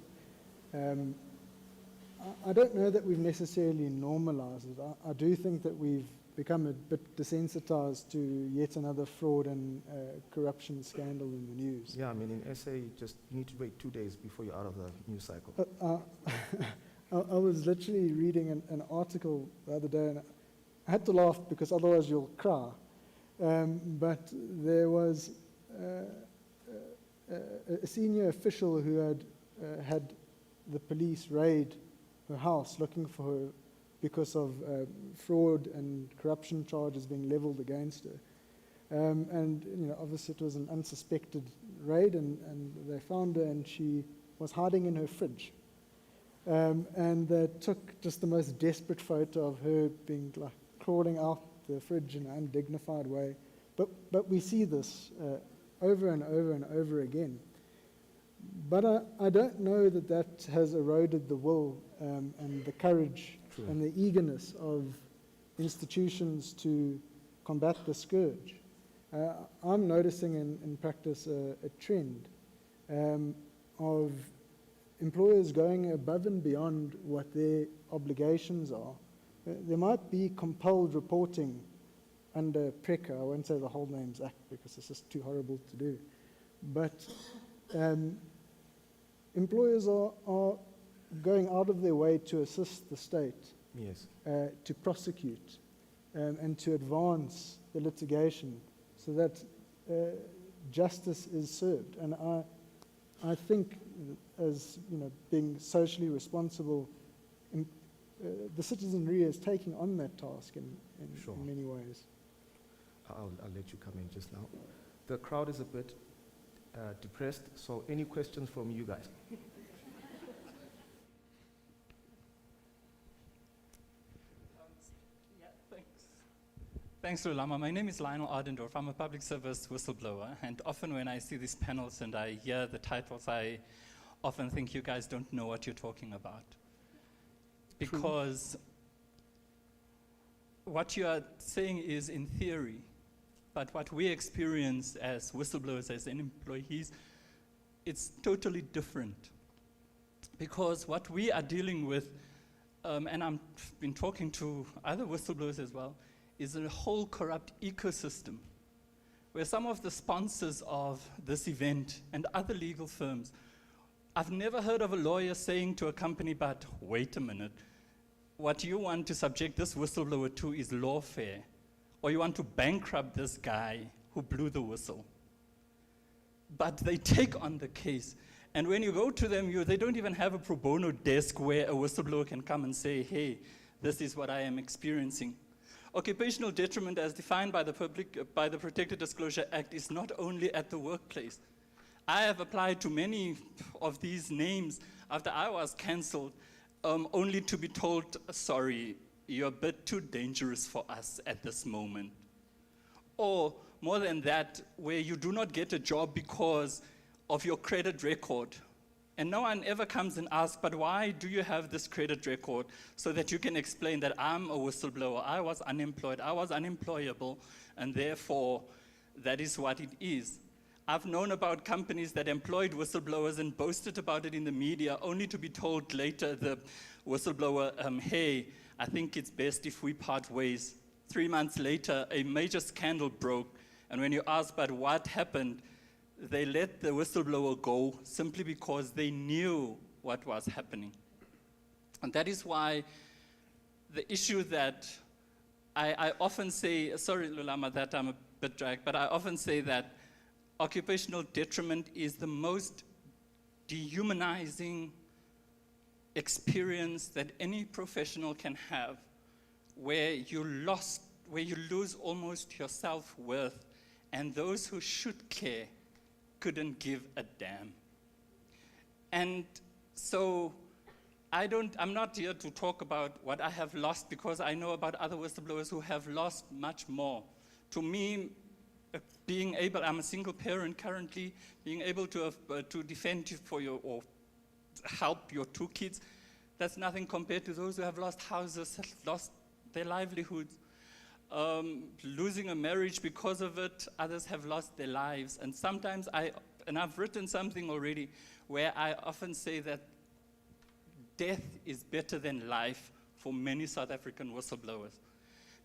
B: I don't know that we've necessarily normalized it. I do think that we've become a bit desensitized to yet another fraud and corruption scandal in the news.
U: Yeah, I mean, in SA, you need to wait 2 days before you're out of the news cycle.
B: I was literally reading an article the other day, and I had to laugh because otherwise you'll cry. But there was a senior official who had had the police raid her house looking for her because of fraud and corruption charges being leveled against her. And obviously it was an unsuspected raid, and they found her, and she was hiding in her fridge. And they took just the most desperate photo of her being crawling out the fridge in an undignified way. But we see this over and over and over again. But I don't know that has eroded the will and the courage and the eagerness of institutions to combat the scourge. I'm noticing in practice a trend of employers going above and beyond what their obligations are. There might be compelled reporting under PRECA. I won't say the whole names act because it's just too horrible to do. But employers are going out of their way to assist the state,
U: yes,
B: to prosecute and to advance the litigation so that justice is served. And I think, as being socially responsible, the citizenry is taking on that task in many ways.
U: I'll let you come in just now. The crowd is a bit depressed, so any questions from you guys?
C: Thanks, Lulama. My name is Lionel Ardendorf. I'm a public service whistleblower, and often when I see these panels and I hear the titles, I often think you guys don't know what you're talking about. Because what you are saying is in theory, but what we experience as whistleblowers, as employees, it's totally different. Because what we are dealing with, and I've been talking to other whistleblowers as well, is a whole corrupt ecosystem where some of the sponsors of this event and other legal firms, I've never heard of a lawyer saying to a company, but wait a minute, what you want to subject this whistleblower to is lawfare, or you want to bankrupt this guy who blew the whistle. But they take on the case, and when you go to them, they don't even have a pro bono desk where a whistleblower can come and say, hey, this is what I am experiencing. Occupational detriment as defined by the Protected Disclosure Act is not only at the workplace. I have applied to many of these names after I was cancelled, only to be told, sorry, you're a bit too dangerous for us at this moment. Or more than that, where you do not get a job because of your credit record. And no one ever comes and asks, but why do you have this credit record? So that you can explain that I'm a whistleblower, I was unemployed, I was unemployable, and therefore that is what it is. I've known about companies that employed whistleblowers and boasted about it in the media, only to be told later, the whistleblower, hey, I think it's best if we part ways. 3 months later, a major scandal broke, and when you ask, but what happened? They let the whistleblower go simply because they knew what was happening. And that is why the issue that I often say, sorry Lulama, that I'm a bit drag, but I often say that occupational detriment is the most dehumanizing experience that any professional can have, where you lose almost your self-worth, and those who should care couldn't give a damn. And so I'm not here to talk about what I have lost, because I know about other whistleblowers who have lost much more. To me, being able, I'm a single parent currently, being able to defend you for your, or help your 2 kids, that's nothing compared to those who have lost houses, lost their livelihoods, losing a marriage because of it. Others have lost their lives. And sometimes I've written something already where I often say that death is better than life for many South African whistleblowers.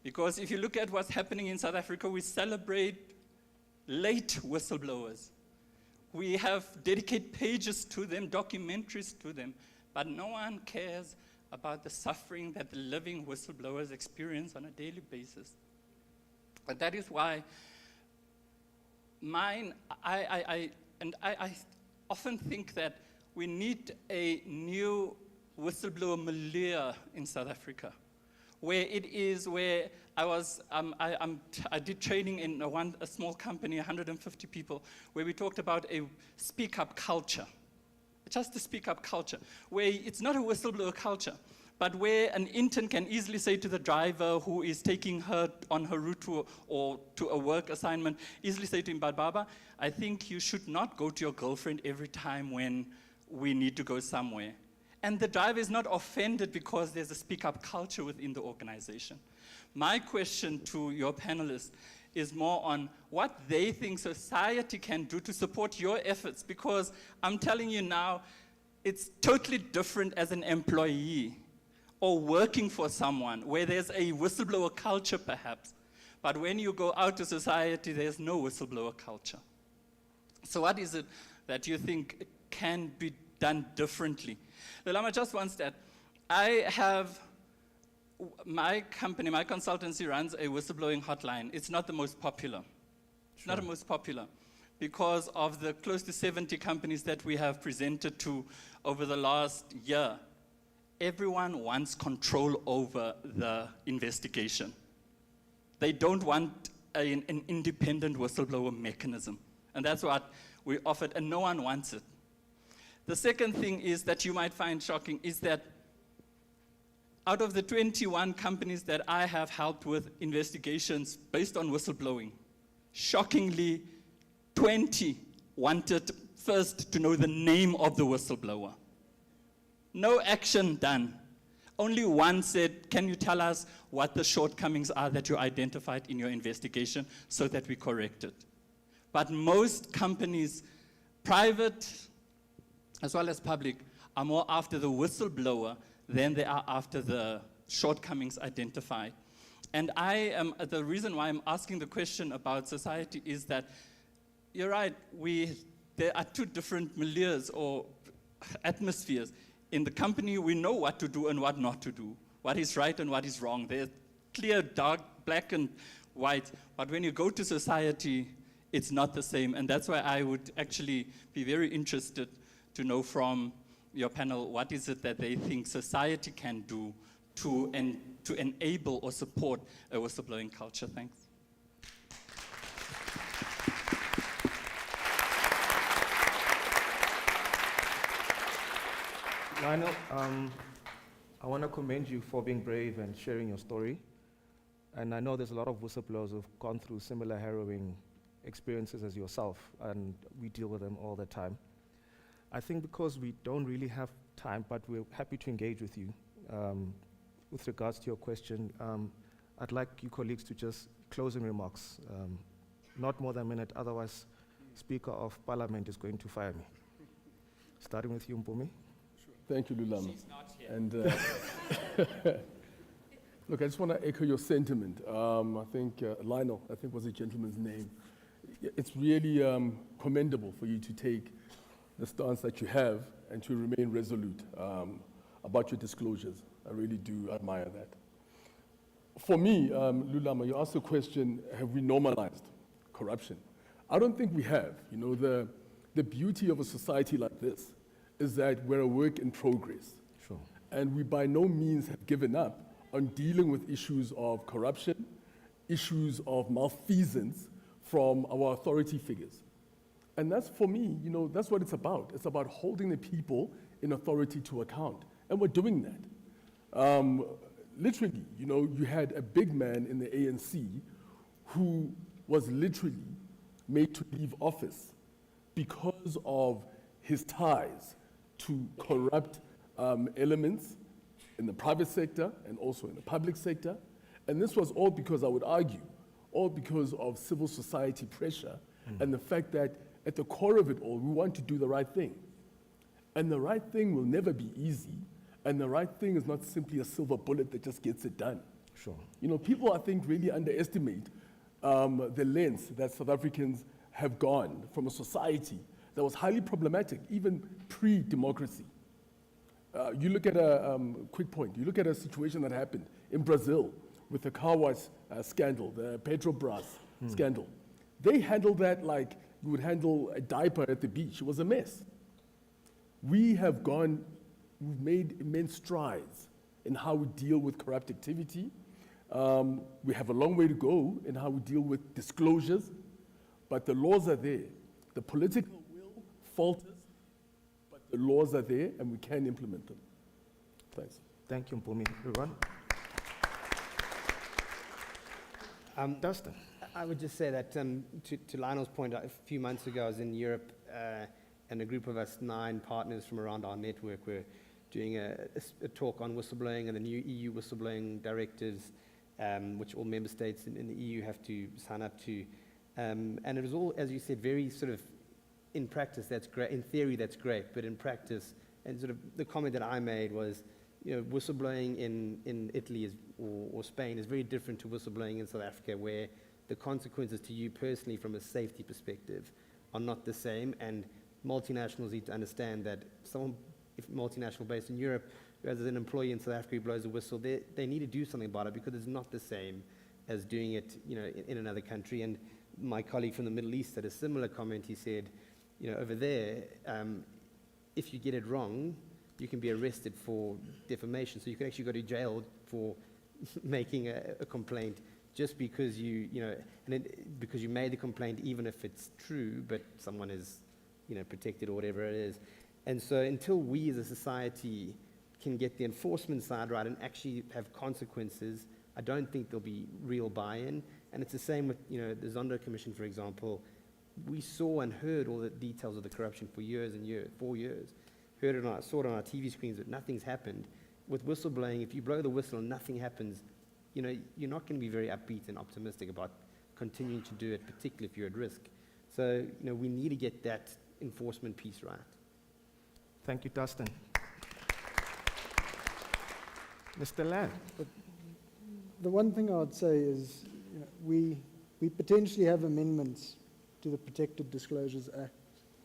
C: Because if you look at what's happening in South Africa, we celebrate late whistleblowers. We have dedicated pages to them, documentaries to them, but no one cares about the suffering that the living whistleblowers experience on a daily basis. And that is why I often think that we need a new whistleblower milieu in South Africa, where I did training in a small company, 150 people, where we talked about a speak-up culture. Just a speak-up culture, where it's not a whistleblower culture, but where an intern can easily say to the driver who is taking her on her route to a work assignment, easily say to him, "But Baba, I think you should not go to your girlfriend every time when we need to go somewhere." And the driver is not offended because there's a speak-up culture within the organization. My question to your panelists is more on what they think society can do to support your efforts, because I'm telling you now, it's totally different as an employee or working for someone where there's a whistleblower culture perhaps, but when you go out to society, there's no whistleblower culture. So what is it that you think can be done differently? Lulama, just one stat. My company, my consultancy runs a whistleblowing hotline. It's not the most popular. It's not the most popular because of the close to 70 companies that we have presented to over the last year. Everyone wants control over the investigation. They don't want an independent whistleblower mechanism. And that's what we offered, and no one wants it. The second thing is that you might find shocking is that out of the 21 companies that I have helped with investigations based on whistleblowing, shockingly, 20 wanted first to know the name of the whistleblower. No action done. Only one said, "Can you tell us what the shortcomings are that you identified in your investigation so that we correct it?" But most companies, private as well as public, are more after the whistleblower than they are after the shortcomings identified. And the reason why I'm asking the question about society is that you're right, there are 2 different milieus or atmospheres. In the company, we know what to do and what not to do, what is right and what is wrong. There's clear, dark, black and white. But when you go to society, it's not the same. And that's why I would actually be very interested to know from your panel, what is it that they think society can do to enable or support a whistleblowing culture? Thanks.
U: Lionel, I want to commend you for being brave and sharing your story. And I know there's a lot of whistleblowers who've gone through similar harrowing experiences as yourself, and we deal with them all the time. I think because we don't really have time, but we're happy to engage with you. With regards to your question, I'd like you colleagues to just closing remarks, not more than a minute, otherwise Speaker of Parliament is going to fire me. Starting with you, Mpumi.
V: Thank you, Lulama.
A: She's not here.
V: And look, I just want to echo your sentiment. I think Lionel, I think was the gentleman's name. It's really commendable for you to take the stance that you have and to remain resolute about your disclosures. I really do admire that. For me, Lulama, you asked the question, have we normalized corruption. I don't think we have. You know, the beauty of a society like this is that we're a work in progress.
U: Sure.
V: And we by no means have given up on dealing with issues of corruption, issues of malfeasance from our authority figures. And that's, for me, you know, that's what it's about. It's about holding the people in authority to account. And we're doing that. Literally, you know, you had a big man in the ANC who was literally made to leave office because of his ties to corrupt elements in the private sector and also in the public sector. And this was all because, I would argue, all because of civil society pressure and the fact that at the core of it all, we want to do the right thing. And the right thing will never be easy, and the right thing is not simply a silver bullet that just gets it done.
U: Sure.
V: You know, people, I think, really underestimate the lengths that South Africans have gone from a society that was highly problematic, even pre-democracy. You look at a quick point, you look at a situation that happened in Brazil with the car wash scandal, the Petrobras scandal. They handled that like you would handle a diaper at the beach. It was a mess. We've made immense strides in how we deal with corrupt activity. We have a long way to go in how we deal with disclosures, but the laws are there. The political will falters, but the laws are there and we can implement them. Thanks.
U: Thank you, Mpumi. Everyone? Dustin.
W: I would just say that to Lionel's point, a few months ago I was in Europe and a group of us, 9 partners from around our network, were doing a talk on whistleblowing and the new EU whistleblowing directives, which all member states in the EU have to sign up to. And it was all, as you said, very sort of, in practice that's great, in theory that's great, but in practice, and sort of the comment that I made was, you know, whistleblowing in Italy or Spain is very different to whistleblowing in South Africa, where the consequences to you personally from a safety perspective are not the same, and multinationals need to understand that someone, if multinational based in Europe, who has an employee in South Africa who blows a whistle, they need to do something about it because it's not the same as doing it, you know, in another country. And my colleague from the Middle East had a similar comment. He said, you know, over there, if you get it wrong, you can be arrested for defamation. So you can actually go to jail for making a complaint just because because you made the complaint, even if it's true, but someone is, you know, protected or whatever it is. And so until we as a society can get the enforcement side right and actually have consequences, I don't think there'll be real buy-in. And it's the same with, you know, the Zondo Commission, for example. We saw and heard all the details of the corruption for years and years, 4 years. Heard it saw it on our TV screens, but nothing's happened. With whistleblowing, if you blow the whistle and nothing happens, you know, you're not going to be very upbeat and optimistic about continuing to do it, particularly if you're at risk. So, you know, we need to get that enforcement piece right.
U: Thank you, Dustin. Mr. Land.
B: The one thing I would say is, you know, we potentially have amendments to the Protected Disclosures Act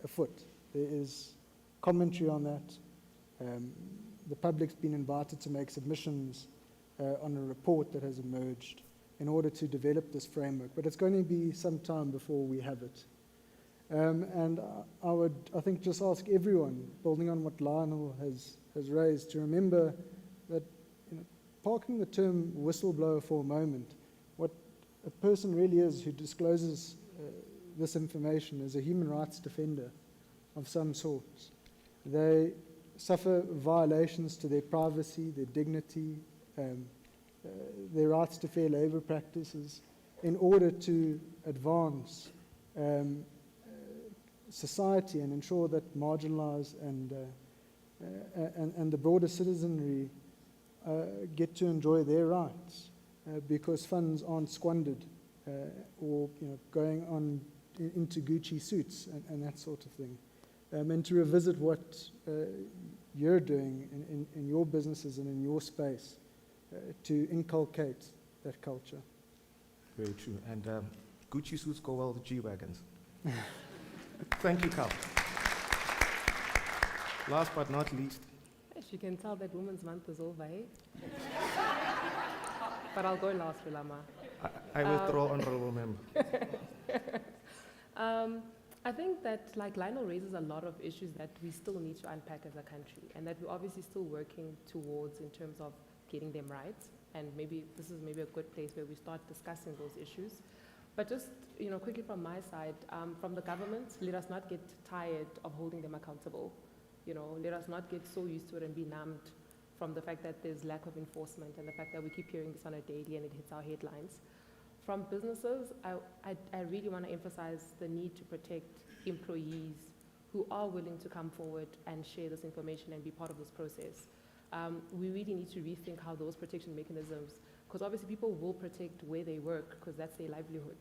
B: afoot. There is commentary on that. The public's been invited to make submissions on a report that has emerged in order to develop this framework, but it's going to be some time before we have it. And I would, I think, just ask everyone, building on what Lionel has raised, to remember that, you know, parking the term whistleblower for a moment, what a person really is who discloses this information is a human rights defender of some sort. They suffer violations to their privacy, their dignity, their rights to fair labor practices in order to advance society and ensure that marginalized and the broader citizenry get to enjoy their rights because funds aren't squandered or, you know, going on into Gucci suits and that sort of thing. And to revisit what you're doing in your businesses and in your space to inculcate that culture.
U: Very true. And Gucci suits go well with G-Wagons. Thank you, Carl. Last but not least.
X: Yes, you can tell that Women's Month is over, eh? But I'll go last, Wilama.
U: I withdraw, honorable member.
X: I think that, like Lionel raises a lot of issues that we still need to unpack as a country, and that we're obviously still working towards in terms of getting them right. And maybe this is maybe a good place where we start discussing those issues. But just, quickly from my side, from the government, let us not get tired of holding them accountable. Let us not get so used to it and be numbed from the fact that there's lack of enforcement and the fact that we keep hearing this on a daily and it hits our headlines. From businesses, I really want to emphasize the need to protect employees who are willing to come forward and share this information and be part of this process. We really need to rethink how those protection mechanisms, because obviously people will protect where they work because that's their livelihood.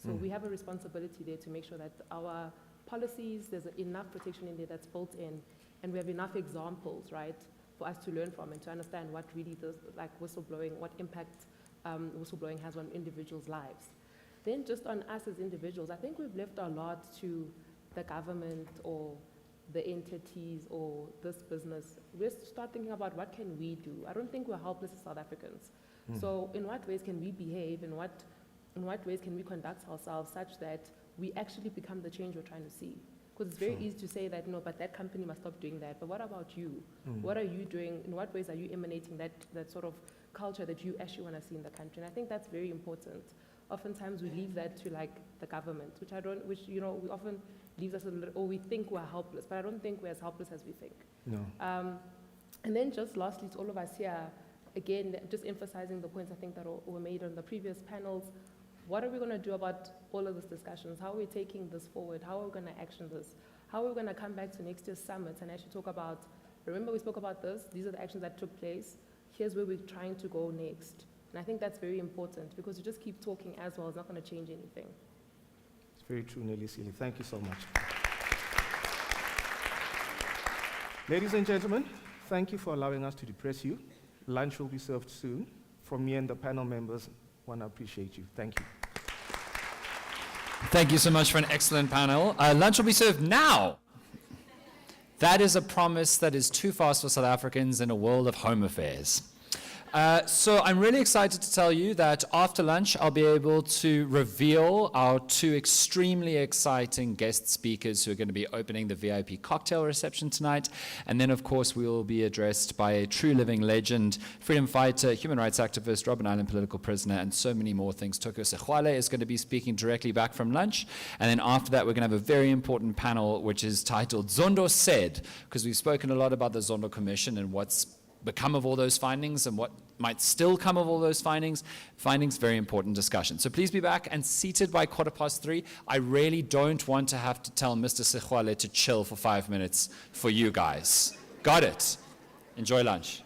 X: So we have a responsibility there to make sure that our policies, there's enough protection in there that's built in, and we have enough examples, right, for us to learn from and to understand what really does, like whistleblowing, what impact whistleblowing has on individuals' lives. Then just on us as individuals, I think we've left a lot to the government or the entities or this business. We start thinking about what can we do. I don't think we're helpless as South Africans. So in what ways can we behave? In what ways can we conduct ourselves such that we actually become the change we're trying to see? Because it's very easy to say that, no, but that company must stop doing that. But what about you? What are you doing? In what ways are you emanating that sort of culture that you actually want to see in the country? And I think that's very important. Oftentimes we leave that to like the government, which we often leaves us a little, or we think we're helpless, but I don't think we're as helpless as we think.
U: No.
X: And then just lastly, to all of us here, again, just emphasizing the points I think that were made on the previous panels. What are we going to do about all of these discussions? How are we taking this forward? How are we going to action this? How are we going to come back to next year's summit and actually talk about, remember we spoke about this, these are the actions that took place, here's where we're trying to go next. And I think that's very important because you just keep talking as well, it's not going to change anything.
U: It's very true, Nelly Sealy. Thank you so much. Ladies and gentlemen, thank you for allowing us to depress you. Lunch will be served soon. From me and the panel members, want to appreciate you. Thank you.
A: Thank you so much for an excellent panel. Lunch will be served now. That is a promise that is too fast for South Africans in a world of home affairs. So I'm really excited to tell you that after lunch, I'll be able to reveal our two extremely exciting guest speakers who are going to be opening the VIP cocktail reception tonight. And then, of course, we will be addressed by a true living legend, freedom fighter, human rights activist, Robben Island political prisoner, and so many more things. Toko Sexwale is going to be speaking directly back from lunch. And then after that, we're going to have a very important panel, which is titled Zondo Said, because we've spoken a lot about the Zondo Commission and what's become of all those findings and what might still come of all those findings. Very important discussion. So please be back and seated by 3:15. I really don't want to have to tell Mr. Sexwale to chill for 5 minutes for you guys. Got it. Enjoy lunch.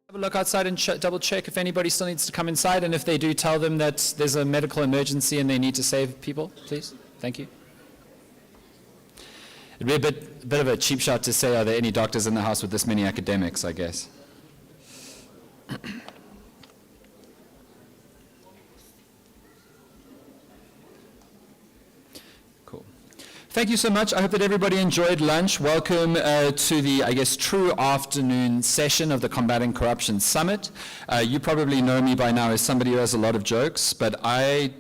A: Have a look outside and double check if anybody still needs to come inside, and if they do, tell them that there's a medical emergency and they need to save people, please. Thank you. It'd be a bit of a cheap shot to say, are there any doctors in the house with this many academics, I guess. Cool. Thank you so much. I hope that everybody enjoyed lunch. Welcome to the, I guess, true afternoon session of the Combating Corruption Summit. You probably know me by now as somebody who has a lot of jokes, but I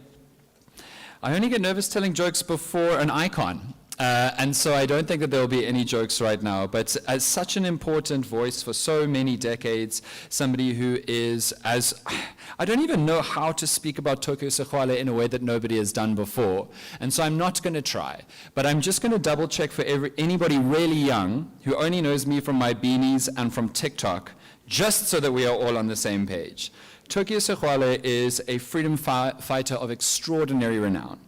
A: only get nervous telling jokes before an icon. And so I don't think that there will be any jokes right now, but as such an important voice for so many decades, somebody who is I don't even know how to speak about Tokyo Sekgwale in a way that nobody has done before. And so I'm not going to try, but I'm just going to double check for anybody really young who only knows me from my beanies and from TikTok, just so that we are all on the same page. Tokyo Sekgwale is a freedom fighter of extraordinary renown.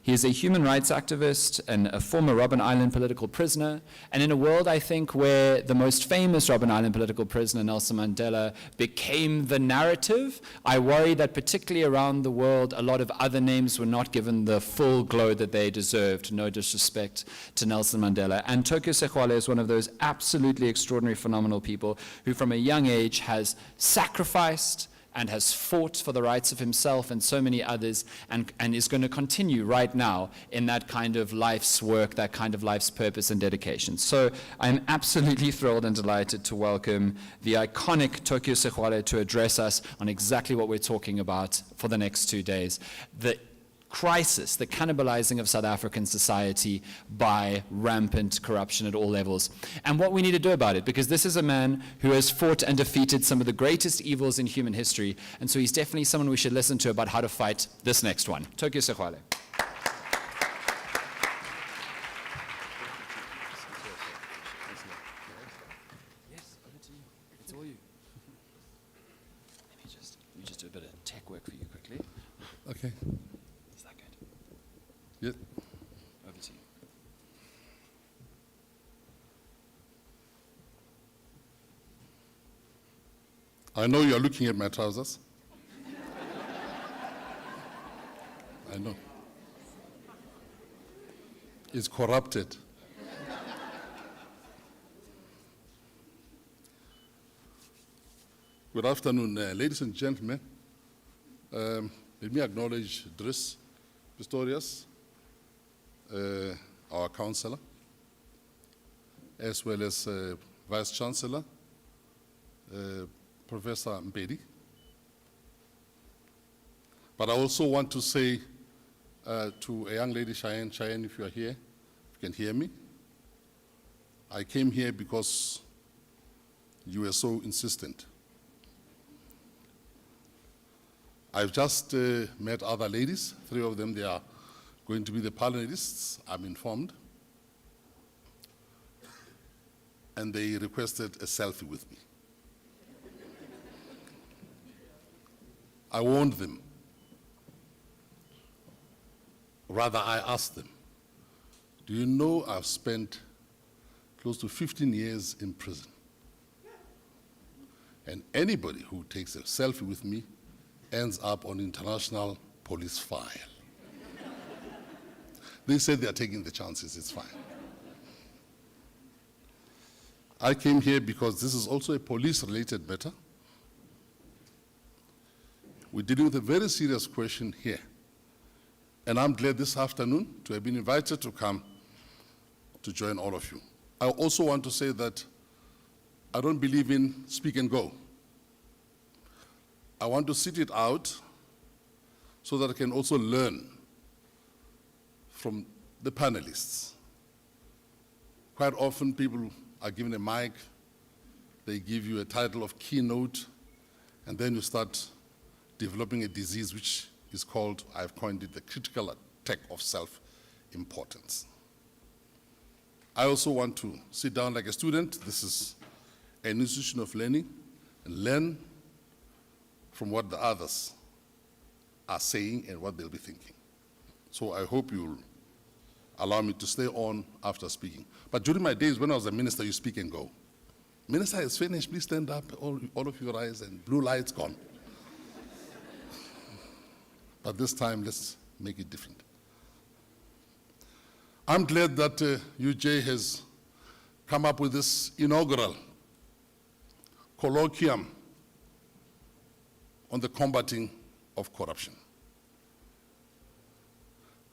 A: He is a human rights activist and a former Robben Island political prisoner. And in a world, I think, where the most famous Robben Island political prisoner, Nelson Mandela, became the narrative, I worry that particularly around the world, a lot of other names were not given the full glow that they deserved. No disrespect to Nelson Mandela. And Tokyo Sekgwale is one of those absolutely extraordinary, phenomenal people who from a young age has sacrificed and has fought for the rights of himself and so many others, and is going to continue right now in that kind of life's work, that kind of life's purpose and dedication. So I'm absolutely thrilled and delighted to welcome the iconic Tokyo Sekgwale to address us on exactly what we're talking about for the next 2 days. The crisis, the cannibalizing of South African society by rampant corruption at all levels, and what we need to do about it, because this is a man who has fought and defeated some of the greatest evils in human history, and so he's definitely someone we should listen to about how to fight this next one. Tokyo Sekgwale. Yes, over to you. It's all you. Let me just do a bit of tech work for you quickly.
D: Okay. Yep.
A: Over to you.
D: I know you're looking at my trousers. I know. It's corrupted. Good afternoon, ladies and gentlemen. Let me acknowledge Dries Pistorius, our councillor, as well as Vice Chancellor, Professor Mpedi. But I also want to say to a young lady, Cheyenne, if you are here, if you can hear me, I came here because you were so insistent. I've just met other ladies, 3 of them, they are going to be the panelists, I'm informed. And they requested a selfie with me. I warned them. Rather, I asked them, do you know I've spent close to 15 years in prison? And anybody who takes a selfie with me ends up on international police file. They said they are taking the chances, it's fine. I came here because this is also a police-related matter. We're dealing with a very serious question here. And I'm glad this afternoon to have been invited to come to join all of you. I also want to say that I don't believe in speak and go. I want to sit it out so that I can also learn from the panelists. Quite often people are given a mic, they give you a title of keynote, and then you start developing a disease which is called, I've coined it, the critical attack of self-importance. I also want to sit down like a student. This is an institution of learning, and learn from what the others are saying and what they'll be thinking. So I hope you'll allow me to stay on after speaking. But during my days when I was a minister, you speak and go. Minister is finished, please stand up, all of you rise, and blue light's gone. But this time, let's make it different. I'm glad that UJ has come up with this inaugural colloquium on the combating of corruption.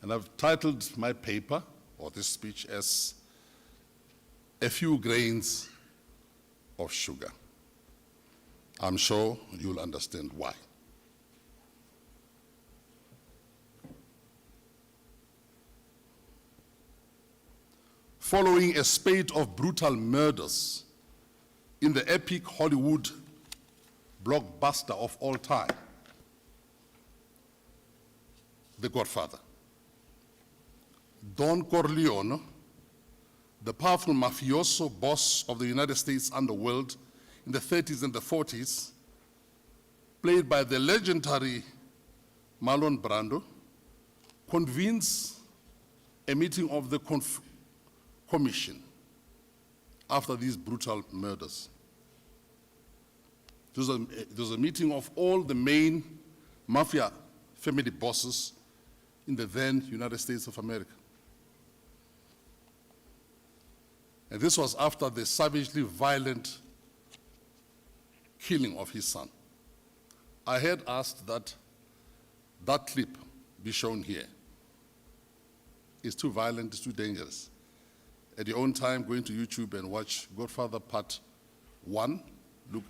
D: And I've titled my paper, or this speech, as A Few Grains of Sugar. I'm sure you'll understand why. Following a spate of brutal murders in the epic Hollywood blockbuster of all time, The Godfather, Don Corleone, the powerful mafioso boss of the United States underworld in the 30s and the 40s, played by the legendary Marlon Brando, convenes a meeting of the commission after these brutal murders. It was a meeting of all the main mafia family bosses in the then United States of America. And this was after the savagely violent killing of his son. I had asked that that clip be shown here. It's too violent, it's too dangerous. At your own time, go into YouTube and watch Godfather Part 1. Look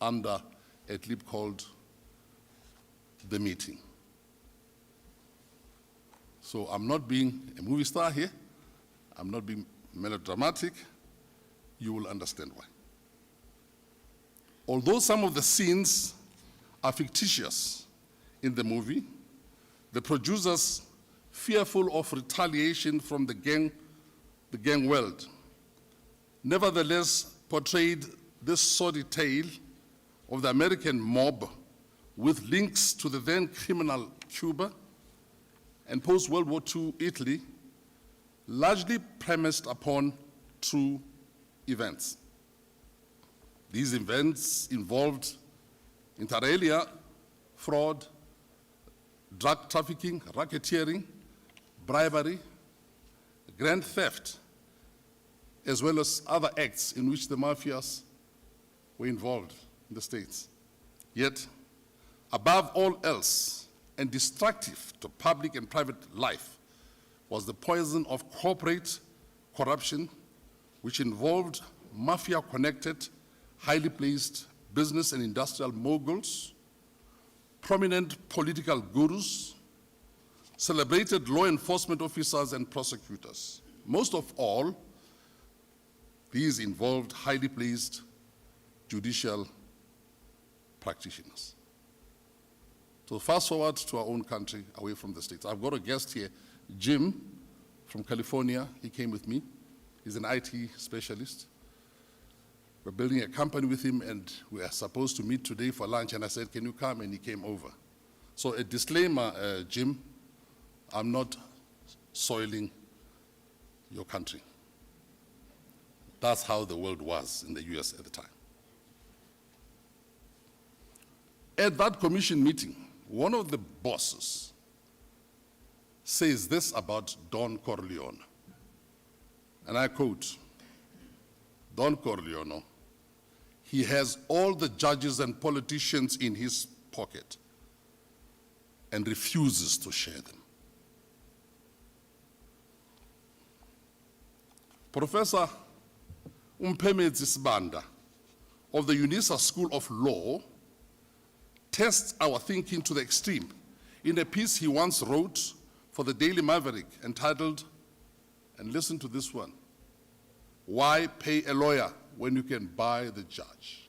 D: under a clip called The Meeting. So I'm not being a movie star here. I'm not being melodramatic. You will understand why. Although some of the scenes are fictitious in the movie, the producers, fearful of retaliation from the gang world, nevertheless portrayed this sordid tale of the American mob with links to the then criminal Cuba and post-World War II Italy, largely premised upon true events. These events involved, inter alia, fraud, drug trafficking, racketeering, bribery, grand theft, as well as other acts in which the mafias were involved in the States. Yet, above all else, and destructive to public and private life, was the poison of corporate corruption, which involved mafia-connected, highly placed business and industrial moguls, prominent political gurus, celebrated law enforcement officers and prosecutors. Most of all, these involved highly placed judicial practitioners. So fast forward to our own country, away from the States. I've got a guest here, Jim from California. He came with me. He's an IT specialist. We're building a company with him, and we are supposed to meet today for lunch, and I said, can you come? And he came over. So a disclaimer, Jim, I'm not soiling your country. That's how the world was in the US at the time. At that commission meeting, one of the bosses says this about Don Corleone, and I quote, Don Corleone, he has all the judges and politicians in his pocket and refuses to share them. Professor Keorapetse Sibanda of the UNISA School of Law tests our thinking to the extreme in a piece he once wrote for the Daily Maverick entitled, and listen to this one, Why Pay a Lawyer When You Can Buy the Judge?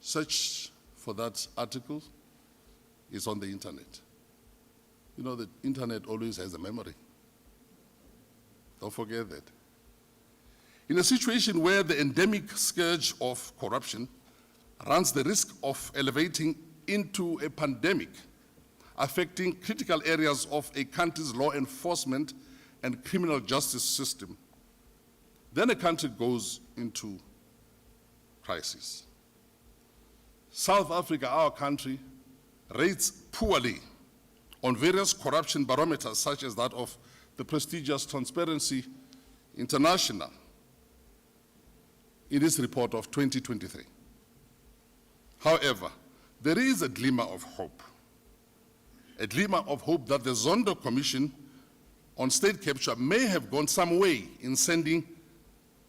D: Search for that article. It's on the internet. You know, the internet always has a memory. Don't forget that. In a situation where the endemic scourge of corruption runs the risk of elevating into a pandemic, affecting critical areas of a country's law enforcement and criminal justice system, then a country goes into crisis. South Africa, our country, rates poorly on various corruption barometers such as that of the prestigious Transparency International in its report of 2023. However, there is a glimmer of hope that the Zondo Commission on State Capture may have gone some way in sending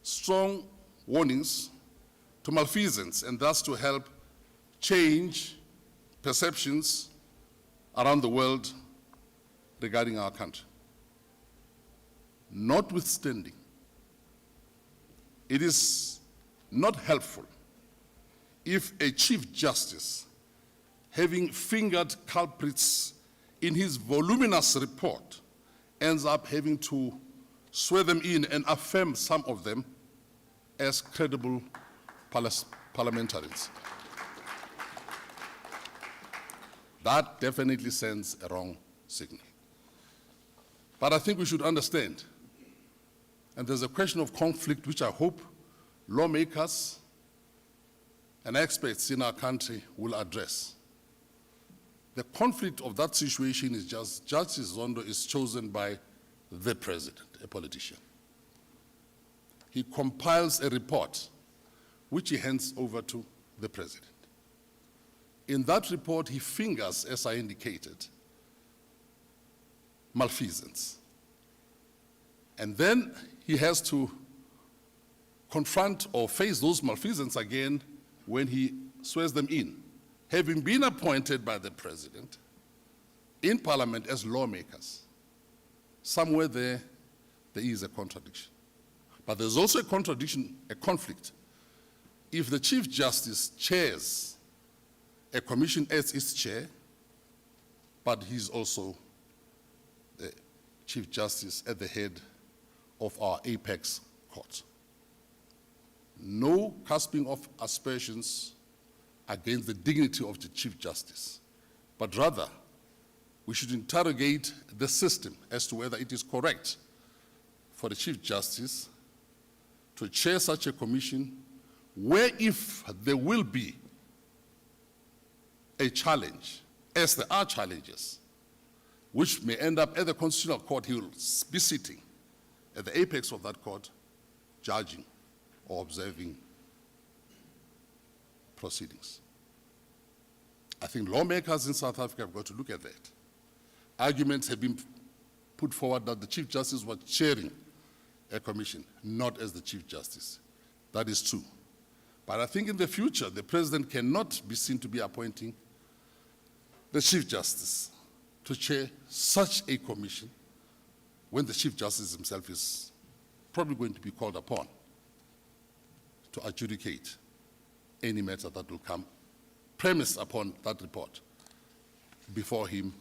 D: strong warnings to malfeasance and thus to help change perceptions around the world regarding our country. Notwithstanding, it is not helpful if a Chief Justice, having fingered culprits in his voluminous report, ends up having to swear them in and affirm some of them as credible parliamentarians. That definitely sends a wrong signal. But I think we should understand, and there's a question of conflict which I hope lawmakers and experts in our country will address. The conflict of that situation is just Justice Zondo is chosen by the president, a politician. He compiles a report which he hands over to the president. In that report, he fingers, as I indicated, malfeasance. And then he has to confront or face those malfeasance again when he swears them in, having been appointed by the president in parliament as lawmakers. Somewhere there is a contradiction. But there's also a contradiction, a conflict. If the Chief Justice chairs a commission as its chair, but he's also the Chief Justice at the head of our apex court. No casting of aspersions against the dignity of the Chief Justice, but rather we should interrogate the system as to whether it is correct for the Chief Justice to chair such a commission where, if there will be a challenge, as there are challenges, which may end up at the Constitutional Court, he will be sitting at the apex of that court, judging or observing proceedings. I think lawmakers in South Africa have got to look at that. Arguments have been put forward that the Chief Justice was chairing a commission, not as the Chief Justice. That is true. But I think in the future, the President cannot be seen to be appointing the Chief Justice to chair such a commission when the Chief Justice himself is probably going to be called upon to adjudicate any matter that will come premised upon that report before him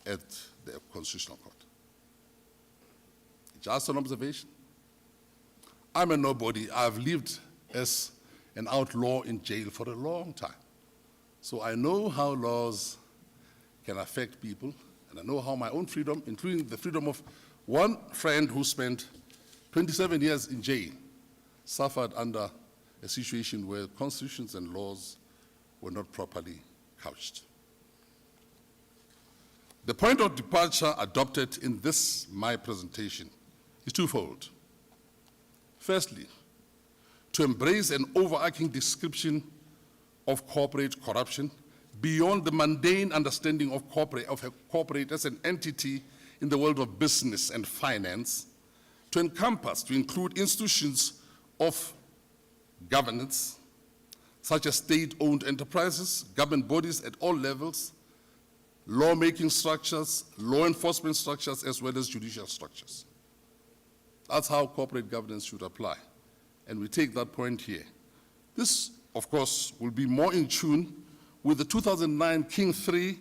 D: at the Constitutional Court. Just an observation. I'm a nobody. I've lived as an outlaw in jail for a long time. So I know how laws can affect people, and I know how my own freedom, including the freedom of one friend who spent 27 years in jail, suffered under a situation where constitutions and laws were not properly couched. The point of departure adopted in this, my presentation, is twofold. Firstly, to embrace an overarching description of corporate corruption beyond the mundane understanding of a corporate as an entity in the world of business and finance, to encompass, to include institutions of governance, such as state-owned enterprises, government bodies at all levels, lawmaking structures, law enforcement structures, as well as judicial structures. That's how corporate governance should apply. And we take that point here. This, of course, will be more in tune with the 2009 King III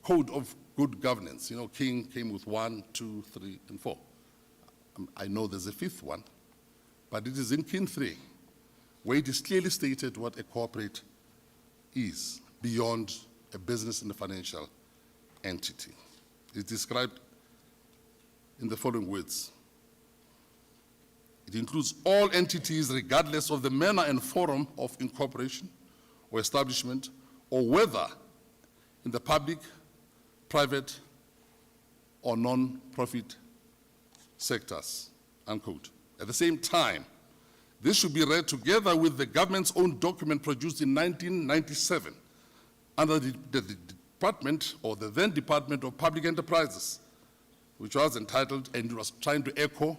D: Code of Good Governance. You know, King came with 1, 2, 3, and 4. I know there's a fifth one, but it is in King III, where it is clearly stated what a corporate is beyond a business and a financial entity. It's described in the following words. It includes all entities regardless of the manner and forum of incorporation or establishment, or whether in the public, private, or non-profit sectors, unquote. At the same time, this should be read together with the government's own document produced in 1997 under the department, or the then Department of Public Enterprises, which was entitled, and was trying to echo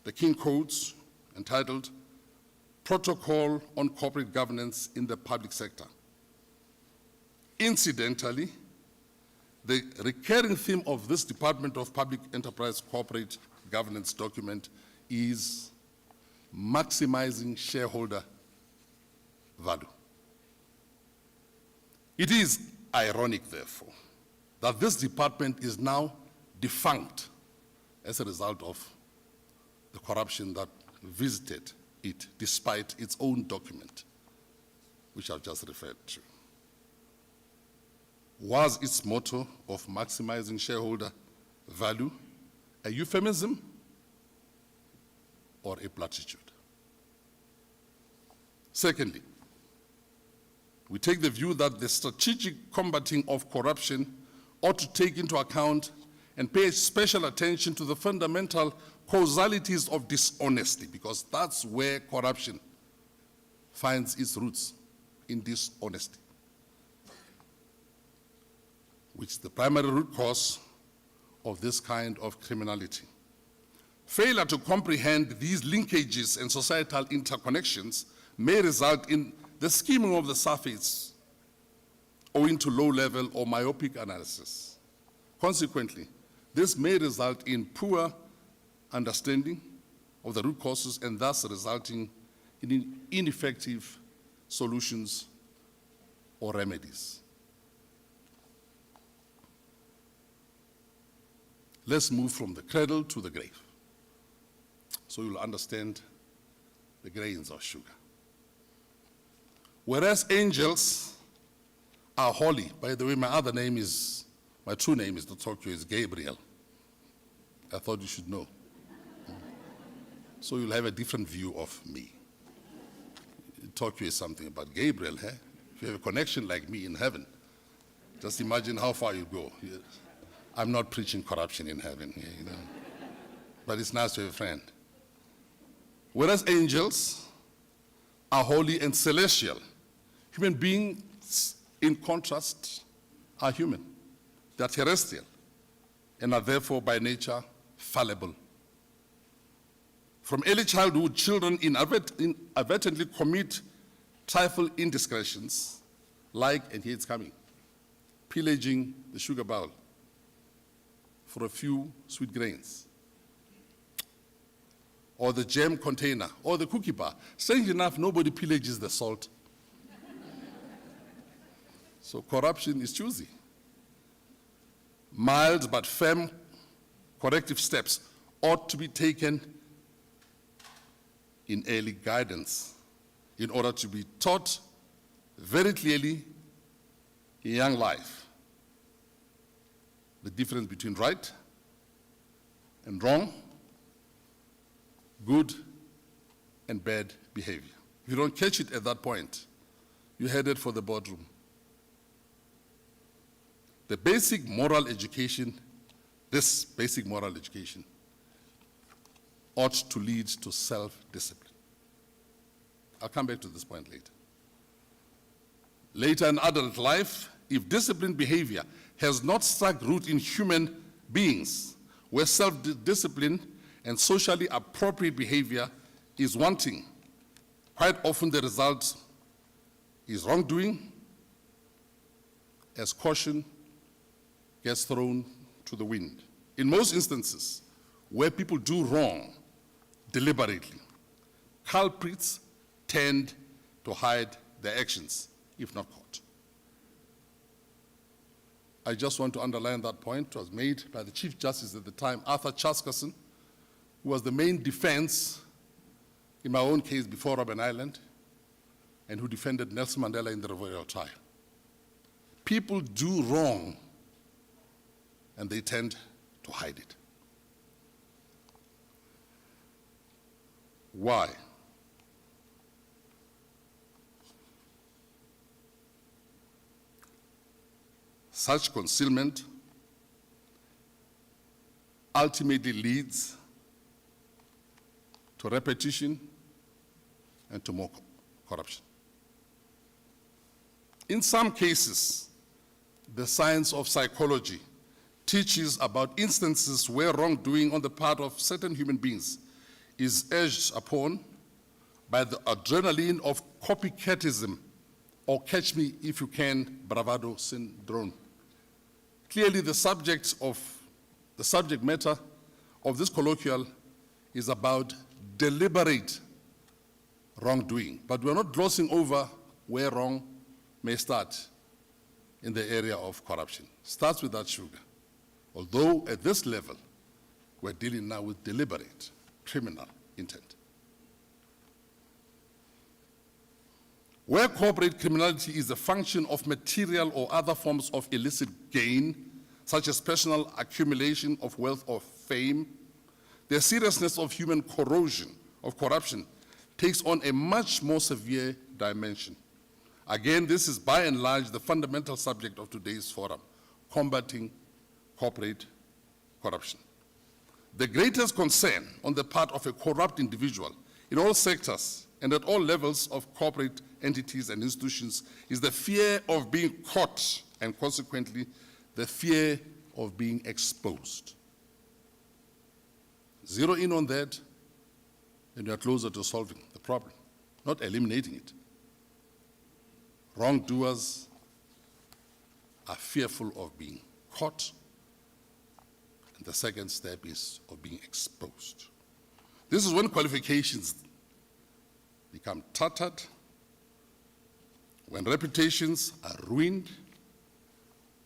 D: the King Codes, entitled Protocol on Corporate Governance in the Public Sector. Incidentally, the recurring theme of this Department of Public Enterprise Corporate Governance document is maximizing shareholder value. It is ironic, therefore, that this department is now defunct as a result of the corruption that visited it, despite its own document, which I've just referred to. Was its motto of maximizing shareholder value a euphemism or a platitude? Secondly, we take the view that the strategic combating of corruption ought to take into account and pay special attention to the fundamental causalities of dishonesty, because that's where corruption finds its roots, in dishonesty, which is the primary root cause of this kind of criminality. Failure to comprehend these linkages and societal interconnections may result in the skimming of the surface owing to low-level or myopic analysis. Consequently, this may result in poor understanding of the root causes and thus resulting in ineffective solutions or remedies. Let's move from the cradle to the grave, so you'll understand the grains of sugar. Whereas angels are holy, by the way, my true name is not Tokyo, is Gabriel. I thought you should know. So you'll have a different view of me. Tokyo is something about Gabriel, eh? If you have a connection like me in heaven, just imagine how far you go. I'm not preaching corruption in heaven, you know. But it's nice to have a friend. Whereas angels are holy and celestial, human beings, in contrast, are human. They are terrestrial and are therefore by nature fallible. From early childhood, children inadvertently commit trifle indiscretions, like, and here it's coming, pillaging the sugar bowl for a few sweet grains, or the jam container, or the cookie bar. Strange enough, nobody pillages the salt. So corruption is choosy. Mild but firm corrective steps ought to be taken in early guidance in order to be taught very clearly in young life the difference between right and wrong, good and bad behavior. If you don't catch it at that point, you're headed for the boardroom. The basic moral education, this basic moral education, ought to lead to self-discipline. I'll come back to this point later. Later in adult life, if disciplined behavior has not struck root in human beings, where self-discipline and socially appropriate behavior is wanting, quite often the result is wrongdoing, as caution gets thrown to the wind. In most instances, where people do wrong deliberately, culprits tend to hide their actions, if not caught. I just want to underline that point. It was made by the Chief Justice at the time, Arthur Chaskerson, who was the main defense in my own case before Robben Island, and who defended Nelson Mandela in the royal trial. People do wrong, and they tend to hide it. Why? Such concealment ultimately leads to repetition and to more corruption. In some cases, the science of psychology teaches about instances where wrongdoing on the part of certain human beings is urged upon by the adrenaline of copycatism or catch me if you can bravado syndrome. Clearly, the subject matter of this colloquial is about deliberate wrongdoing, but we're not glossing over where wrong may start in the area of corruption. Starts with that sugar. Although at this level, we're dealing now with deliberate criminal intent. Where corporate criminality is a function of material or other forms of illicit gain, such as personal accumulation of wealth or fame, the seriousness of human corrosion, of corruption, takes on a much more severe dimension. Again, this is by and large the fundamental subject of today's forum, combating corporate corruption. The greatest concern on the part of a corrupt individual in all sectors and at all levels of corporate entities and institutions is the fear of being caught and consequently the fear of being exposed. Zero in on that and you are closer to solving the problem, not eliminating it. Wrongdoers are fearful of being caught, and the second step is of being exposed. This is when qualifications become tattered, when reputations are ruined,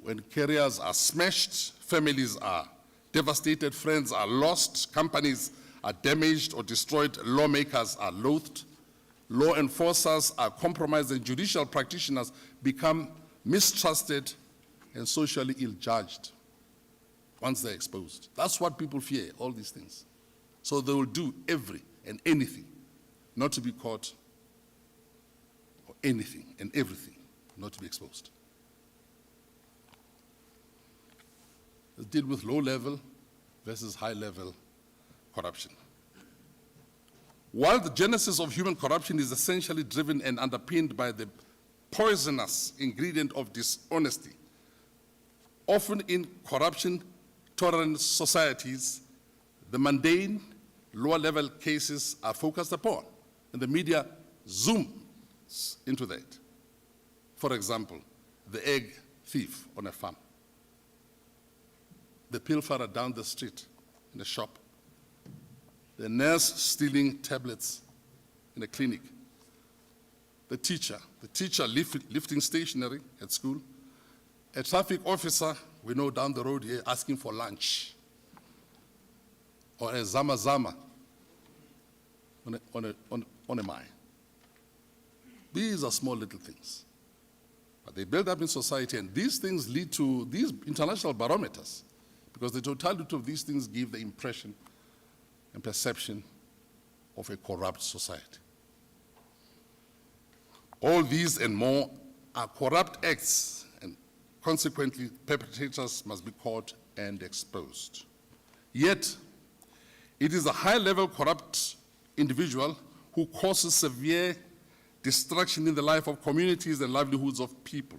D: when careers are smashed, families are devastated, friends are lost, companies are damaged or destroyed, lawmakers are loathed, law enforcers are compromised, and judicial practitioners become mistrusted and socially ill-judged once they're exposed. That's what people fear, all these things. So they will do every and anything not to be caught, or anything and everything not to be exposed. Let's deal with low-level versus high-level corruption. While the genesis of human corruption is essentially driven and underpinned by the poisonous ingredient of dishonesty, often in corruption-tolerant societies, the mundane, lower-level cases are focused upon, and the media zooms into that. For example, the egg thief on a farm, the pilferer down the street in a shop, the nurse stealing tablets in a clinic, the teacher lifting stationery at school, a traffic officer we know down the road here asking for lunch, or a zama on a mine. These are small little things, but they build up in society, and these things lead to these international barometers, because the totality of these things give the impression and perception of a corrupt society. All these and more are corrupt acts, and consequently, perpetrators must be caught and exposed. Yet, it is a high-level corrupt individual who causes severe destruction in the life of communities and livelihoods of people.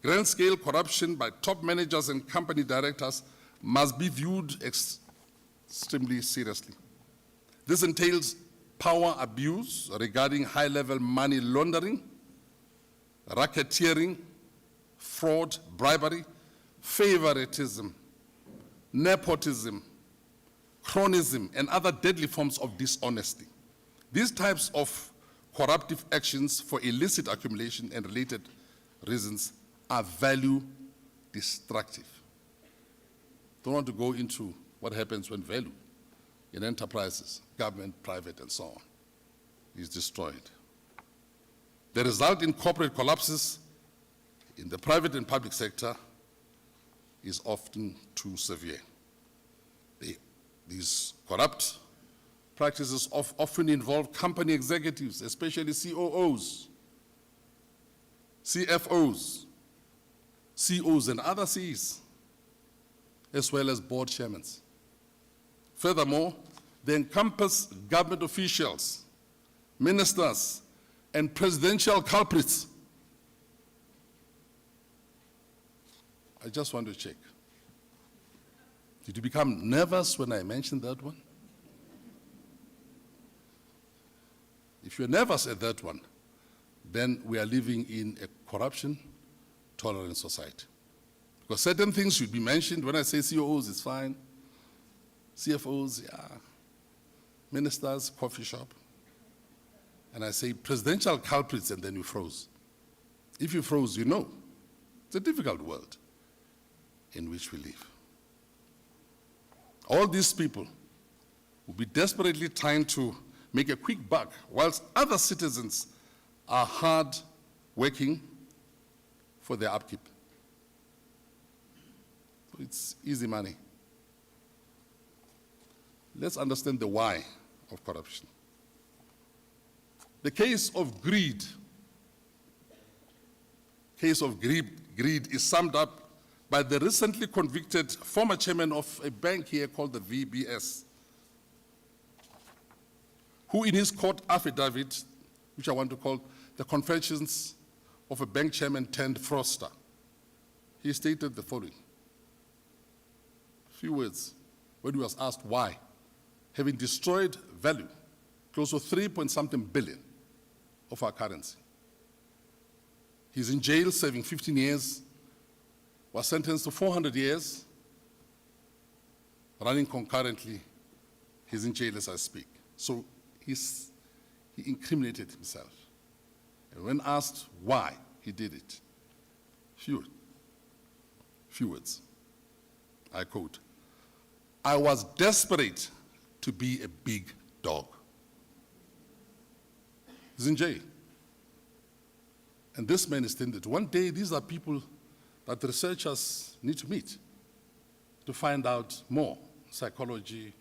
D: Grand-scale corruption by top managers and company directors must be viewed extremely seriously. This entails power abuse regarding high-level money laundering, racketeering, fraud, bribery, favoritism, nepotism, cronyism, and other deadly forms of dishonesty. These types of corruptive actions for illicit accumulation and related reasons are value destructive. Don't want to go into what happens when value in enterprises, government, private, and so on, is destroyed. The result in corporate collapses in the private and public sector is often too severe. These corrupt practices often involve company executives, especially COOs, CFOs, COs, and other Cs, as well as board chairmen. Furthermore, they encompass government officials, ministers, and presidential culprits. I just want to check. Did you become nervous when I mentioned that one? If you're nervous at that one, then we are living in a corruption-tolerant society. Because certain things should be mentioned. When I say COOs, it's fine. CFOs, yeah. Ministers, coffee shop. And I say presidential culprits, and then you froze. If you froze, you know. It's a difficult world in which we live. All these people will be desperately trying to make a quick buck, whilst other citizens are hard working for their upkeep. It's easy money. Let's understand the why of corruption. The case of greed is summed up by the recently convicted former chairman of a bank here called the VBS, who in his court affidavit, which I want to call the Confessions of a Bank Chairman turned fraudster, he stated the following. Few words, when he was asked why, having destroyed value, close to 3-point-something billion of our currency. He's in jail serving 15 years, was sentenced to 400 years, running concurrently. He's in jail as I speak. So he incriminated himself. And when asked why he did it, few words, I quote, "I was desperate to be a big dog." He's in jail. And this man is tended. One day, these are people that researchers need to meet to find out more, psychology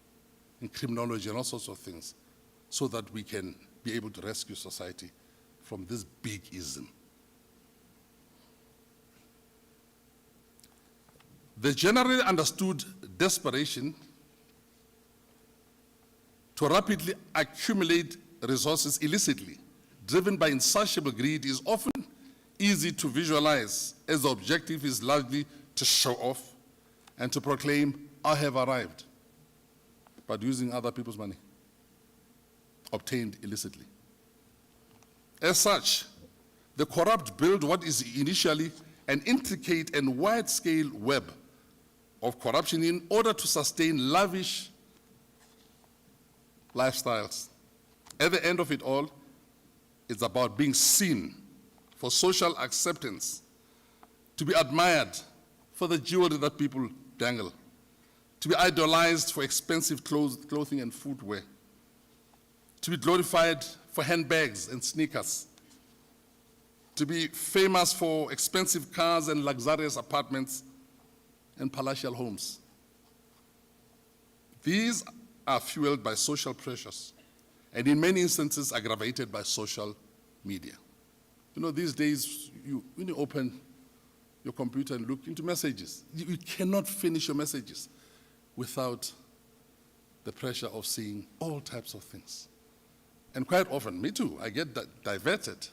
D: and criminology and all sorts of things, so that we can be able to rescue society from this big ism. The generally understood desperation to rapidly accumulate resources illicitly, driven by insatiable greed, is often easy to visualize, as the objective is largely to show off and to proclaim, "I have arrived," but using other people's money, obtained illicitly. As such, the corrupt build what is initially an intricate and wide-scale web of corruption in order to sustain lavish lifestyles. At the end of it all, it's about being seen for social acceptance, to be admired for the jewelry that people dangle, to be idolized for expensive clothing and footwear, to be glorified for handbags and sneakers, to be famous for expensive cars and luxurious apartments and palatial homes. These are fueled by social pressures, and in many instances aggravated by social media. You know, these days, when you open your computer and look into messages, you cannot finish your messages without the pressure of seeing all types of things. And quite often, me too, I get diverted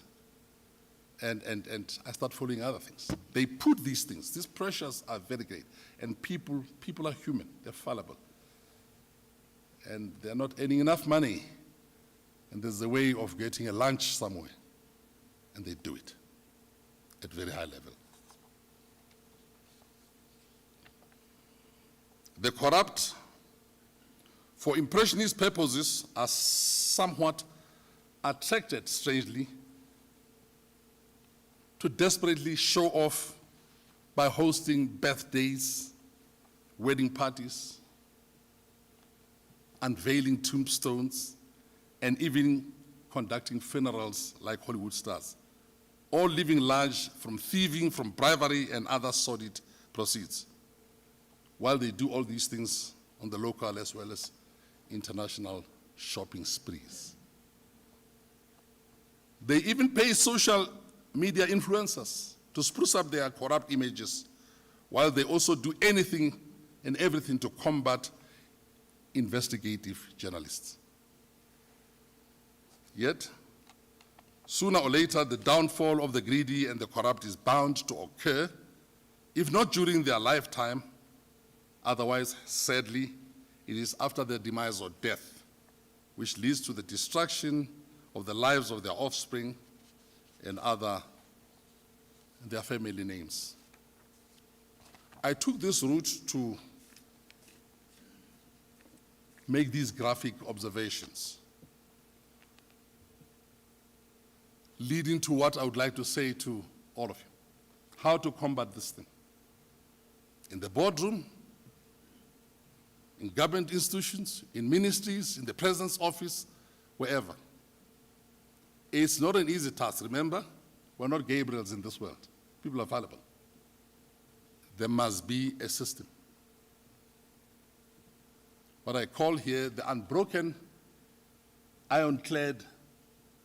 D: and I start following other things. They put these things, these pressures are very great, and people are human, they're fallible. And they're not earning enough money, and there's a way of getting a lunch somewhere, and they do it at very high level. The corrupt, for impressionist purposes, are somewhat attracted, strangely, to desperately show off by hosting birthdays, wedding parties, unveiling tombstones, and even conducting funerals like Hollywood stars, all living large from thieving, from bribery, and other sordid proceeds. While they do all these things on the local as well as international shopping sprees. They even pay social media influencers to spruce up their corrupt images, while they also do anything and everything to combat investigative journalists. Yet, sooner or later, the downfall of the greedy and the corrupt is bound to occur, if not during their lifetime. Otherwise, sadly, it is after their demise or death, which leads to the destruction of the lives of their offspring and their family names. I took this route to make these graphic observations, leading to what I would like to say to all of you: how to combat this thing. In the boardroom, in government institutions, in ministries, in the president's office, wherever. It's not an easy task. Remember, we're not Gabriels in this world. People are fallible. There must be a system. What I call here the unbroken, ironclad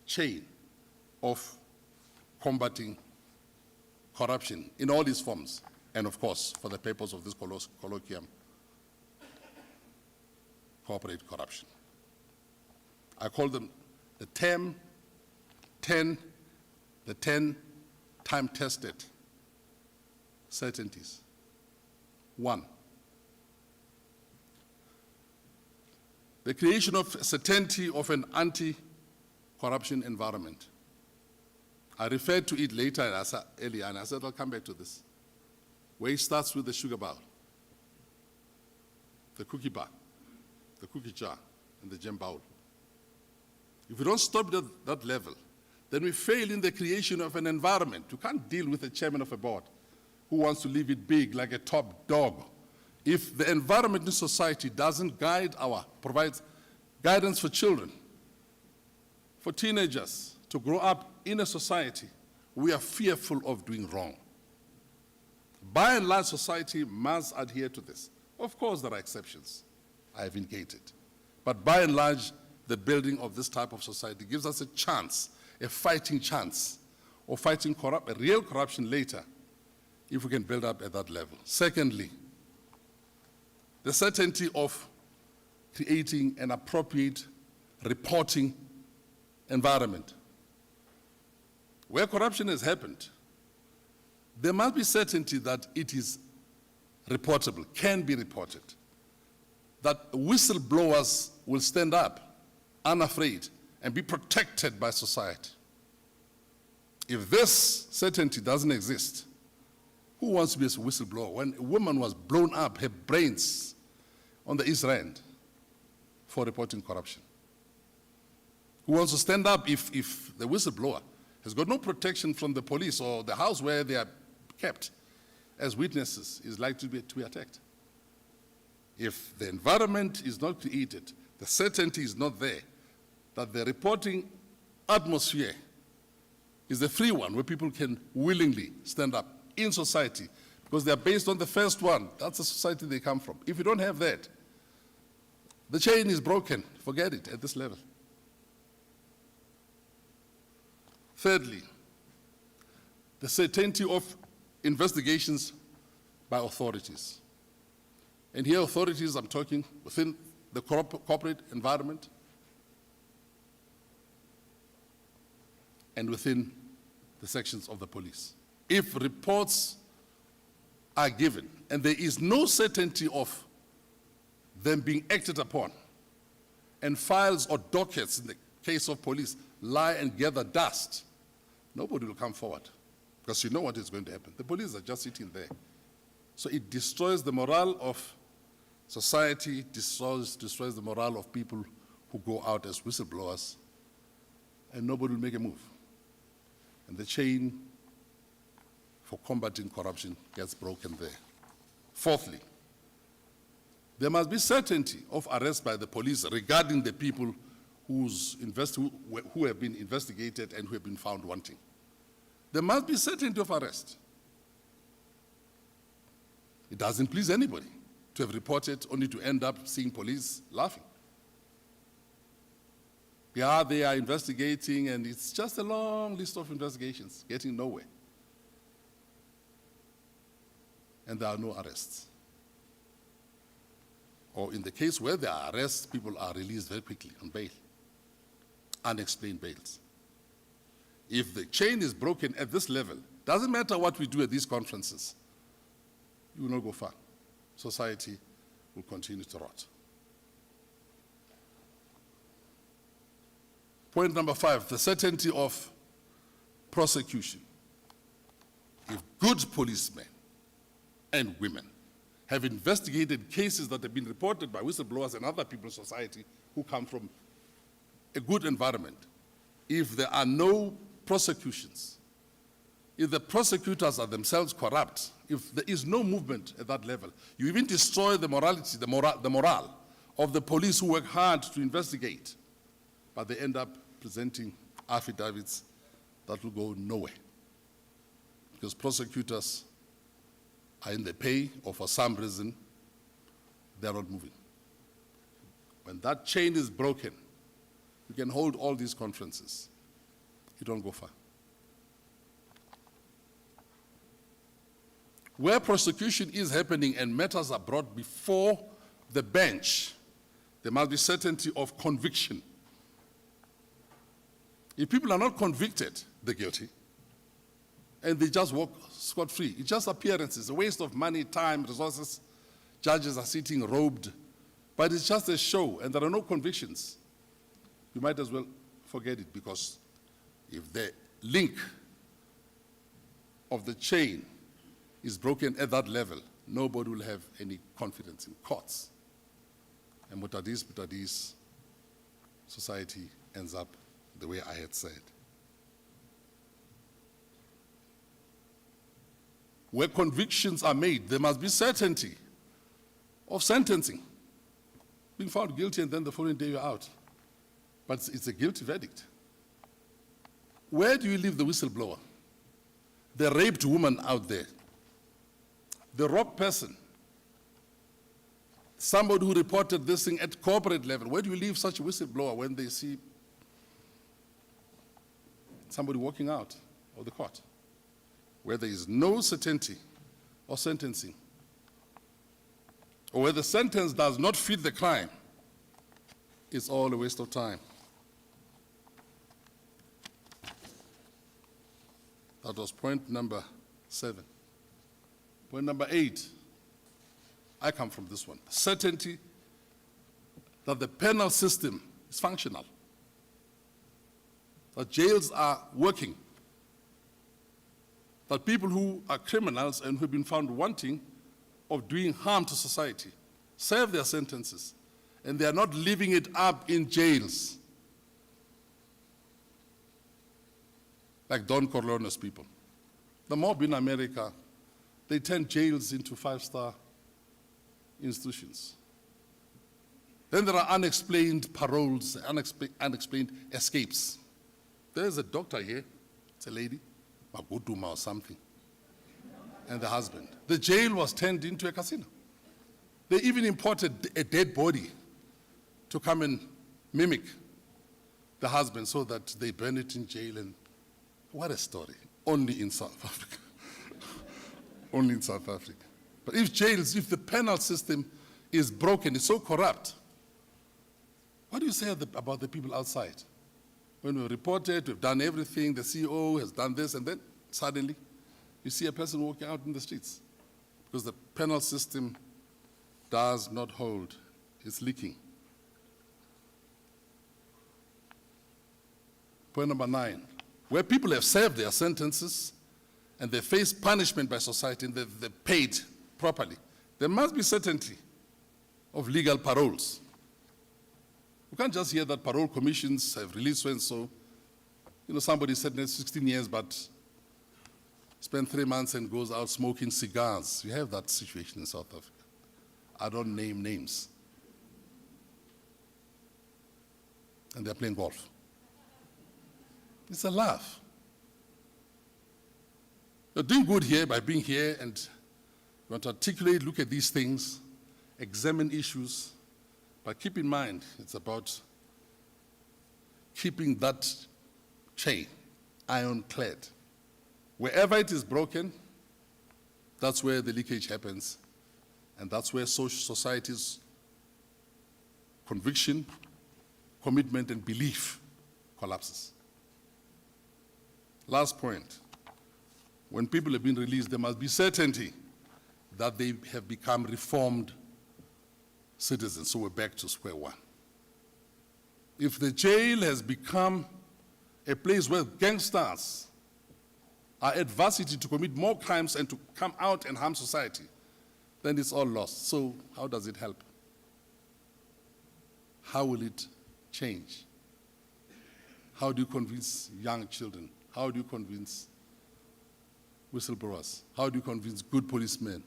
D: chain of combating corruption in all its forms, and of course, for the purpose of this colloquium, corporate corruption. I call them the 10 time-tested certainties. 1, the creation of certainty of an anti-corruption environment. I referred to it later earlier, and I said I'll come back to this, where it starts with the sugar bar, the cookie bar, the cookie jar, and the jam bowl. If we don't stop at that level, then we fail in the creation of an environment. You can't deal with a chairman of a board who wants to leave it big like a top dog. If the environment in society doesn't provide guidance for children, for teenagers to grow up in a society, we are fearful of doing wrong. By and large, society must adhere to this. Of course, there are exceptions, I have indicated. But by and large, the building of this type of society gives us a chance, a fighting chance, of fighting real corruption later, if we can build up at that level. Secondly, the certainty of creating an appropriate reporting environment. Where corruption has happened, there must be certainty that it is reportable, can be reported, that whistleblowers will stand up unafraid and be protected by society. If this certainty doesn't exist, who wants to be a whistleblower? When a woman was blown up, her brains on the East Rand for reporting corruption. Who wants to stand up if the whistleblower has got no protection from the police or the house where they are kept as witnesses is likely to be attacked? If the environment is not created, the certainty is not there, that the reporting atmosphere is the free one where people can willingly stand up in society because they are based on the first one. That's the society they come from. If you don't have that, the chain is broken. Forget it at this level. Thirdly, the certainty of investigations by authorities. And here authorities, I'm talking within the corporate environment and within the sections of the police. If reports are given and there is no certainty of them being acted upon, and files or dockets in the case of police lie and gather dust, nobody will come forward because you know what is going to happen. The police are just sitting there. So it destroys the morale of society, destroys the morale of people who go out as whistleblowers, and nobody will make a move. And the chain for combating corruption gets broken there. Fourthly, there must be certainty of arrest by the police regarding the people who have been investigated and who have been found wanting. There must be certainty of arrest. It doesn't please anybody to have reported only to end up seeing police laughing. Yeah, they are investigating, and it's just a long list of investigations, getting nowhere. And there are no arrests. Or in the case where there are arrests, people are released very quickly on bail, unexplained bails. If the chain is broken at this level, doesn't matter what we do at these conferences, you will not go far. Society will continue to rot. Point number 5, the certainty of prosecution. If good policemen and women have investigated cases that have been reported by whistleblowers and other people in society who come from a good environment, if there are no prosecutions, if the prosecutors are themselves corrupt, if there is no movement at that level, you even destroy the morality, the morale of the police who work hard to investigate, but they end up presenting affidavits that will go nowhere. Because prosecutors are in the pay, or for some reason, they're not moving. When that chain is broken, you can hold all these conferences. You don't go far. Where prosecution is happening and matters are brought before the bench, there must be certainty of conviction. If people are not convicted, they're guilty. And they just walk scot-free. It's just appearances, a waste of money, time, resources. Judges are sitting robed. But it's just a show, and there are no convictions. You might as well forget it, because if the link of the chain is broken at that level, nobody will have any confidence in courts. And Mutadis, society ends up the way I had said. Where convictions are made, there must be certainty of sentencing. Being found guilty and then the following day you're out. But it's a guilty verdict. Where do you leave the whistleblower? The raped woman out there, the robbed person, somebody who reported this thing at corporate level. Where do you leave such a whistleblower when they see somebody walking out of the court, where there is no certainty of sentencing, or where the sentence does not fit the crime? It's all a waste of time. That was point number 7. Point number 8, I come from this one. Certainty that the penal system is functional, that jails are working, that people who are criminals and who have been found wanting of doing harm to society serve their sentences, and they are not living it up in jails like Don Corleone's people. The mob in America, they turn jails into 5-star institutions. Then there are unexplained paroles, unexplained escapes. There's a doctor here, it's a lady, Maguduma or something, and the husband. The jail was turned into a casino. They even imported a dead body to come and mimic the husband so that they burn it in jail. And what a story. Only in South Africa. Only in South Africa. But if the penal system is broken, it's so corrupt, what do you say about the people outside? When we report it, we've done everything, the CEO has done this, and then suddenly you see a person walking out in the streets because the penal system does not hold. It's leaking. Point number 9, where people have served their sentences and they face punishment by society and they're paid properly, there must be certainty of legal paroles. You can't just hear that parole commissions have released so-and-so. You know, somebody sentenced 16 years but spent 3 months and goes out smoking cigars. You have that situation in South Africa. I don't name names. And they're playing golf. It's a laugh. You're doing good here by being here, and you want to articulate, look at these things, examine issues, but keep in mind it's about keeping that chain ironclad. Wherever it is broken, that's where the leakage happens, and that's where society's conviction, commitment, and belief collapses. Last point. When people have been released, there must be certainty that they have become reformed citizens, so we're back to square one. If the jail has become a place where gangsters are at varsity to commit more crimes and to come out and harm society, then it's all lost. So how does it help? How will it change? How do you convince young children? How do you convince whistleblowers? How do you convince good policemen,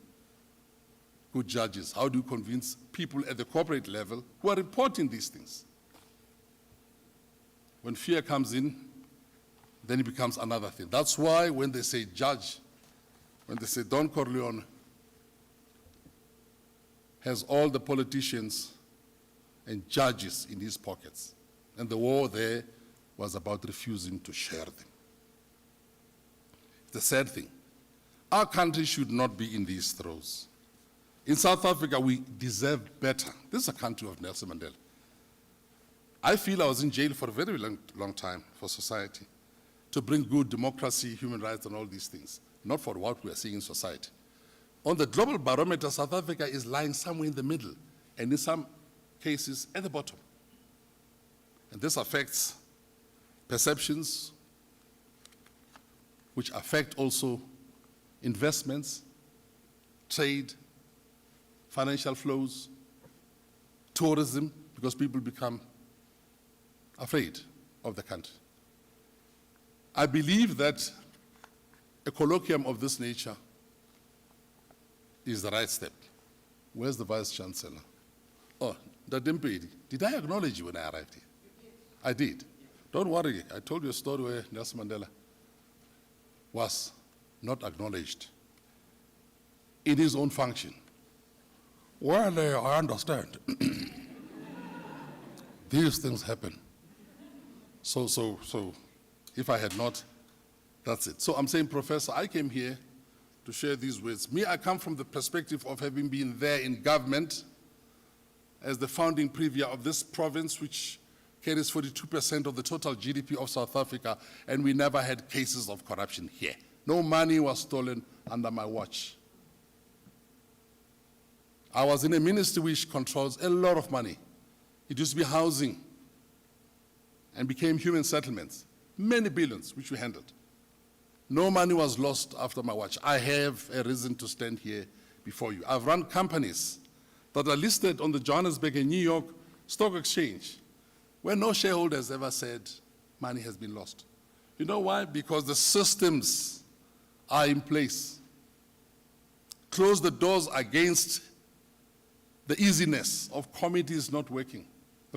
D: good judges? How do you convince people at the corporate level who are reporting these things? When fear comes in, then it becomes another thing. That's why when they say judge, when they say Don Corleone has all the politicians and judges in his pockets, and the war there was about refusing to share them. The sad thing, our country should not be in these throes. In South Africa, we deserve better. This is a country of Nelson Mandela. I feel I was in jail for a very long time for society, to bring good democracy, human rights, and all these things, not for what we are seeing in society. On the global barometer, South Africa is lying somewhere in the middle, and in some cases at the bottom. And this affects perceptions, which affect also investments, trade, financial flows, tourism, because people become afraid of the country. I believe that a colloquium of this nature is the right step. Where's the Vice Chancellor? Oh, Dadimpedi, did I acknowledge you when I arrived here? I did. Don't worry, I told you a story where Nelson Mandela was not acknowledged in his own function. Well, I understand. These things happen. So, if I had not, that's it. So I'm saying, Professor, I came here to share these words. Me, I come from the perspective of having been there in government as the founding premier of this province, which carries 42% of the total GDP of South Africa, and we never had cases of corruption here. No money was stolen under my watch. I was in a ministry which controls a lot of money. It used to be housing and became human settlements. Many billions, which we handled. No money was lost after my watch. I have a reason to stand here before you. I've run companies that are listed on the Johannesburg and New York Stock Exchange, where no shareholders ever said money has been lost. You know why? Because the systems are in place. Close the doors against the easiness of committees not working,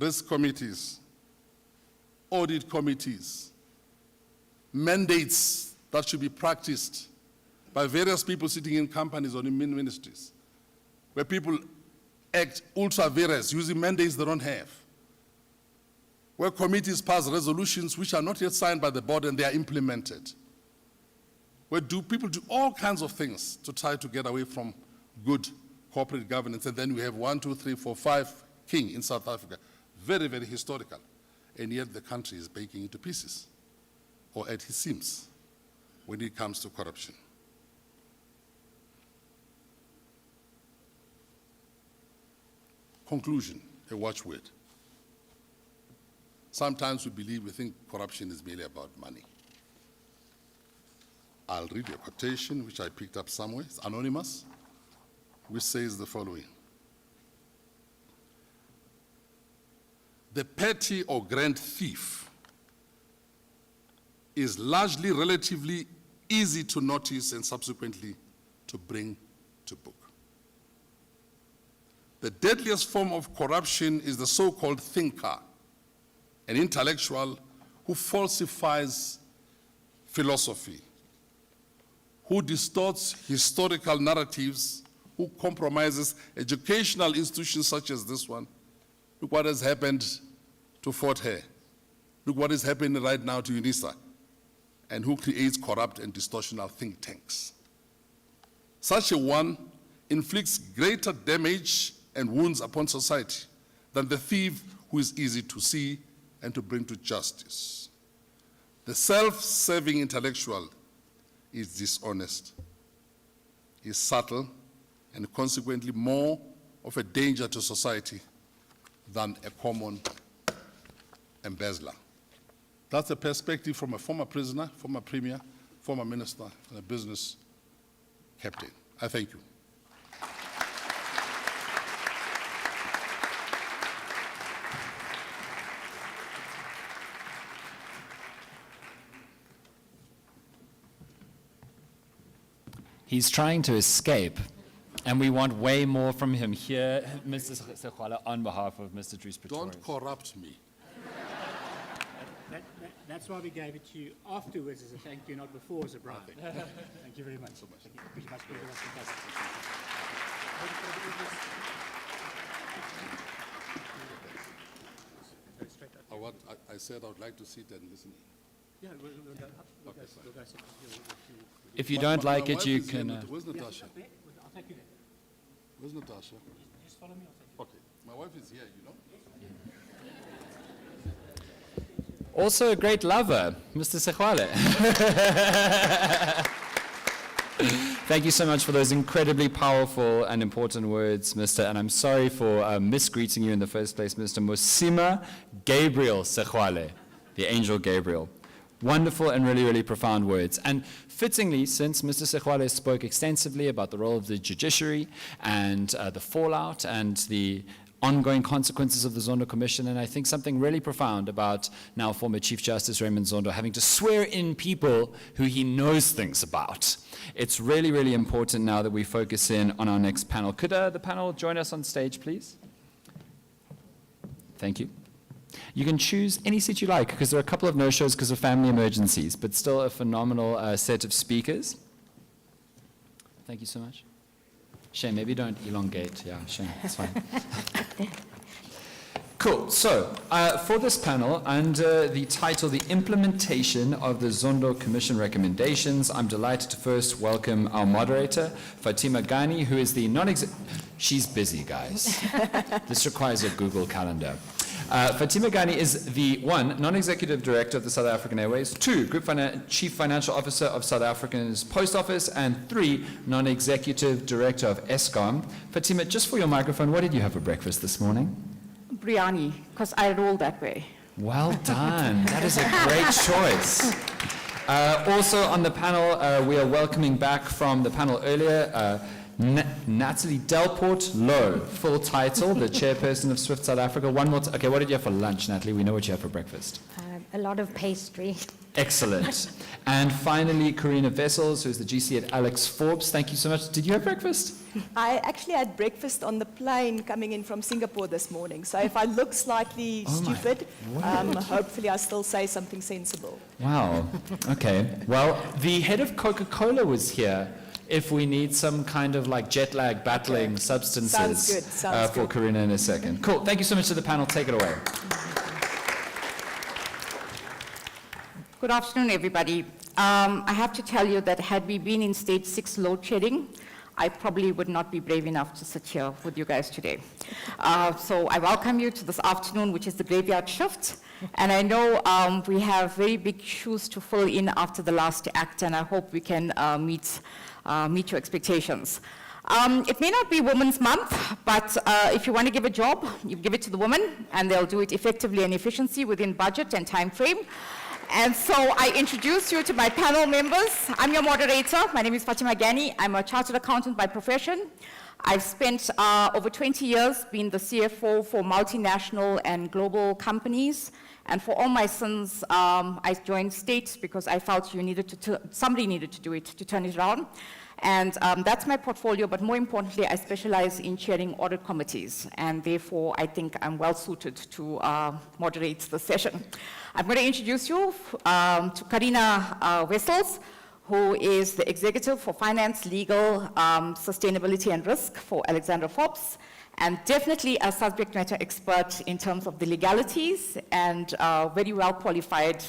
D: risk committees, audit committees, mandates that should be practiced by various people sitting in companies or in ministries, where people act ultra vires, using mandates they don't have, where committees pass resolutions which are not yet signed by the board and they are implemented, where people do all kinds of things to try to get away from good corporate governance, and then we have 1, 2, 3, 4, 5 king in South Africa. Very, very historical. And yet the country is breaking into pieces, or at it seems, when it comes to corruption. Conclusion, a watchword. Sometimes we think corruption is merely about money. I'll read a quotation which I picked up somewhere, it's anonymous, which says the following. The petty or grand thief is largely relatively easy to notice and subsequently to bring to book. The deadliest form of corruption is the so-called thinker, an intellectual who falsifies philosophy, who distorts historical narratives, who compromises educational institutions such as this one. Look what has happened to Fort Hare. Look what is happening right now to UNISA and who creates corrupt and distortional think tanks. Such a one inflicts greater damage and wounds upon society than the thief who is easy to see and to bring to justice. The self-serving intellectual is dishonest, is subtle, and consequently more of a danger to society than a common embezzler. That's a perspective from a former prisoner, former premier, former minister, and a business captain. I thank you.
A: He's trying to escape, and we want way more from him here, Mr. Sekgwala, on behalf of Mr. Dries Pretorius.
D: Don't corrupt me.
E: That's why we gave it to you afterwards as a thank you, not before as a bribe. Thank you very much. So much. Thank you.
D: I said I would like to sit and listen.
E: Yeah, we'll go up. We'll go sit.
A: If you don't like it, you can...
D: Where's Natasha?
E: I'll take you there.
D: Where's Natasha?
E: Just follow me, I'll take you.
D: Okay. My wife is here, you know?
A: Also a great lover, Mr. Sekgwala. Thank you so much for those incredibly powerful and important words, Mr. And I'm sorry for misgreeting you in the first place, Mr. Mosima Gabriel Sekgwala, the angel Gabriel. Wonderful and really, really profound words. And fittingly, since Mr. Sekgwala spoke extensively about the role of the judiciary and the fallout and the ongoing consequences of the Zondo Commission, and I think something really profound about now former Chief Justice Raymond Zondo having to swear in people who he knows things about. It's really, really important now that we focus in on our next panel. Could the panel join us on stage, please? Thank you. You can choose any seat you like, because there are a couple of no-shows because of family emergencies, but still a phenomenal set of speakers. Thank you so much. Shane, maybe don't elongate. Yeah, Shane, it's fine. Cool. So, for this panel, under the title, The Implementation of the Zondo Commission Recommendations, I'm delighted to first welcome our moderator, Fatima Ghani, who is the she's busy, guys. This requires a Google Calendar. Fatima Ghani is the 1, non-executive director of the South African Airways, 2, group chief financial officer of South Africa's Post Office, and 3, non-executive director of ESCOM. Fatima, just for your microphone, what did you have for breakfast this morning?
F: Biryani, because I roll that way.
A: Well done. That is a great choice. Also on the panel, we are welcoming back from the panel earlier, Natalie Delport Lowe, full title, the chairperson of SWIFT South Africa. One more. Okay, what did you have for lunch, Natalie? We know what you have for breakfast.
Q: A lot of pastry.
A: Excellent. And finally, Karina Vessels, who's the GC at Alex Forbes. Thank you so much. Did you have breakfast?
F: I actually had breakfast on the plane coming in from Singapore this morning. So if I look slightly stupid, hopefully I still say something sensible.
A: Wow. Okay. Well, the head of Coca-Cola was here. If we need some kind of like jet lag battling substances
F: Sounds good. Sounds
A: for
F: good.
A: Karina in a second. Cool. Thank you so much to the panel. Take it away.
F: Good afternoon, everybody. I have to tell you that had we been in stage 6 load shedding, I probably would not be brave enough to sit here with you guys today. So I welcome you to this afternoon, which is the graveyard shift. And I know we have very big shoes to fill in after the last act, and I hope we can meet your expectations. It may not be Women's Month, but if you want to give a job, you give it to the women, and they'll do it effectively and efficiently within budget and time frame. And so I introduce you to my panel members. I'm your moderator. My name is Fatima Ghani. I'm a chartered accountant by profession. I've spent over 20 years being the CFO for multinational and global companies. And for all my sins, I joined State because I felt somebody needed to do it to turn it around. And that's my portfolio, but more importantly, I specialize in chairing audit committees, and therefore I think I'm well suited to moderate the session. I'm going to introduce you to Karina Wessels, who is the Executive for Finance, Legal, Sustainability and Risk for Alexander Forbes. and definitely a subject matter expert in terms of the legalities, and very well qualified.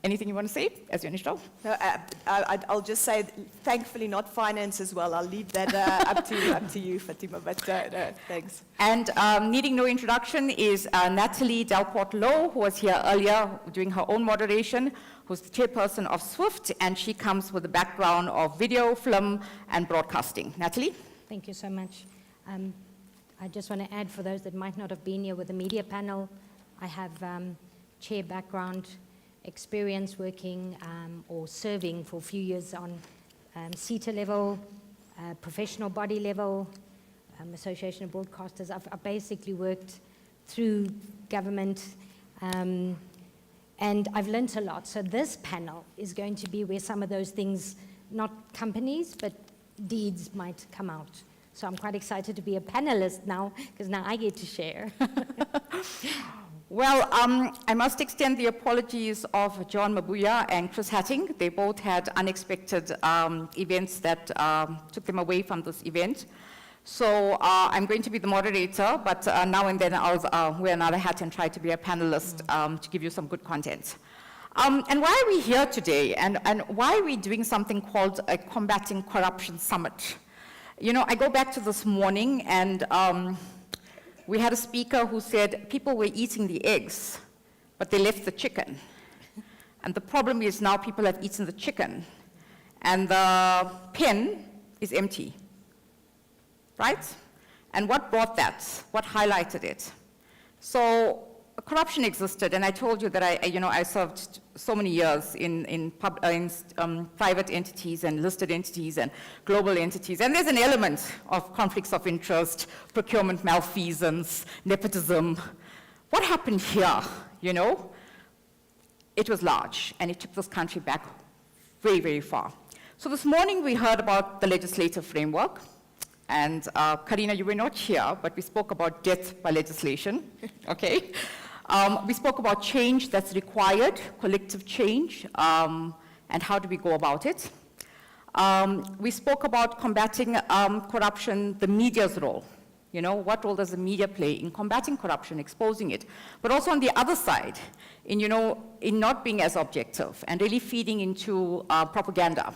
F: Anything you want to say as you finish off?
G: No, I'll just say, thankfully not finance as well. I'll leave that up to you, Fatima, but no, thanks.
F: And needing no introduction is Natalie Delport-Lowe, who was here earlier doing her own moderation, who's the chairperson of SWIFT, and she comes with a background of video, film, and broadcasting. Natalie?
Q: Thank you so much. I just want to add, for those that might not have been here with the media panel, I have chair background experience working or serving for a few years on CETA level, professional body level, Association of Broadcasters. I've basically worked through government, and I've learnt a lot. So this panel is going to be where some of those things, not companies, but deeds might come out. So I'm quite excited to be a panelist now, because now I get to share.
F: Well, I must extend the apologies of John Mabuya and Chris Hatting. They both had unexpected events that took them away from this event. So I'm going to be the moderator, but now and then I'll wear another hat and try to be a panelist to give you some good content. And why are we here today? And why are we doing something called a Combating Corruption Summit? You know, I go back to this morning, and we had a speaker who said people were eating the eggs, but they left the chicken. And the problem is now people have eaten the chicken, and the pen is empty, right? And what brought that? What highlighted it? So corruption existed, and I told you that I served so many years in private entities and listed entities and global entities, and there's an element of conflicts of interest, procurement malfeasance, nepotism. What happened here, you know? It was large, and it took this country back very, very far. So this morning we heard about the legislative framework, and Karina, you were not here, but we spoke about death by legislation, okay? We spoke about change that's required, collective change, and how do we go about it. We spoke about combating corruption, the media's role. You know, what role does the media play in combating corruption, exposing it? But also on the other side, in not being as objective and really feeding into propaganda.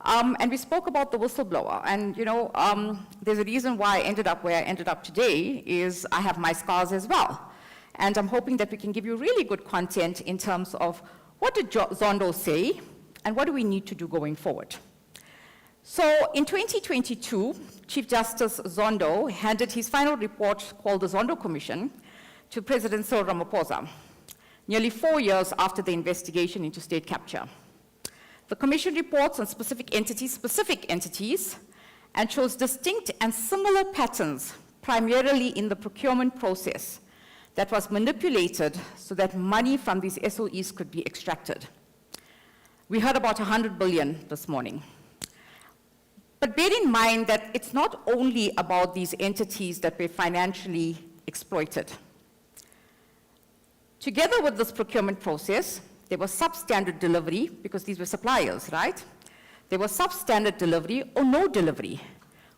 F: And we spoke about the whistleblower, and there's a reason why I ended up where I ended up today is I have my scars as well. And I'm hoping that we can give you really good content in terms of what did Zondo say, and what do we need to do going forward. So in 2022, Chief Justice Zondo handed his final report called the Zondo Commission to President Cyril Ramaphosa, nearly 4 years after the investigation into state capture. The Commission reports on specific entities, and shows distinct and similar patterns, primarily in the procurement process, that was manipulated so that money from these SOEs could be extracted. We heard about 100 billion this morning. But bear in mind that it's not only about these entities that were financially exploited. Together with this procurement process, there was substandard delivery, because these were suppliers, right? There was substandard delivery or no delivery,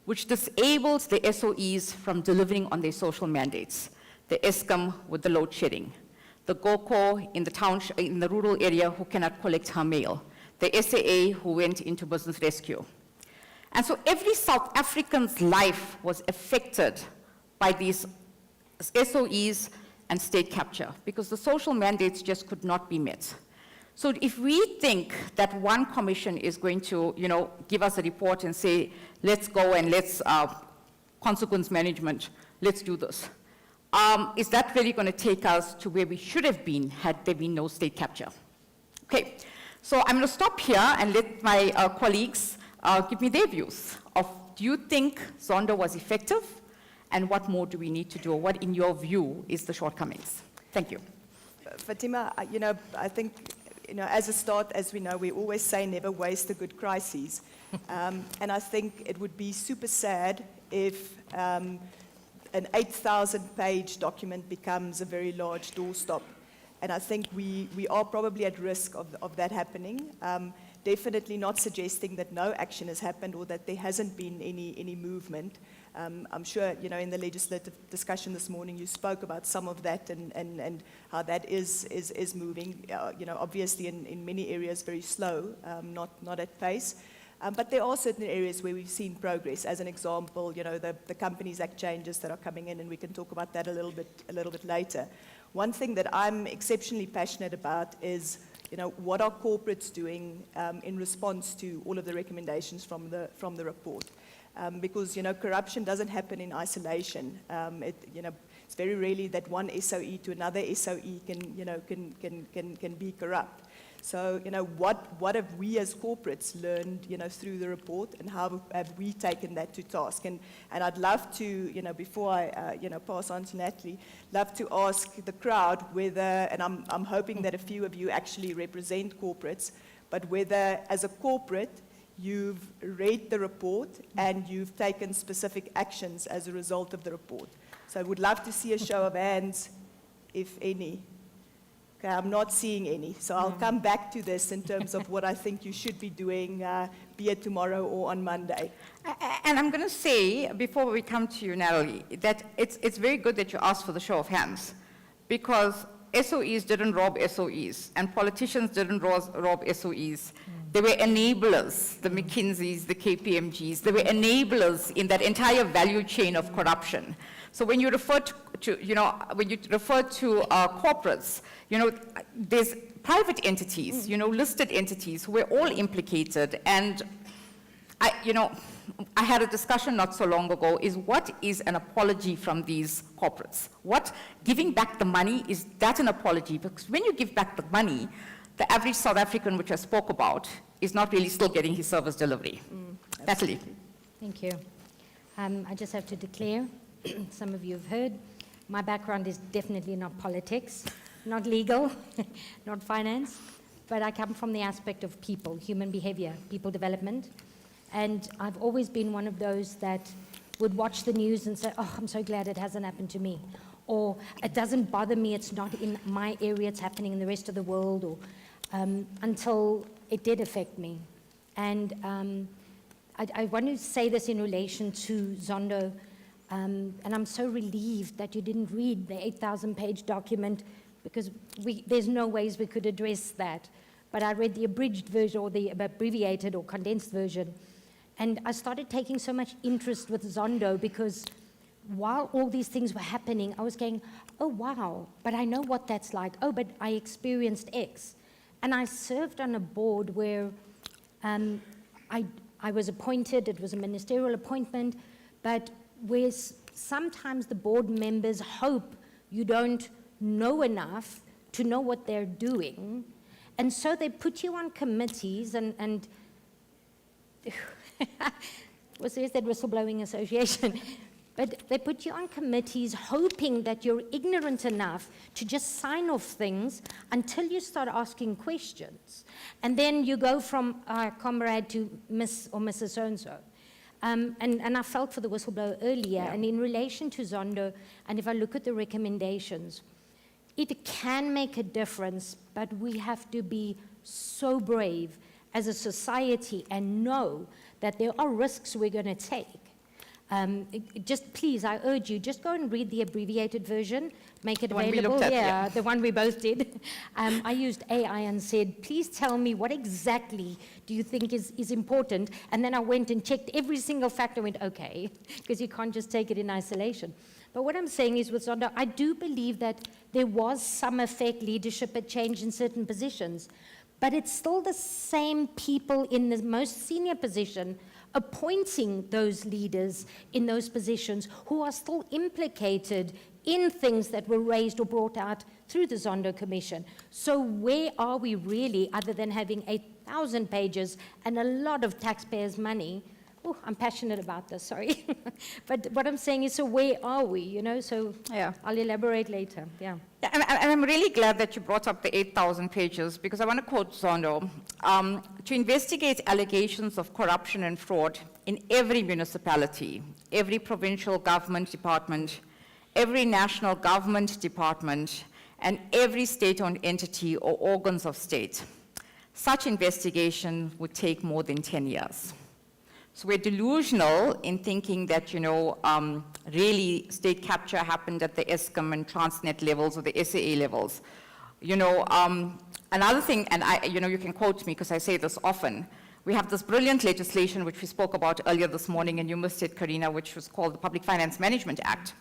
F: which disables the SOEs from delivering on their social mandates. The Eskom with the load shedding, the GOCO in the rural area who cannot collect her mail, the SAA who went into business rescue. And so every South African's life was affected by these SOEs and state capture, because the social mandates just could not be met. So if we think that one commission is going to, give us a report and say, let's go and let's consequence management, let's do this. Is that really going to take us to where we should have been had there been no state capture? Okay, so I'm going to stop here and let my colleagues give me their views of, do you think Zondo was effective, and what more do we need to do, or what, in your view, is the shortcomings? Thank you.
G: Fatima, I think, as a start, as we know, we always say never waste a good crisis. And I think it would be super sad if an 8,000-page document becomes a very large doorstop. And I think we are probably at risk of that happening. Definitely not suggesting that no action has happened or that there hasn't been any movement. I'm sure, you know, in the legislative discussion this morning, you spoke about some of that and how that is moving. You know, obviously in many areas very slow, not at pace. But there are certain areas where we've seen progress. As an example, you know, the Companies Act changes that are coming in, and we can talk about that a little bit later. One thing that I'm exceptionally passionate about is, you know, what are corporates doing in response to all of the recommendations from the report? Because, you know, corruption doesn't happen in isolation. You know, it's very rarely that one SOE to another SOE can be corrupt. So, you know, what have we as corporates learned, you know, through the report, and how have we taken that to task? And I'd love to, you know, before I, you know, pass on to Natalie, love to ask the crowd whether, and I'm hoping that a few of you actually represent corporates, but whether as a corporate you've read the report and you've taken specific actions as a result of the report. So I would love to see a show of hands, if any. Okay, I'm not seeing any, so I'll come back to this in terms of what I think you should be doing, be it tomorrow or on Monday.
F: And I'm going to say, before we come to you, Natalie, that it's very good that you asked for the show of hands, because SOEs didn't rob SOEs, and politicians didn't rob SOEs. They were enablers, the McKinseys, the KPMGs. They were enablers in that entire value chain of corruption. So when you refer to you know, when you refer to corporates, you know, there's private entities, you know, listed entities who were all implicated. And I had a discussion not so long ago, is what is an apology from these corporates? What, giving back the money, is that an apology? Because when you give back the money, the average South African, which I spoke about, is not really still getting his service delivery. Natalie.
Q: Thank you. I just have to declare, some of you have heard, my background is definitely not politics, not legal, not finance, but I come from the aspect of people, human behavior, people development. And I've always been one of those that would watch the news and say, oh, I'm so glad it hasn't happened to me. Or it doesn't bother me, it's not in my area, it's happening in the rest of the world, or until it did affect me. And I want to say this in relation to Zondo, and I'm so relieved that you didn't read the 8,000-page document, because there's no ways we could address that. But I read the abridged version, or the abbreviated or condensed version, and I started taking so much interest with Zondo, because while all these things were happening, I was going, oh, wow, but I know what that's like. Oh, but I experienced X. And I served on a board where I was appointed, it was a ministerial appointment, but where sometimes the board members hope you don't know enough to know what they're doing. And so they put you on committees and what's that whistleblowing association? But they put you on committees hoping that you're ignorant enough to just sign off things until you start asking questions. And then you go from comrade to Miss or Mrs. So-and-so. And I felt for the whistleblower earlier, and in relation to Zondo, and if I look at the recommendations, it can make a difference, but we have to be so brave as a society and know that there are risks we're going to take. Just please, I urge you, just go and read the abbreviated version, make it available. The one we both did. I used AI and said, please tell me what exactly do you think is important, and then I went and checked every single factor and went, okay, because you can't just take it in isolation. But what I'm saying is with Zondo, I do believe that there was some effect, leadership had changed in certain positions, but it's still the same people in the most senior position appointing those leaders in those positions who are still implicated in things that were raised or brought out through the Zondo Commission. So where are we really, other than having 8,000 pages and a lot of taxpayers' money? Oh, I'm passionate about this, sorry. But what I'm saying is, so where are we, you know? So yeah, I'll elaborate later, yeah.
F: And I'm really glad that you brought up the 8,000 pages, because I want to quote Zondo. To investigate allegations of corruption and fraud in every municipality, every provincial government department, every national government department, and every state-owned entity or organs of state. Such investigation would take more than 10 years. So we're delusional in thinking that, really state capture happened at the Eskom and Transnet levels or the SAA levels. Another thing, and you can quote me because I say this often, we have this brilliant legislation which we spoke about earlier this morning, and you missed it, Karina, which was called the Public Finance Management Act.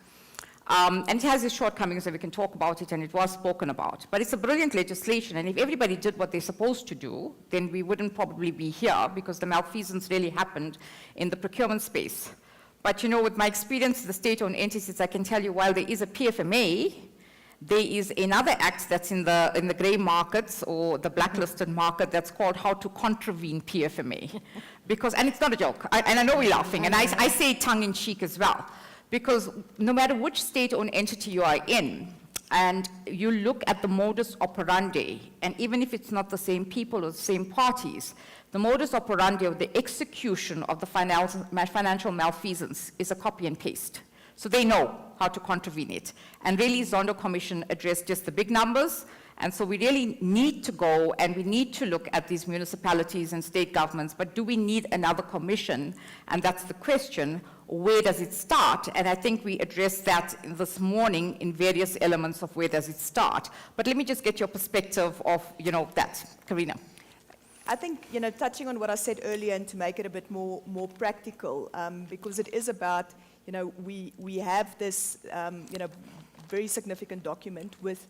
F: And it has its shortcomings, and we can talk about it, and it was spoken about. But it's a brilliant legislation, and if everybody did what they're supposed to do, then we wouldn't probably be here, because the malfeasance really happened in the procurement space. But with my experience with the state-owned entities, I can tell you, while there is a PFMA, there is another act that's in the gray markets or the blacklisted market that's called How to Contravene PFMA. And it's not a joke, and I know we're laughing, and I say it tongue-in-cheek as well. Because no matter which state-owned entity you are in, and you look at the modus operandi, and even if it's not the same people or the same parties, the modus operandi of the execution of the financial malfeasance is a copy and paste. So they know how to contravene it. And really, Zondo Commission addressed just the big numbers, and so we really need to go and we need to look at these municipalities and state governments, but do we need another commission? And that's the question. Where does it start? And I think we addressed that this morning in various elements of where does it start. But let me just get your perspective of, that. Karina.
G: I think, touching on what I said earlier and to make it a bit more practical, because it is about, we have this, very significant document with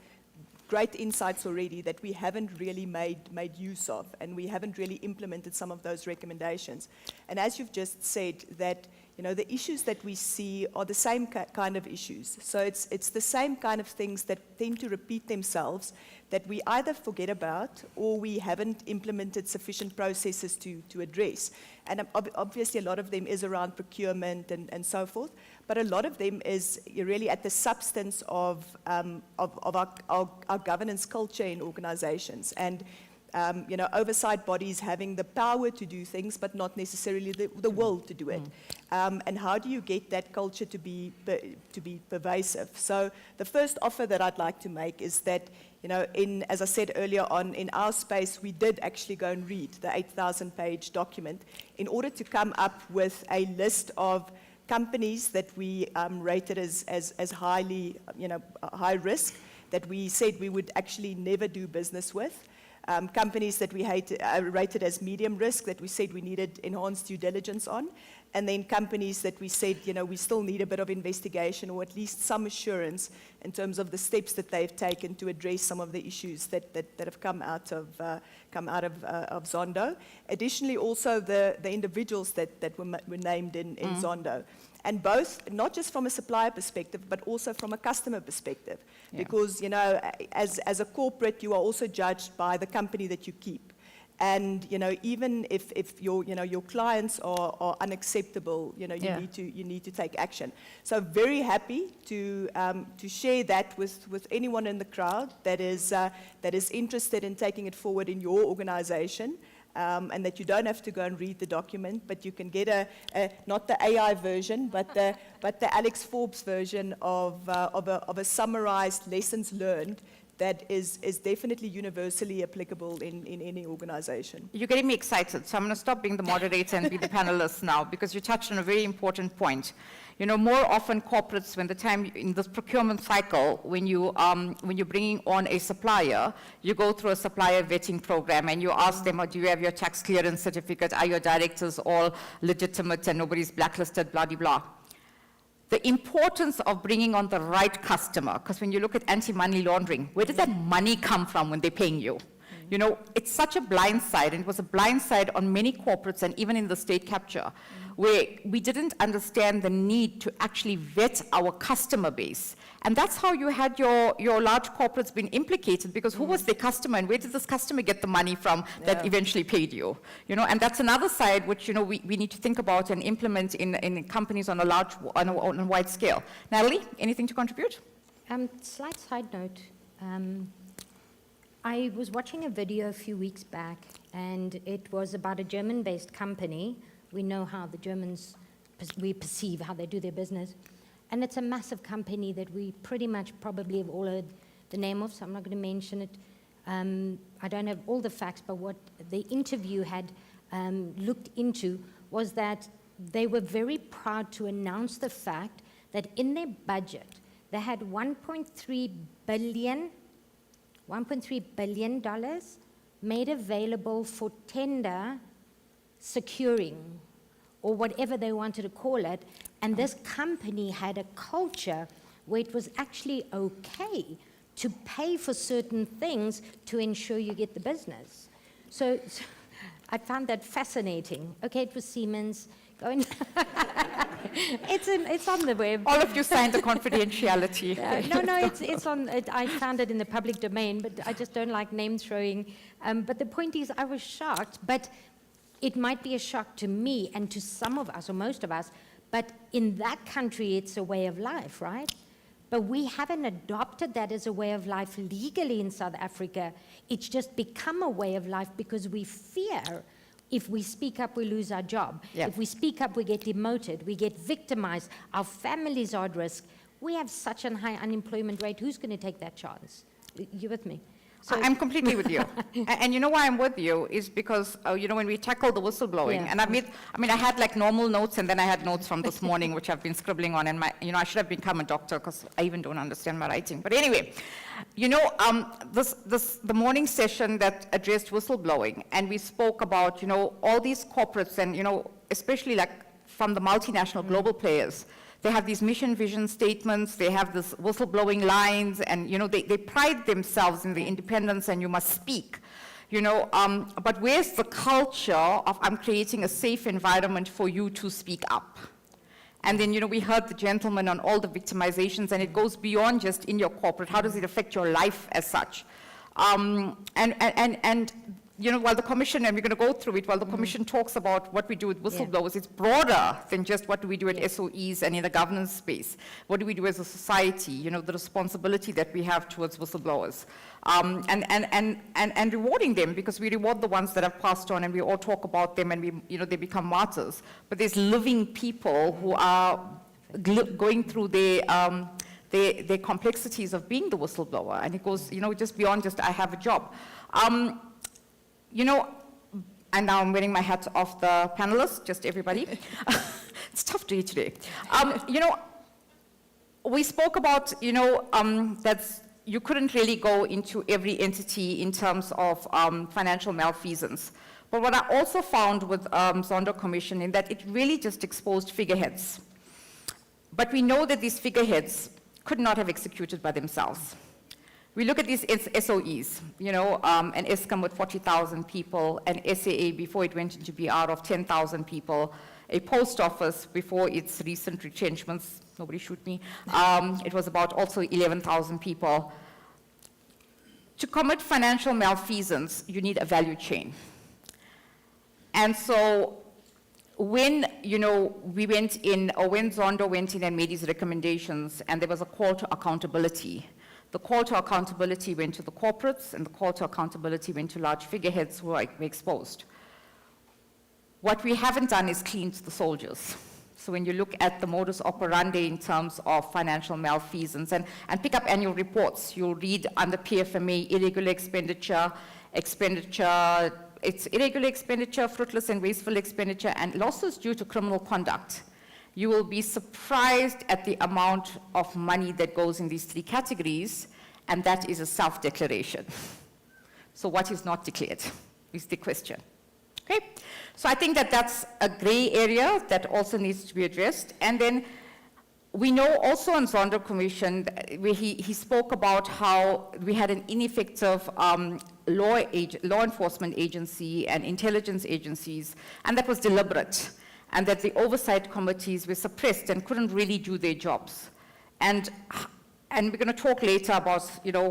G: great insights already that we haven't really made use of, and we haven't really implemented some of those recommendations. And as you've just said, that the issues that we see are the same kind of issues. So it's the same kind of things that tend to repeat themselves that we either forget about or we haven't implemented sufficient processes to address. And obviously a lot of them is around procurement and so forth, but a lot of them is really at the substance of our governance culture in organizations. And oversight bodies having the power to do things, but not necessarily the will to do it. And how do you get that culture to be pervasive? So the first offer that I'd like to make is that, as I said earlier on, in our space, we did actually go and read the 8,000-page document in order to come up with a list of companies that we rated as highly, high risk, that we said we would actually never do business with. Companies that we rated as medium risk, that we said we needed enhanced due diligence on, and then companies that we said, we still need a bit of investigation or at least some assurance in terms of the steps that they've taken to address some of the issues that have come out of Zondo. Additionally, also the individuals that were named in Zondo. And both, not just from a supplier perspective, but also from a customer perspective. Yeah. Because, as a corporate, you are also judged by the company that you keep. And, even if your clients are unacceptable, you need to take action. So very happy to share that with anyone in the crowd that is interested in taking it forward in your organization. And that you don't have to go and read the document, but you can get not the AI version, but the Alex Forbes version of a summarized lessons learned that is definitely universally applicable in any organization.
F: You're getting me excited, so I'm going to stop being the moderator and be the panelist now, because you touched on a very important point. More often corporates, when the time in this procurement cycle, when you're bringing on a supplier, you go through a supplier vetting program and you ask them, do you have your tax clearance certificate? Are your directors all legitimate and nobody's blacklisted, blah, blah, blah. The importance of bringing on the right customer, because when you look at anti-money laundering, where does that money come from when they're paying you? It's such a blind side, and it was a blind side on many corporates and even in the state capture, where we didn't understand the need to actually vet our customer base. And that's how you had your large corporates being implicated, because who was the customer and where did this customer get the money from that eventually paid you? And that's another side which we need to think about and implement in companies on a wide scale. Natalie, anything to contribute?
Q: Slight side note. I was watching a video a few weeks back, and it was about a German-based company. We know how the Germans, we perceive how they do their business. And it's a massive company that we pretty much probably have all heard the name of, so I'm not going to mention it. I don't have all the facts, but what the interview had looked into was that they were very proud to announce the fact that in their budget, they had $1.3 billion made available for tender securing, or whatever they wanted to call it. And this company had a culture where it was actually okay to pay for certain things to ensure you get the business. So I found that fascinating. Okay, it was Siemens. It's on the web.
F: All of you signed the confidentiality.
Q: No, it's on. I found it in the public domain, but I just don't like name throwing. But the point is, I was shocked. But it might be a shock to me and to some of us, or most of us. But in that country, it's a way of life, right? But we haven't adopted that as a way of life legally in South Africa. It's just become a way of life because we fear if we speak up, we lose our job.
F: Yeah.
Q: If we speak up, we get demoted, we get victimized, our families are at risk. We have such a high unemployment rate. Who's going to take that chance? You with me?
F: So I'm completely with you. And you know why I'm with you is because, when we tackled the whistleblowing, and I had like normal notes, and then I had notes from this morning, which I've been scribbling on, and I should have become a doctor because I even don't understand my writing. But anyway, the morning session that addressed whistleblowing, and we spoke about, all these corporates and, especially like from the multinational global players. They have these mission vision statements, they have this whistleblowing lines, and they pride themselves in the independence and you must speak. But where's the culture of I'm creating a safe environment for you to speak up? And then, we heard the gentleman on all the victimizations, and it goes beyond just in your corporate. How does it affect your life as such? While the commission, and we're going to go through it, while the commission talks about what we do with whistleblowers, it's broader than just what do we do at SOEs and in the governance space. What do we do as a society? The responsibility that we have towards whistleblowers. And rewarding them, because we reward the ones that have passed on, and we all talk about them, and they become martyrs. But there's living people who are going through their complexities of being the whistleblower, and it goes, just beyond just I have a job. And now I'm wearing my hat off the panelists, just everybody. It's a tough day today. We spoke about, that you couldn't really go into every entity in terms of financial malfeasance. But what I also found with Zondo Commission in that it really just exposed figureheads. But we know that these figureheads could not have executed by themselves. We look at these SOEs, an ESCOM with 40,000 people, an SAA before it went into BR of 10,000 people, a post office before its recent retrenchments, nobody shoot me, it was about also 11,000 people. To commit financial malfeasance, you need a value chain. And so when, we went in, or when Zondo went in and made these recommendations, and there was a call to accountability, the call to accountability went to the corporates, and the call to accountability went to large figureheads who were exposed. What we haven't done is cleaned the soldiers. So when you look at the modus operandi in terms of financial malfeasance, and pick up annual reports, you'll read under PFMA, irregular expenditure, it's irregular expenditure, fruitless and wasteful expenditure, and losses due to criminal conduct. You will be surprised at the amount of money that goes in these three categories, and that is a self-declaration. So what is not declared is the question. Okay? So I think that that's a gray area that also needs to be addressed. And then we know also on Zondo Commission, where he spoke about how we had an ineffective law enforcement agency and intelligence agencies, and that was deliberate. And that the oversight committees were suppressed and couldn't really do their jobs. And we're going to talk later about,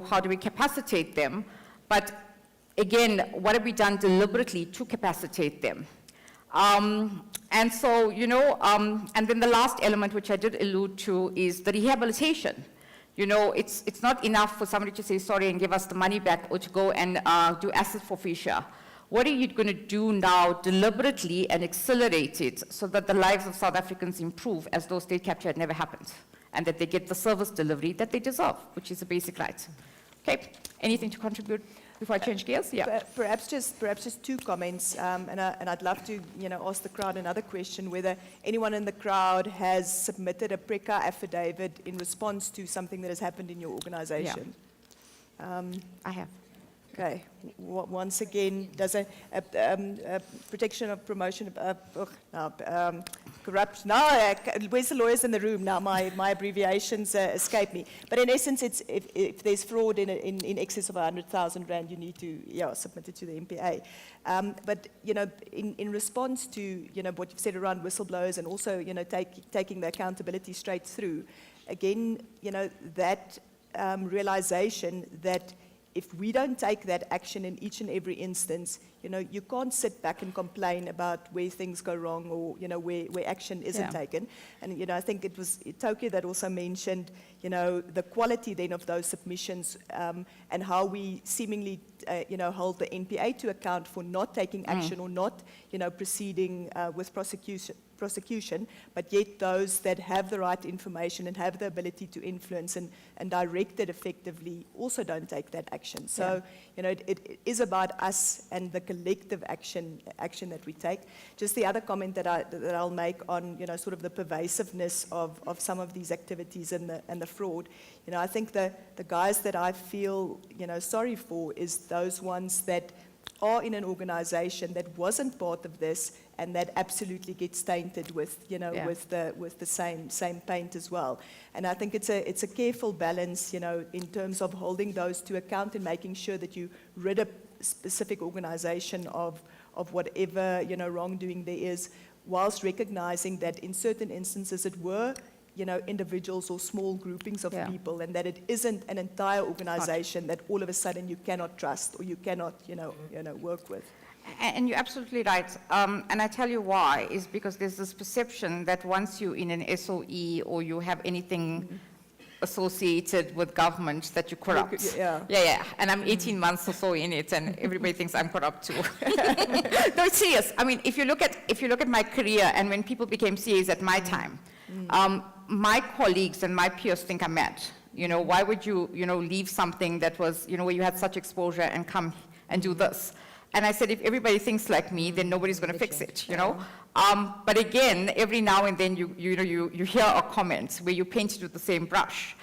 F: how do we capacitate them, but again, what have we done deliberately to capacitate them? And so, and then the last element, which I did allude to, is the rehabilitation. It's not enough for somebody to say sorry and give us the money back, or to go and do asset forfeiture. What are you going to do now deliberately and accelerate it so that the lives of South Africans improve as though state capture had never happened, and that they get the service delivery that they deserve, which is a basic right? Okay, anything to contribute? before I change gears? Yeah.
G: Perhaps just two comments, and I'd love to, ask the crowd another question, whether anyone in the crowd has submitted a PRECA affidavit in response to something that has happened in your organization.
F: I have.
G: Okay. Once again, does a protection of promotion of corruption? No, where's the lawyers in the room now? My abbreviations escape me. But in essence, it's if there's fraud in excess of 100,000 rand, you need to submit it to the MPA. But in response to what you've said around whistleblowers and also taking the accountability straight through, again that realization that if we don't take that action in each and every instance, you can't sit back and complain about where things go wrong or, where action isn't taken. And, I think it was Tokyo that also mentioned, the quality then of those submissions and how we seemingly, hold the NPA to account for not taking action or not, proceeding with prosecution, but yet those that have the right information and have the ability to influence and direct it effectively also don't take that action. So, it is about us and the collective action that we take. Just the other comment that I'll make on, sort of the pervasiveness of some of these activities and the fraud. I think the guys that I feel, sorry for is those ones that are in an organization that wasn't part of this and that absolutely gets tainted with, with the same paint as well. And I think it's a careful balance, in terms of holding those to account and making sure that you rid a specific organization of whatever, wrongdoing there is, whilst recognizing that in certain instances it were, individuals or small groupings of people, and that it isn't an entire organization that all of a sudden you cannot trust or you cannot, work with.
F: And you're absolutely right. And I tell you why, is because there's this perception that once you're in an SOE or you have anything associated with government that you're corrupt. Yeah. And I'm 18 months or so in it, and everybody thinks I'm corrupt too. No, it's serious. I mean, if you look at my career and when people became CAs at my time, my colleagues and my peers think I'm mad. Why would you, leave something that was, where you had such exposure and come and do this? And I said, if everybody thinks like me, then nobody's going to fix it, But again, every now and then you hear a comment where you paint it with the same brush,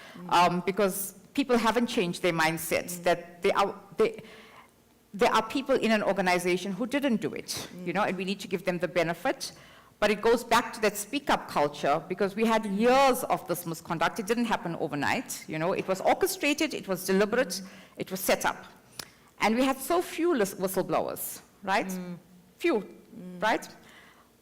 F: because people haven't changed their mindset, that there are people in an organization who didn't do it, and we need to give them the benefit. But it goes back to that speak-up culture, because we had years of this misconduct. It didn't happen overnight, It was orchestrated, it was deliberate, it was set up. And we had so few whistleblowers, right? Few, right?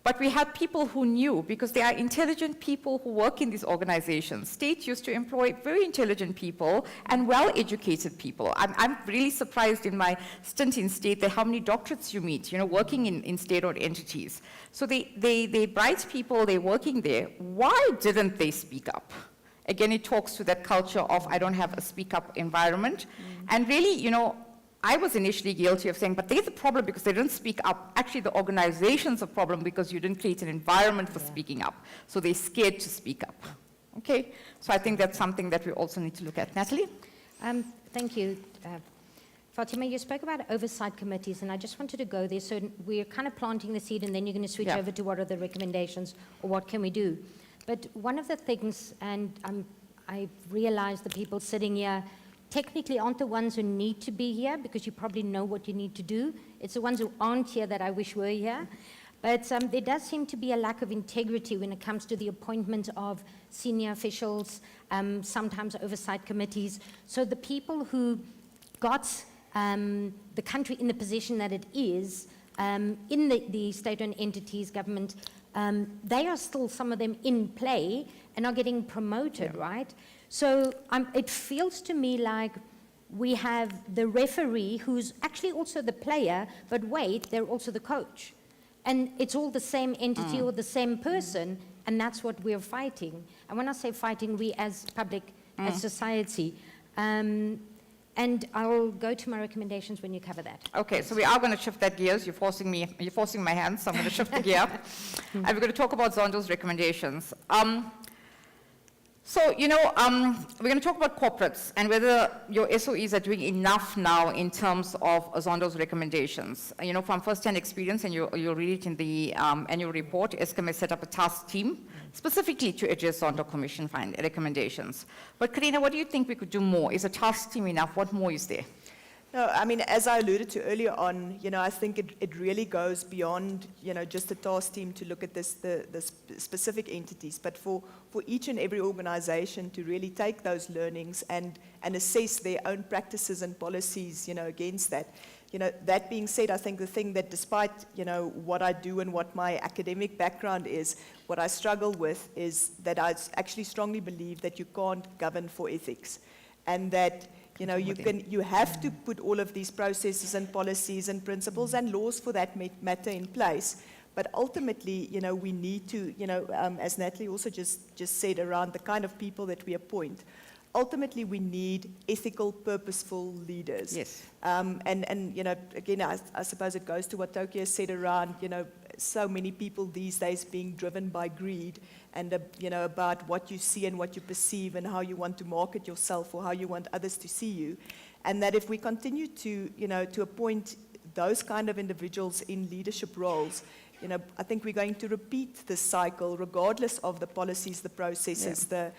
F: But we had people who knew, because they are intelligent people who work in these organizations. State used to employ very intelligent people and well-educated people. I'm really surprised in my stint in state that how many doctorates you meet, working in state-owned entities. So they bright people, they're working there. Why didn't they speak up? Again, it talks to that culture of I don't have a speak-up environment. And really, I was initially guilty of saying, but they're the problem because they didn't speak up. Actually, the organization's a problem because you didn't create an environment for speaking up. So they're scared to speak up. Okay? So I think that's something that we also need to look at. Natalie?
Q: Thank you. Fatima, you spoke about oversight committees, and I just wanted to go there. So we're kind of planting the seed, and then you're going to switch over to what are the recommendations or what can we do. But one of the things, and I realize the people sitting here technically aren't the ones who need to be here because you probably know what you need to do. It's the ones who aren't here that I wish were here. But there does seem to be a lack of integrity when it comes to the appointment of senior officials, sometimes oversight committees. So the people who got the country in the position that it is, in the state-owned entities, government, they are still, some of them, in play and are getting promoted, right? So it feels to me like we have the referee who's actually also the player, but wait, they're also the coach. And it's all the same entity or the same person, and that's what we're fighting. And when I say fighting, we as public, as society. And I'll go to my recommendations when you cover that.
F: Okay, so we are going to shift that gears. You're forcing my hand, so I'm going to shift the gear. And we're going to talk about Zondo's recommendations. So, we're going to talk about corporates and whether your SOEs are doing enough now in terms of Zondo's recommendations. From first-hand experience, and you'll read it in the annual report, Eskom has set up a task team specifically to address Zondo Commission recommendations. But Karina, what do you think we could do more? Is a task team enough? What more is there?
G: No, I mean, as I alluded to earlier on, I think it really goes beyond, just the task team to look at the specific entities, but for each and every organization to really take those learnings and assess their own practices and policies, against that. That being said, I think the thing that despite, what I do and what my academic background is, what I struggle with is that I actually strongly believe that you can't govern for ethics, and that you have to put all of these processes and policies and principles and laws for that matter in place. But ultimately, we need to, as Natalie also just said, around the kind of people that we appoint. Ultimately, we need ethical, purposeful leaders.
F: Yes.
G: And again, I suppose it goes to what Tokyo said around, so many people these days being driven by greed and, about what you see and what you perceive and how you want to market yourself or how you want others to see you. And that if we continue to, to appoint those kind of individuals in leadership roles, I think we're going to repeat this cycle regardless of the policies, the processes, the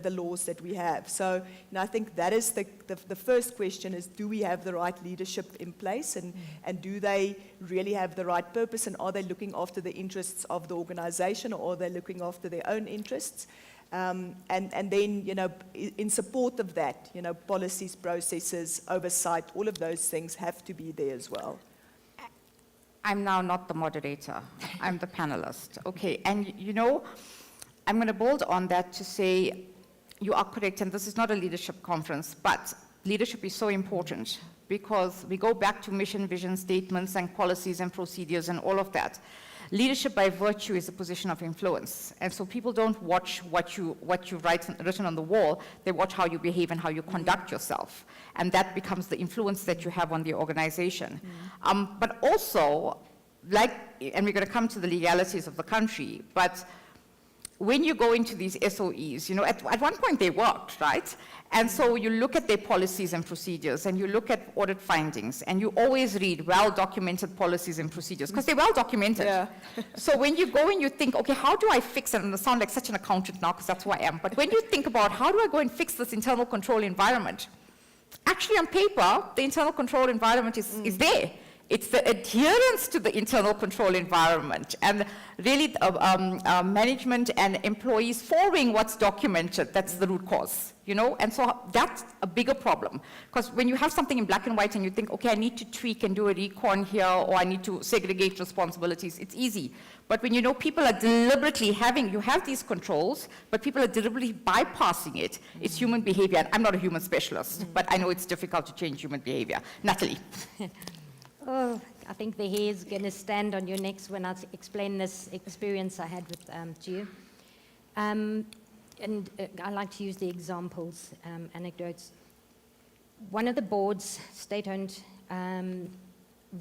G: laws that we have. So, I think that is the first question is, do we have the right leadership in place, and do they really have the right purpose, and are they looking after the interests of the organization, or are they looking after their own interests? And then, in support of that, policies, processes, oversight, all of those things have to be there as well.
F: I'm now not the moderator. I'm the panelist. Okay, and I'm going to build on that to say you are correct, and this is not a leadership conference, but leadership is so important because we go back to mission, vision statements, and policies and procedures and all of that. Leadership by virtue is a position of influence, and so people don't watch what you written on the wall. They watch how you behave and how you conduct yourself, and that becomes the influence that you have on the organization. But also, and we're going to come to the legalities of the country, but when you go into these SOEs, at one point they worked, right? And so you look at their policies and procedures, and you look at audit findings, and you always read well-documented policies and procedures, because they're well-documented. Yeah. So when you go and you think, okay, how do I fix it? And I sound like such an accountant now, because that's who I am. But when you think about how do I go and fix this internal control environment, actually on paper, the internal control environment is there. It's the adherence to the internal control environment and really management and employees following what's documented. That's the root cause, And so that's a bigger problem. Because when you have something in black and white and you think, okay, I need to tweak and do a recon here, or I need to segregate responsibilities, it's easy. But when people are deliberately you have these controls, but people are deliberately bypassing it, it's human behavior. And I'm not a human specialist, but I know it's difficult to change human behavior. Natalie.
Q: Oh, I think the hair is going to stand on your necks when I explain this experience I had with Gio. And I like to use the examples, anecdotes. One of the boards, state-owned,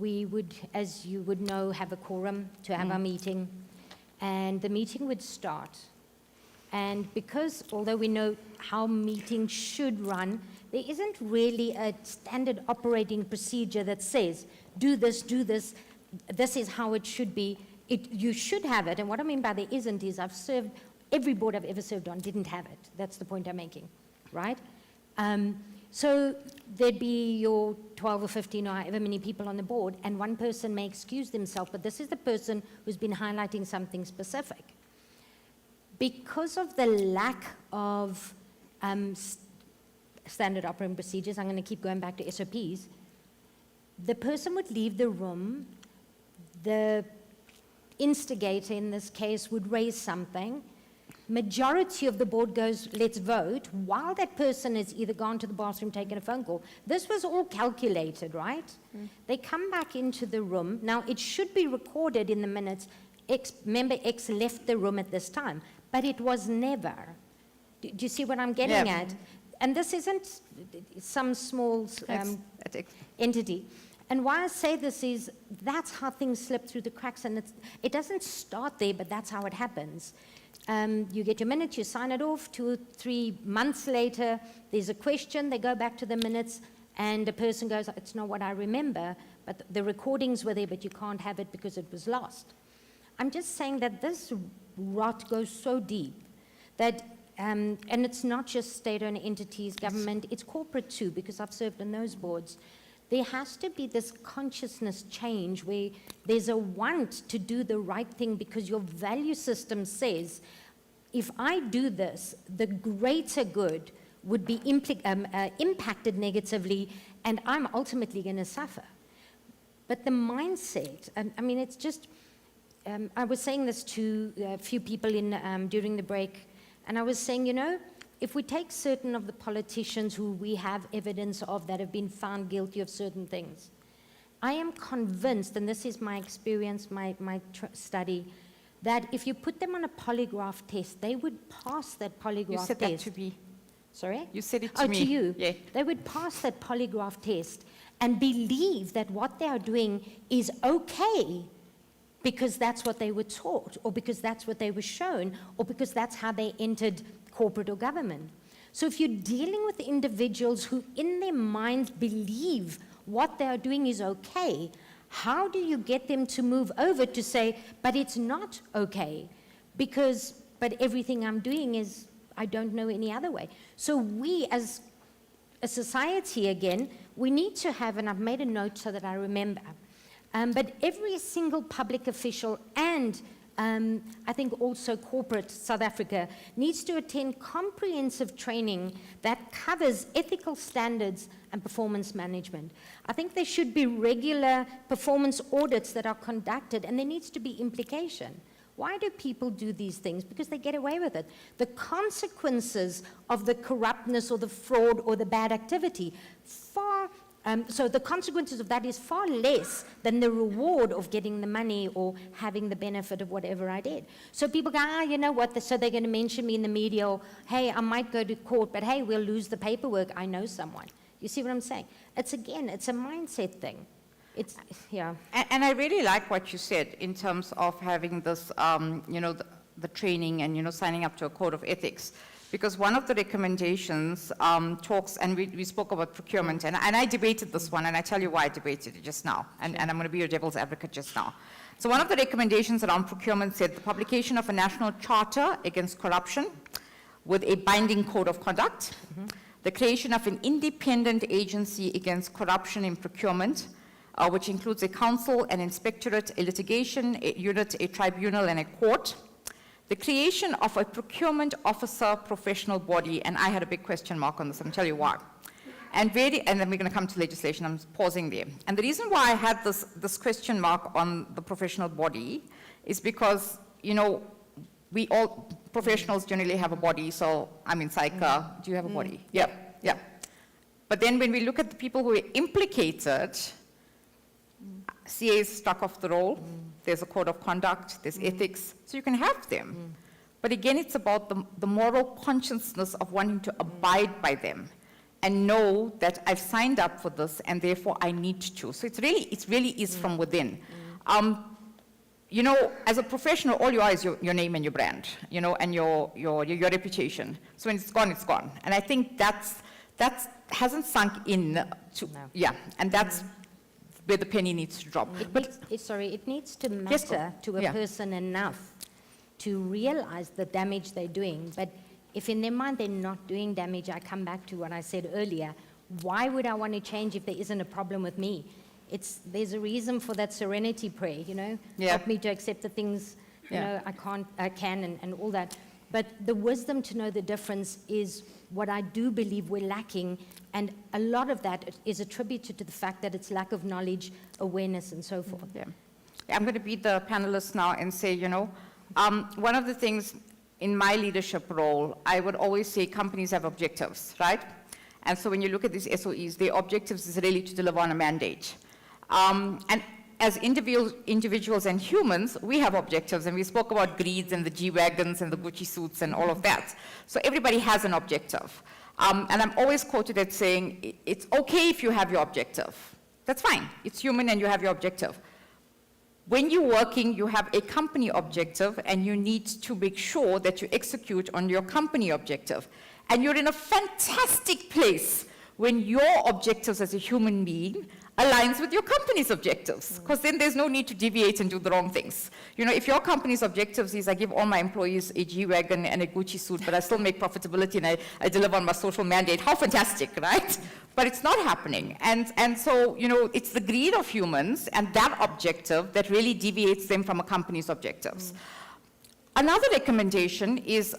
Q: we would, as you would know, have a quorum to have our meeting, and the meeting would start. And because, although we know how meetings should run, there isn't really a standard operating procedure that says, do this, this is how it should be. You should have it, and what I mean by there isn't is every board I've ever served on didn't have it. That's the point I'm making, right? So there'd be your 12 or 15 or however many people on the board, and one person may excuse themselves, but this is the person who's been highlighting something specific. Because of the lack of standard operating procedures, I'm going to keep going back to SOPs, the person would leave the room, the instigator in this case would raise something, majority of the board goes, let's vote, while that person has either gone to the bathroom, taken a phone call. This was all calculated, right? They come back into the room. Now, it should be recorded in the minutes, member X left the room at this time, but it was never. Do you see what I'm getting at? And this isn't some small entity. And why I say this is that's how things slip through the cracks, and it doesn't start there, but that's how it happens. You get your minutes, you sign it off, 2 or 3 months later, there's a question, they go back to the minutes, and the person goes, it's not what I remember, but the recordings were there, but you can't have it because it was lost. I'm just saying that this rot goes so deep that, and it's not just state-owned entities, government, it's corporate too, because I've served on those boards. There has to be this consciousness change where there's a want to do the right thing because your value system says, if I do this, the greater good would be impacted negatively, and I'm ultimately going to suffer. But the mindset, I mean, it's just, I was saying this to a few people during the break, and I was saying, you know, if we take certain of the politicians who we have evidence of that have been found guilty of certain things, I am convinced, and this is my experience, my study, that if you put them on a polygraph test, they would pass that polygraph test.
F: You said that to me.
Q: Sorry?
F: You said it to me.
Q: Oh, to you?
F: Yeah.
Q: They would pass that polygraph test and believe that what they are doing is okay because that's what they were taught, or because that's what they were shown, or because that's how they entered corporate or government. So if you're dealing with individuals who in their minds believe what they are doing is okay, how do you get them to move over to say, but it's not okay, but everything I'm doing is, I don't know any other way. So we as a society, again, we need to have, and I've made a note so that I remember, but every single public official and I think also corporate South Africa needs to attend comprehensive training that covers ethical standards and performance management. I think there should be regular performance audits that are conducted, and there needs to be implication. Why do people do these things? Because they get away with it. The consequences of the corruptness or the fraud or the bad activity so the consequences of that is far less than the reward of getting the money or having the benefit of whatever I did. So people go, you know what, so they're going to mention me in the media, or hey, I might go to court, but hey, we'll lose the paperwork, I know someone. You see what I'm saying? It's a mindset thing. It's, yeah.
F: And I really like what you said in terms of having this, you know, the training and, you know, signing up to a code of ethics. Because one of the recommendations talks, and we spoke about procurement, and I debated this one, and I tell you why I debated it just now, and I'm going to be your devil's advocate just now. So one of the recommendations around procurement said the publication of a national charter against corruption with a binding code of conduct, the creation of an independent agency against corruption in procurement, which includes a council, an inspectorate, a litigation a unit, a tribunal, and a court, the creation of a procurement officer professional body, and I had a big question mark on this, I'm going to tell you why. And then we're going to come to legislation, I'm pausing there. And the reason why I had this question mark on the professional body is because, you know, we all, professionals generally have a body, so I'm in psych, do you have a body? Yeah. But then when we look at the people who are implicated, CAs struck off the roll, there's a code of conduct, there's ethics, so you can have them. But again, it's about the moral consciousness of wanting to abide by them and know that I've signed up for this and therefore I need to. So it really is from within. You know, as a professional, all you are is your name and your brand, you know, and your reputation. So when it's gone, it's gone. And I think that hasn't sunk in to, and that's where the penny needs to drop.
Q: It needs to matter to a person enough to realize the damage they're doing. But if in their mind they're not doing damage, I come back to what I said earlier. Why would I want to change if there isn't a problem with me? There's a reason for that serenity prayer, you know? Help me to accept the things, you know, I can and all that. But the wisdom to know the difference is what I do believe we're lacking, and a lot of that is attributed to the fact that it's lack of knowledge, awareness, and so forth.
F: I'm going to be the panelist now and say, you know, one of the things in my leadership role, I would always say companies have objectives, right? And so when you look at these SOEs, their objectives is really to deliver on a mandate. And as individuals and humans, we have objectives, and we spoke about greeds and the G-Wagons and the Gucci suits and all of that. So everybody has an objective. And I'm always quoted as saying, it's okay if you have your objective, That's fine. It's human and you have your objective. When you're working, you have a company objective and you need to make sure that you execute on your company objective. And you're in a fantastic place when your objectives as a human being aligns with your company's objectives, because then there's no need to deviate and do the wrong things. You know, if your company's objectives is I give all my employees a G-Wagon and a Gucci suit, but I still make profitability and I deliver on my social mandate, how fantastic, right? But it's not happening. And so, you know, it's the greed of humans and that objective that really deviates them from a company's objectives. Another recommendation is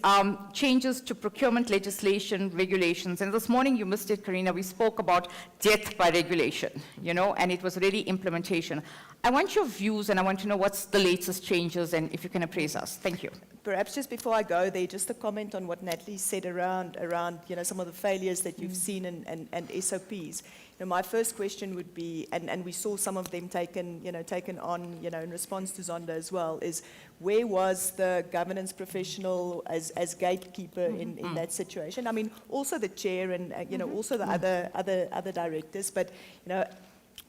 F: changes to procurement legislation, regulations. And this morning, you missed it, Karina, we spoke about death by regulation, you know, and it was really implementation. I want your views, and I want to know what's the latest changes, and if you can appraise us. Thank you.
G: Perhaps just before I go there, just a comment on what Natalie said around you know, some of the failures that you've seen and SOPs. You know, my first question would be, and we saw some of them taken on, you know, in response to Zonda as well, is where was the governance professional as gatekeeper in that situation? I mean, also the chair and, you know, also the other directors, but, you know,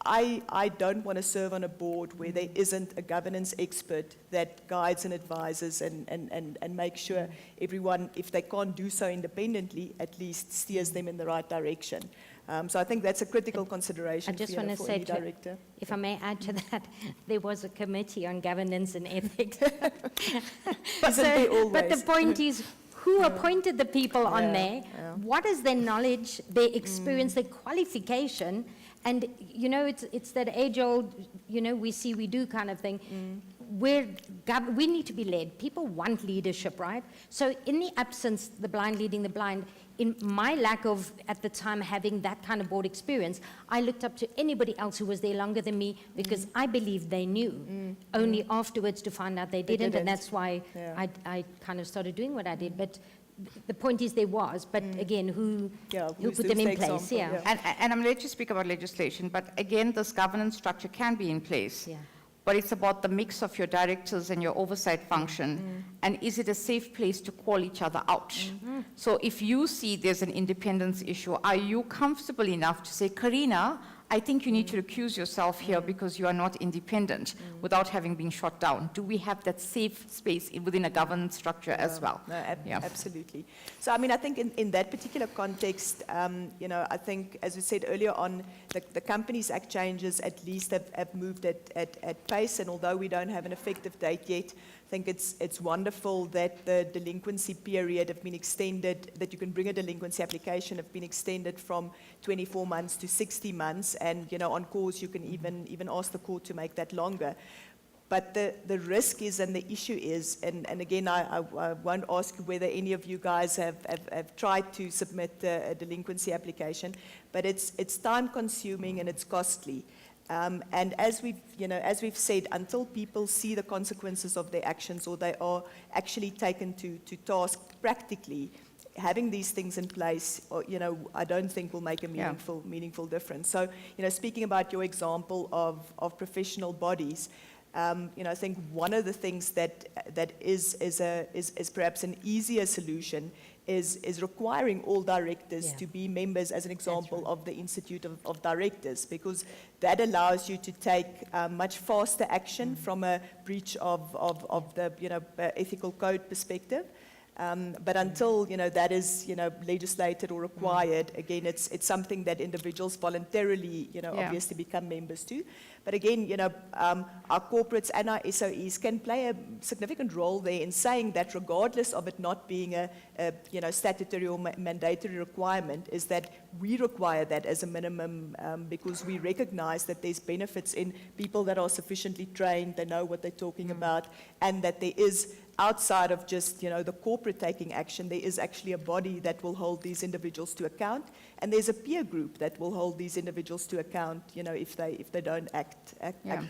G: I don't want to serve on a board where there isn't a governance expert that guides and advises and makes sure everyone, if they can't do so independently, at least steers them in the right direction. So I think that's a critical consideration
Q: I just want to say,
G: director.
Q: if I may add to that, there was a committee on governance and ethics. But the point is, who appointed the people on there? What is their knowledge, their experience, their qualification? And, you know, it's that age-old, you know, we see, we do kind of thing. We need to be led. People want leadership, right? So in the absence, the blind leading the blind, in my lack of, at the time, having that kind of board experience, I looked up to anybody else who was there longer than me because I believed they knew. Only afterwards to find out they didn't. And that's why I kind of started doing what I did. But the point is there was, but again, who put them in place?
F: And I'm ready to speak about legislation, but again, this governance structure can be in place. But it's about the mix of your directors and your oversight function, and is it a safe place to call each other out? So if you see there's an independence issue, are you comfortable enough to say, Karina, I think you need to recuse yourself here because you are not independent without having been shot down? Do we have that safe space within a governance structure as well?
G: No, absolutely. So, I mean, I think in that particular context, you know, I think, as we said earlier on, the Companies Act changes at least have moved at pace, and although we don't have an effective date yet, I think it's wonderful that the delinquency period have been extended, that you can bring a delinquency application have been extended from 24 months to 60 months, and, you know, on cause you can even ask the court to make that longer. But the risk is, and the issue is, and again, I won't ask whether any of you guys have tried to submit a delinquency application, but it's time consuming and it's costly. And as we've said, until people see the consequences of their actions or they are actually taken to task practically, having these things in place, you know, I don't think will make a meaningful difference. So, you know, speaking about your example of professional bodies, you know, I think one of the things that is perhaps an easier solution is requiring all directors to be members, as an example, of the Institute of Directors, because that allows you to take much faster action from a breach of the, you know, ethical code perspective. But until, you know, that is, you know, legislated or required, again, it's something that individuals voluntarily, you know, obviously become members to. But again, you know, our corporates and our SOEs can play a significant role there in saying that regardless of it not being a you know, statutory or mandatory requirement, is that we require that as a minimum because we recognize that there's benefits in people that are sufficiently trained, they know what they're talking about, and that there is, outside of just, you know, the corporate taking action, there is actually a body that will hold these individuals to account, and there's a peer group that will hold these individuals to account, you know, if they don't act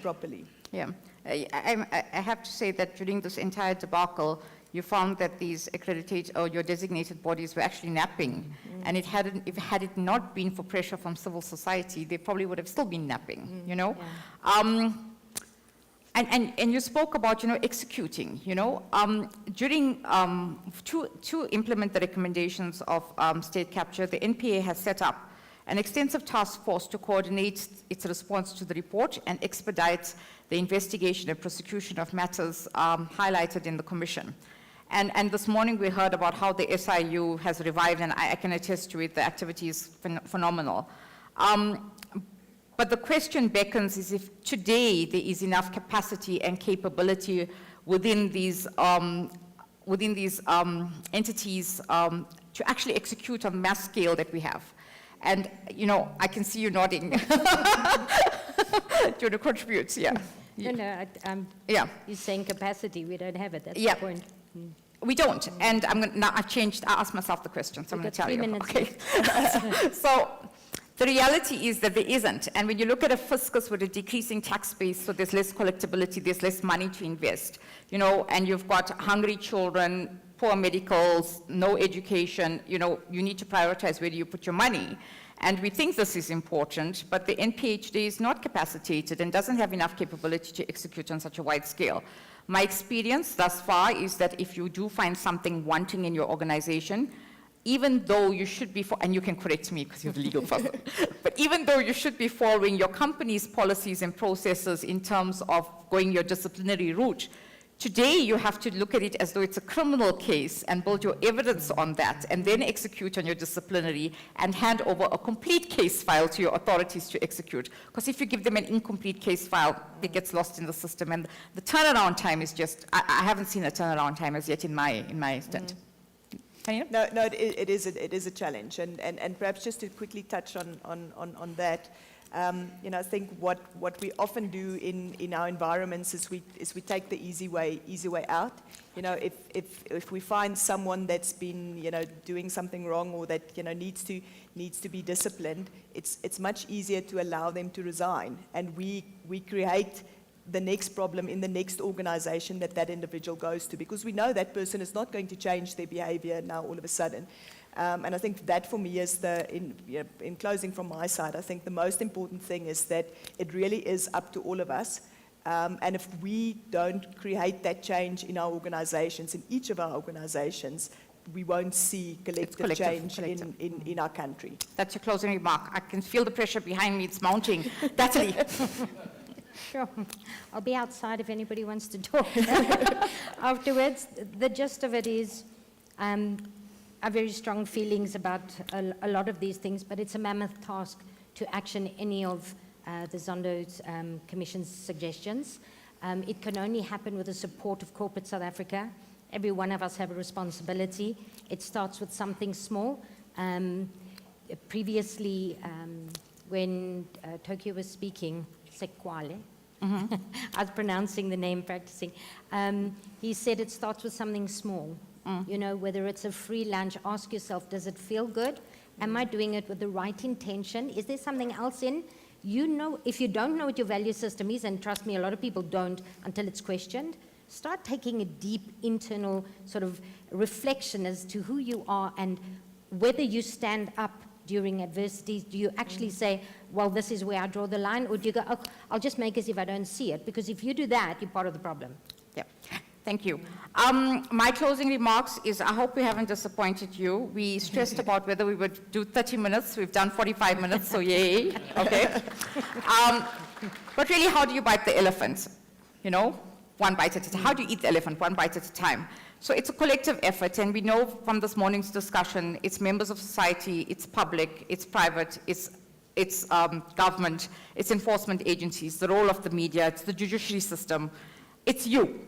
G: properly.
F: I have to say that during this entire debacle, you found that these accredited or your designated bodies were actually napping, and had it not been for pressure from civil society, they probably would have still been napping, you know. And you spoke about, you know, executing, you know, during, to implement the recommendations of state capture, the NPA has set up an extensive task force to coordinate its response to the report and expedite the investigation and prosecution of matters highlighted in the commission. And this morning we heard about how the SIU has revived, and I can attest to it, the activity is phenomenal. But the question beckons is if today there is enough capacity and capability within these entities to actually execute on mass scale that we have. And, you know, I can see you nodding. Do you want to contribute? Yeah.
Q: No,
F: yeah.
Q: You're saying capacity, we don't have it, that's
F: Yeah.
Q: the point.
F: We don't, and now I've changed, I asked myself the question, so I'm going to tell you.
Q: 3 minutes
F: Okay. So the reality is that there isn't, and when you look at a fiscus with a decreasing tax base, so there's less collectability, there's less money to invest, you know, and you've got hungry children, poor medicals, no education, you know, you need to prioritize where do you put your money. And we think this is important, but the NPHD is not capacitated and doesn't have enough capability to execute on such a wide scale. My experience thus far is that if you do find something wanting in your organization, even though you should be, and you can correct me because you're the legal person, but even though you should be following your company's policies and processes in terms of going your disciplinary route, today you have to look at it as though it's a criminal case and build your evidence on that and then execute on your disciplinary and hand over a complete case file to your authorities to execute. Because if you give them an incomplete case file, it gets lost in the system. And the turnaround time is just, I haven't seen a turnaround time as yet in my stint.
G: No, it is a challenge. And perhaps just to quickly touch on that, you know, I think what we often do in our environments is we take the easy way out. You know, if we find someone that's been, you know, doing something wrong or that, you know, needs to be disciplined, it's much easier to allow them to resign, and we create the next problem in the next organization that individual goes to, because we know that person is not going to change their behavior now all of a sudden. And I think that for me is in closing from my side, I think the most important thing is that it really is up to all of us. And if we don't create that change in our organizations, in each of our organizations, we won't see collective change in our country.
F: That's your closing remark. I can feel the pressure behind me, it's mounting. Natalie.
Q: Sure. I'll be outside if anybody wants to talk afterwards. The gist of it is I have very strong feelings about a lot of these things, but it's a mammoth task to action any of the Zondo's Commission's suggestions. It can only happen with the support of corporate South Africa. Every one of us have a responsibility. It starts with something small. Previously, when Tokyo was speaking, Sekwale, I was pronouncing the name, practicing. He said it starts with something small. You know, whether it's a free lunch, ask yourself, does it feel good? Am I doing it with the right intention? Is there something else in? You know, if you don't know what your value system is, and trust me, a lot of people don't until it's questioned, start taking a deep internal sort of reflection as to who you are and whether you stand up during adversities. Do you actually say, well, this is where I draw the line, or do you go, oh, I'll just make as if I don't see it? Because if you do that, you're part of the problem.
F: Yeah. Thank you. My closing remarks is I hope we haven't disappointed you. We stressed about whether we would do 30 minutes. We've done 45 minutes, so yay. Okay. But really, how do you bite the elephant? You know, one bite at a time. How do you eat the elephant? One bite at a time. So it's a collective effort, and we know from this morning's discussion, it's members of society, it's public, it's private, it's government, it's enforcement agencies, the role of the media, it's the judiciary system, it's you.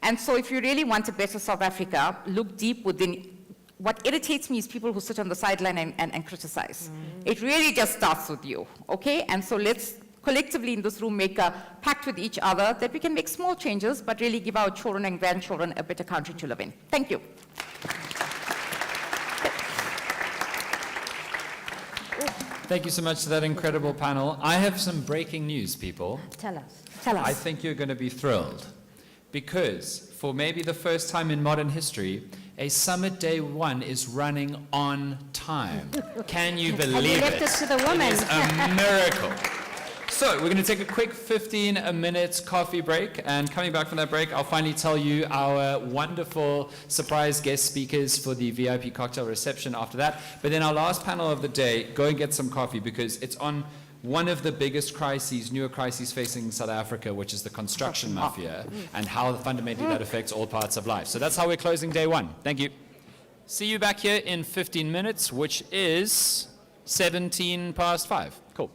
F: And so if you really want a better South Africa, look deep within. What irritates me is people who sit on the sideline and criticize. It really just starts with you, okay? And so let's collectively in this room make a pact with each other that we can make small changes, but really give our children and grandchildren a better country to live in. Thank you.
A: Thank you so much to that incredible panel. I have some breaking news, people.
Q: Tell us. Tell us.
A: I think you're going to be thrilled, because for maybe the first time in modern history, a Summit Day 1 is running on time. Can you believe it?
Q: And you left it to the woman.
A: It is a miracle. So we're going to take a quick 15-minute coffee break, and coming back from that break, I'll finally tell you our wonderful surprise guest speakers for the VIP cocktail reception after that. But then our last panel of the day, go and get some coffee, because it's on one of the biggest crises, newer crises facing South Africa, which is the construction mafia, and how fundamentally that affects all parts of life. So that's how we're closing day one. Thank you. See you back here in 15 minutes, which is 5:17. Cool.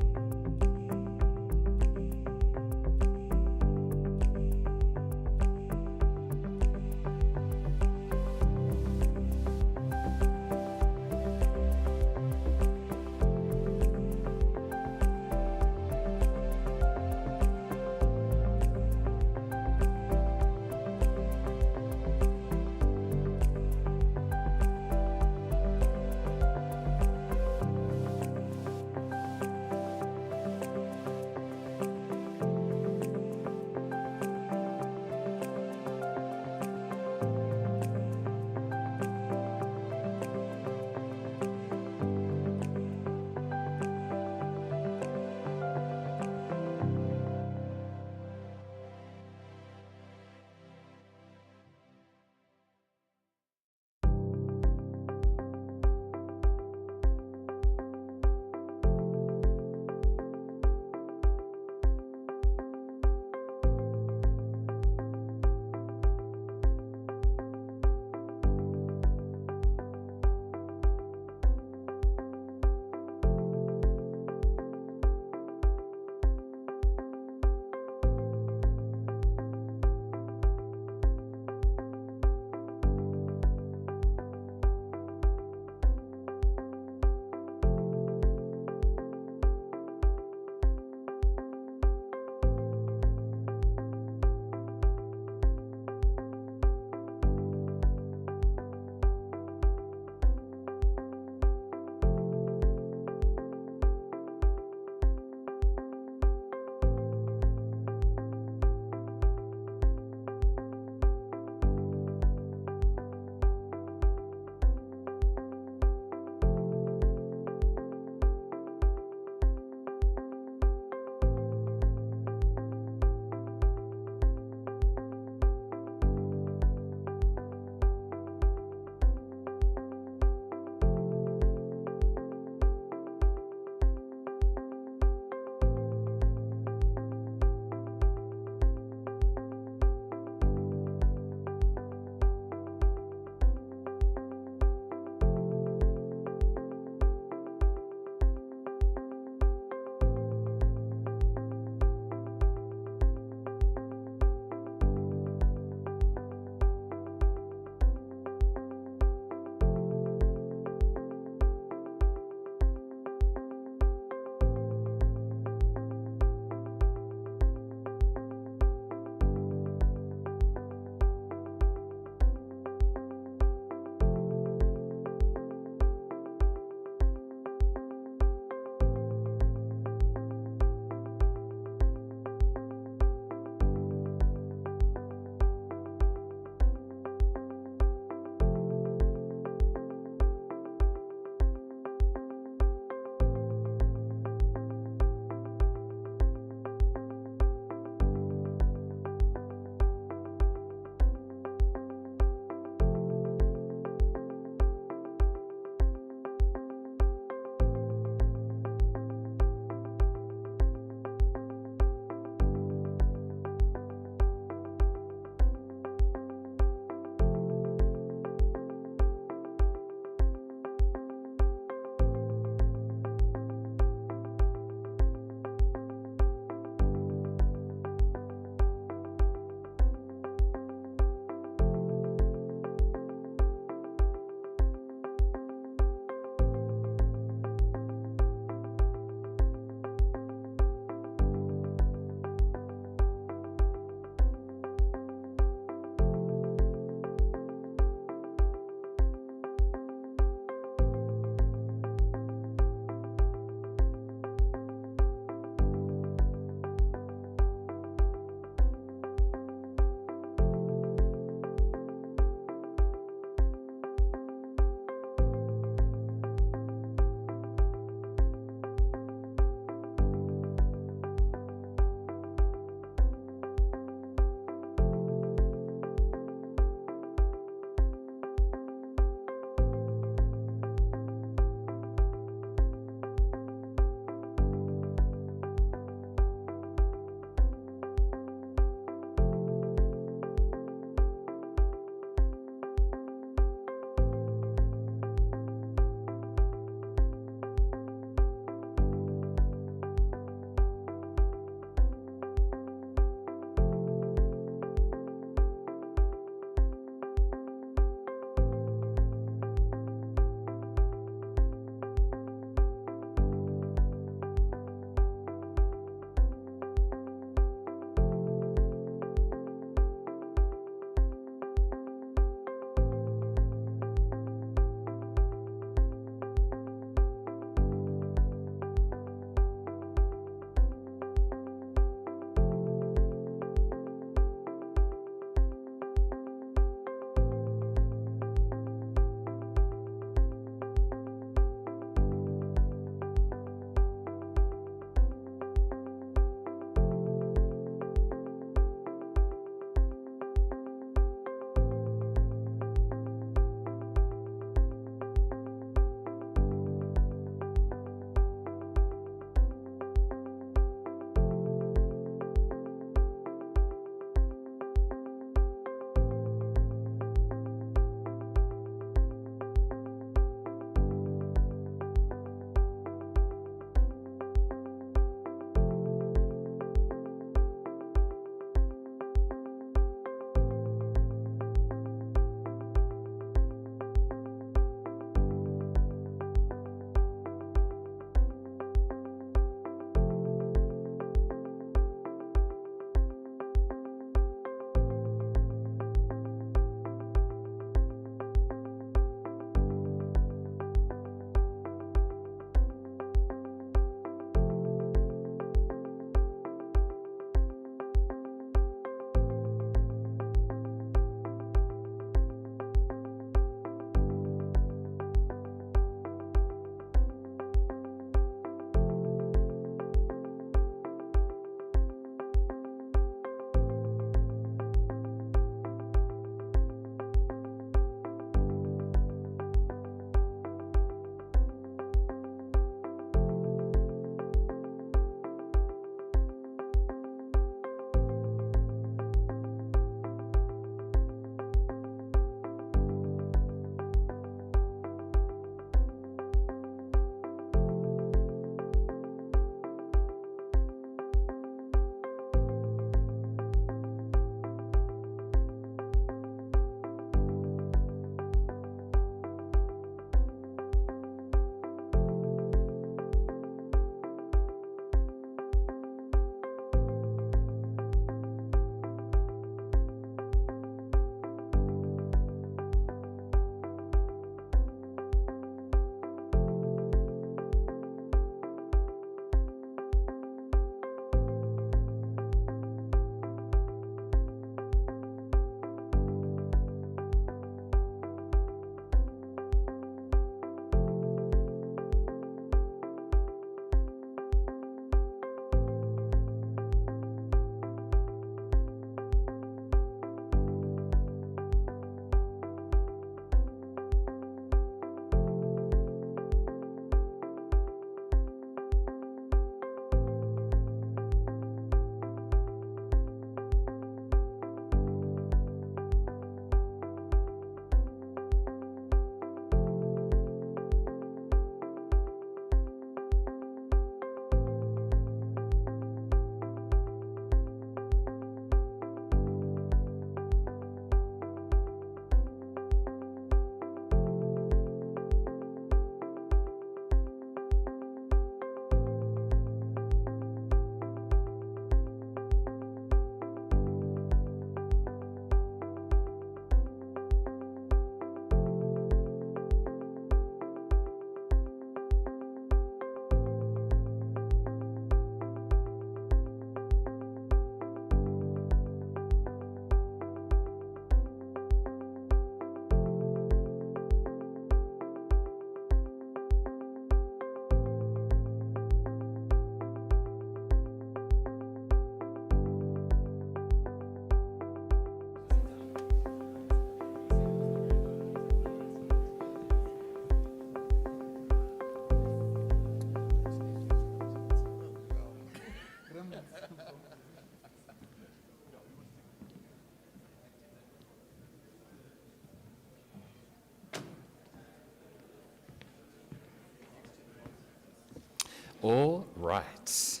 A: All right.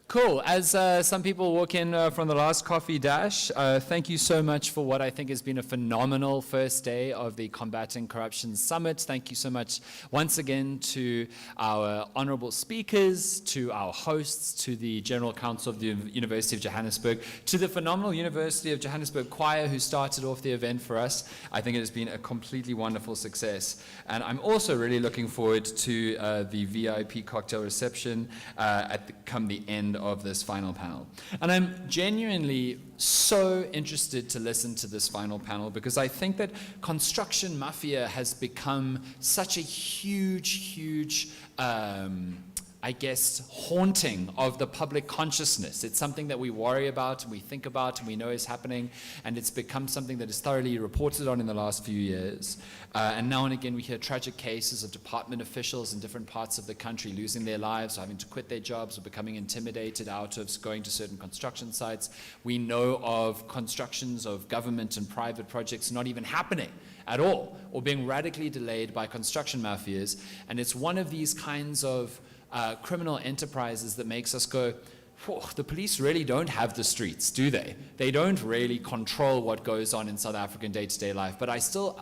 A: Cool. As some people walk in from the last coffee dash, thank you so much for what I think has been a phenomenal first day of the Combating Corruption Summit. Thank you so much once again to our honorable speakers, to our hosts, to the General Council of the University of Johannesburg, to the phenomenal University of Johannesburg choir who started off the event for us. I think it has been a completely wonderful success. And I'm also really looking forward to the VIP cocktail reception come the end of this final panel. And I'm genuinely so interested to listen to this final panel because I think that construction mafia has become such a huge I guess, haunting of the public consciousness. It's something that we worry about and we think about and we know is happening, and it's become something that is thoroughly reported on in the last few years. And now and again we hear tragic cases of department officials in different parts of the country losing their lives, or having to quit their jobs, or becoming intimidated out of going to certain construction sites. We know of constructions of government and private projects not even happening at all, or being radically delayed by construction mafias. And it's one of these kinds of criminal enterprises that makes us go, the police really don't have the streets, do they? They don't really control what goes on in South African day-to-day life. But I still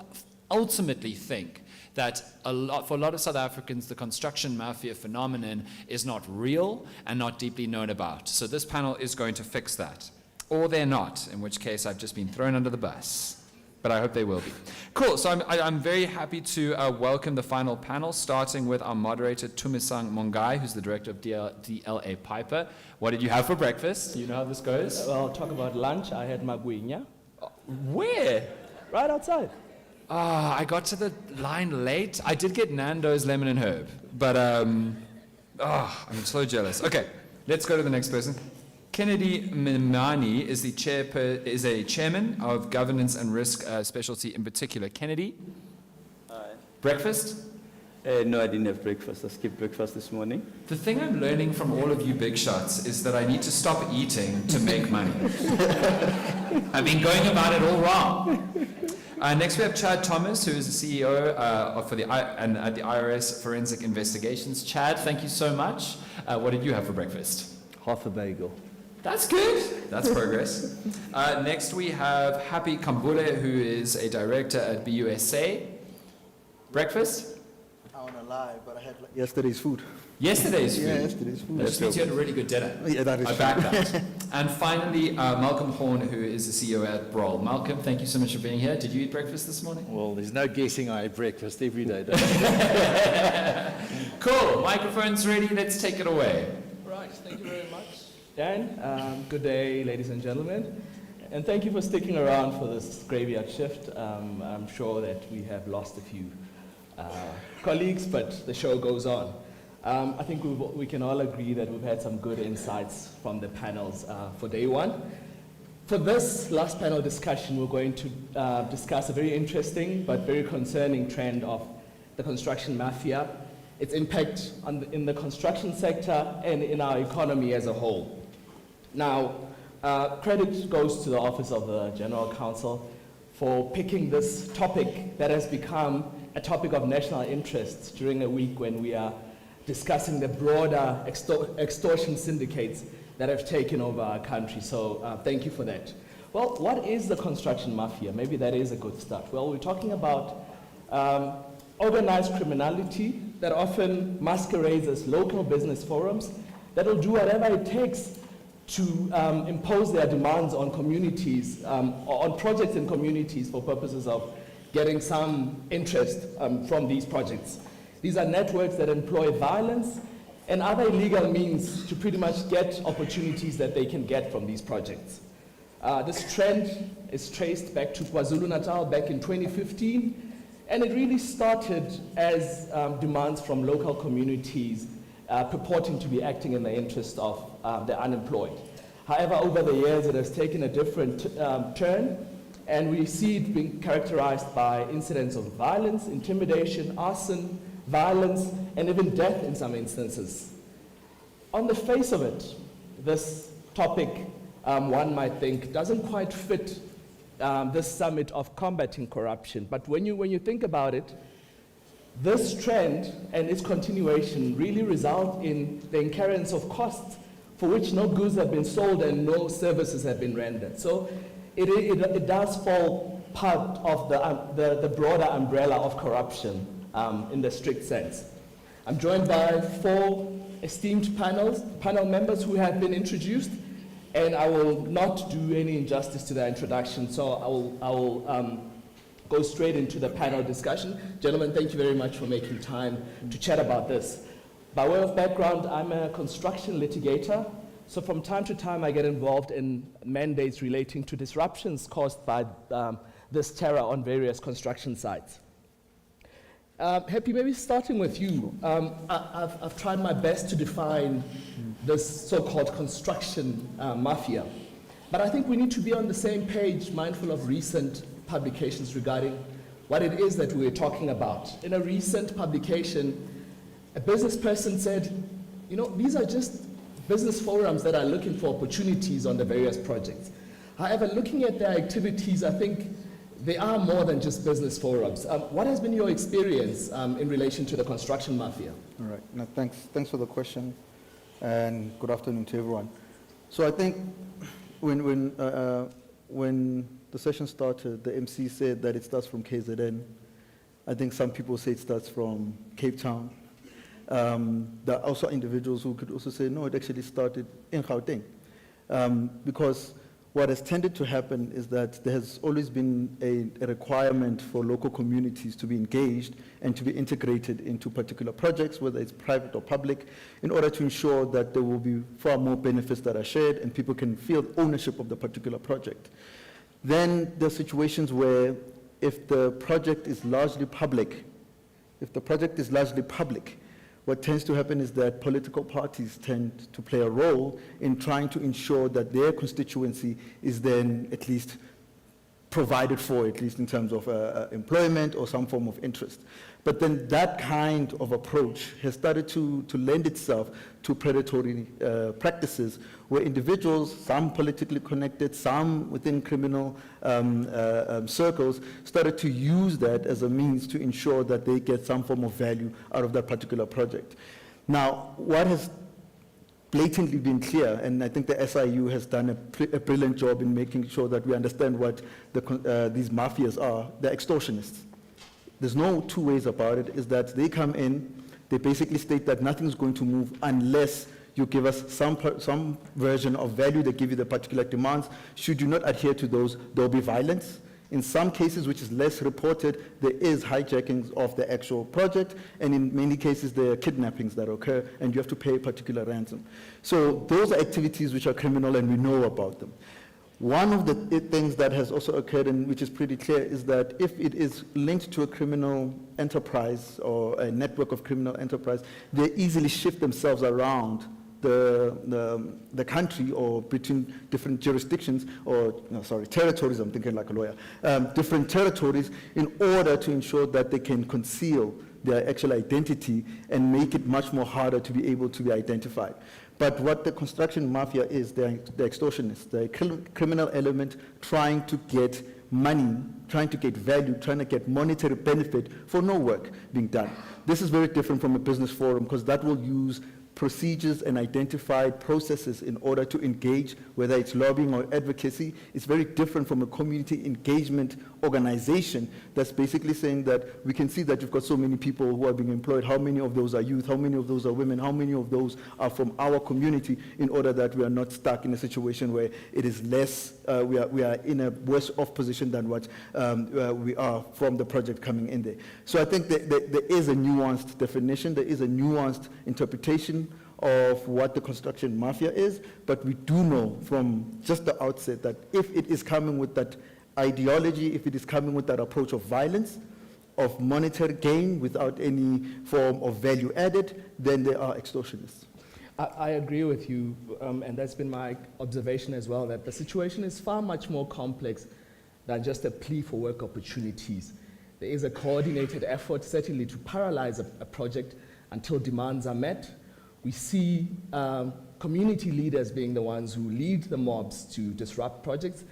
A: ultimately think that for a lot of South Africans, the construction mafia phenomenon is not real and not deeply known about. So this panel is going to fix that. Or they're not, in which case I've just been thrown under the bus. But I hope they will be. Cool, so I'm very happy to welcome the final panel, starting with our moderator, Tumisang Mongai, who's the director of DLA Piper. What did you have for breakfast? Do you know how this goes?
I: Well, talk about lunch. I had magwinya.
A: Where?
I: Right outside.
A: I got to the line late. I did get Nando's lemon and herb, but I'm so jealous. Okay, let's go to the next person. Kennedy Mimani is a chairman of governance and risk specialty in particular. Kennedy?
K: Hi.
A: Breakfast?
K: No, I didn't have breakfast. I skipped breakfast this morning.
A: The thing I'm learning from all of you big shots is that I need to stop eating to make money. I've been going about it all wrong. Next we have Chad Thomas, who is the CEO at the IRS Forensic Investigations. Chad, thank you so much. What did you have for breakfast?
I: Half a bagel.
A: That's good. That's progress. Next we have Happy Kambule, who is a director at BUSA. Breakfast?
N: I want to lie, but I had yesterday's food.
A: Yesterday's food?
N: Yeah, yesterday's food.
A: That just means you had a really good dinner.
N: Yeah, that is
A: I
N: true.
A: back that. And finally, Malcolm Horn, who is the CEO at Brawl. Malcolm, thank you so much for being here. Did you eat breakfast this morning?
N: Well, there's no guessing I eat breakfast every day. Don't I?
A: Cool. Microphone's ready. Let's take it away.
I: Right, thank you very much. Dan, good day, ladies and gentlemen. And thank you for sticking around for this graveyard shift. I'm sure that we have lost a few colleagues, but the show goes on. I think we can all agree that we've had some good insights from the panels for day one. For this last panel discussion, we're going to discuss a very interesting but very concerning trend of the construction mafia, its impact in the construction sector and in our economy as a whole. Now, credit goes to the Office of the General Counsel for picking this topic that has become a topic of national interest during a week when we are discussing the broader extortion syndicates that have taken over our country. So thank you for that. Well, what is the construction mafia? Maybe that is a good start. Well, we're talking about organized criminality that often masquerades as local business forums that will do whatever it takes to impose their demands on communities, on projects in communities for purposes of getting some interest from these projects. These are networks that employ violence and other illegal means to pretty much get opportunities that they can get from these projects. This trend is traced back to KwaZulu-Natal back in 2015, and it really started as demands from local communities purporting to be acting in the interest of the unemployed. However, over the years, it has taken a different turn, and we see it being characterized by incidents of violence, intimidation, arson, violence, and even death in some instances. On the face of it, this topic, one might think, doesn't quite fit this summit of combating corruption. But when you think about it, this trend and its continuation really result in the incurrence of costs for which no goods have been sold and no services have been rendered. So it does fall part of the broader umbrella of corruption in the strict sense. I'm joined by 4 esteemed panel members who have been introduced, and I will not do any injustice to their introduction, so I will go straight into the panel discussion. Gentlemen, thank you very much for making time to chat about this. By way of background, I'm a construction litigator, so from time to time I get involved in mandates relating to disruptions caused by this terror on various construction sites. Happy, maybe starting with you. I've tried my best to define this so-called construction mafia, but I think we need to be on the same page, mindful of recent publications regarding what it is that we're talking about. In a recent publication, a business person said, you know, these are just business forums that are looking for opportunities on the various projects. However, looking at their activities, I think they are more than just business forums. What has been your experience in relation to the construction mafia?
L: All right, no, thanks for the question, and good afternoon to everyone. So I think when the session started, the MC said that it starts from KZN. I think some people say it starts from Cape Town. There are also individuals who could also say, no, it actually started in Gauteng. Because what has tended to happen is that there has always been a requirement for local communities to be engaged and to be integrated into particular projects, whether it's private or public, in order to ensure that there will be far more benefits that are shared and people can feel ownership of the particular project. Then there are situations where if the project is largely public, what tends to happen is that political parties tend to play a role in trying to ensure that their constituency is then at least provided for, at least in terms of employment or some form of interest. But then that kind of approach has started to lend itself to predatory practices where individuals, some politically connected, some within criminal circles, started to use that as a means to ensure that they get some form of value out of that particular project. Now, what has blatantly been clear, and I think the SIU has done a brilliant job in making sure that we understand what these mafias are. They're extortionists. There's no two ways about it, is that they come in, they basically state that nothing's going to move unless you give us some version of value, they give you the particular demands. Should you not adhere to those, there'll be violence. In some cases, which is less reported, there is hijackings of the actual project, and in many cases, there are kidnappings that occur, and you have to pay a particular ransom. So those are activities which are criminal, and we know about them. One of the things that has also occurred, and which is pretty clear, is that if it is linked to a criminal enterprise or a network of criminal enterprise, they easily shift themselves around the country or between different jurisdictions or, territories, I'm thinking like a lawyer, different territories in order to ensure that they can conceal their actual identity and make it much more harder to be able to be identified. But what the construction mafia is, they're extortionists. They're a criminal element trying to get money, trying to get value, trying to get monetary benefit for no work being done. This is very different from a business forum because that will use procedures and identified processes in order to engage, whether it's lobbying or advocacy. It's very different from a community engagement organization that's basically saying that we can see that you've got so many people who are being employed. How many of those are youth? How many of those are women? How many of those are from our community, in order that we are not stuck in a situation where it is less, we are in a worse off position than what we are from the project coming in there. So I think that there is a nuanced definition, there is a nuanced interpretation of what the construction mafia is, but we do know from just the outset that if it is coming with that ideology, if it is coming with that approach of violence, of monetary gain without any form of value added, then they are extortionists.
I: I agree with you, and that's been my observation as well, that the situation is far much more complex than just a plea for work opportunities. There is a coordinated effort, certainly, to paralyze a project until demands are met. We see community leaders being the ones who lead the mobs to disrupt projects,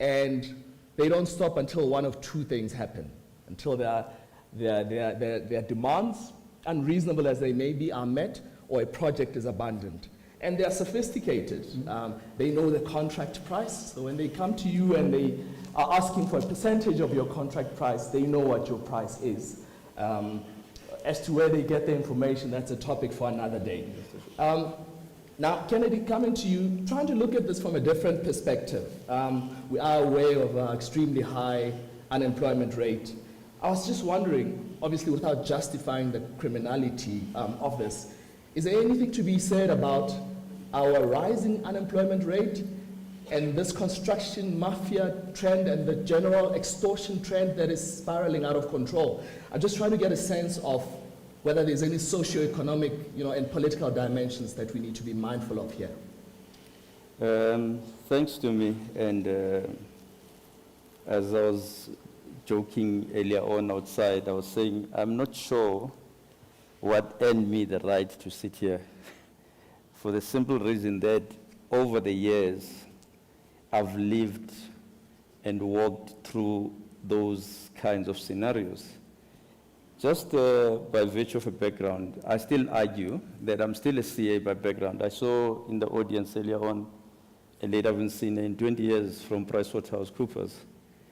I: and they don't stop until one of two things happen, until there are their demands, unreasonable as they may be, are met, or a project is abandoned. And they are sophisticated. They know the contract price. So when they come to you and they are asking for a percentage of your contract price, they know what your price is. As to where they get the information, that's a topic for another day. Now, Kennedy, coming to you, trying to look at this from a different perspective. We are aware of an extremely high unemployment rate. I was just wondering, obviously without justifying the criminality of this, is there anything to be said about our rising unemployment rate and this construction mafia trend and the general extortion trend that is spiraling out of control? I'm just trying to get a sense of whether there's any socio-economic, and political dimensions that we need to be mindful of here.
K: Thanks to me, and as I was joking earlier on outside, I was saying I'm not sure what earned me the right to sit here, for the simple reason that over the years I've lived and walked through those kinds of scenarios. Just by virtue of a background, I still argue that I'm still a CA by background. I saw in the audience earlier on a lady I've been seeing in 20 years from PricewaterhouseCoopers.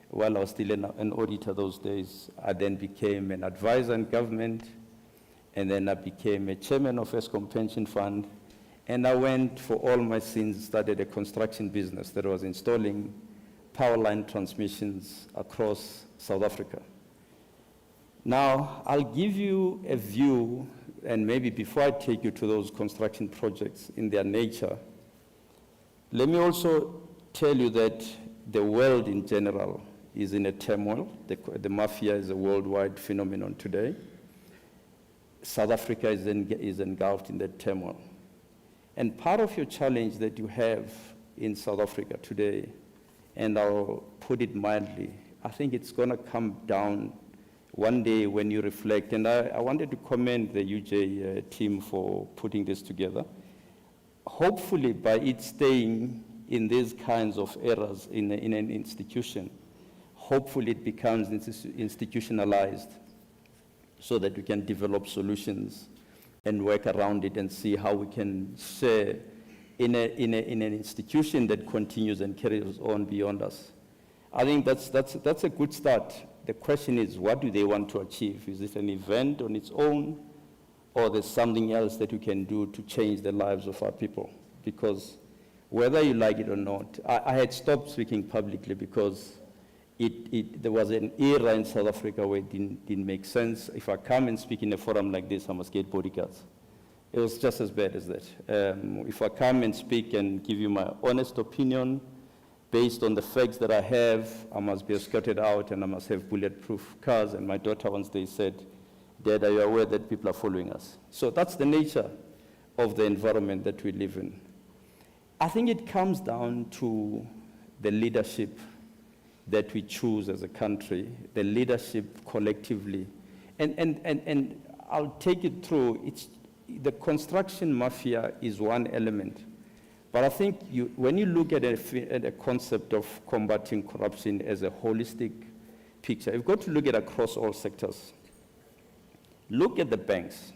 K: While I was still an auditor those days, I then became an advisor in government, and then I became a chairman of Eskom Pension Fund, and I went, for all my sins, started a construction business that was installing power line transmissions across South Africa. Now, I'll give you a view, and maybe before I take you to those construction projects in their nature, let me also tell you that the world in general is in a turmoil. The mafia is a worldwide phenomenon today. South Africa is engulfed in that turmoil. And part of your challenge that you have in South Africa today, and I'll put it mildly, I think it's going to come down one day when you reflect, and I wanted to commend the UJ team for putting this together. Hopefully, by it staying in these kinds of errors in an institution, hopefully it becomes institutionalized so that we can develop solutions and work around it and see how we can share in an institution that continues and carries on beyond us. I think that's a good start. The question is, what do they want to achieve? Is it an event on its own, or there's something else that we can do to change the lives of our people? Because whether you like it or not, I had stopped speaking publicly because there was an era in South Africa where it didn't make sense. If I come and speak in a forum like this, I must get bodyguards. It was just as bad as that. If I come and speak and give you my honest opinion, based on the facts that I have, I must be escorted out and I must have bulletproof cars. And my daughter one day said, "Dad, are you aware that people are following us?" So that's the nature of the environment that we live in. I think it comes down to the leadership that we choose as a country, the leadership collectively. And I'll take it through. The construction mafia is one element. But I think when you look at a concept of combating corruption as a holistic picture, you've got to look at across all sectors. Look at the banks.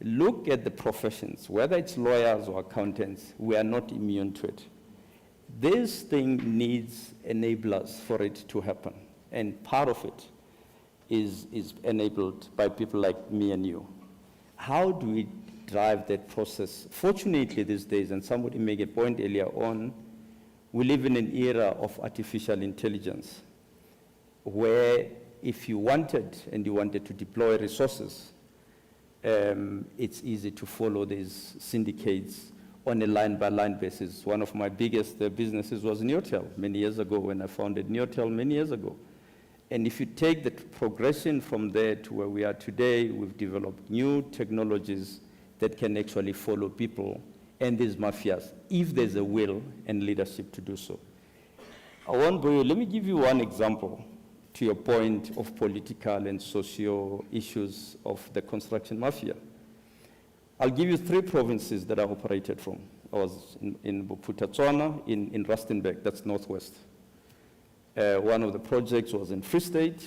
K: Look at the professions, whether it's lawyers or accountants, we are not immune to it. This thing needs enablers for it to happen. And part of it is enabled by people like me and you. How do we drive that process? Fortunately these days, and somebody made a point earlier on, we live in an era of artificial intelligence where if you wanted to deploy resources, it's easy to follow these syndicates on a line-by-line basis. One of my biggest businesses was Neotel many years ago when I founded Neotel many years ago. And if you take the progression from there to where we are today, we've developed new technologies that can actually follow people and these mafias, if there's a will and leadership to do so. Let me give you one example to your point of political and socio issues of the construction mafia. I'll give you 3 provinces that I operated from. I was in Bophuthatswana, in Rustenburg, that's northwest. One of the projects was in Free State,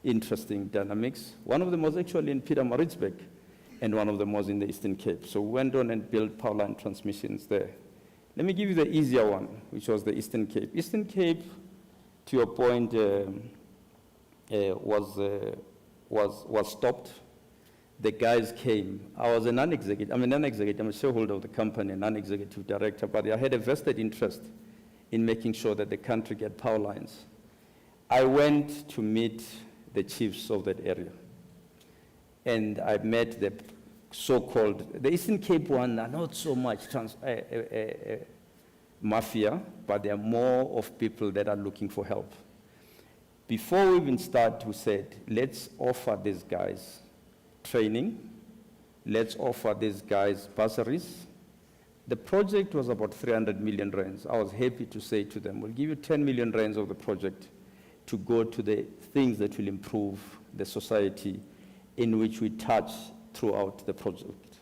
K: interesting dynamics. One of them was actually in Pietermaritzburg, and one of them was in the Eastern Cape. So we went on and built power line transmissions there. Let me give you the easier one, which was the Eastern Cape. Eastern Cape, to your point, was stopped. The guys came. I was a non-executive, I'm a shareholder of the company, a non-executive director, but I had a vested interest in making sure that the country get power lines. I went to meet the chiefs of that area. And I met the so-called, the Eastern Cape one are not so much mafia, but there are more of people that are looking for help. Before we even start, we said, let's offer these guys training, let's offer these guys bursaries. The project was about 300 million rands. I was happy to say to them, we'll give you 10 million rands of the project to go to the things that will improve the society in which we touch throughout the project.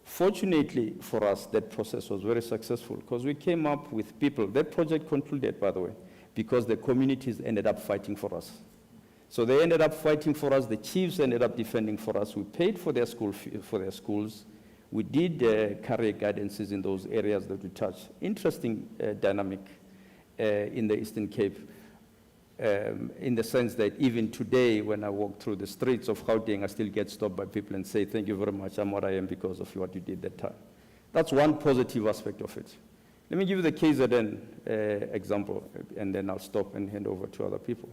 K: Fortunately for us, that process was very successful because we came up with people. That project concluded, by the way, because the communities ended up fighting for us. So they ended up fighting for us. The chiefs ended up defending for us. We paid for their schools. We did career guidances in those areas that we touched. Interesting dynamic in the Eastern Cape. In the sense that even today, when I walk through the streets of Gauteng, I still get stopped by people and say, thank you very much, I'm what I am because of what you did that time. That's one positive aspect of it. Let me give you the KZN example, and then I'll stop and hand over to other people.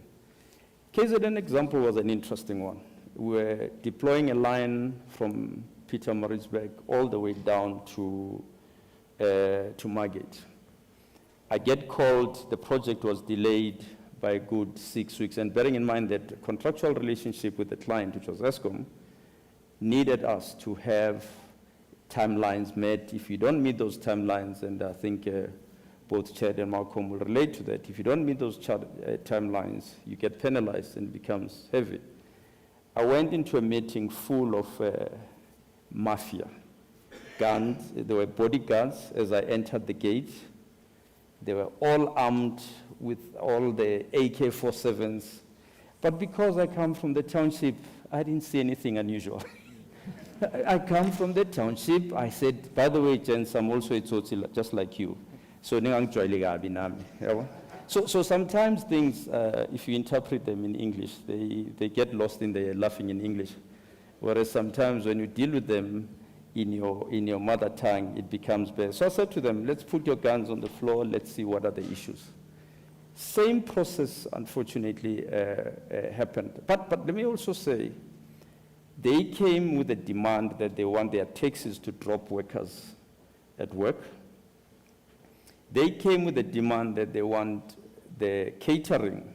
K: KZN example was an interesting one. We're deploying a line from Pietermaritzburg all the way down to Margate. I get called, the project was delayed by a good 6 weeks, and bearing in mind that the contractual relationship with the client, which was Eskom, needed us to have timelines met. If you don't meet those timelines, and I think both Chad and Malcolm will relate to that, if you don't meet those timelines, you get penalized and it becomes heavy. I went into a meeting full of mafia, guns, there were bodyguards as I entered the gate. They were all armed with all the AK-47s. But because I come from the township, I didn't see anything unusual. I come from the township. I said, by the way, gents, I'm also a Tsotsi, just like you. So sometimes things, if you interpret them in English, they get lost in the laughing in English. Whereas sometimes when you deal with them in your mother tongue, it becomes better. So I said to them, let's put your guns on the floor, let's see what are the issues. Same process, unfortunately, happened. But let me also say, they came with a demand that they want their taxis to drop workers at work. They came with a demand that they want the catering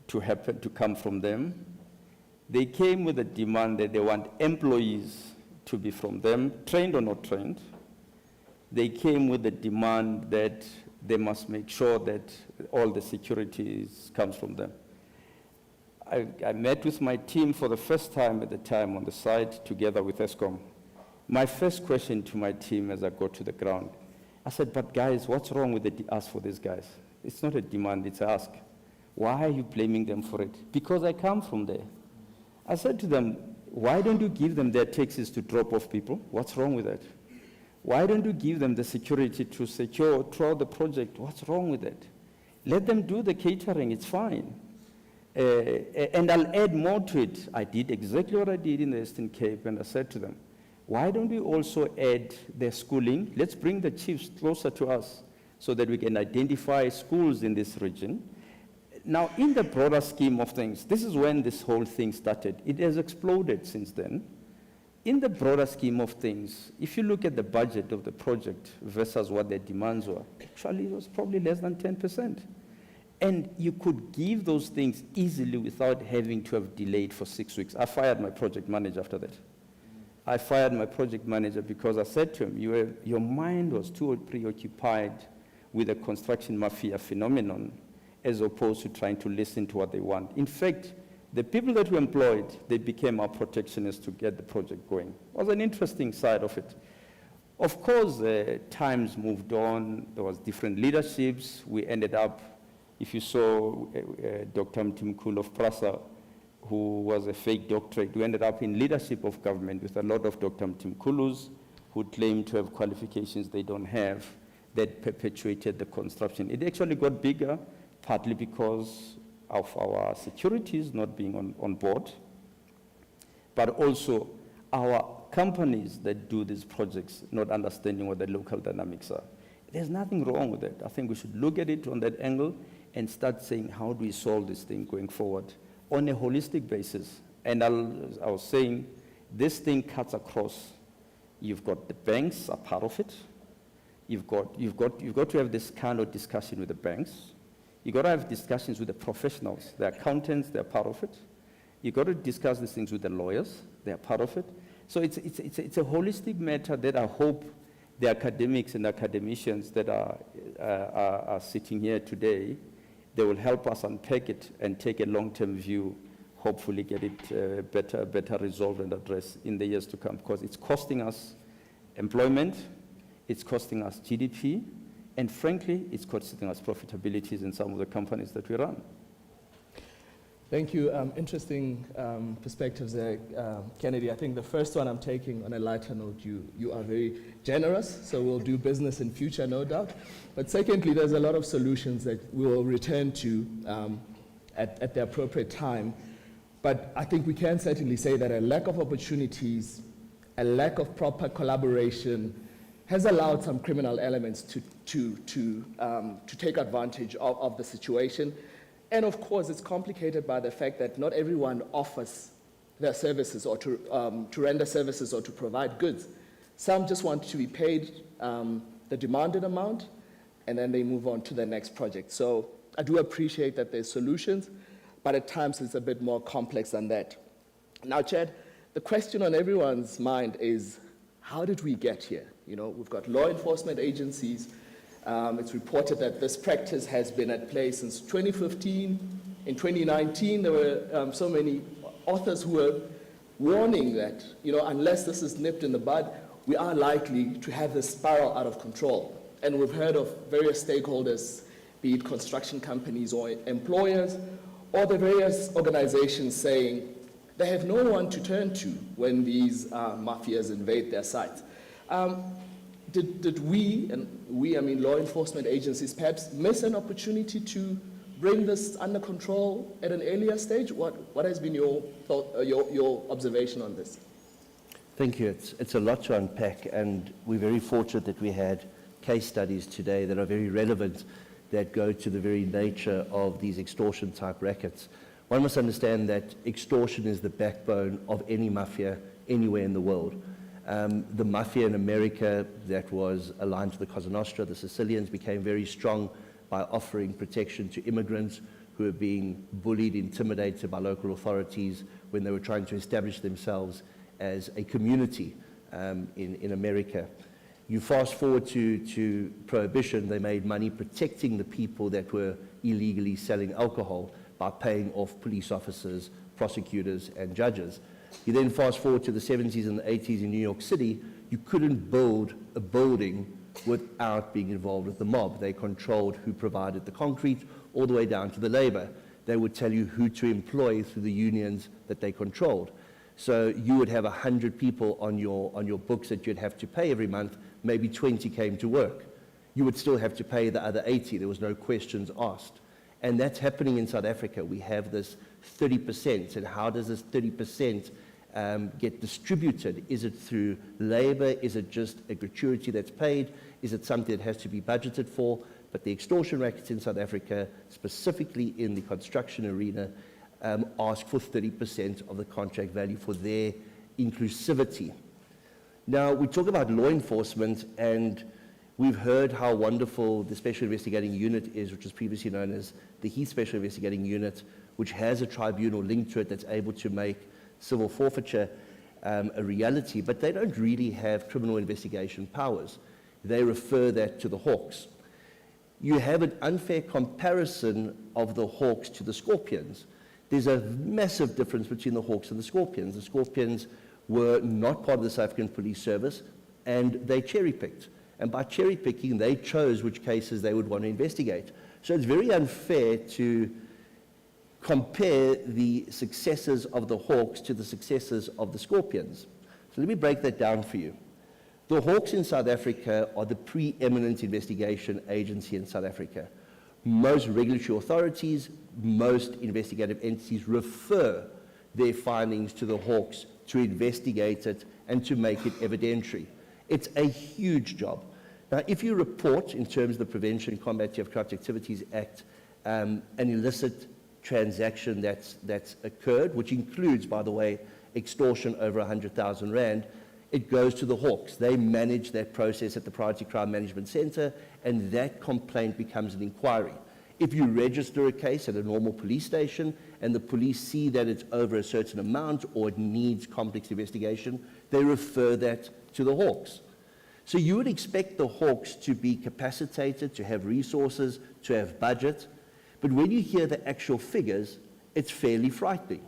K: to come from them. They came with a demand that they want employees to be from them, trained or not trained. They came with a demand that they must make sure that all the security comes from them. I met with my team for the first time at the time on the site together with Eskom. My first question to my team as I got to the ground, I said, but guys, what's wrong with the ask for these guys? It's not a demand, it's an ask. Why are you blaming them for it? Because I come from there. I said to them, why don't you give them their taxis to drop off people? What's wrong with that? Why don't you give them the security to secure throughout the project? What's wrong with that? Let them do the catering, it's fine. And I'll add more to it. I did exactly what I did in the Eastern Cape, and I said to them, why don't we also add their schooling? Let's bring the chiefs closer to us so that we can identify schools in this region. Now, in the broader scheme of things, this is when this whole thing started. It has exploded since then. In the broader scheme of things, if you look at the budget of the project versus what their demands were, actually it was probably less than 10%. And you could give those things easily without having to have delayed for 6 weeks. I fired my project manager after that. I fired my project manager because I said to him, your mind was too preoccupied with the construction mafia phenomenon as opposed to trying to listen to what they want. In fact, the people that we employed, they became our protectionists to get the project going. It was an interesting side of it. Of course, times moved on. There was different leaderships. We ended up, if you saw Dr. Mtimkul of Prasa who was a fake doctorate, who ended up in leadership of government with a lot of Dr. Mtimkulus, who claimed to have qualifications they don't have, that perpetuated the construction. It actually got bigger, partly because of our securities not being on board, but also our companies that do these projects not understanding what the local dynamics are. There's nothing wrong with that. I think we should look at it on that angle and start saying, how do we solve this thing going forward on a holistic basis? And I was saying, this thing cuts across. You've got the banks are part of it. You've got to have this kind of discussion with the banks. You've got to have discussions with the professionals. The accountants, they're part of it. You've got to discuss these things with the lawyers. They're part of it. So it's a holistic matter that I hope the academics and academicians that are sitting here today, they will help us unpack it and take a long-term view, hopefully get it better resolved and addressed in the years to come, because it's costing us employment, it's costing us GDP, and frankly, it's costing us profitabilities in some of the companies that we run.
I: Thank you. Interesting perspectives there, Kennedy. I think the first one I'm taking on a lighter note, you are very generous, so we'll do business in future, no doubt. But secondly, there's a lot of solutions that we will return to at the appropriate time. But I think we can certainly say that a lack of opportunities, a lack of proper collaboration has allowed some criminal elements to take advantage of the situation. And of course, it's complicated by the fact that not everyone offers their services or to render services or to provide goods. Some just want to be paid the demanded amount, and then they move on to the next project. So I do appreciate that there's solutions, but at times it's a bit more complex than that. Now, Chad, the question on everyone's mind is, how did we get here? You know, we've got law enforcement agencies. It's reported that this practice has been at play since 2015. In 2019, there were so many authors who were warning that, you know, unless this is nipped in the bud, we are likely to have this spiral out of control. And we've heard of various stakeholders, be it construction companies or employers, or the various organizations saying they have no one to turn to when these mafias invade their sites. Did we, and we, I mean law enforcement agencies, perhaps miss an opportunity to bring this under control at an earlier stage? What has been your thought, your observation on this?
J: Thank you. It's a lot to unpack, and we're very fortunate that we had case studies today that are very relevant, that go to the very nature of these extortion-type rackets. One must understand that extortion is the backbone of any mafia anywhere in the world. The mafia in America that was aligned to the Cosa Nostra, the Sicilians, became very strong by offering protection to immigrants who were being bullied, intimidated by local authorities when they were trying to establish themselves as a community in America. You fast forward to Prohibition, they made money protecting the people that were illegally selling alcohol by paying off police officers, prosecutors, and judges. You then fast forward to the 70s and the 80s in New York City, you couldn't build a building without being involved with the mob. They controlled who provided the concrete all the way down to the labor. They would tell you who to employ through the unions that they controlled. So you would have 100 people on your books that you'd have to pay every month, maybe 20 came to work. You would still have to pay the other 80, there was no questions asked. And that's happening in South Africa. We have this 30%, and how does this 30% get distributed? Is it through labor? Is it just a gratuity that's paid? Is it something that has to be budgeted for? But the extortion rackets in South Africa, specifically in the construction arena, ask for 30% of the contract value for their inclusivity. Now, we talk about law enforcement, and we've heard how wonderful the Special Investigating Unit is, which was previously known as the Heath Special Investigating Unit, which has a tribunal linked to it that's able to make civil forfeiture a reality, but they don't really have criminal investigation powers. They refer that to the Hawks. You have an unfair comparison of the Hawks to the Scorpions. There's a massive difference between the Hawks and the Scorpions. The Scorpions were not part of the South African Police Service, and they cherry-picked. And by cherry-picking, they chose which cases they would want to investigate. So it's very unfair to compare the successes of the Hawks to the successes of the Scorpions. So let me break that down for you. The Hawks in South Africa are the preeminent investigation agency in South Africa. Most regulatory authorities, most investigative entities refer their findings to the Hawks to investigate it and to make it evidentiary. It's a huge job. Now, if you report in terms of the Prevention and Combat of Corrupt Activities Act an illicit transaction that's occurred, which includes, by the way, extortion over 100,000 Rand, it goes to the Hawks. They manage that process at the Priority Crime Management Center, and that complaint becomes an inquiry. If you register a case at a normal police station and the police see that it's over a certain amount or it needs complex investigation, they refer that to the Hawks. So you would expect the Hawks to be capacitated, to have resources, to have budget, but when you hear the actual figures, it's fairly frightening.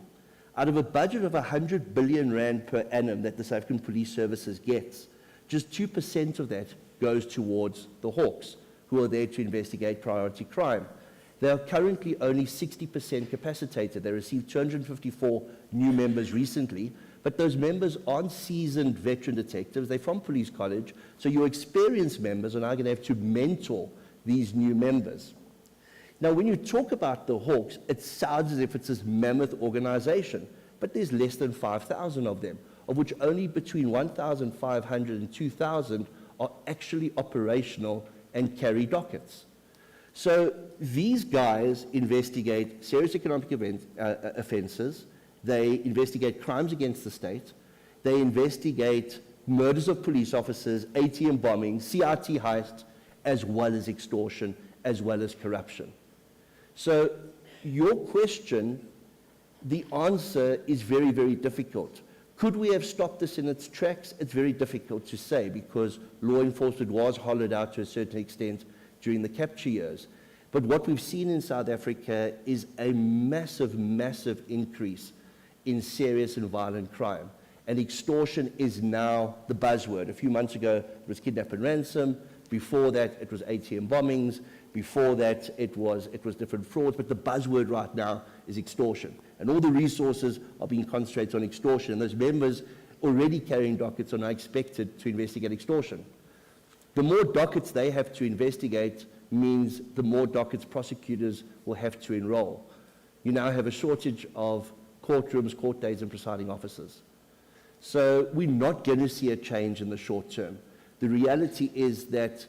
J: Out of a budget of 100 billion Rand per annum that the South African Police Services gets, just 2% of that goes towards the Hawks, who are there to investigate priority crime. They are currently only 60% capacitated. They received 254 new members recently, but those members aren't seasoned veteran detectives. They're from police college, so your experienced members are now going to have to mentor these new members. Now, when you talk about the Hawks, it sounds as if it's this mammoth organization, but there's less than 5,000 of them, of which only between 1,500 and 2,000 are actually operational and carry dockets. So these guys investigate serious economic offenses, they investigate crimes against the state, they investigate murders of police officers, ATM bombings, CRT heists, as well as extortion, as well as corruption. So your question, the answer is very, very difficult. Could we have stopped this in its tracks? It's very difficult to say because law enforcement was hollowed out to a certain extent during the capture years. But what we've seen in South Africa is a massive, massive increase in serious and violent crime. And extortion is now the buzzword. A few months ago, it was kidnap and ransom. Before that, it was ATM bombings. Before that, it was different frauds. But the buzzword right now is extortion. And all the resources are being concentrated on extortion. And those members already carrying dockets are now expected to investigate extortion. The more dockets they have to investigate means the more dockets prosecutors will have to enroll. You now have a shortage of courtrooms, court days, and presiding officers. So we're not going to see a change in the short term. The reality is that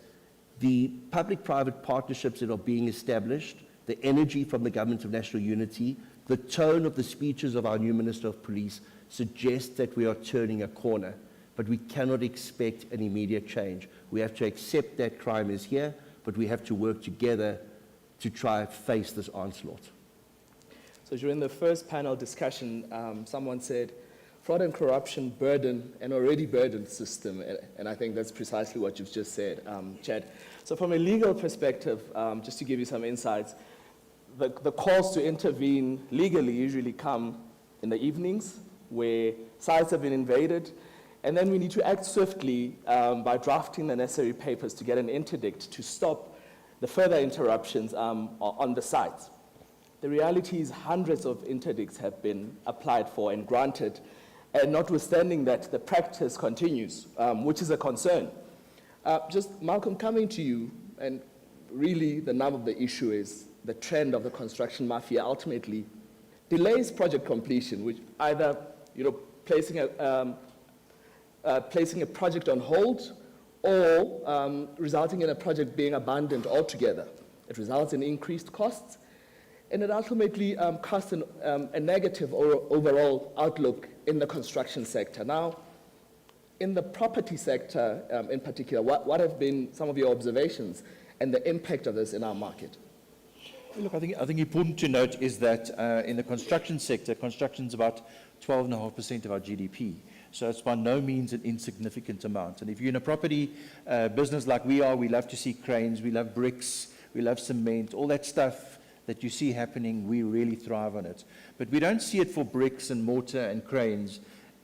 J: the public-private partnerships that are being established, the energy from the Government of National Unity, the tone of the speeches of our new Minister of Police suggests that we are turning a corner, but we cannot expect an immediate change. We have to accept that crime is here, but we have to work together to try and face this onslaught.
I: So during the first panel discussion, someone said, fraud and corruption burden an already burdened system, and I think that's precisely what you've just said, Chad. So from a legal perspective, just to give you some insights, the calls to intervene legally usually come in the evenings where sites have been invaded, and then we need to act swiftly by drafting the necessary papers to get an interdict to stop the further interruptions on the sites. The reality is hundreds of interdicts have been applied for and granted, and notwithstanding that, the practice continues, which is a concern. Just, Malcolm, coming to you, and really the nub of the issue is the trend of the construction mafia ultimately delays project completion, which either placing a project on hold or resulting in a project being abandoned altogether. It results in increased costs, and it ultimately casts a negative overall outlook in the construction sector. Now, in the property sector in particular, what have been some of your observations and the impact of this in our market?
H: Look, I think important to note is that in the construction sector, construction is about 12.5% of our GDP. So it's by no means an insignificant amount. And if you're in a property business like we are, we love to see cranes, we love bricks, we love cement, all that stuff that you see happening, we really thrive on it. But we don't see it for bricks and mortar and cranes.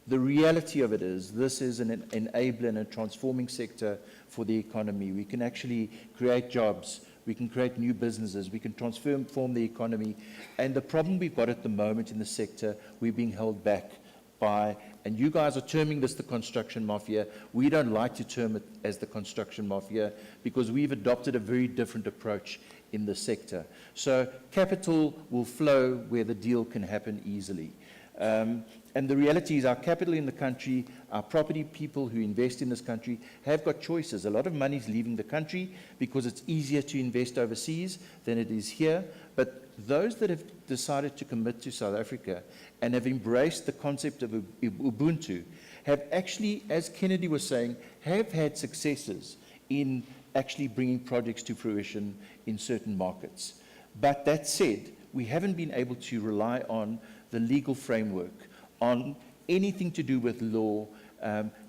H: The reality of it is this is an enabler and a transforming sector for the economy. We can actually create jobs. we can create new businesses, we can transform the economy. And the problem we've got at the moment in the sector, we're being held back by, and you guys are terming this the construction mafia. We don't like to term it as the construction mafia because we've adopted a very different approach in the sector. So capital will flow where the deal can happen easily. And the reality is our capital in the country, our property people who invest in this country have got choices. A lot of money is leaving the country because it's easier to invest overseas than it is here. But those that have decided to commit to South Africa and have embraced the concept of Ubuntu have actually, as Kennedy was saying, have had successes in actually bringing projects to fruition in certain markets. But that said, we haven't been able to rely on the legal framework, on anything to do with law,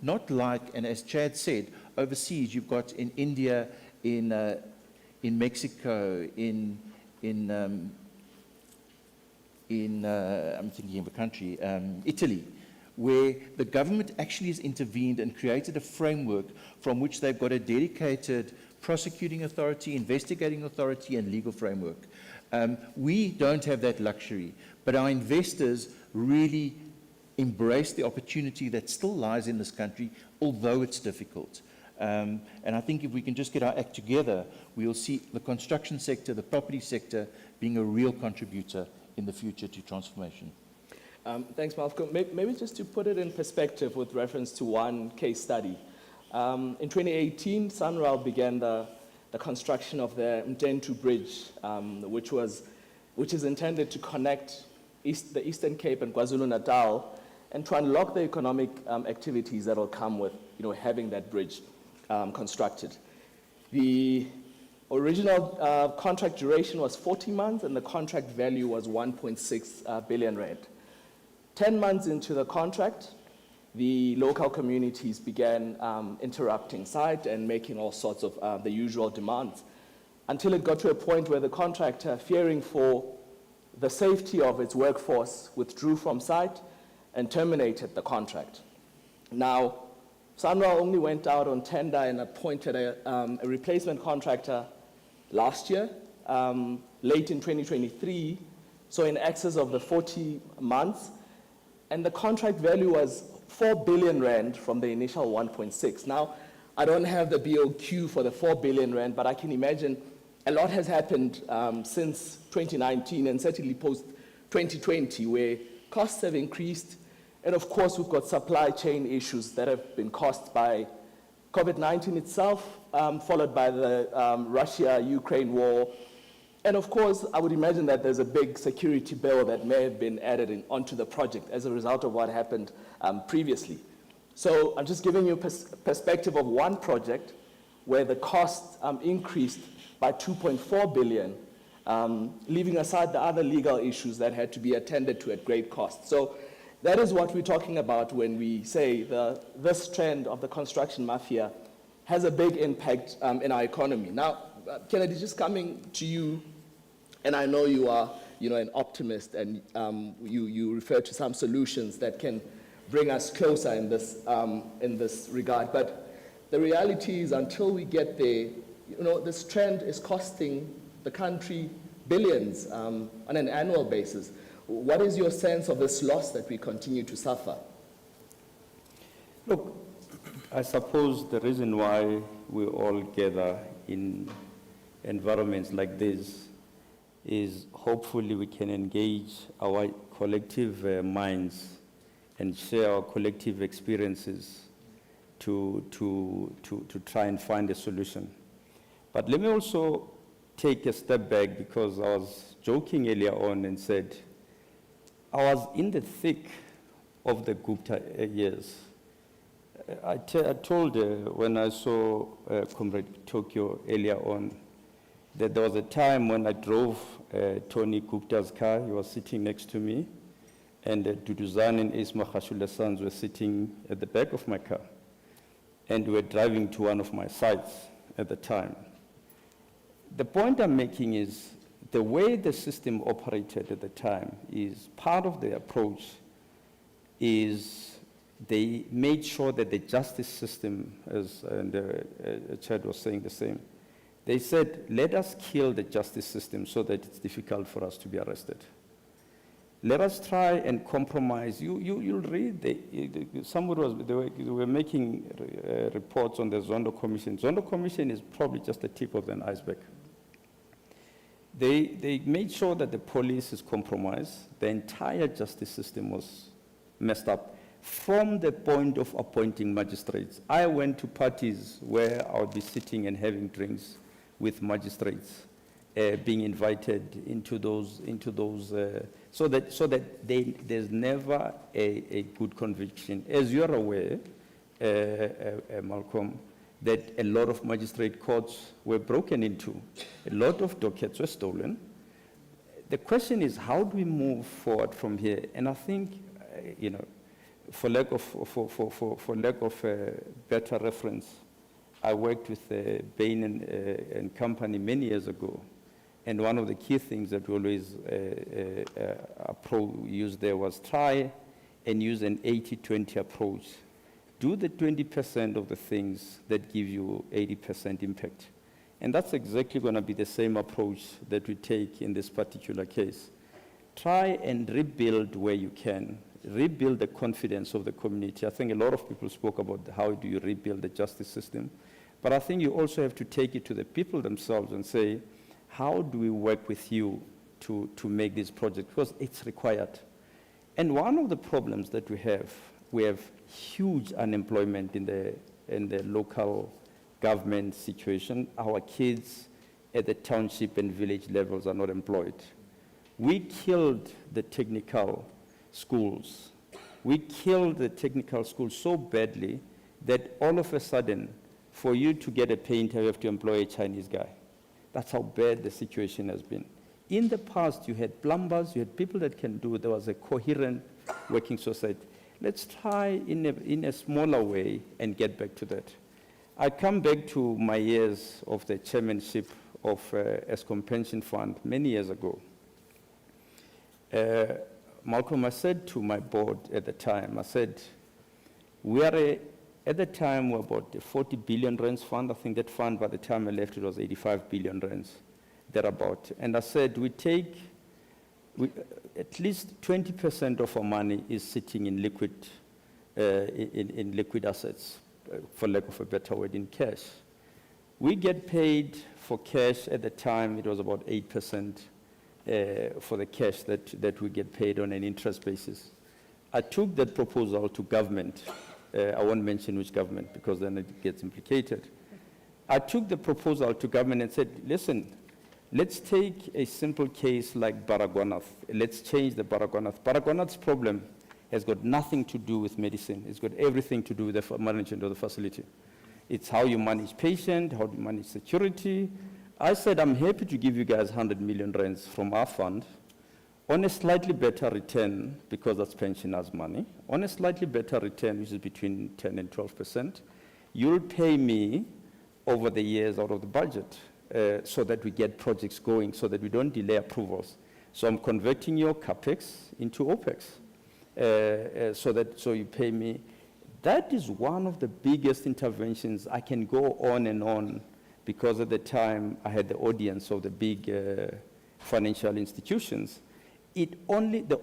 H: not like, and as Chad said, overseas you've got in India, in Mexico, I'm thinking of a country, Italy, where the government actually has intervened and created a framework from which they've got a dedicated prosecuting authority, investigating authority, and legal framework. We don't have that luxury, but our investors really embrace the opportunity that still lies in this country, although it's difficult. And I think if we can just get our act together, we'll see the construction sector, the property sector, being a real contributor in the future to transformation.
I: Thanks, Malcolm. Maybe just to put it in perspective with reference to one case study. In 2018, Sunrail began the construction of the Mtentu Bridge, which is intended to connect the Eastern Cape and KwaZulu-Natal and to unlock the economic activities that will come with having that bridge constructed. The original contract duration was 40 months and the contract value was 1.6 billion rand. 10 months into the contract, the local communities began interrupting site and making all sorts of the usual demands until it got to a point where the contractor, fearing for the safety of its workforce, withdrew from site and terminated the contract. Now, Sunrail only went out on tender and appointed a replacement contractor last year, late in 2023, so in excess of the 40 months, and the contract value was 4 billion rand from the initial 1.6. Now, I don't have the BOQ for the 4 billion rand, but I can imagine a lot has happened since 2019 and certainly post-2020, where costs have increased. And of course, we've got supply chain issues that have been caused by COVID-19 itself, followed by the Russia-Ukraine war. And of course, I would imagine that there's a big security bill that may have been added onto the project as a result of what happened previously. So I'm just giving you a perspective of one project where the cost increased by 2.4 billion, leaving aside the other legal issues that had to be attended to at great cost. So that is what we're talking about when we say this trend of the construction mafia has a big impact in our economy. Now, Kennedy, just coming to you, and I know you are an optimist and you refer to some solutions that can bring us closer in this regard, but the reality is until we get there, this trend is costing the country billions on an annual basis. What is your sense of this loss that we continue to suffer?
K: Look, I suppose the reason why we all gather in environments like this is hopefully we can engage our collective minds and share our collective experiences to try and find a solution. But let me also take a step back, because I was joking earlier on and said, I was in the thick of the Gupta years. I told when I saw Comrade Tokyo earlier on that there was a time when I drove Tony Gupta's car. He was sitting next to me, and Duduzan and Isma Khashula's sons were sitting at the back of my car, and we were driving to one of my sites at the time. The point I'm making is the way the system operated at the time is part of the approach is they made sure that the justice system, as Chad was saying the same, They said, let us kill the justice system so that it's difficult for us to be arrested. Let us try and compromise. You'll read, they were making reports on the Zondo Commission. Zondo Commission is probably just the tip of an iceberg. They made sure that the police is compromised. The entire justice system was messed up from the point of appointing magistrates. I went to parties where I would be sitting and having drinks with magistrates, being invited into those, so that there's never a good conviction. As you're aware, Malcolm, that a lot of magistrate courts were broken into. A lot of dockets were stolen. The question is, how do we move forward from here? And I think, for lack of better reference, I worked with Bain and Company many years ago. And one of the key things that we always used there was try and use an 80-20 approach. Do the 20% of the things that give you 80% impact. And that's exactly going to be the same approach that we take in this particular case. Try and rebuild where you can. Rebuild the confidence of the community. I think a lot of people spoke about how do you rebuild the justice system. But I think you also have to take it to the people themselves and say, how do we work with you to make this project? Because it's required. And one of the problems that we have huge unemployment in the local government situation. Our kids at the township and village levels are not employed. We killed the technical schools. We killed the technical schools so badly that all of a sudden, for you to get a painter, you have to employ a Chinese guy. That's how bad the situation has been. In the past, you had plumbers, you had people that can do, there was a coherent working society. Let's try in a smaller way and get back to that. I come back to my years of the chairmanship of Eskom Pension Fund many years ago. Malcolm, I said to my board at the time, I said, at the time, we're about a 40 billion rands fund. I think that fund, by the time I left, it was 85 billion rands, thereabout. And I said, at least 20% of our money is sitting in liquid, in liquid assets, for lack of a better word, in cash. We get paid for cash at the time, it was about 8% for the cash that we get paid on an interest basis. I took that proposal to government. I won't mention which government because then it gets implicated. I took the proposal to government and said, listen, let's take a simple case like Baragwanath. Let's change the Baragwanath. Baragwanath's problem has got nothing to do with medicine. It's got everything to do with the management of the facility. It's how you manage patient, how you manage security. I said, I'm happy to give you guys 100 million rands from our fund on a slightly better return, because that's pensioners' money, on a slightly better return, which is between 10 and 12%. You'll pay me over the years out of the budget so that we get projects going, so that we don't delay approvals. So I'm converting your CapEx into OpEx, so you pay me. That is one of the biggest interventions. I can go on and on, because at the time I had the audience of the big financial institutions. The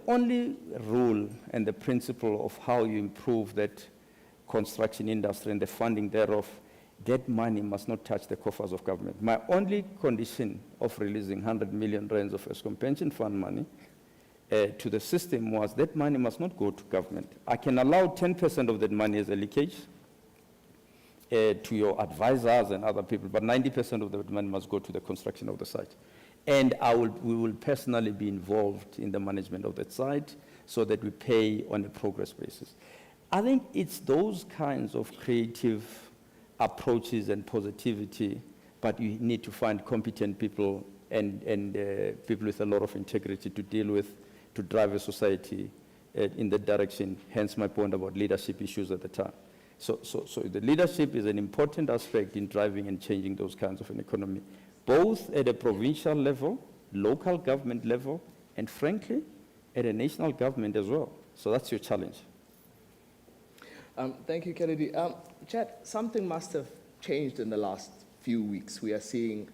K: only rule and the principle of how you improve that construction industry and the funding thereof, that money must not touch the coffers of government. My only condition of releasing 100 million rands of Eskom Pension Fund money to the system was that money must not go to government. I can allow 10% of that money as a leakage to your advisors and other people, but 90% of that money must go to the construction of the site. And we will personally be involved in the management of that site so that we pay on a progress basis. I think it's those kinds of creative approaches and positivity, but you need to find competent people and people with a lot of integrity to deal with, to drive a society in that direction, hence my point about leadership issues at the time. So the leadership is an important aspect in driving and changing those kinds of an economy, both at a provincial level, local government level, and frankly, at a national government as well. So that's your challenge.
I: Thank you, Kennedy. Chad, something must have changed in the last few weeks. We are seeing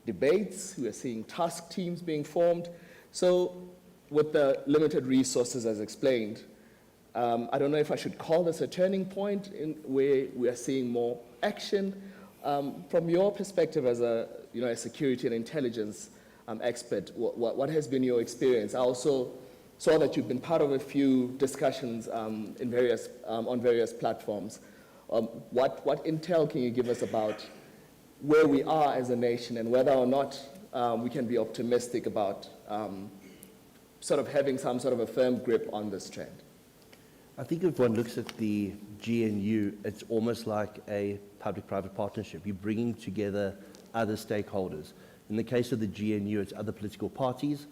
I: debates, we are seeing task teams being formed. So with the limited resources as explained, I don't know if I should call this a turning point in where we are seeing more action. From your perspective as a security and intelligence expert, what has been your experience? I also saw that you've been part of a few discussions on various platforms. What intel can you give us about where we are as a nation and whether or not we can be optimistic about sort of having some sort of a firm grip on this trend?
J: I think if one looks at the GNU, it's almost like a public-private partnership. You're bringing together other stakeholders. In the case of the GNU, it's other political parties,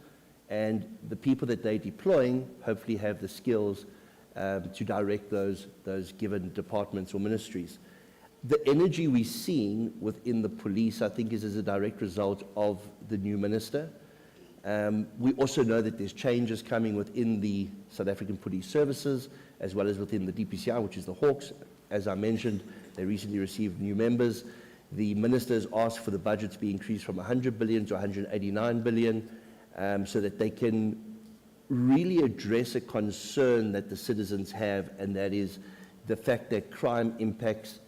J: and the people that they're deploying hopefully have the skills to direct those given departments or ministries. The energy we're seeing within the police, I think, is as a direct result of the new minister. We also know that there's changes coming within the South African Police Services, as well as within the DPCI, which is the Hawks. As I mentioned, they recently received new members. The ministers asked for the budget to be increased from 100 billion to 189 billion, so that they can really address a concern that the citizens have, and that is the fact that crime impacts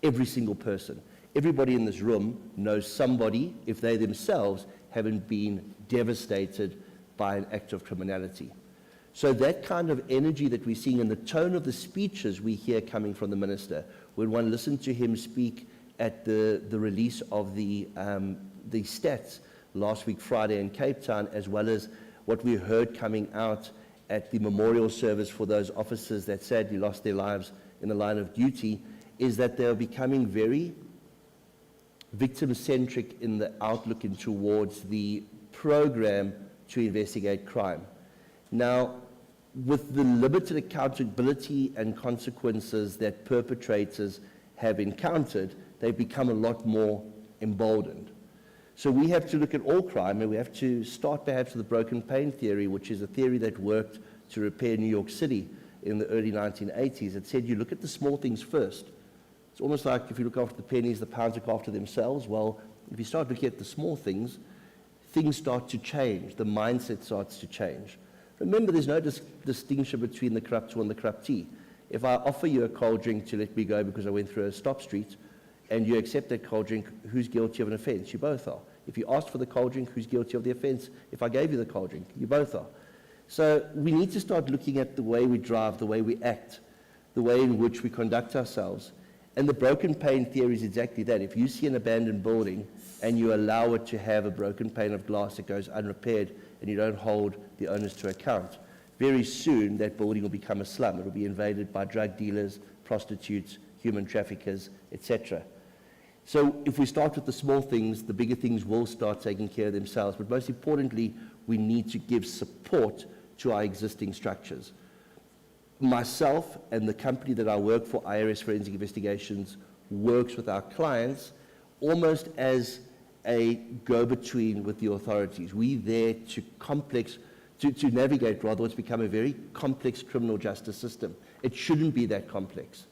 J: every single person. Everybody in this room knows somebody, if they themselves haven't been devastated by an act of criminality. So that kind of energy that we're seeing in the tone of the speeches we hear coming from the minister, when one listened to him speak at the release of the stats last week, Friday in Cape Town, as well as what we heard coming out at the memorial service for those officers that sadly lost their lives in the line of duty, is that they're becoming very victim-centric in the outlook and towards the program to investigate crime. Now, with the limited accountability and consequences that perpetrators have encountered, they've become a lot more emboldened. So we have to look at all crime, and we have to start perhaps with the broken pane theory, which is a theory that worked to repair New York City in the early 1980s. It said you look at the small things first. It's almost like if you look after the pennies, the pounds look after themselves. Well, if you start looking at the small things, things start to change. The mindset starts to change. Remember, there's no distinction between the corrupt and the corruptee. If I offer you a cold drink to let me go because I went through a stop street, and you accept that cold drink, who's guilty of an offense? You both are. If you asked for the cold drink, who's guilty of the offense? If I gave you the cold drink, you both are. So we need to start looking at the way we drive, the way we act, the way in which we conduct ourselves. And the broken pane theory is exactly that. If you see an abandoned building and you allow it to have a broken pane of glass that goes unrepaired and you don't hold the owners to account, very soon that building will become a slum. It will be invaded by drug dealers, prostitutes, human traffickers, etc. So if we start with the small things, the bigger things will start taking care of themselves. But most importantly, we need to give support to our existing structures. Myself and the company that I work for, IRS Forensic Investigations, works with our clients almost as a go-between with the authorities. We're there to navigate rather what's become a very complex criminal justice system. It shouldn't be that complex.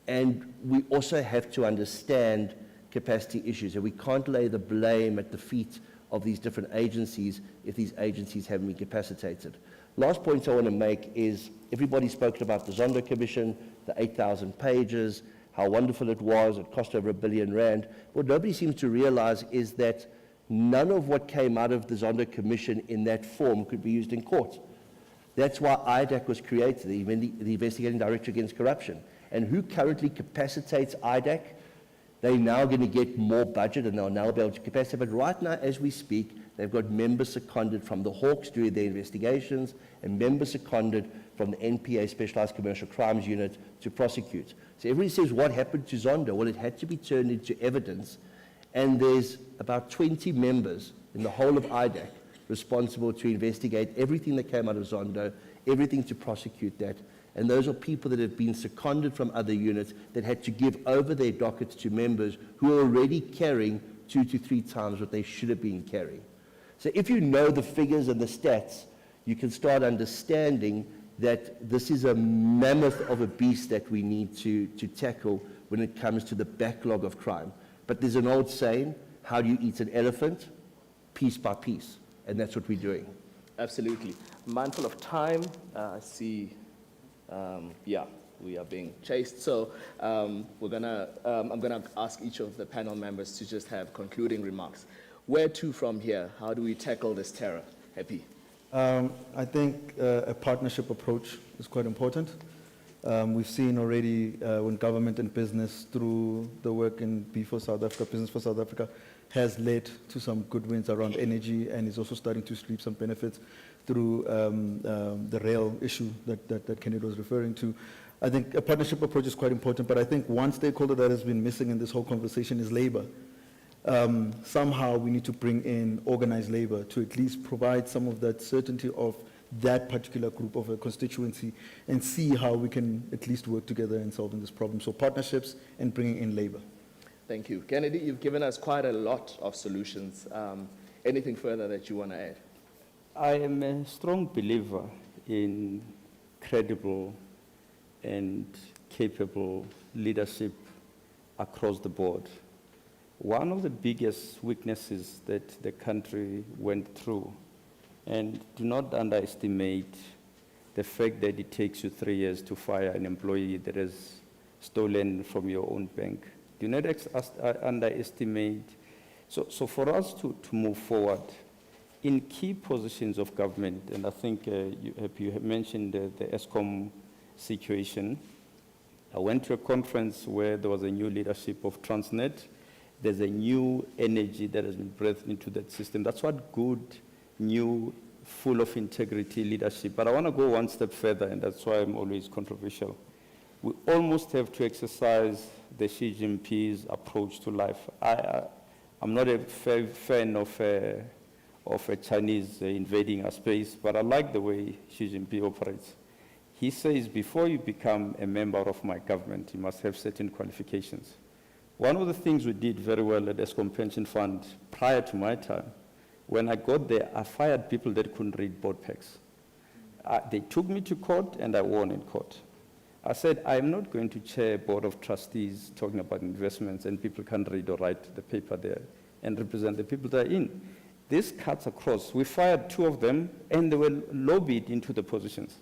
J: And we also have to understand capacity issues, and we can't lay the blame at the feet of these different agencies if these agencies haven't been capacitated. Last point I want to make is everybody's spoken about the Zondo Commission, the 8,000 pages, how wonderful it was, it cost over R1 billion. What nobody seems to realize is that none of what came out of the Zondo Commission in that form could be used in court. That's why IDAC was created, the Investigating Director Against Corruption. And who currently capacitates IDAC? They're now going to get more budget and they'll now be able to capacitate. But right now, as we speak, they've got members seconded from the Hawks doing their investigations and members seconded from the NPA Specialized Commercial Crimes Unit to prosecute. So everybody says, what happened to Zondo? Well, it had to be turned into evidence. And there's about 20 members in the whole of IDAC responsible to investigate everything that came out of Zondo, everything to prosecute that. And those are people that have been seconded from other units that had to give over their dockets to members who are already carrying 2 to 3 times what they should have been carrying. So if you know the figures and the stats, you can start understanding that this is a mammoth of a beast that we need to tackle when it comes to the backlog of crime. But there's an old saying, how do you eat an elephant? Piece by piece. And that's what we're doing.
I: Absolutely. Mindful of time, I see, we are being chased. So I'm gonna ask each of the panel members to just have concluding remarks. Where to from here? How do we tackle this terror? Happy?
L: I think a partnership approach is quite important. We've seen already when government and business, through the work in B4 South Africa, Business for South Africa, has led to some good wins around energy and is also starting to reap some benefits through the rail issue that Kennedy was referring to. I think a partnership approach is quite important, but I think one stakeholder that has been missing in this whole conversation is labor. Somehow we need to bring in organized labor to at least provide some of that certainty of that particular group of a constituency and see how we can at least work together in solving this problem. So partnerships and bringing in labor.
I: Thank you. Kennedy, you've given us quite a lot of solutions. Anything further that you want to add?
K: I am a strong believer in credible and capable leadership across the board. One of the biggest weaknesses that the country went through, and do not underestimate the fact that it takes you 3 years to fire an employee that has stolen from your own bank. Do not underestimate. So for us to move forward in key positions of government, and I think you have mentioned the ESCOM situation. I went to a conference where there was a new leadership of Transnet. There's a new energy that has been breathed into that system. That's what good, new, full of integrity leadership. But I want to go one step further, and that's why I'm always controversial. We almost have to exercise the Xi Jinping's approach to life. I'm not a fan of a Chinese invading our space, but I like the way Xi Jinping operates. He says, before you become a member of my government, you must have certain qualifications. One of the things we did very well at ESCOM Pension Fund prior to my time, when I got there, I fired people that couldn't read board packs. They took me to court and I won in court. I said, I'm not going to chair a board of trustees talking about investments and people can't read or write the paper there and represent the people that are in. This cuts across. We fired 2 of them and they were lobbied into the positions.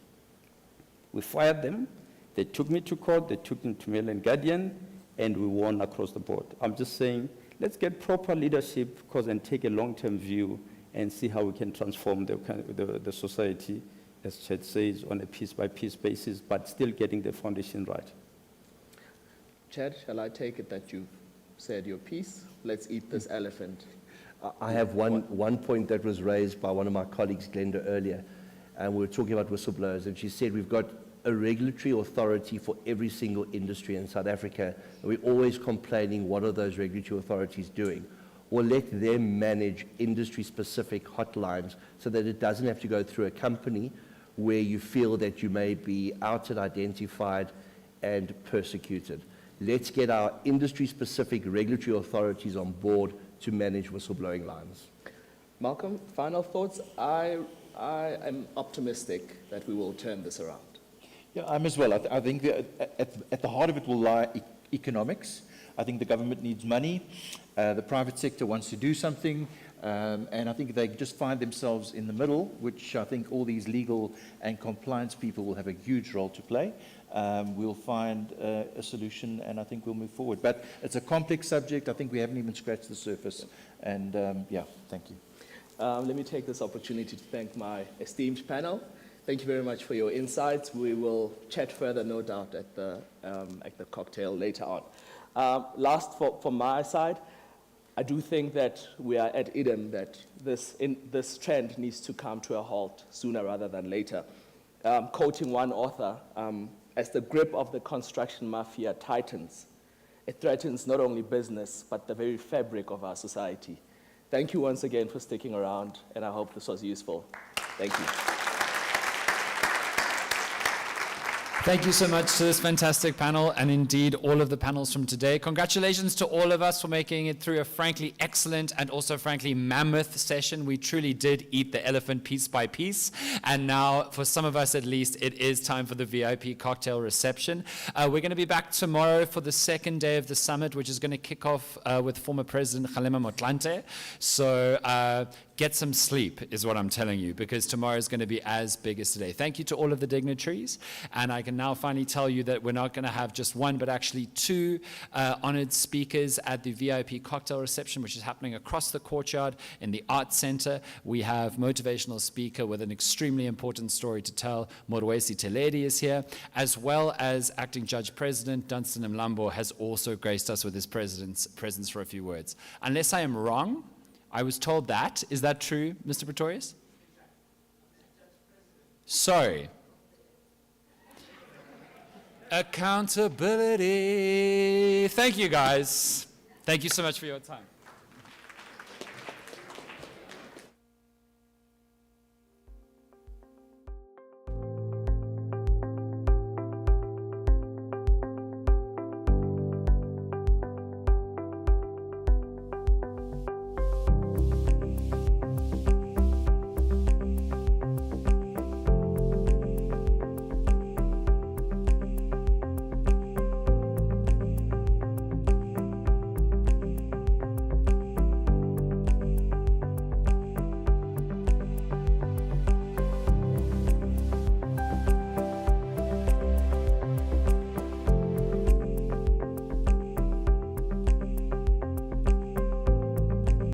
K: We fired them, they took me to court, they took me to Mail and Guardian, and we won across the board. I'm just saying, let's get proper leadership and take a long-term view and see how we can transform the society, as Chet says, on a piece-by-piece basis, but still getting the foundation right.
I: Chad, shall I take it that you've said your piece? Let's eat this elephant.
J: I have one point that was raised by one of my colleagues, Glenda, earlier, and we were talking about whistleblowers, and she said we've got a regulatory authority for every single industry in South Africa, and we're always complaining, what are those regulatory authorities doing? Or let them manage industry-specific hotlines so that it doesn't have to go through a company where you feel that you may be outed, identified, and persecuted. Let's get our industry-specific regulatory authorities on board to manage whistleblowing lines.
I: Malcolm, final thoughts? I am optimistic that we will turn this around.
H: Yeah, I'm as well. I think at the heart of it will lie economics. I think the government needs money. The private sector wants to do something. And I think they just find themselves in the middle, which I think all these legal and compliance people will have a huge role to play. We'll find a solution, and I think we'll move forward. But it's a complex subject. I think we haven't even scratched the surface. And thank you.
I: Let me take this opportunity to thank my esteemed panel. Thank you very much for your insights. We will chat further, no doubt, at the cocktail later on. Last, from my side, I do think that we are at Eden, that this trend needs to come to a halt sooner rather than later. Quoting one author, as the grip of the construction mafia tightens, it threatens not only business, but the very fabric of our society. Thank you once again for sticking around, and I hope this was useful. Thank you.
A: Thank you so much to this fantastic panel, and indeed all of the panels from today. Congratulations to all of us for making it through a frankly excellent and also frankly mammoth session. We truly did eat the elephant piece by piece, and now, for some of us at least, it is time for the VIP cocktail reception. We're going to be back tomorrow for the second day of the summit, which is going to kick off with former President Kgalema Motlanthe. So get some sleep is what I'm telling you, because tomorrow is going to be as big as today. Thank you to all of the dignitaries, and I can now finally tell you that we're not going to have just one, but actually two honored speakers at the VIP cocktail reception, which is happening across the courtyard in the Arts Center. We have motivational speaker with an extremely important story to tell, Morwesi Teledi is here, as well as acting judge president Dunstan Mlambo has also graced us with his presence for a few words. Unless I am wrong, I was told that. Is that true, Mr. Pretorius? Sorry. Accountability. Thank you, guys. Thank you so much for your time.